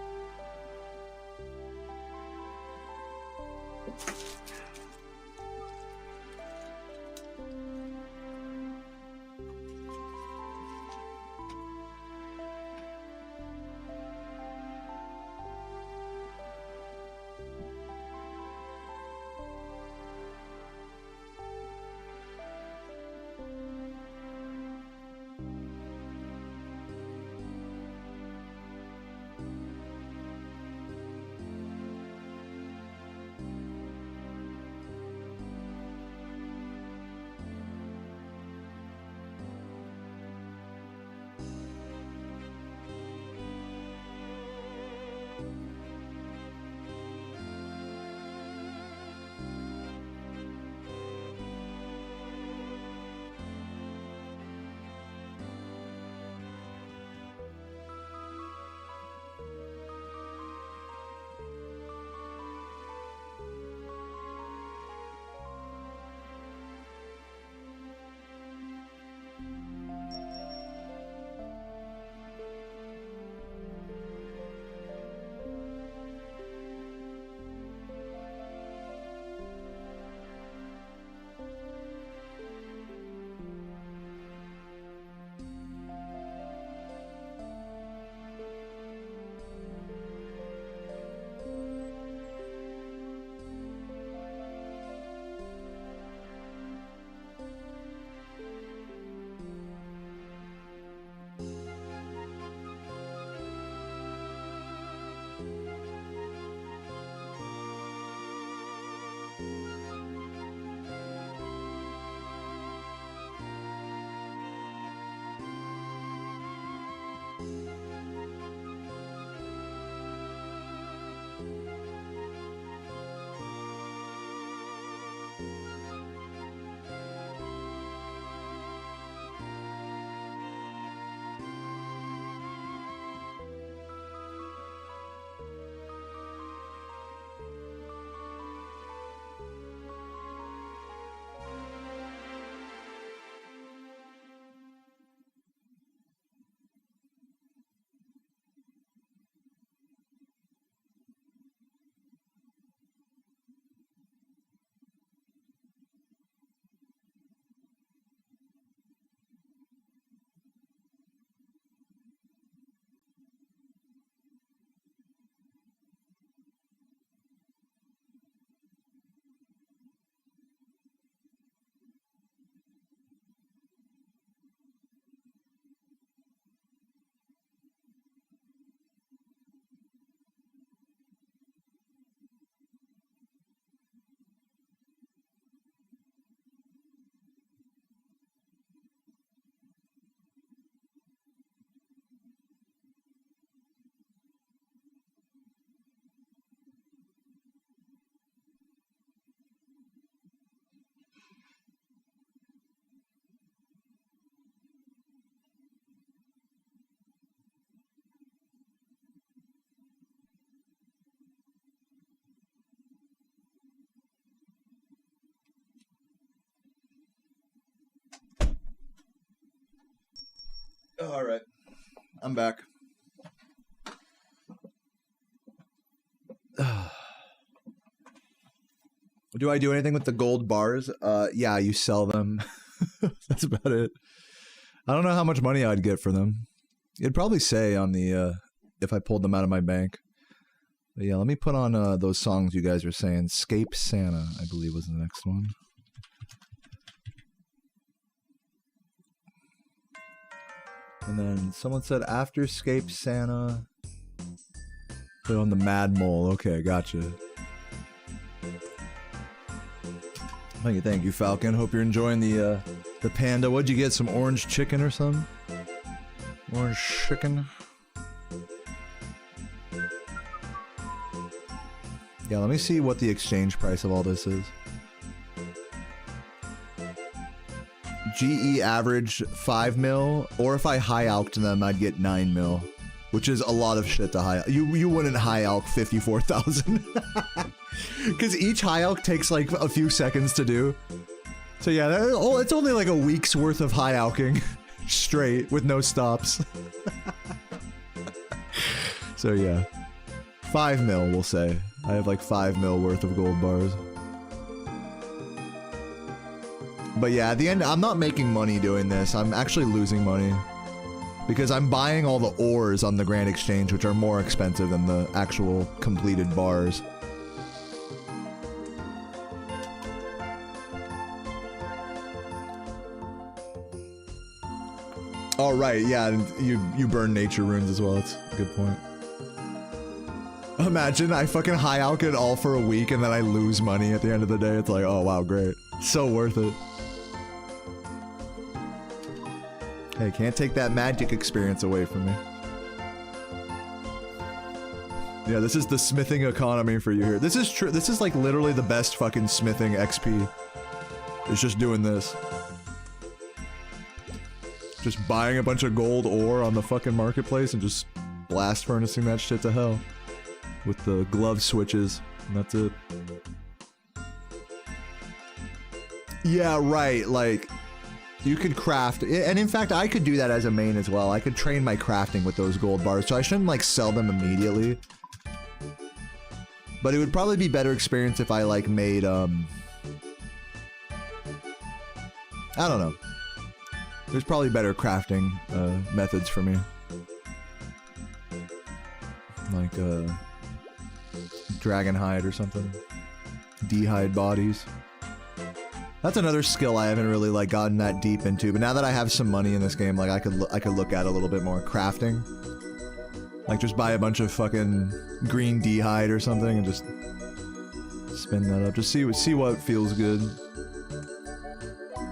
All right, I'm back. Do I do anything with the gold bars? Yeah, you sell them. That's about it. I don't know how much money I'd get for them. It'd probably say on the if I pulled them out of my bank. But yeah, let me put on those songs you guys were saying. Scape Santa, I believe, was the next one. And then someone said after Scape Santa, put on the Mad Mole. Okay, gotcha. Thank you, Falcon. Hope you're enjoying the panda. What'd you get? Some orange chicken or something? Orange chicken. Yeah, let me see what the exchange price of all this is. GE average 5 mil, or if I high alked them, I'd get 9 mil, which is a lot of shit to high. You wouldn't high alk 54,000, because each high alk takes like a few seconds to do. So yeah, it's only like a week's worth of high alking straight with no stops. So yeah. 5 mil, we'll say. I have like 5 mil worth of gold bars. But yeah, at the end, I'm not making money doing this. I'm actually losing money. Because I'm buying all the ores on the Grand Exchange, which are more expensive than the actual completed bars. Oh, right, yeah, you burn nature runes as well. That's a good point. Imagine I fucking high alch it all for a week and then I lose money at the end of the day. It's like, oh wow, great. So worth it. Hey, can't take that magic experience away from me. Yeah, this is the smithing economy for you here. This is true. This is like literally the best fucking smithing XP. It's just doing this. Just buying a bunch of gold ore on the fucking marketplace and just blast furnacing that shit to hell. With the glove switches, and that's it. Yeah, right, like, you could craft, and in fact, I could do that as a main as well. I could train my crafting with those gold bars, so I shouldn't, like, sell them immediately. But it would probably be better experience if I, like, made, I don't know. There's probably better crafting, methods for me. Like, dragon hide or something. D'hide bodies. That's another skill I haven't really like gotten that deep into, but now that I have some money in this game, like I could look at a little bit more crafting. Like just buy a bunch of fucking green d'hide or something and just spin that up. Just see what feels good.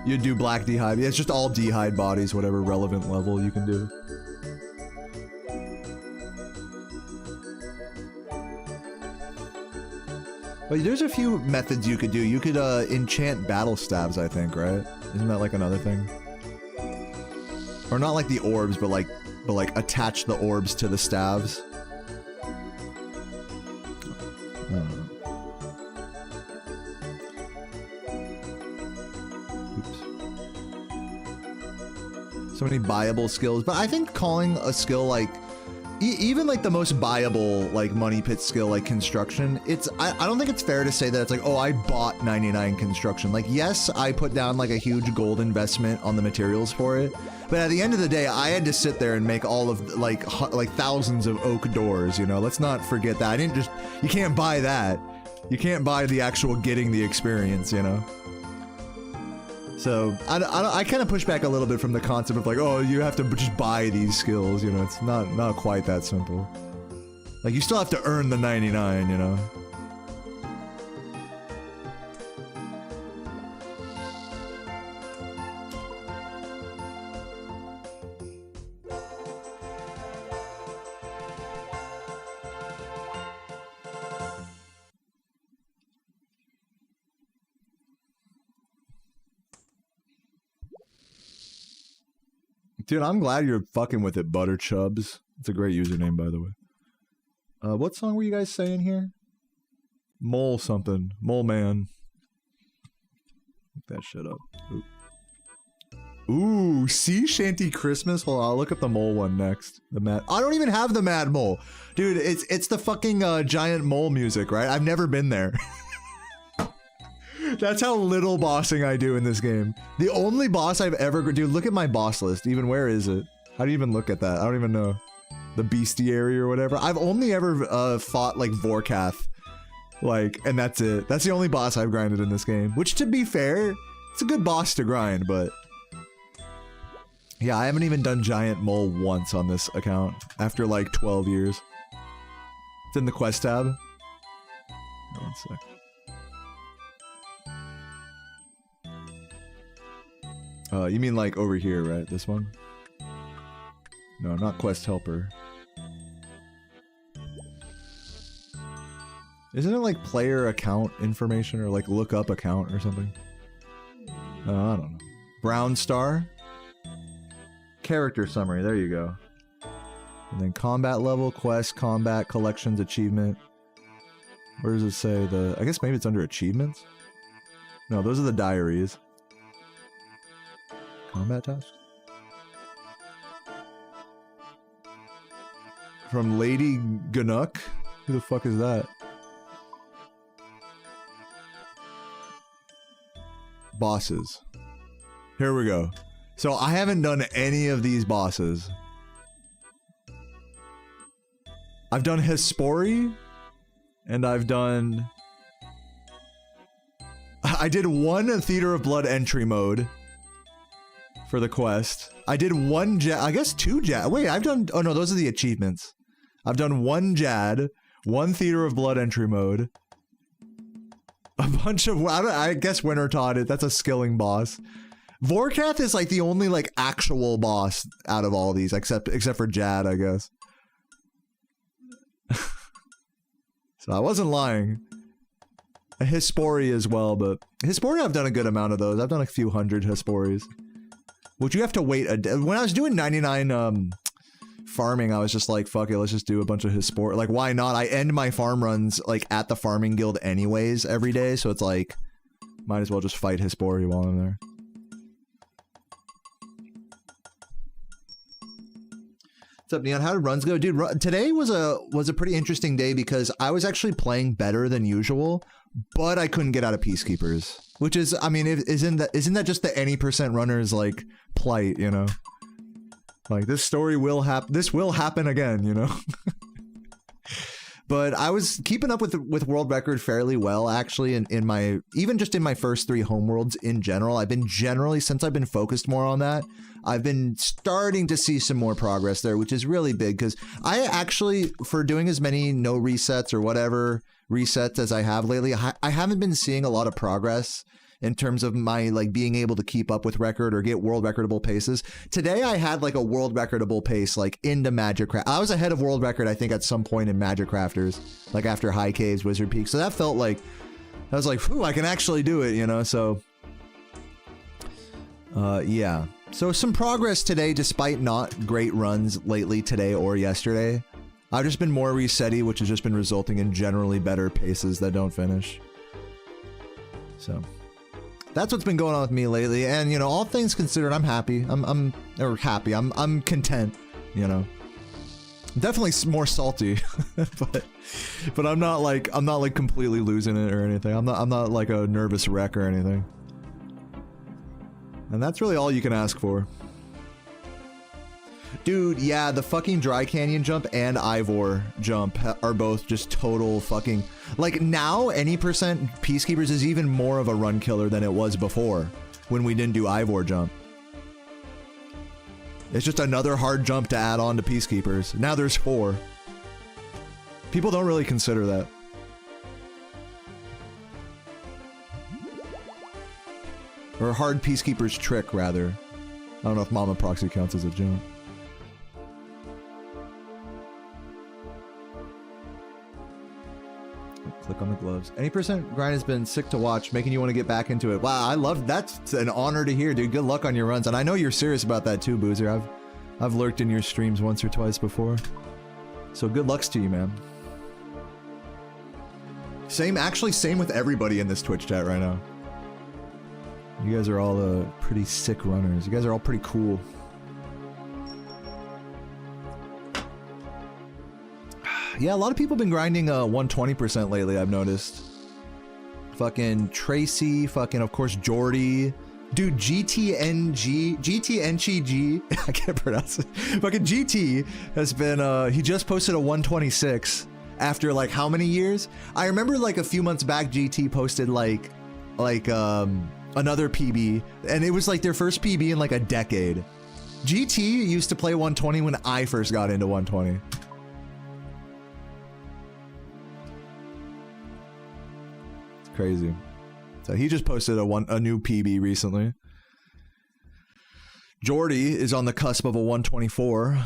You do black d'hide. Yeah, it's just all d'hide bodies, whatever relevant level you can do. But there's a few methods you could do. You could enchant battle stabs, I think, right? Isn't that like another thing? Or not like the orbs, but like attach the orbs to the stabs. I don't know. Oops. So many buyable skills, but I think calling a skill like even like the most buyable like money pit skill like construction, I don't think it's fair to say that it's like, oh, I bought 99 construction. Like, yes, I put down like a huge gold investment on the materials for it, but at the end of the day, I had to sit there and make all of like thousands of oak doors, you know. Let's not forget that. You can't buy that. You can't buy the actual getting the experience, you know. So I kind of push back a little bit from the concept of like, oh, you have to just buy these skills, you know. It's not quite that simple. Like, you still have to earn the 99, you know. Dude, I'm glad you're fucking with it, Butterchubs. It's a great username, by the way. What song were you guys saying here? Mole something. Mole Man. Look that shit up. Ooh, Sea Shanty Christmas? Hold on, I'll look up the mole one next. The Mad... I don't even have the Mad Mole. Dude, it's the fucking giant mole music, right? I've never been there. That's how little bossing I do in this game. The only boss I've ever... Dude, look at my boss list. Even where is it? How do you even look at that? I don't even know. The bestiary or whatever. I've only ever fought, like, Vorkath. Like, and that's it. That's the only boss I've grinded in this game. Which, to be fair, it's a good boss to grind, but... Yeah, I haven't even done Giant Mole once on this account. After, like, 12 years. It's in the quest tab. One sec. You mean like over here, right? This one? No, not quest helper. Isn't it like player account information or like look up account or something? I don't know. Brown star? Character summary, there you go. And then combat level, quest, combat, collections, achievement. Where does it say the... I guess maybe it's under achievements? No, those are the diaries. Combat task? From Lady Ganuk? Who the fuck is that? Bosses. Here we go. So I haven't done any of these bosses. I've done Hespori, and I've done... I did one Theater of Blood entry mode for the quest. I did one Jad, I guess 2 Jad. Wait, I've done, oh no, those are the achievements. I've done 1 Jad, 1 Theater of Blood entry mode. A bunch of, I guess Winter taught it, that's a skilling boss. Vorkath is like the only like actual boss out of all of these, except for Jad, I guess. So I wasn't lying. A Hespori as well, but Hespori I've done a good amount of those. I've done a few hundred Hesporis. Which you have to wait a day. When I was doing 99 farming, I was just like, fuck it, let's just do a bunch of Hespori. Like, why not? I end my farm runs like at the farming guild anyways every day, so it's like, might as well just fight Hespori while I'm there. What's up, Neon? How did runs go? Dude, today was a pretty interesting day because I was actually playing better than usual, but I couldn't get out of Peacekeepers. Which is, I mean, isn't that just the any % runner's, like, plight, you know? Like, this story will happen, this will happen again, you know? But I was keeping up with world record fairly well, actually, in my, even just in my first 3 homeworlds in general. I've been generally, since I've been focused more on that, I've been starting to see some more progress there, which is really big, because I actually, for doing as many no resets or whatever resets as I have lately, I haven't been seeing a lot of progress in terms of my like being able to keep up with record or get world recordable paces. Today I had like a world recordable pace like into Magic Craft. I was ahead of world record I think at some point in Magic Crafters, like after High Caves, Wizard Peak. So that felt like, I was like, whew, I can actually do it, you know? So yeah. So some progress today despite not great runs lately today or yesterday. I've just been more resetty, which has just been resulting in generally better paces that don't finish. So that's what's been going on with me lately, and you know, all things considered, I'm happy. I'm content. You know, definitely more salty, but I'm not like completely losing it or anything. I'm not like a nervous wreck or anything, and that's really all you can ask for. Dude, yeah, the fucking Dry Canyon jump and Ivor jump are both just total fucking... Like, now, any % Peacekeepers is even more of a run killer than it was before, when we didn't do Ivor jump. It's just another hard jump to add on to Peacekeepers. Now there's 4. People don't really consider that. Or a hard Peacekeepers trick, rather. I don't know if Mama Proxy counts as a jump. Click on the gloves. Any % grind has been sick to watch, making you want to get back into it. Wow, I love that's an honor to hear, dude. Good luck on your runs, and I know you're serious about that too, Boozer. I've lurked in your streams once or twice before, so good lucks to you, man. Same with everybody in this Twitch chat right now. You guys are all pretty sick runners. You guys are all pretty cool. Yeah, a lot of people have been grinding 120% lately, I've noticed. Fucking Tracy, fucking, of course, Jordy. Dude, GTNG, I can't pronounce it. Fucking GT has been, he just posted a 126 after, like, how many years? I remember, like, a few months back, GT posted, like, another PB, and it was, like, their first PB in, like, a decade. GT used to play 120 when I first got into 120. Crazy. So he just posted a new PB recently. Jordy is on the cusp of a 124,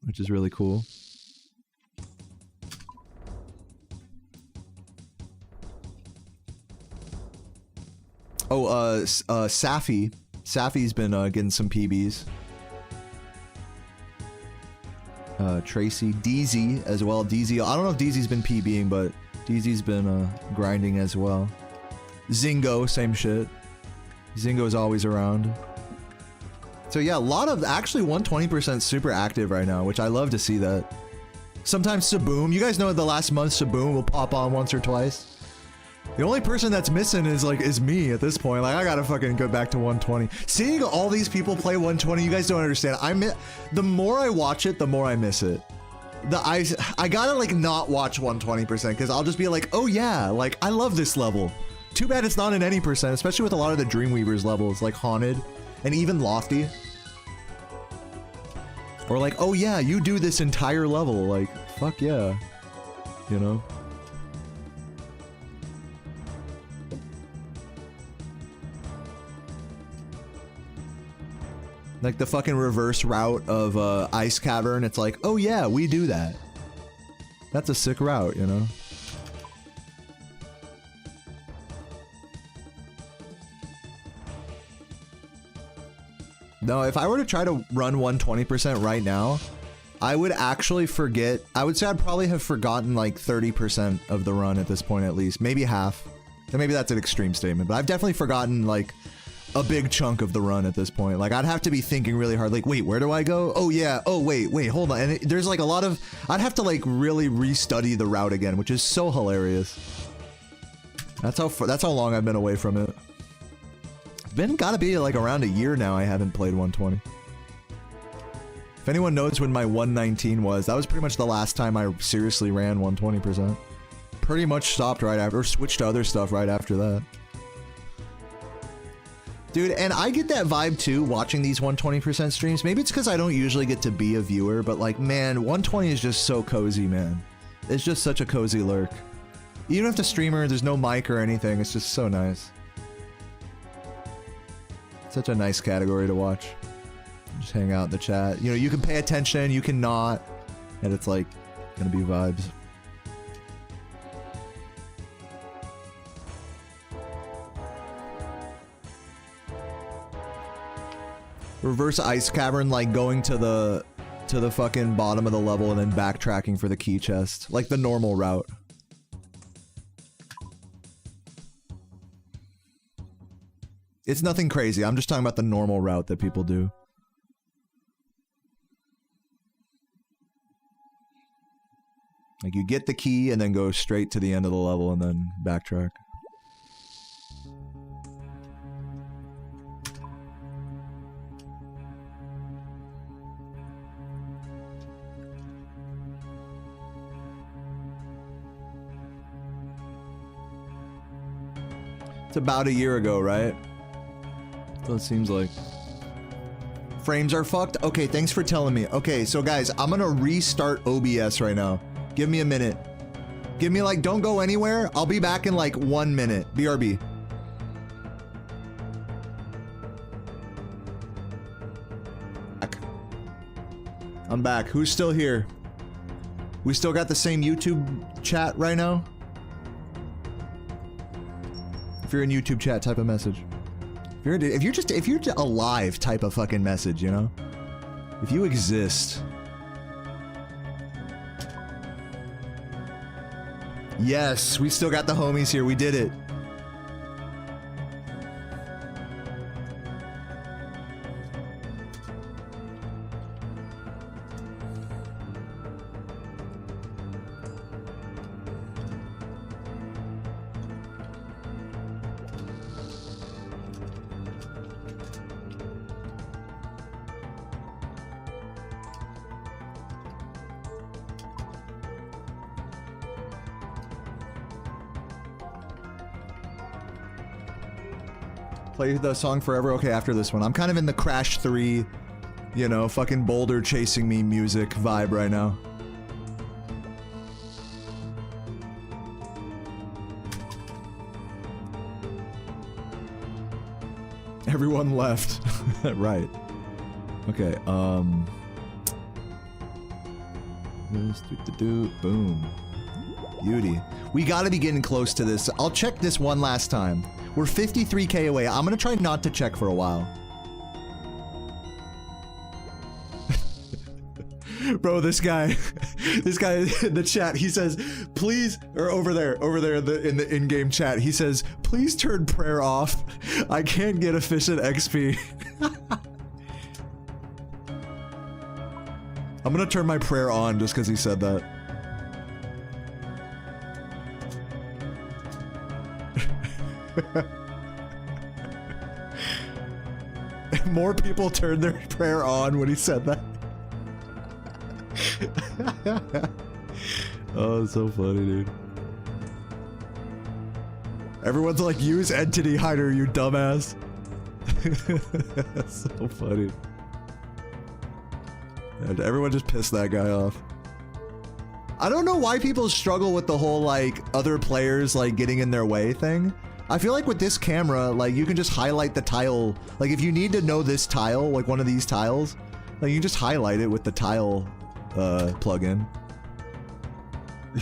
which is really cool. Oh, Safi's been getting some PBs. Tracy, DZ as well. DZ, I don't know if DZ's been PBing, but DZ's been grinding as well. Zingo, same shit. Zingo's always around. So yeah, a lot of, actually 120% super active right now, which I love to see that. Sometimes Saboom, you guys know the last month Saboom will pop on once or twice. The only person that's missing is me at this point. Like, I gotta fucking go back to 120. Seeing all these people play 120, you guys don't understand. The more I watch it, the more I miss it. I gotta like not watch 120% because I'll just be like, oh yeah, like I love this level. Too bad it's not in any percent, especially with a lot of the Dreamweavers levels, like Haunted and even Lofty. Or like, oh yeah, you do this entire level, like, fuck yeah, you know? Like the fucking reverse route of Ice Cavern, it's like, oh yeah, we do that. That's a sick route, you know? No, if I were to try to run 120% right now, I would actually forget. I would say I'd probably have forgotten like 30% of the run at this point at least. Maybe half. And maybe that's an extreme statement, but I've definitely forgotten like a big chunk of the run at this point. Like I'd have to be thinking really hard, like, wait, where do I go? Oh yeah, oh wait, hold on. And there's like a lot of, I'd have to like really restudy the route again, which is so hilarious. That's how long I've been away from it. Gotta be like around a year now I haven't played 120. If anyone knows when my 119 was, that was pretty much the last time I seriously ran 120%. Pretty much stopped right after, or switched to other stuff right after that. Dude, and I get that vibe too, watching these 120% streams. Maybe it's because I don't usually get to be a viewer, but like, man, 120 is just so cozy, man. It's just such a cozy lurk. You don't have to streamer, there's no mic or anything, it's just so nice. Such a nice category to watch. Just hang out in the chat. You know, you can pay attention, you can not, and it's like, gonna be vibes. Reverse Ice Cavern, like going to the fucking bottom of the level and then backtracking for the key chest. Like the normal route. It's nothing crazy, I'm just talking about the normal route that people do. Like you get the key and then go straight to the end of the level and then backtrack. It's about a year ago, right? So it seems like. Frames are fucked? Okay, thanks for telling me. Okay, so guys, I'm gonna restart OBS right now. Give me a minute. Give me like, don't go anywhere. I'll be back in like 1 minute. BRB. I'm back. Who's still here? We still got the same YouTube chat right now? If you're in YouTube chat, type a message. If you're just alive, type a fucking message, you know? If you exist. Yes, we still got the homies here. We did it. Play the song forever. Okay, after this one. I'm kind of in the Crash 3, you know, fucking boulder chasing me music vibe right now. Everyone left. Right. Okay, boom. Beauty. We gotta be getting close to this. I'll check this one last time. We're 53k away. I'm gonna try not to check for a while. Bro, this guy in the chat, he says, please, or over there in the in-game chat, he says, please turn prayer off. I can't get efficient XP. I'm gonna turn my prayer on just because he said that. More people turned their prayer on when he said that. Oh, it's so funny, dude. Everyone's like, use entity hider, you dumbass. That's so funny. And everyone just pissed that guy off. I don't know why people struggle with the whole like other players like getting in their way thing. I feel like with this camera, like you can just highlight the tile. Like if you need to know this tile, like one of these tiles, like you can just highlight it with the tile plugin.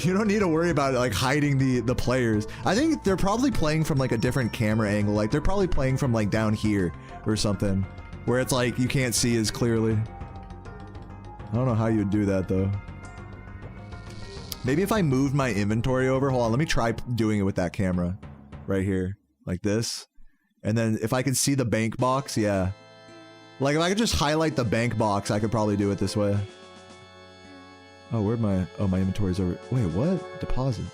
You don't need to worry about it, like hiding the players. I think they're probably playing from like a different camera angle. Like they're probably playing from like down here or something, where it's like you can't see as clearly. I don't know how you would do that though. Maybe if I moved my inventory over, hold on, let me try doing it with that camera right here, like this. And then if I could see the bank box, yeah. Like if I could just highlight the bank box, I could probably do it this way. Oh, where'd my, oh, my inventory's over. Wait, what? Deposit.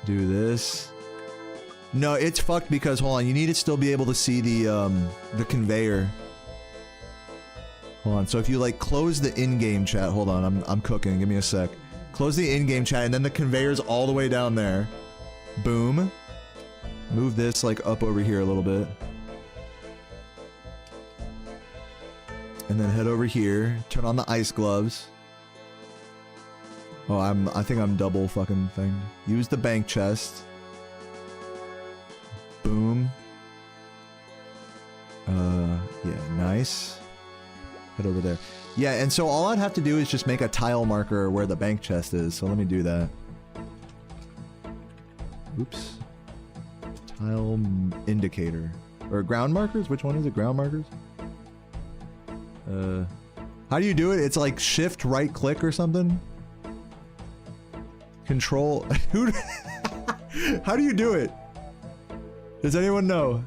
Do this. No, it's fucked because, hold on, you need to still be able to see the conveyor. Hold on, so if you like close the in-game chat, hold on, I'm cooking, give me a sec. Close the in-game chat and then the conveyor's all the way down there. Boom. Move this like up over here a little bit. And then head over here, turn on the ice gloves. Oh, I think I'm double fucking thing. Use the bank chest. Boom. Yeah, nice. Head over there. Yeah, and so all I'd have to do is just make a tile marker where the bank chest is. So let me do that. Oops. Tile indicator. Or ground markers? Which one is it? Ground markers? How do you do it? It's like shift right click or something? Control. Who? How do you do it? Does anyone know?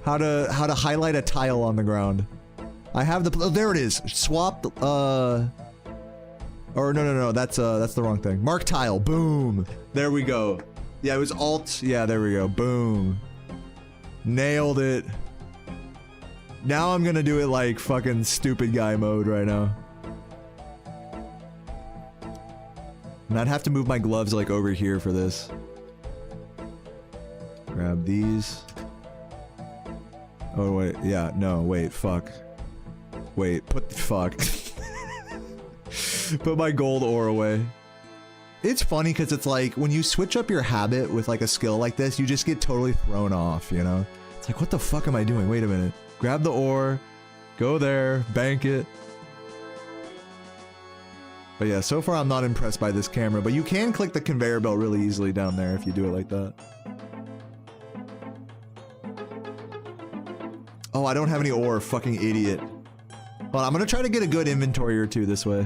How to highlight a tile on the ground? I have the, oh, there it is. Swap, or no, that's the wrong thing. Mark tile, boom. There we go. Yeah, it was alt, yeah, there we go, boom. Nailed it. Now I'm gonna do it like fucking stupid guy mode right now. And I'd have to move my gloves like over here for this. Grab these. Oh wait, yeah, no, wait, fuck. Wait, fuck. Put my gold ore away. It's funny because it's like when you switch up your habit with like a skill like this, you just get totally thrown off, you know? It's like, what the fuck am I doing? Wait a minute. Grab the ore, go there, bank it. But yeah, so far I'm not impressed by this camera, but you can click the conveyor belt really easily down there if you do it like that. Oh, I don't have any ore, fucking idiot. Well, I'm gonna try to get a good inventory or two this way.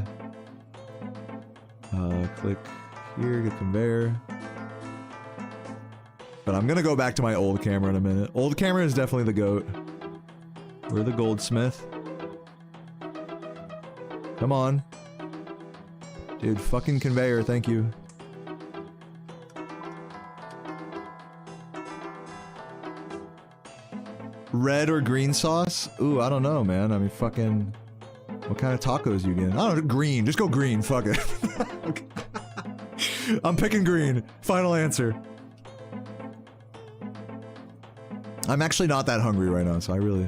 Click here, get conveyor. But I'm gonna go back to my old camera in a minute. Old camera is definitely the GOAT. We're the goldsmith. Come on. Dude, fucking conveyor, thank you. Red or green sauce? Ooh, I don't know, man. I mean, fucking... What kind of tacos you getting? I don't know, green. Just go green, fuck it. Okay. I'm picking green. Final answer. I'm actually not that hungry right now, so I really...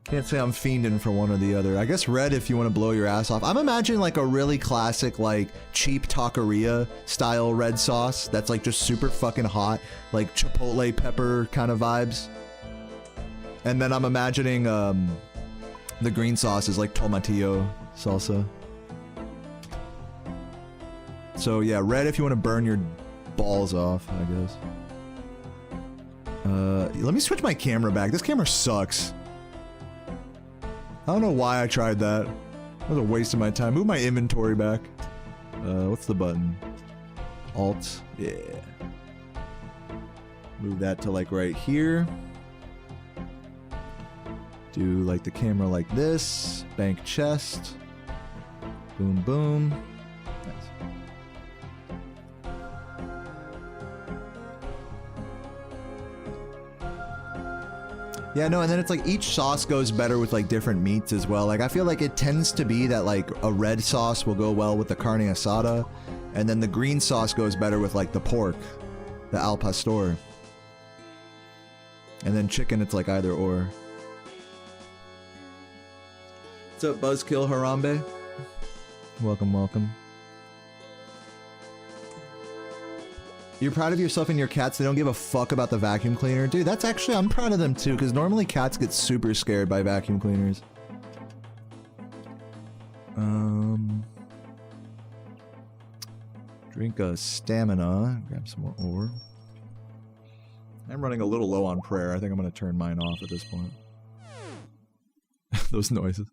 Can't say I'm fiending for one or the other. I guess red if you want to blow your ass off. I'm imagining like a really classic, like, cheap taqueria style red sauce that's like just super fucking hot, like chipotle pepper kind of vibes. And then I'm imagining the green sauce is like tomatillo salsa. So yeah, red if you want to burn your balls off, I guess. Let me switch my camera back. This camera sucks. I don't know why I tried that. That was a waste of my time. Move my inventory back. What's the button? Alt. Yeah. Move that to like right here. Do like the camera like this, bank chest, boom boom. Nice. Yeah, no, and then it's like each sauce goes better with like different meats as well. Like I feel like it tends to be that like a red sauce will go well with the carne asada, and then the green sauce goes better with like the pork, the al pastor. And then chicken, it's like either or. What's up, Buzzkill Harambe? Welcome, welcome. You're proud of yourself and your cats. They don't give a fuck about the vacuum cleaner. Dude, that's actually, I'm proud of them too, because normally cats get super scared by vacuum cleaners. Drink a stamina. Grab some more ore. I'm running a little low on prayer. I think I'm going to turn mine off at this point. Those noises.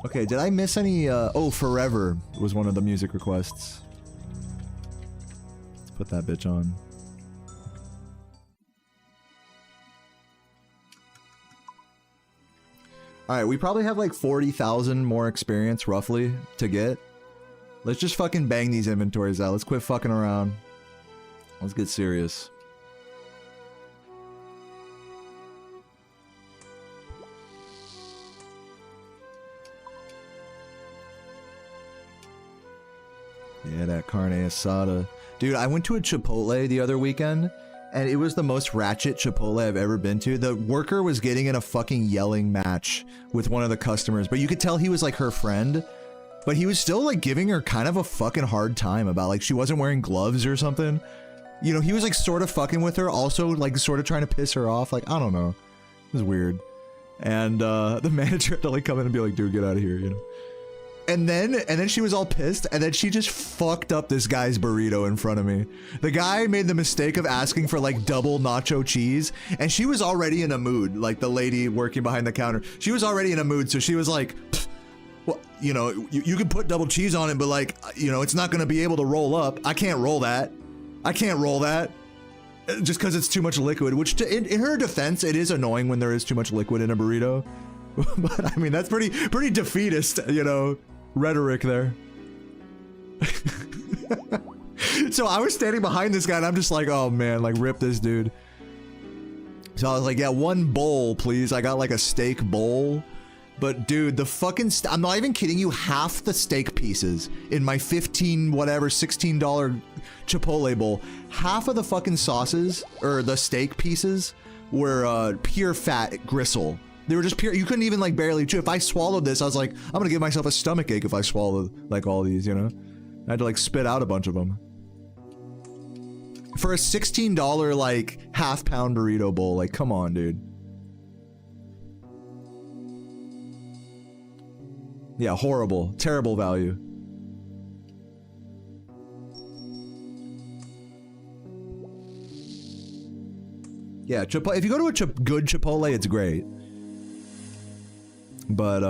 Okay, did I miss any, oh, Forever was one of the music requests. Let's put that bitch on. Alright, we probably have like 40,000 more experience, roughly, to get. Let's just fucking bang these inventories out. Let's quit fucking around. Let's get serious. Yeah, that carne asada. Dude, I went to a Chipotle the other weekend, and it was the most ratchet Chipotle I've ever been to. The worker was getting in a fucking yelling match with one of the customers, but you could tell he was like her friend, but he was still like giving her kind of a fucking hard time about like she wasn't wearing gloves or something. You know, he was like sort of fucking with her, also like sort of trying to piss her off. Like, I don't know. It was weird. And the manager had to like come in and be like, dude, get out of here, you know? And then she was all pissed, and then she just fucked up this guy's burrito in front of me. The guy made the mistake of asking for like double nacho cheese, and she was already in a mood, like the lady working behind the counter. She was already in a mood, so she was like, well, you know, you can put double cheese on it, but like, you know, it's not gonna be able to roll up. I can't roll that. I can't roll that. Just because it's too much liquid, which in her defense, it is annoying when there is too much liquid in a burrito. But I mean, that's pretty defeatist, you know, rhetoric there. So I was standing behind this guy and I'm just like, oh man, like rip this dude. So I was like, yeah, one bowl, please. I got like a steak bowl. But dude, the fucking, I'm not even kidding you, half the steak pieces in my $16 Chipotle bowl, half of the fucking sauces, or the steak pieces, were pure fat gristle. They were just pure, you couldn't even like barely chew. If I swallowed this, I was like, I'm gonna give myself a stomach ache if I swallow like all these, you know? I had to like spit out a bunch of them. For a $16 like half-pound burrito bowl, like come on, dude. Yeah, horrible, terrible value. Yeah, if you go to a good Chipotle, it's great. But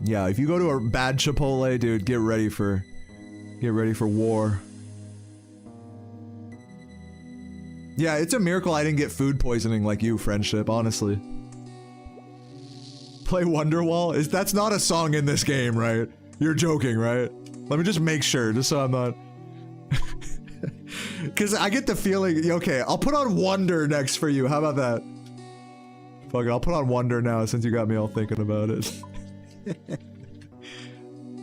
yeah, if you go to a bad Chipotle, dude, get ready for war. Yeah, it's a miracle I didn't get food poisoning like you, friendship, honestly. Play Wonderwall? That's not a song in this game, right? You're joking, right? Let me just make sure, just so I'm not... Because I get the feeling... Okay, I'll put on Wonder next for you, how about that? Fuck it, I'll put on Wonder now since you got me all thinking about it.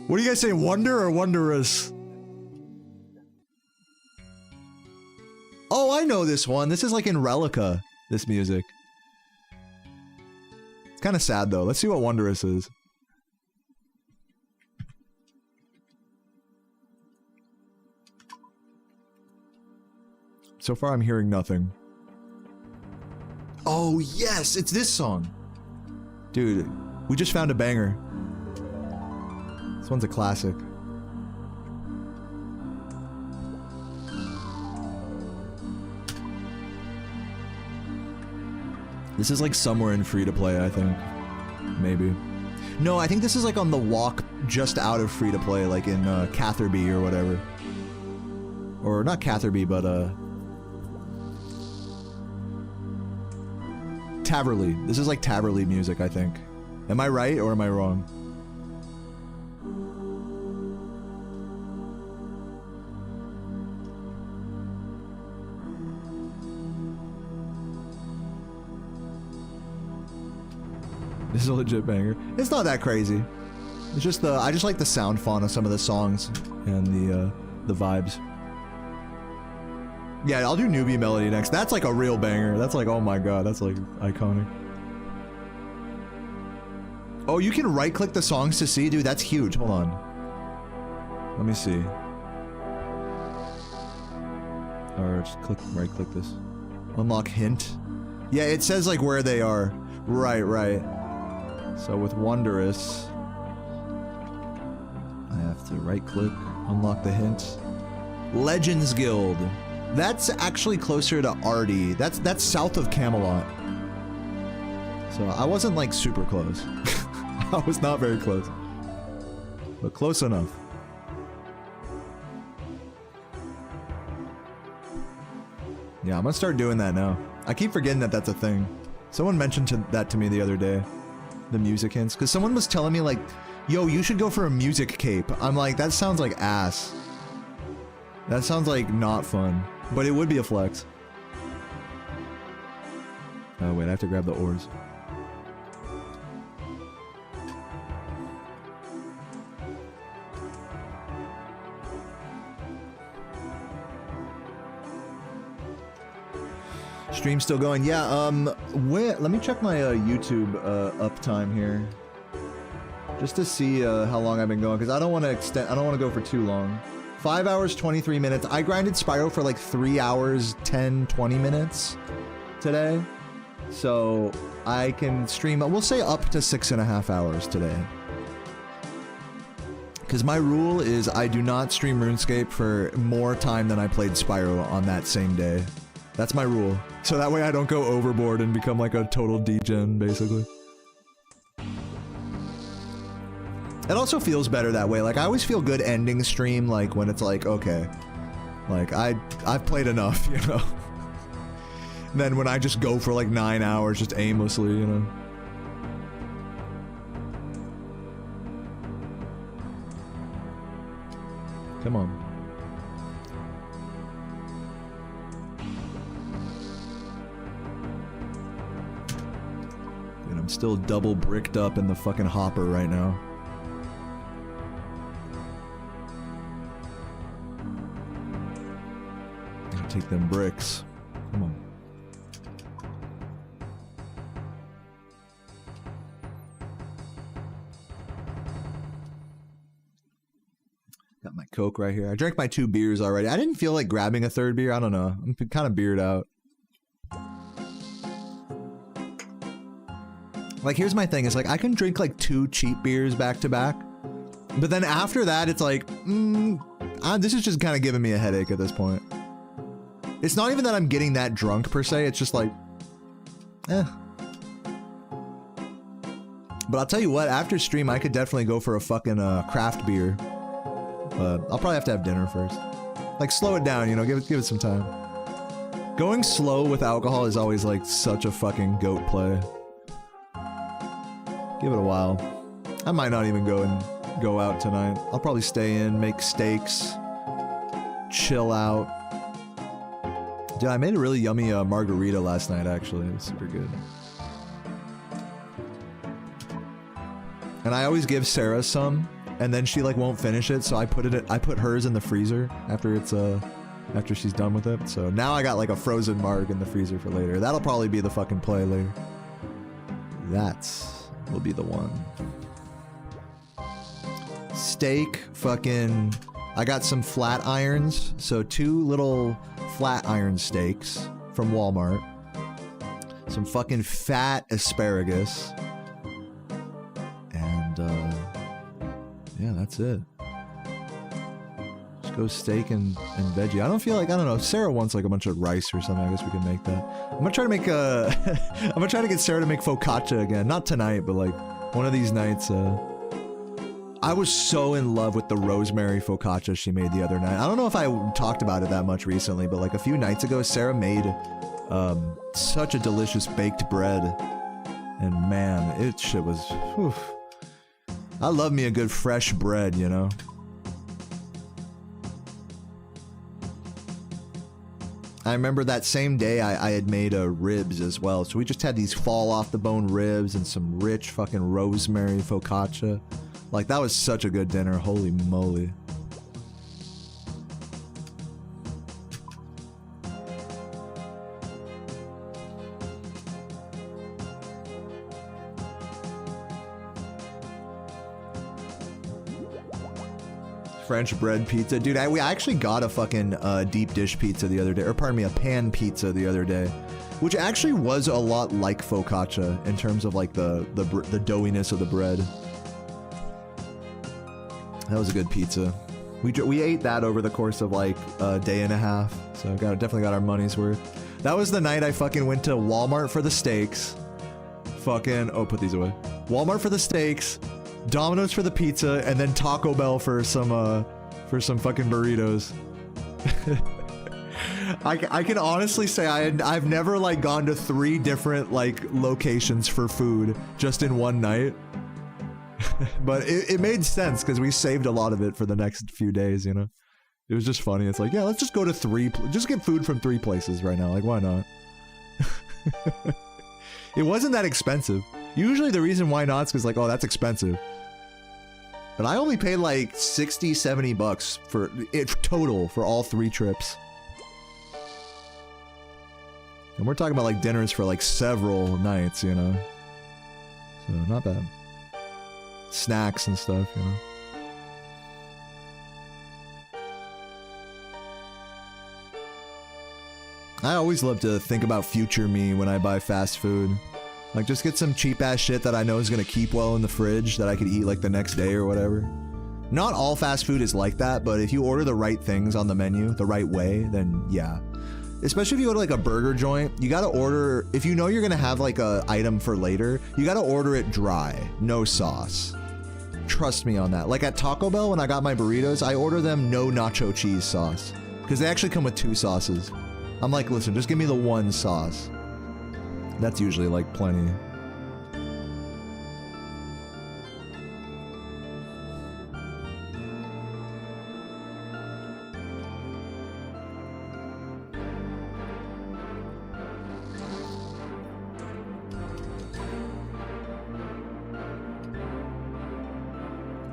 What do you guys say, Wonder or Wondrous? Oh, I know this one. This is like in Relica, this music. It's kind of sad though. Let's see what Wondrous is. So far I'm hearing nothing. Oh yes, it's this song. Dude, we just found a banger. This one's a classic. This is like somewhere in free-to-play, I think. Maybe. No, I think this is like on the walk just out of free-to-play, like in Catherby or whatever. Or not Catherby, but Taverley. This is like Taverley music, I think. Am I right or am I wrong? This is a legit banger. It's not that crazy. It's just I just like the sound font of some of the songs and the vibes. Yeah, I'll do Newbie Melody next. That's like a real banger. That's like, oh my god, that's like iconic. Oh, you can right click the songs to see? Dude, that's huge. Hold on. Let me see. Or just right click this. Unlock hint. Yeah, it says like where they are. Right, right. So with Wondrous, I have to right click, unlock the hint. Legends Guild. That's actually closer to Artie. That's south of Camelot. So I wasn't like super close. I was not very close. But close enough. Yeah, I'm gonna start doing that now. I keep forgetting that that's a thing. Someone mentioned that to me the other day. The music hints. Because someone was telling me like, yo, you should go for a music cape. I'm like, that sounds like ass. That sounds like not fun. But it would be a flex. Oh wait, I have to grab the ores. Stream still going? Yeah, let me check my YouTube uptime here. Just to see how long I've been going, because I don't want to go for too long. 5 hours, 23 minutes. I grinded Spyro for like 3 hours, 10, 20 minutes today. So I can stream, we'll say up to 6.5 hours today. Because my rule is I do not stream RuneScape for more time than I played Spyro on that same day. That's my rule. So that way I don't go overboard and become like a total degen, basically. It also feels better that way. Like, I always feel good ending stream, like, when it's like, okay. Like, I've played enough, you know? Then when I just go for like 9 hours just aimlessly, you know? Come on. Dude, I'm still double bricked up in the fucking hopper right now. Gotta take them bricks. Come on. Got my Coke right here. I drank my 2 beers already. I didn't feel like grabbing a 3rd beer. I don't know. I'm kind of beered out. Like, here's my thing. It's like, I can drink like 2 cheap beers back to back. But then after that, it's like, this is just kind of giving me a headache at this point. It's not even that I'm getting that drunk per se. It's just like, eh. But I'll tell you what, after stream, I could definitely go for a fucking craft beer. But I'll probably have to have dinner first. Like, slow it down, you know, give it some time. Going slow with alcohol is always like such a fucking goat play. Give it a while. I might not even go out tonight. I'll probably stay in, make steaks, chill out. Dude, I made a really yummy margarita last night, actually. It was super good. And I always give Sarah some, and then she like won't finish it, so I put hers in the freezer after she's done with it. So now I got like a frozen marg in the freezer for later. That'll probably be the fucking play later. Will be the one. Steak, fucking... I got some flat irons, so 2 little flat iron steaks from Walmart. Some fucking fat asparagus. And, yeah, that's it. Just go steak and veggie. I don't know, if Sarah wants like a bunch of rice or something, I guess we can make that. I'm gonna try to make I'm gonna try to get Sarah to make focaccia again. Not tonight, but like one of these nights. I was so in love with the rosemary focaccia she made the other night. I don't know if I talked about it that much recently, but like a few nights ago, Sarah made Such a delicious baked bread. And man, it shit was, whew. I love me a good fresh bread, you know? I remember that same day I had made ribs as well. So we just had these fall off the bone ribs and some rich fucking rosemary focaccia. Like, that was such a good dinner, holy moly. French bread pizza. Dude, I actually got a fucking deep dish pizza the other day, or pardon me, a pan pizza the other day, which actually was a lot like focaccia in terms of like the doughiness of the bread. That was a good pizza. We ate that over the course of like a day and a half, so definitely got our money's worth. That was the night I fucking went to Walmart for the steaks. Fucking, oh, put these away. Walmart for the steaks, Domino's for the pizza, and then Taco Bell for some fucking burritos. I can honestly say I've never like gone to 3 different like locations for food just in one night. But it made sense because we saved a lot of it for the next few days, you know? It was just funny. It's like, yeah, let's just go to just get food from 3 places right now. Like, why not? It wasn't that expensive. Usually the reason why not is because like, oh, that's expensive. But I only paid like 60, 70 bucks for it total for all 3 trips. And we're talking about like dinners for like several nights, you know? So not bad. Snacks and stuff, you know? I always love to think about future me when I buy fast food. Like, just get some cheap-ass shit that I know is gonna keep well in the fridge that I could eat, like, the next day or whatever. Not all fast food is like that, but if you order the right things on the menu, the right way, then yeah. Especially if you go to, like, a burger joint, you gotta order... If you know you're gonna have, like, a item for later, you gotta order it dry, no sauce. Trust me on that. Like, at Taco Bell, when I got my burritos, I order them no nacho cheese sauce. Because they actually come with 2 sauces. I'm like, listen, just give me the 1 sauce. That's usually like plenty.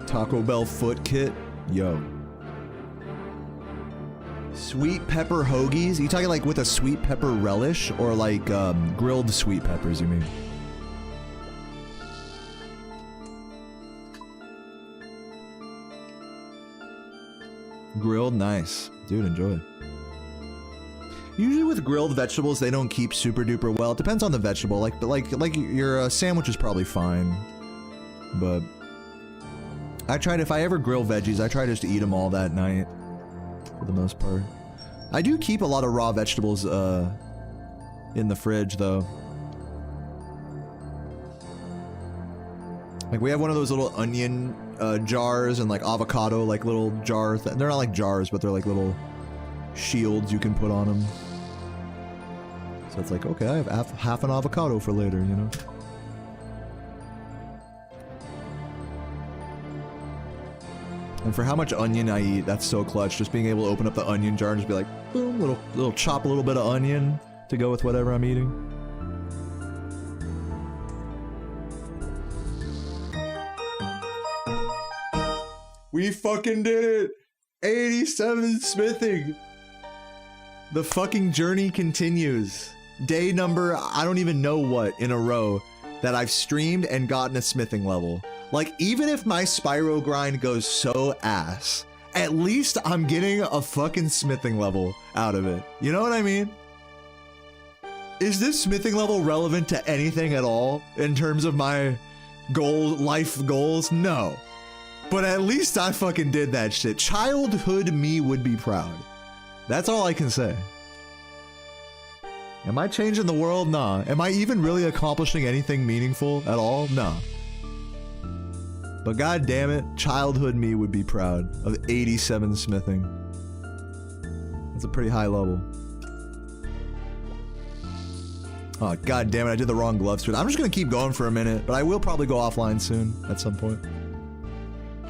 Taco Bell foot kit? Yo. Sweet pepper hoagies? Are you talking like with a sweet pepper relish or like grilled sweet peppers, you mean? Grilled, nice. Dude, enjoy. Usually with grilled vegetables, they don't keep super duper well. It depends on the vegetable. Like your sandwich is probably fine. But if I ever grill veggies, I try just to eat them all that night. For the most part. I do keep a lot of raw vegetables in the fridge though. Like we have one of those little onion jars and like avocado like little jar they're not like jars, but they're like little shields you can put on them. So it's like, okay, I have half an avocado for later, you know? And for how much onion I eat, that's so clutch. Just being able to open up the onion jar and just be like, boom, little chop a little bit of onion to go with whatever I'm eating. We fucking did it! 87 smithing! The fucking journey continues. Day number, I don't even know what, in a row, that I've streamed and gotten a smithing level. Like, even if my Spyro grind goes so ass, at least I'm getting a fucking smithing level out of it. You know what I mean? Is this smithing level relevant to anything at all in terms of my life goals? No. But at least I fucking did that shit. Childhood me would be proud. That's all I can say. Am I changing the world? Nah. Am I even really accomplishing anything meaningful at all? Nah. But god damn it, childhood me would be proud of 87 smithing. That's a pretty high level. Oh, god damn it, I did the wrong glove switch. I'm just gonna keep going for a minute, but I will probably go offline soon at some point.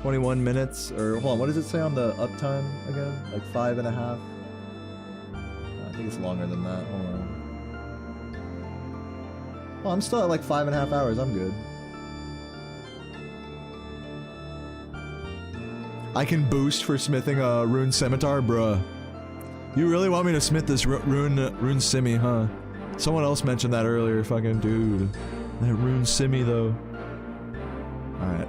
21 minutes, or hold on, what does it say on the uptime again? Like 5.5? I think it's longer than that, hold on. Oh, I'm still at like 5.5 hours, I'm good. I can boost for smithing a rune scimitar? Bruh. You really want me to smith this rune simi, huh? Someone else mentioned that earlier, fucking dude. That rune simi though. Alright,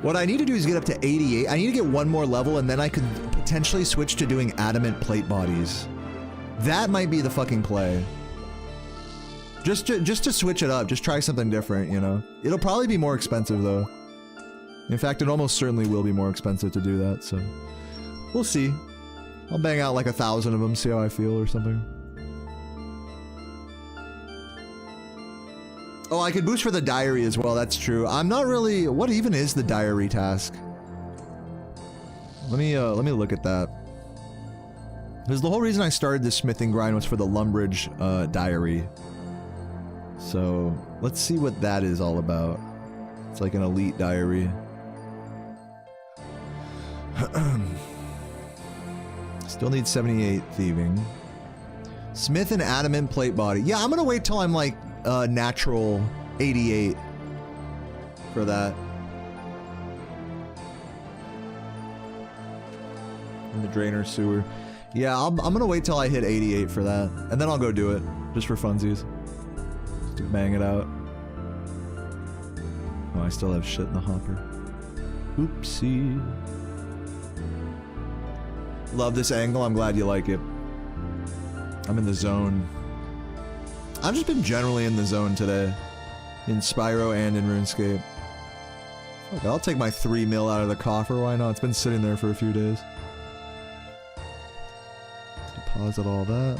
what I need to do is get up to 88. I need to get one more level and then I could potentially switch to doing adamant plate bodies. That might be the fucking play. Just to switch it up, just try something different, you know? It'll probably be more expensive though. In fact, it almost certainly will be more expensive to do that, so... We'll see. I'll bang out like 1,000 of them, see how I feel or something. Oh, I could boost for the diary as well, that's true. I'm not really... What even is the diary task? Let me look at that. Because the whole reason I started this smithing grind was for the Lumbridge diary. So, let's see what that is all about. It's like an elite diary. Still need 78 thieving. Smith and adamant plate body. Yeah, I'm gonna wait till I'm like natural 88 for that. In the drainer sewer. Yeah, I'm gonna wait till I hit 88 for that. And then I'll go do it. Just for funsies. Just to bang it out. Oh, I still have shit in the hopper. Oopsie. Love this angle, I'm glad you like it. I'm in the zone. I've just been generally in the zone today. In Spyro and in Runescape. Fuck, I'll take my 3 mil out of the coffer, why not? It's been sitting there for a few days. Deposit all that.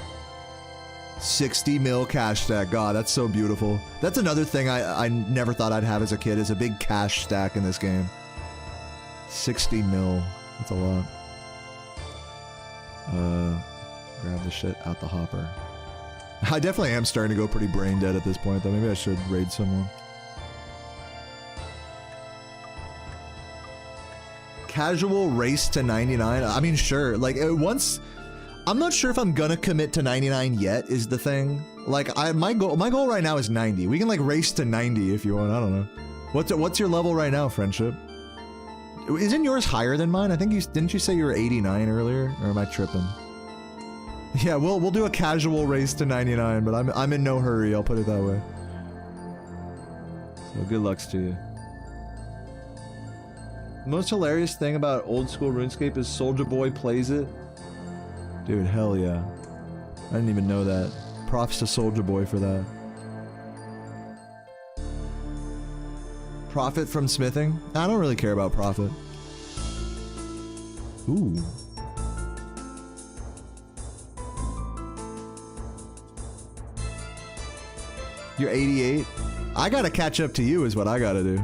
60 mil cash stack, god, that's so beautiful. That's another thing I never thought I'd have as a kid, is a big cash stack in this game. 60 mil, that's a lot. Grab the shit out the hopper. I definitely am starting to go pretty brain dead at this point though. Maybe I should raid someone. Casual race to 99? I mean, sure. Like, once... I'm not sure if I'm gonna commit to 99 yet, is the thing. Like, my goal right now is 90. We can, like, race to 90 if you want. I don't know. What's your level right now, Friendship? Isn't yours higher than mine? I think didn't you say you were 89 earlier? Or am I tripping? Yeah, we'll do a casual race to 99, but I'm in no hurry, I'll put it that way. So good lucks to you. The most hilarious thing about old school RuneScape is Soulja Boy plays it. Dude, hell yeah. I didn't even know that. Props to Soulja Boy for that. Profit from smithing? I don't really care about profit. Ooh. You're 88? I gotta catch up to you is what I gotta do.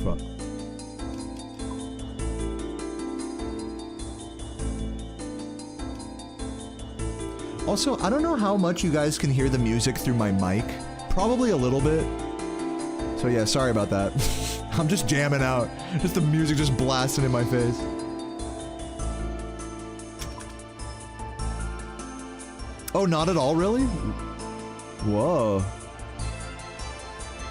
Fuck. Also, I don't know how much you guys can hear the music through my mic. Probably a little bit. So yeah, sorry about that. I'm just jamming out. Just the music just blasting in my face. Oh, not at all, really? Whoa.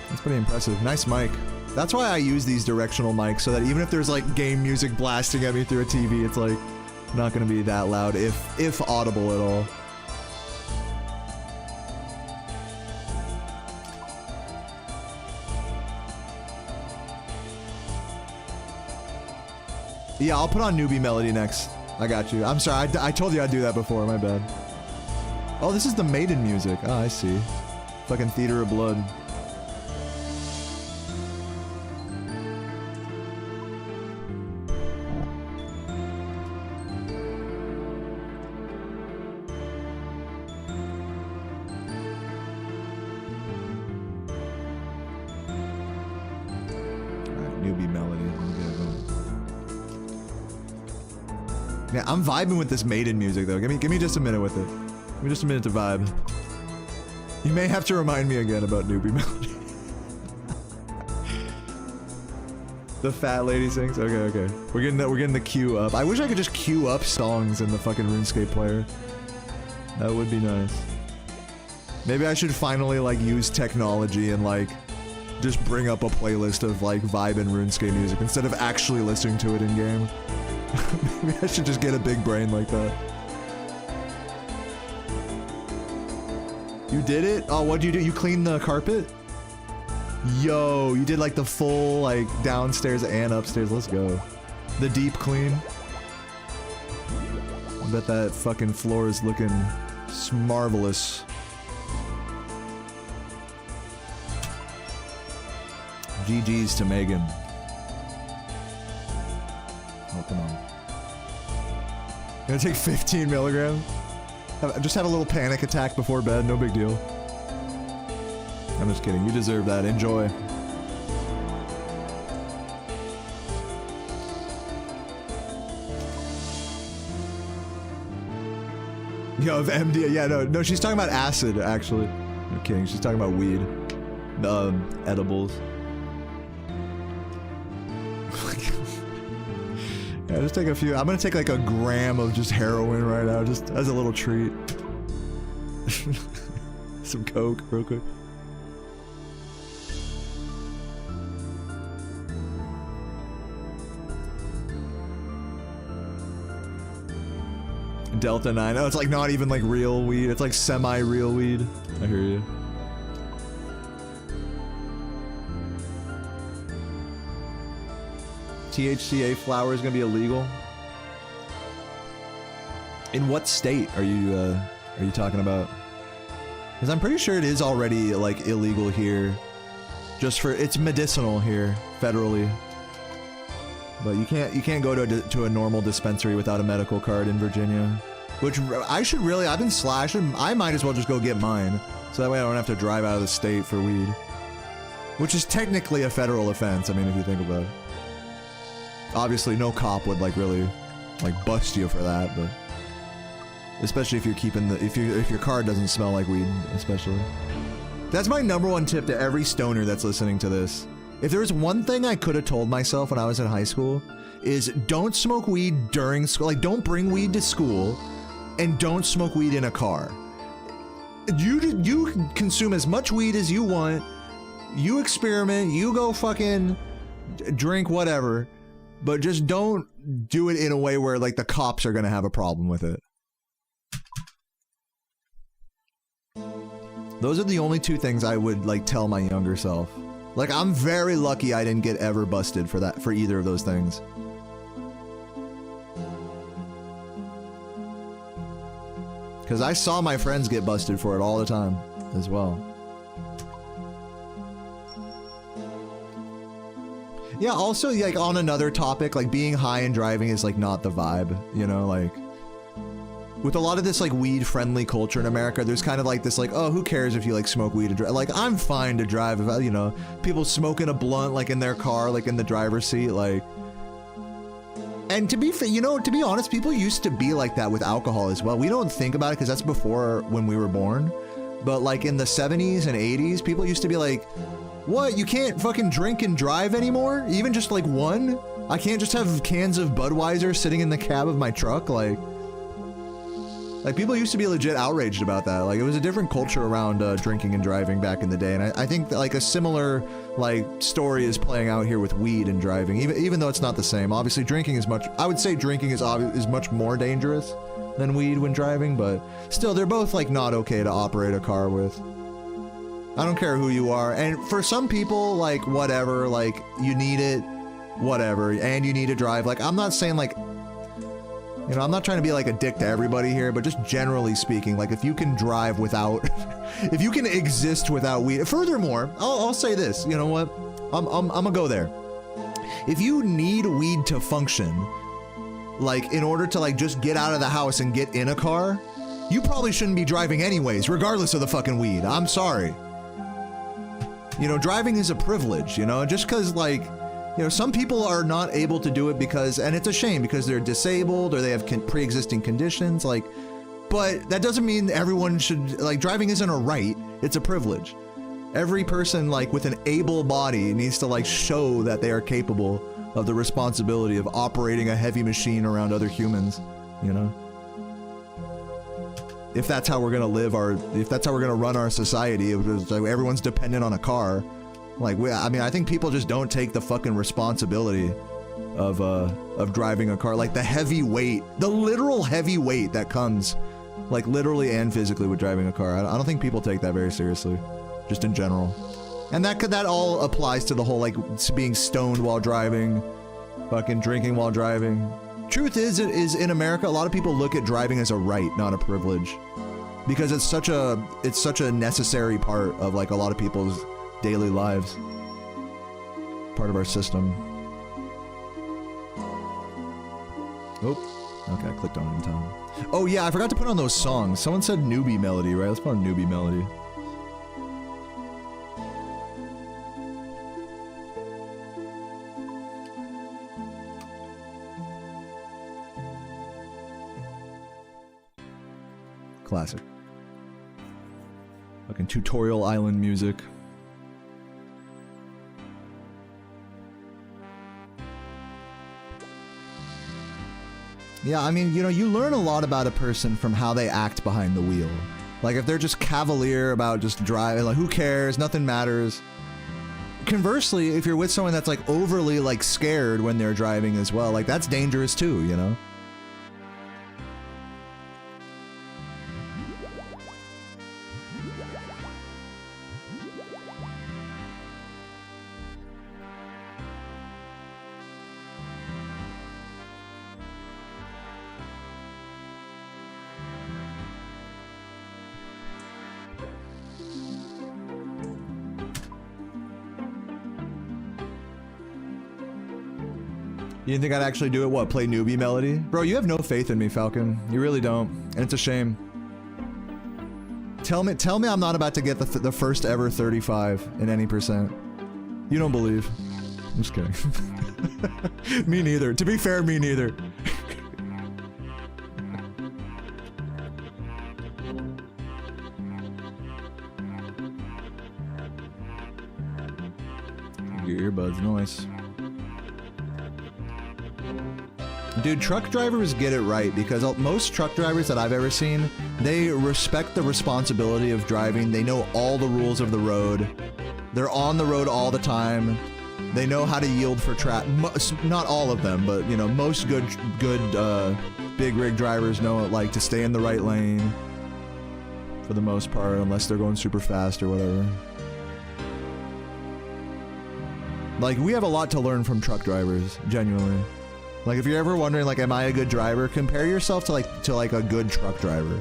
That's pretty impressive. Nice mic. That's why I use these directional mics, so that even if there's like game music blasting at me through a TV, it's like not gonna be that loud, if audible at all. Yeah, I'll put on Newbie Melody next. I got you. I'm sorry, I told you I'd do that before, my bad. Oh, this is the Maiden music. Oh, I see. Fucking Theater of Blood. Alright, Newbie Melody. Let me get it Yeah, I'm vibing with this Maiden music though. Give me just a minute with it. Give me just a minute to vibe. You may have to remind me again about Newbie Melody. The fat lady sings? Okay. We're getting the queue up. I wish I could just queue up songs in the fucking RuneScape player. That would be nice. Maybe I should finally like use technology and like just bring up a playlist of like vibe and RuneScape music instead of actually listening to it in game. Maybe I should just get a big brain like that. You did it? Oh, what'd you do? You cleaned the carpet? Yo, you did like the full like downstairs and upstairs. Let's go. The deep clean. I bet that fucking floor is looking marvelous. GG's to Megan. Oh, come on. Gonna take 15 milligrams? Just have a little panic attack before bed, no big deal. I'm just kidding, you deserve that, enjoy. Yo, of MD, yeah, no, she's talking about acid, actually. I'm kidding, she's talking about weed. Edibles. Yeah, just take a few. I'm gonna take like a gram of just heroin right now, just as a little treat. Some coke, real quick. Delta 9. Oh, it's like not even like real weed. It's like semi-real weed. I hear you. THCA flower is gonna be illegal. In what state are you talking about? Because I'm pretty sure it is already like illegal here. Just for it's medicinal here federally. But you can't go to a normal dispensary without a medical card in Virginia. Which I should really, I've been slashing. I might as well just go get mine, so that way I don't have to drive out of the state for weed. Which is technically a federal offense. I mean, if you think about it. Obviously, no cop would like really like bust you for that, but especially if you're keeping the if your car doesn't smell like weed, especially. That's my #1 tip to every stoner that's listening to this. If there was one thing I could have told myself when I was in high school, is don't smoke weed during school. Like, don't bring weed to school, and don't smoke weed in a car. You consume as much weed as you want. You experiment. You go fucking drink whatever. But just don't do it in a way where, like, the cops are gonna have a problem with it. Those are the only two things I would, like, tell my younger self. Like, I'm very lucky I didn't get ever busted for either of those things. Because I saw my friends get busted for it all the time, as well. Yeah, also, like, on another topic, like, being high and driving is, like, not the vibe, you know, like... With a lot of this, like, weed-friendly culture in America, there's kind of, like, this, like, oh, who cares if you, like, smoke weed and drive? Like, I'm fine to drive if, you know, people smoking a blunt, like, in their car, like, in the driver's seat, like... And to be fair, you know, to be honest, people used to be like that with alcohol as well. We don't think about it because that's before when we were born. But, like, in the 70s and 80s, people used to be like... What? You can't fucking drink and drive anymore? Even just like one? I can't just have cans of Budweiser sitting in the cab of my truck? Like people used to be legit outraged about that. Like, it was a different culture around drinking and driving back in the day. And I think that, like, a similar, like, story is playing out here with weed and driving, even though it's not the same. Obviously, drinking is much, I would say drinking is much more dangerous than weed when driving, but still, they're both, like, not okay to operate a car with. I don't care who you are, and for some people, like, whatever, like, you need it, whatever, and you need to drive. Like, I'm not saying, like, you know, I'm not trying to be, like, a dick to everybody here, but just generally speaking, like, if you can drive without, if you can exist without weed. Furthermore, I'll say this, you know what, I'm gonna go there. If you need weed to function, like, in order to, like, just get out of the house and get in a car, you probably shouldn't be driving anyways, regardless of the fucking weed. I'm sorry. You know, driving is a privilege, you know, just because, like, You know, some people are not able to do it because, and it's a shame because they're disabled or they have pre-existing conditions, like, but that doesn't mean everyone should, like, driving isn't a right, it's a privilege. Every person, like, with an able body needs to, like, show that they are capable of the responsibility of operating a heavy machine around other humans, you know? If that's how we're gonna live if that's how we're gonna run our society, because like, everyone's dependent on a car, like, I mean, I think people just don't take the fucking responsibility of driving a car. Like, the heavy weight, the literal heavy weight that comes, like, literally and physically with driving a car. I don't think people take that very seriously, just in general. And that all applies to the whole, like, being stoned while driving, fucking drinking while driving. Truth is in America, a lot of people look at driving as a right, not a privilege, because it's such a necessary part of, like, a lot of people's daily lives, part of our system. Oh, okay, I clicked on it in time. Oh yeah, I forgot to put on those songs. Someone said newbie melody, right? Let's put on newbie melody. Classic. Fucking Tutorial Island music. Yeah, I mean, you know, you learn a lot about a person from how they act behind the wheel. Like, if they're just cavalier about just driving, like, who cares, nothing matters. Conversely, if you're with someone that's, like, overly, like, scared when they're driving as well, like, that's dangerous too, you know? You didn't think I'd actually do it? What, play newbie melody? Bro, you have no faith in me, Falcon. You really don't. And it's a shame. Tell me I'm not about to get the first ever 35 in any percent. You don't believe. I'm just kidding. Me neither. To be fair, me neither. Your earbuds, nice. Dude, truck drivers get it right, because most truck drivers that I've ever seen, they respect the responsibility of driving. They know all the rules of the road. They're on the road all the time. They know how to yield for traffic. Not all of them, but, you know, most good big rig drivers know, like, to stay in the right lane for the most part, unless they're going super fast or whatever. Like, we have a lot to learn from truck drivers, genuinely. Like, if you're ever wondering, like, am I a good driver? Compare yourself to like a good truck driver.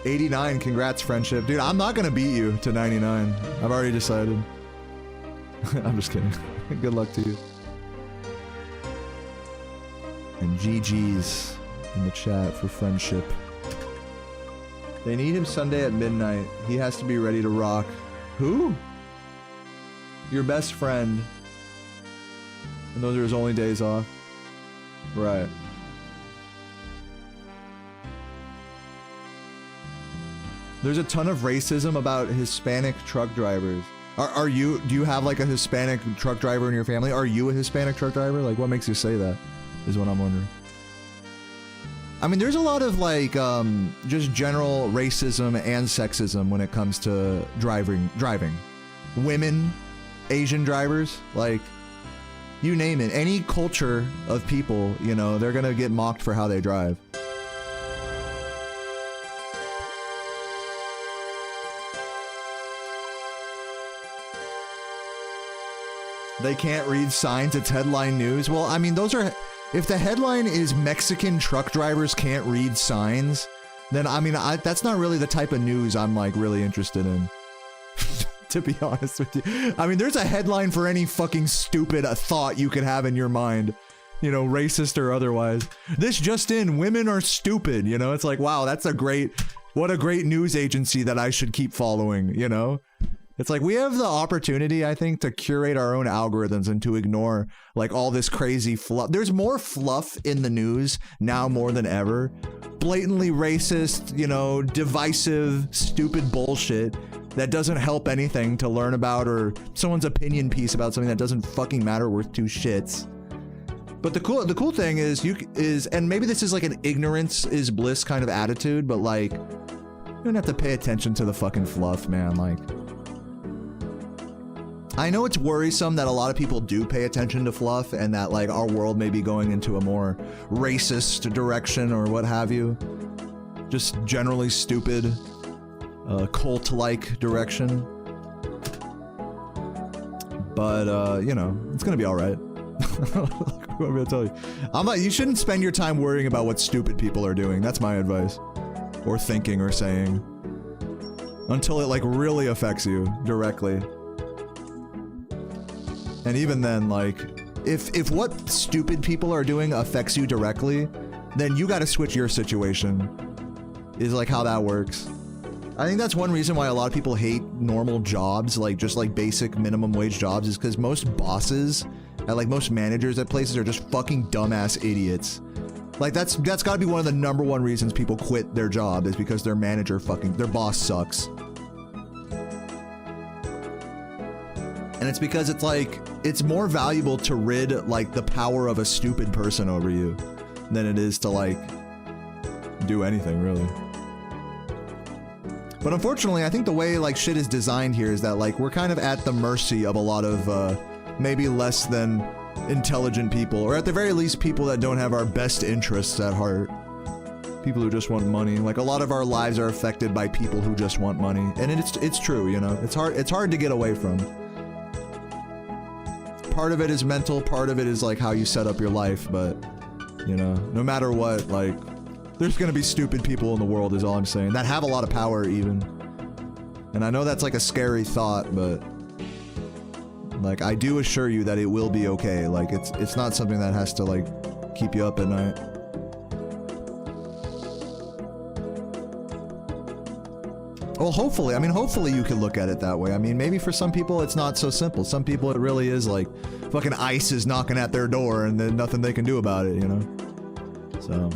'89, congrats, friendship. Dude, I'm not gonna beat you to 99. I've already decided. I'm just kidding. Good luck to you. And GG's in the chat for friendship. They need him Sunday at midnight. He has to be ready to rock. Who? Your best friend. And those are his only days off. Right. There's a ton of racism about Hispanic truck drivers. Do you have like a Hispanic truck driver in your family? Are you a Hispanic truck driver? Like, what makes you say that? Is what I'm wondering. I mean, there's a lot of like, just general racism and sexism when it comes to driving. Women, Asian drivers, like, you name it. Any culture of people, you know, they're gonna get mocked for how they drive. They can't read signs, it's headline news. Well, I mean, those are... If the headline is Mexican truck drivers can't read signs, then, I mean, that's not really the type of news I'm, like, really interested in. To be honest with you. I mean, there's a headline for any fucking stupid thought you could have in your mind. You know, racist or otherwise. This just in, women are stupid, you know? It's like, wow, that's a great... What a great news agency that I should keep following, you know? It's like we have the opportunity, I think, to curate our own algorithms and to ignore like all this crazy fluff. There's more fluff in the news now more than ever. Blatantly racist, you know, divisive, stupid bullshit that doesn't help anything to learn about, or someone's opinion piece about something that doesn't fucking matter worth two shits. But the cool thing is and maybe this is like an ignorance is bliss kind of attitude, but like you don't have to pay attention to the fucking fluff, man. Like, I know it's worrisome that a lot of people do pay attention to fluff and that like our world may be going into a more racist direction or what have you. Just generally stupid, cult-like direction. But, you know, it's gonna be alright. What am I gonna tell you? You shouldn't spend your time worrying about what stupid people are doing. That's my advice. Or thinking or saying. Until it like really affects you directly. And even then, like, if what stupid people are doing affects you directly, then you gotta switch your situation, is like how that works. I think that's one reason why a lot of people hate normal jobs, like just like basic minimum wage jobs, is because most bosses and like most managers at places are just fucking dumbass idiots. Like that's gotta be one of the #1 reasons people quit their job, is because their their boss sucks. And it's because it's like, it's more valuable to rid like the power of a stupid person over you than it is to like do anything really. But unfortunately, I think the way like shit is designed here is that like we're kind of at the mercy of a lot of maybe less than intelligent people, or at the very least people that don't have our best interests at heart. People who just want money. Like a lot of our lives are affected by people who just want money. And it's true, you know. It's hard to get away from. Part of it is mental, part of it is like how you set up your life, but you know, no matter what, like there's gonna be stupid people in the world is all I'm saying, that have a lot of power even. And I know that's like a scary thought, but like I do assure you that it will be okay. Like it's not something that has to like keep you up at night. Well, hopefully, I mean, hopefully you can look at it that way. I mean, maybe for some people it's not so simple. Some people it really is like fucking ICE is knocking at their door and then nothing they can do about it, you know? So,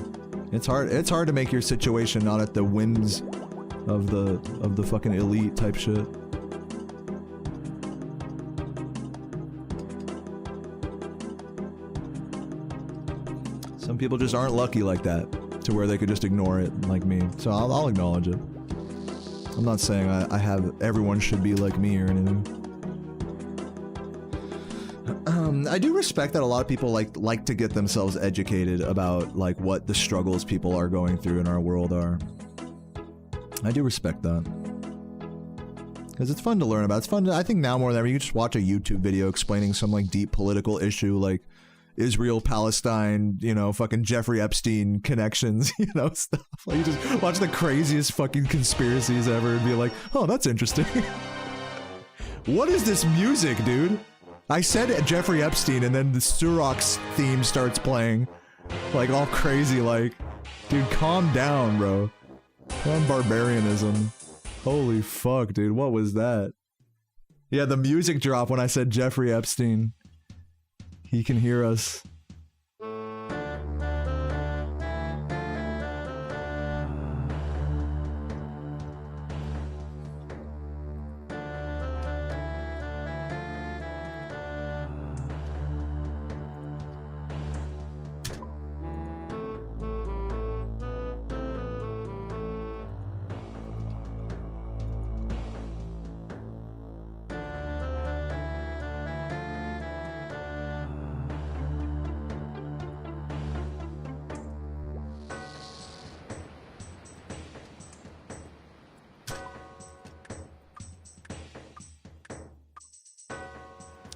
it's hard to make your situation not at the whims of the fucking elite type shit. Some people just aren't lucky like that, to where they could just ignore it, like me. So I'll acknowledge it. I'm not saying I have everyone should be like me or anything. I do respect that a lot of people like to get themselves educated about like what the struggles people are going through in our world are. I do respect that. Because it's fun to learn about. It's fun to, I think now more than ever, you just watch a YouTube video explaining some like deep political issue like Israel, Palestine, you know, fucking Jeffrey Epstein connections, you know, stuff. Like you just watch the craziest fucking conspiracies ever and be like, oh, that's interesting. What is this music, dude? I said Jeffrey Epstein and then the Surox theme starts playing. Like all crazy, like, dude, calm down, bro. Calm barbarianism. Holy fuck, dude, what was that? Yeah, the music drop when I said Jeffrey Epstein. He can hear us.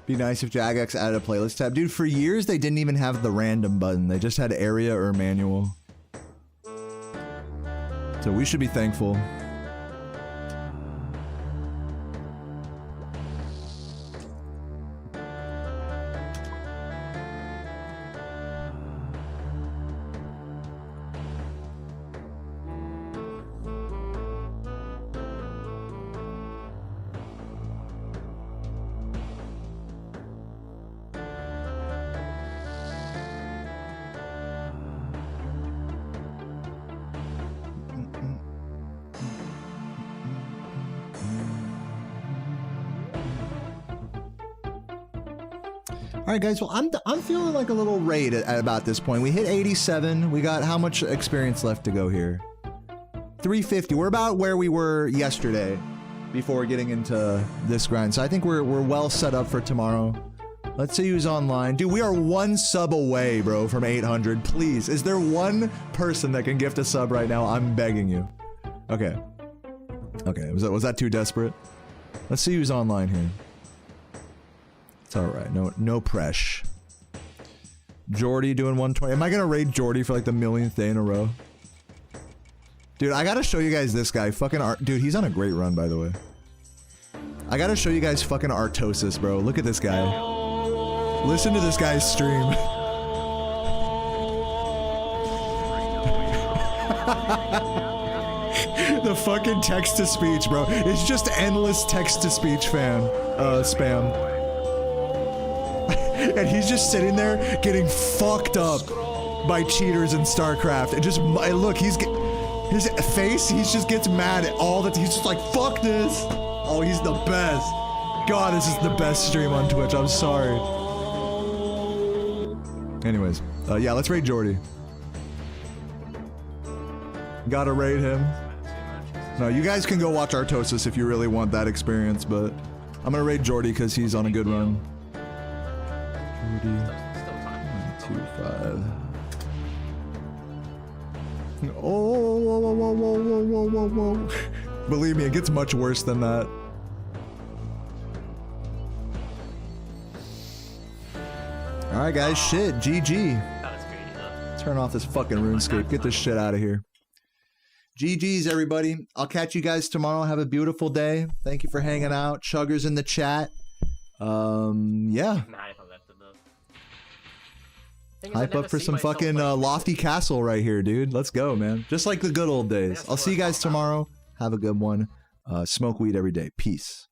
Be nice if Jagex added a playlist tab. Dude, for years they didn't even have the random button. They just had area or manual. So we should be thankful. All right, guys. Well, I'm feeling like a little raid at about this point. We hit 87. We got how much experience left to go here? 350. We're about where we were yesterday before getting into this grind. So I think we're well set up for tomorrow. Let's see who's online. Dude, we are 1 sub away, bro, from 800. Please, is there one person that can gift a sub right now? I'm begging you. Okay. Okay, was that too desperate? Let's see who's online here. It's alright, no press. Jordy doing 120. Am I gonna raid Jordy for like the millionth day in a row? Dude, I gotta show you guys this guy. Fucking dude, he's on a great run, by the way. I gotta show you guys fucking Artosis, bro. Look at this guy. Listen to this guy's stream. The fucking text-to-speech, bro. It's just endless text-to-speech spam. And he's just sitting there getting fucked up by cheaters in StarCraft. And just, look, his face, he just gets mad at all that. He's just like, fuck this. Oh, he's the best. God, this is the best stream on Twitch. I'm sorry. Anyways, yeah, let's raid Jordy. Gotta raid him. No, you guys can go watch Artosis if you really want that experience, but I'm gonna raid Jordy because he's on a good run. Jordy, 125. Oh, whoa, whoa, whoa, whoa, whoa, whoa, whoa. Believe me, it gets much worse than that. Alright guys, shit, GG. Turn off this fucking RuneScape. Get this shit out of here. GG's everybody. I'll catch you guys tomorrow. Have a beautiful day. Thank you for hanging out. Chuggers in the chat. Yeah. Hype up for some fucking lofty castle right here, dude. Let's go, man. Just like the good old days. I'll see you guys tomorrow. Have a good one. Smoke weed every day. Peace.